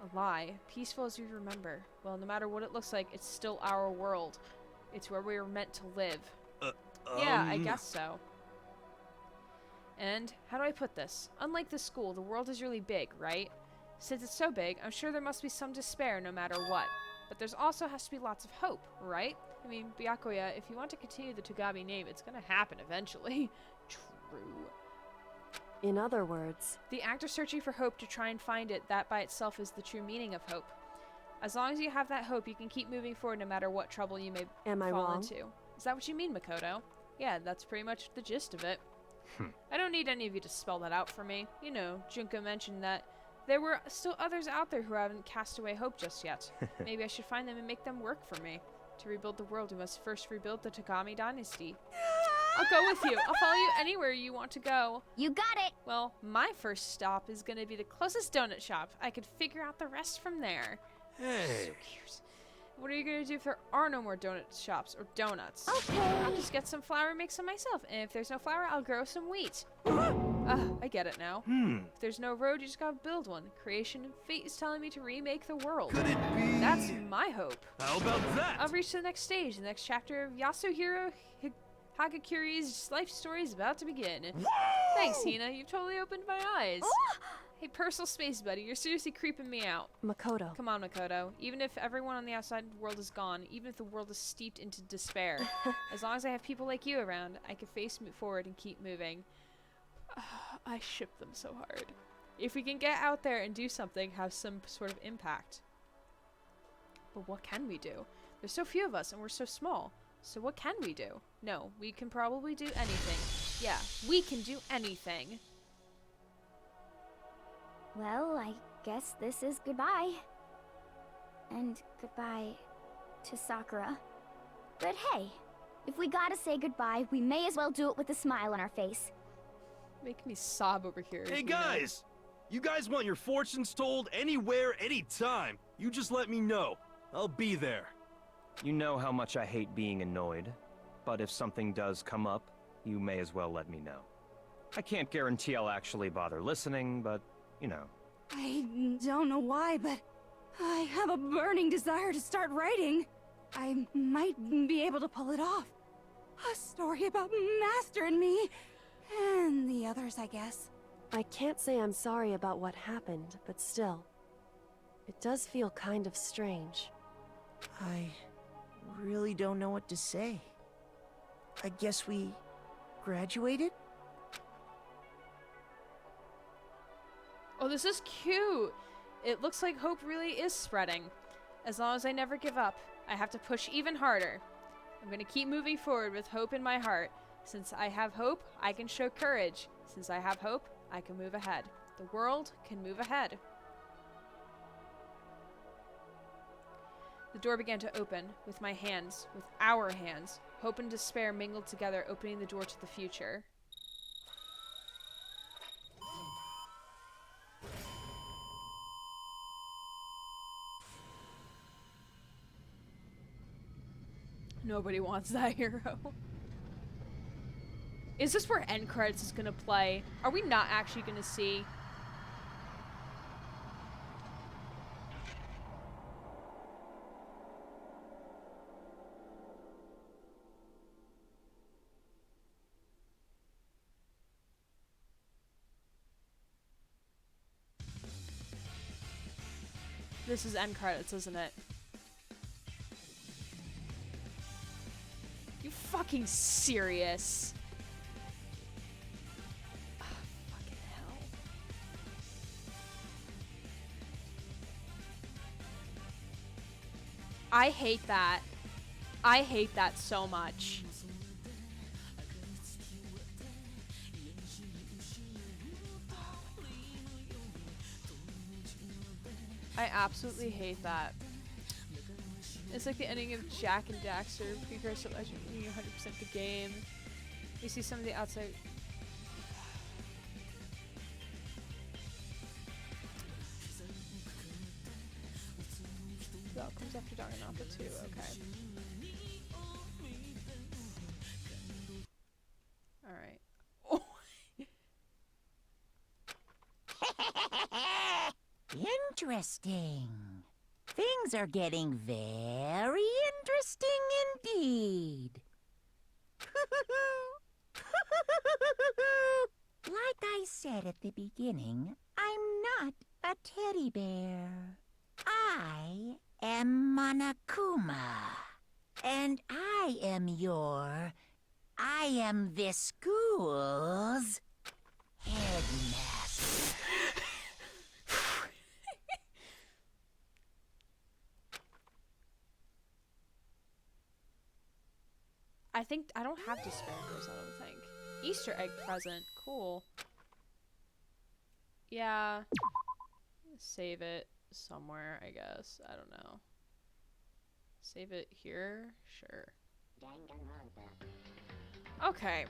Speaker 1: A lie. Peaceful as we remember. Well, no matter what it looks like, it's still our world. It's where we were meant to live. Yeah, I guess so. And, how do I put this? Unlike the school, the world is really big, right? Since it's so big, I'm sure there must be some despair no matter what. But there's also has to be lots of hope, right? I mean, Byakuya, if you want to continue the Togami name, it's gonna happen eventually. True.
Speaker 12: in other words...
Speaker 1: The act of searching for hope to try and find it, that by itself is the true meaning of hope. As long as you have that hope, you can keep moving forward no matter what trouble you may fall into. Is that what you mean, Makoto? Yeah, that's pretty much the gist of it. I don't need any of you to spell that out for me. You know, Junko mentioned that there were still others out there who haven't cast away hope just yet. Maybe I should find them and make them work for me. To rebuild the world, we must first rebuild the Togami dynasty. I'll go with you. I'll follow you anywhere you want to go.
Speaker 14: You got it.
Speaker 1: Well, my first stop is going to be the closest donut shop. I could figure out the rest from there.
Speaker 8: Hey.
Speaker 1: So cute. What are you going to do if there are no more donut shops or donuts?
Speaker 14: Okay.
Speaker 1: I'll just get some flour and make some myself. And if there's no flour, I'll grow some wheat. I get it now. If there's no road, you just gotta build one. Creation and fate is telling me to remake the world.
Speaker 8: Could it be?
Speaker 1: That's my hope.
Speaker 8: How about that?
Speaker 1: I've reached the next stage. The next chapter of Yasuhiro Hagakuri's life story is about to begin.
Speaker 8: Whoa!
Speaker 1: Thanks, Hina. You've totally opened my eyes. Hey, personal space buddy, you're seriously creeping me out.
Speaker 12: Makoto.
Speaker 1: Come on, Makoto. Even if everyone on the outside world is gone, even if the world is steeped into despair, as long as I have people like you around, I can face forward and keep moving. I ship them so hard. If we can get out there and do something, have some sort of impact. But what can we do? There's so few of us and we're so small. So what can we do? No, we can probably do anything. Yeah, we can do anything.
Speaker 14: Well, I guess this is goodbye. And goodbye to Sakura. But hey, if we gotta say goodbye, we may as well do it with a smile on our face.
Speaker 1: Making me sob over here.
Speaker 8: Hey guys! You guys want your fortunes told anywhere, anytime. You just let me know. I'll be there.
Speaker 2: You know how much I hate being annoyed, but if something does come up, you may as well let me know. I can't guarantee I'll actually bother listening, but, you know.
Speaker 11: I don't know why, but I have a burning desire to start writing. I might be able to pull it off. A story about Master and me, and the others, I guess.
Speaker 12: I can't say I'm sorry about what happened, but still. It does feel kind of strange.
Speaker 3: I really don't know what to say. I guess we graduated?
Speaker 1: Oh, this is cute. It looks like hope really is spreading. As long as I never give up, I have to push even harder. I'm gonna keep moving forward with hope in my heart. Since I have hope, I can show courage. Since I have hope, I can move ahead. The world can move ahead. The door began to open, with my hands, with our hands. Hope and despair mingled together, opening the door to the future. Nobody wants that hero. Is this where end credits is gonna play? Are we not actually gonna see? This is end credits, isn't it? You fucking serious? Oh, fucking hell. I hate that. I hate that so much. I absolutely hate that. It's like the ending of Jack and Daxter, precursor to Legend, 100% the game. You see some of the outside. That comes after Danganronpa 2, okay. Alright. Oh.
Speaker 10: Interesting. Things are getting very interesting indeed. Like I said at the beginning, I'm not a teddy bear. I am Monokuma. And I am this school's headmaster.
Speaker 1: I don't have despairs, I don't think. Easter egg present, cool. Yeah. Save it somewhere, I guess. I don't know. Save it here? Sure. Okay.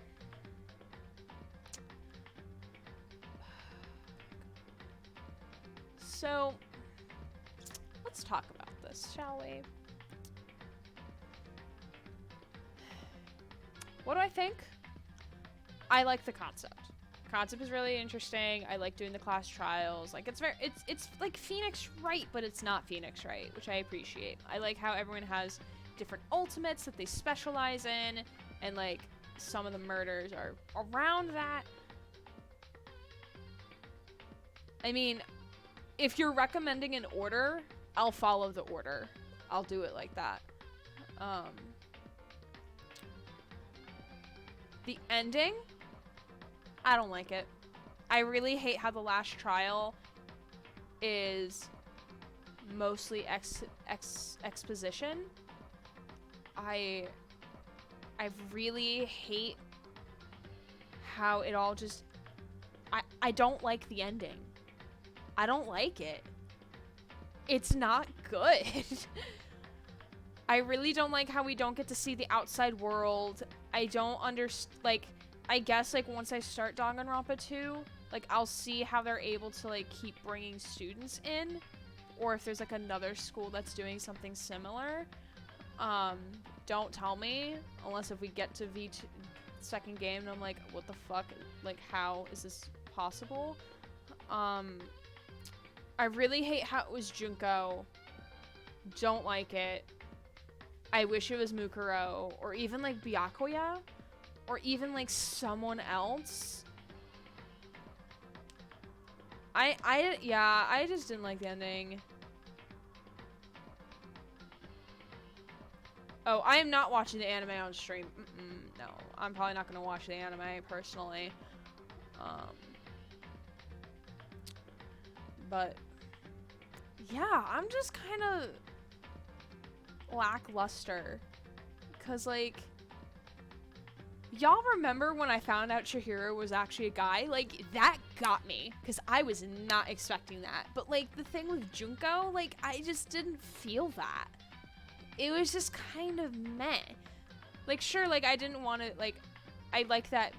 Speaker 1: So, let's talk about this, shall we? What do I think? I like the concept. Concept is really interesting. I like doing the class trials. Like it's like Phoenix Wright, but it's not Phoenix Wright, which I appreciate. I like how everyone has different ultimates that they specialize in, and like some of the murders are around that. I mean, if you're recommending an order, I'll follow the order. I'll do it like that. The ending, I don't like it. I really hate how the last trial is mostly exposition. I really hate how it all just... I don't like the ending. I don't like it. It's not good. I really don't like how we don't get to see the outside world. I don't understand, like, I guess, like, once I start Danganronpa 2, like, I'll see how they're able to, like, keep bringing students in, or if there's, like, another school that's doing something similar. Don't tell me, unless if we get to V2 second game and I'm like, what the fuck? Like, how is this possible? I really hate how it was Junko. Don't like it. I wish it was Mukuro, or even like Byakuya, or even like someone else. I just didn't like the ending. Oh, I am not watching the anime on stream. No, I'm probably not gonna watch the anime personally. But yeah, I'm just kind of lackluster, cause like, y'all remember when I found out Chihiro was actually a guy? Like, that got me, cause I was not expecting that. But like, the thing with Junko, like, I just didn't feel that. It was just kind of meh. Like, sure, like, I didn't want to, like, I like that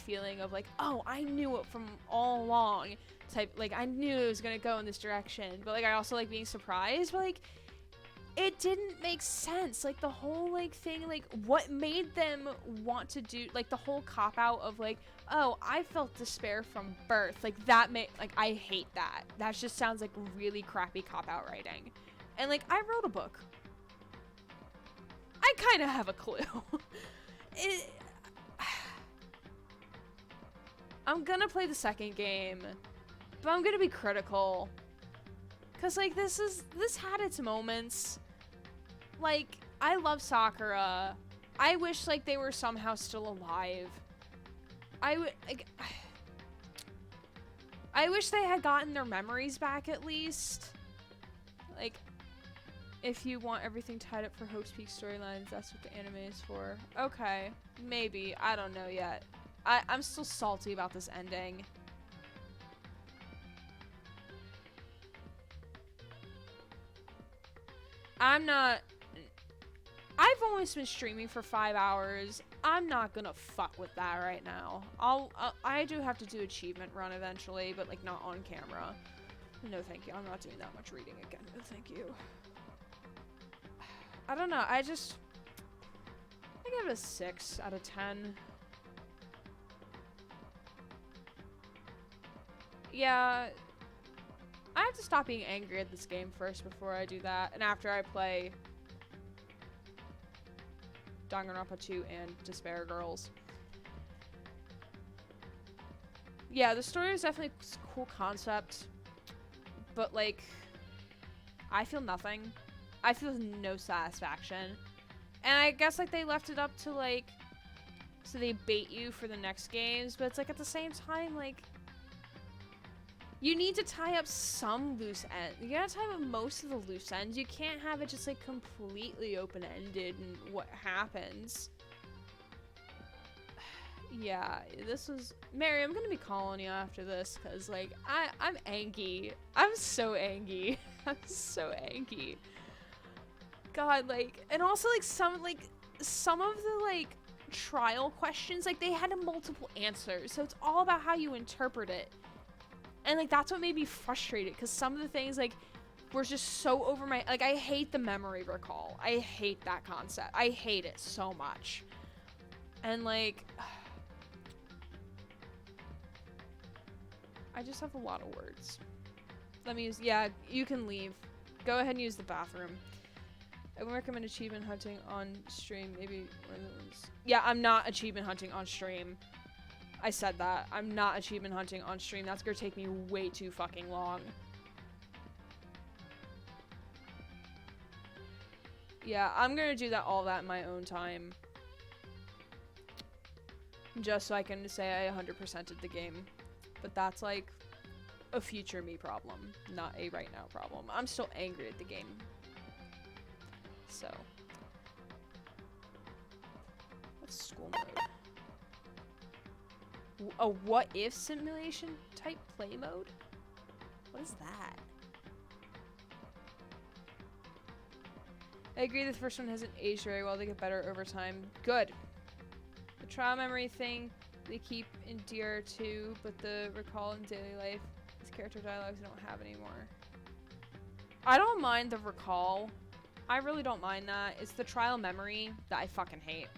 Speaker 1: feeling of like, oh, I knew it from all along type, like, I knew it was gonna go in this direction. But like, I also like being surprised, but like, it didn't make sense. Like, the whole like thing, like, what made them want to do, like, the whole cop out of like, oh, I felt despair from birth, like, that like, I hate that. That just sounds like really crappy cop out writing. And like, I wrote a book. I kind of have a clue. I'm gonna play the second game, but I'm gonna be critical. Cause like, this had its moments. Like, I love Sakura. I wish like they were somehow still alive. I wish they had gotten their memories back at least. Like, if you want everything tied up for Hope's Peak storylines, that's what the anime is for. Okay, maybe. I don't know yet. I'm still salty about this ending. I've always been streaming for 5 hours. I'm not gonna fuck with that right now. I do have to do achievement run eventually, but like, not on camera. No thank you. I'm not doing that much reading again. No thank you. I don't know, I give it a 6 out of 10. Yeah, I have to stop being angry at this game first before I do that, and after I play Danganronpa 2 and Despair Girls. Yeah, the story is definitely a cool concept, but like, I feel nothing. I feel no satisfaction. And I guess like they left it up to like, so they bait you for the next games, but it's like at the same time, like, you need to tie up some loose ends. You gotta tie up most of the loose ends. You can't have it just like completely open-ended and what happens. Yeah, this was... Mary, I'm gonna be calling you after this, because like, I'm angry. I'm so angry. I'm so angry. God, like, and also like some of the like trial questions, like they had multiple answers, so it's all about how you interpret it. And like, that's what made me frustrated, because some of the things like were just so over my, like, I hate the memory recall. I hate that concept. I hate it so much. And like, I just have a lot of words. Let me use, yeah, you can leave. Go ahead and use the bathroom. I would recommend achievement hunting on stream. Maybe one of the ones. Yeah, I'm not achievement hunting on stream. I said that. I'm not achievement hunting on stream. That's gonna take me way too fucking long. Yeah, I'm gonna do all that in my own time. Just so I can say I 100%'ed the game. But that's like a future me problem, not a right now problem. I'm still angry at the game. So, what's school mode? A what if simulation type play mode? What is that? I agree the first one hasn't aged very well. They get better over time. Good. The trial memory thing They keep endear too, but the recall in daily life, his character dialogues I don't have anymore. I don't mind the recall. I really don't mind that. It's the trial memory that I fucking hate.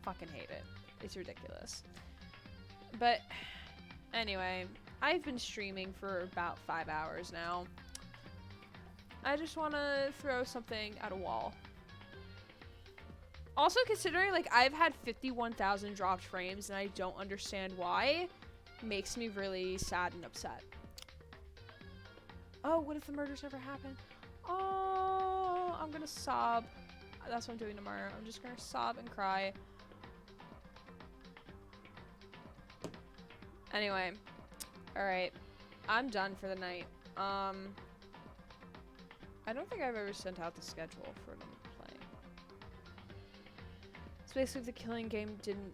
Speaker 1: Fucking hate it. It's ridiculous. But anyway, I've been streaming for about 5 hours now. I just want to throw something at a wall. Also, considering like I've had 51,000 dropped frames and I don't understand why, makes me really sad and upset. Oh, what if the murders never happened? Oh, I'm gonna sob. That's what I'm doing tomorrow. I'm just gonna sob and cry. Anyway, alright. I'm done for the night. I don't think I've ever sent out the schedule for them playing. So basically if the killing game didn't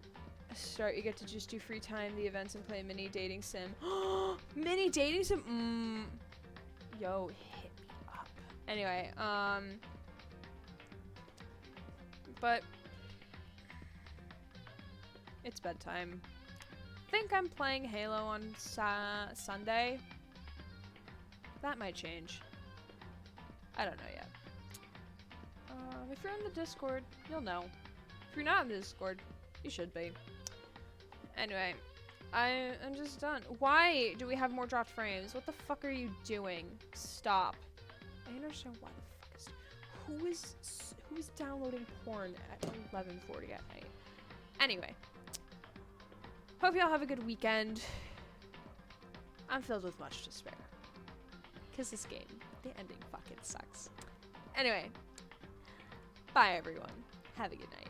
Speaker 1: start, you get to just do free time, the events, and play a mini dating sim. Mini dating sim? Yo, hit me up. Anyway, but it's bedtime. I think I'm playing Halo on Sunday. That might change. I don't know yet. If you're in the Discord, you'll know. If you're not in the Discord, you should be. Anyway, I'm just done. Why do we have more dropped frames? What the fuck are you doing? Stop. I understand why the fuck is... Who is downloading porn at 11:40 at night? Anyway. Hope y'all have a good weekend. I'm filled with much despair. Because this game, the ending fucking sucks. Anyway. Bye everyone. Have a good night.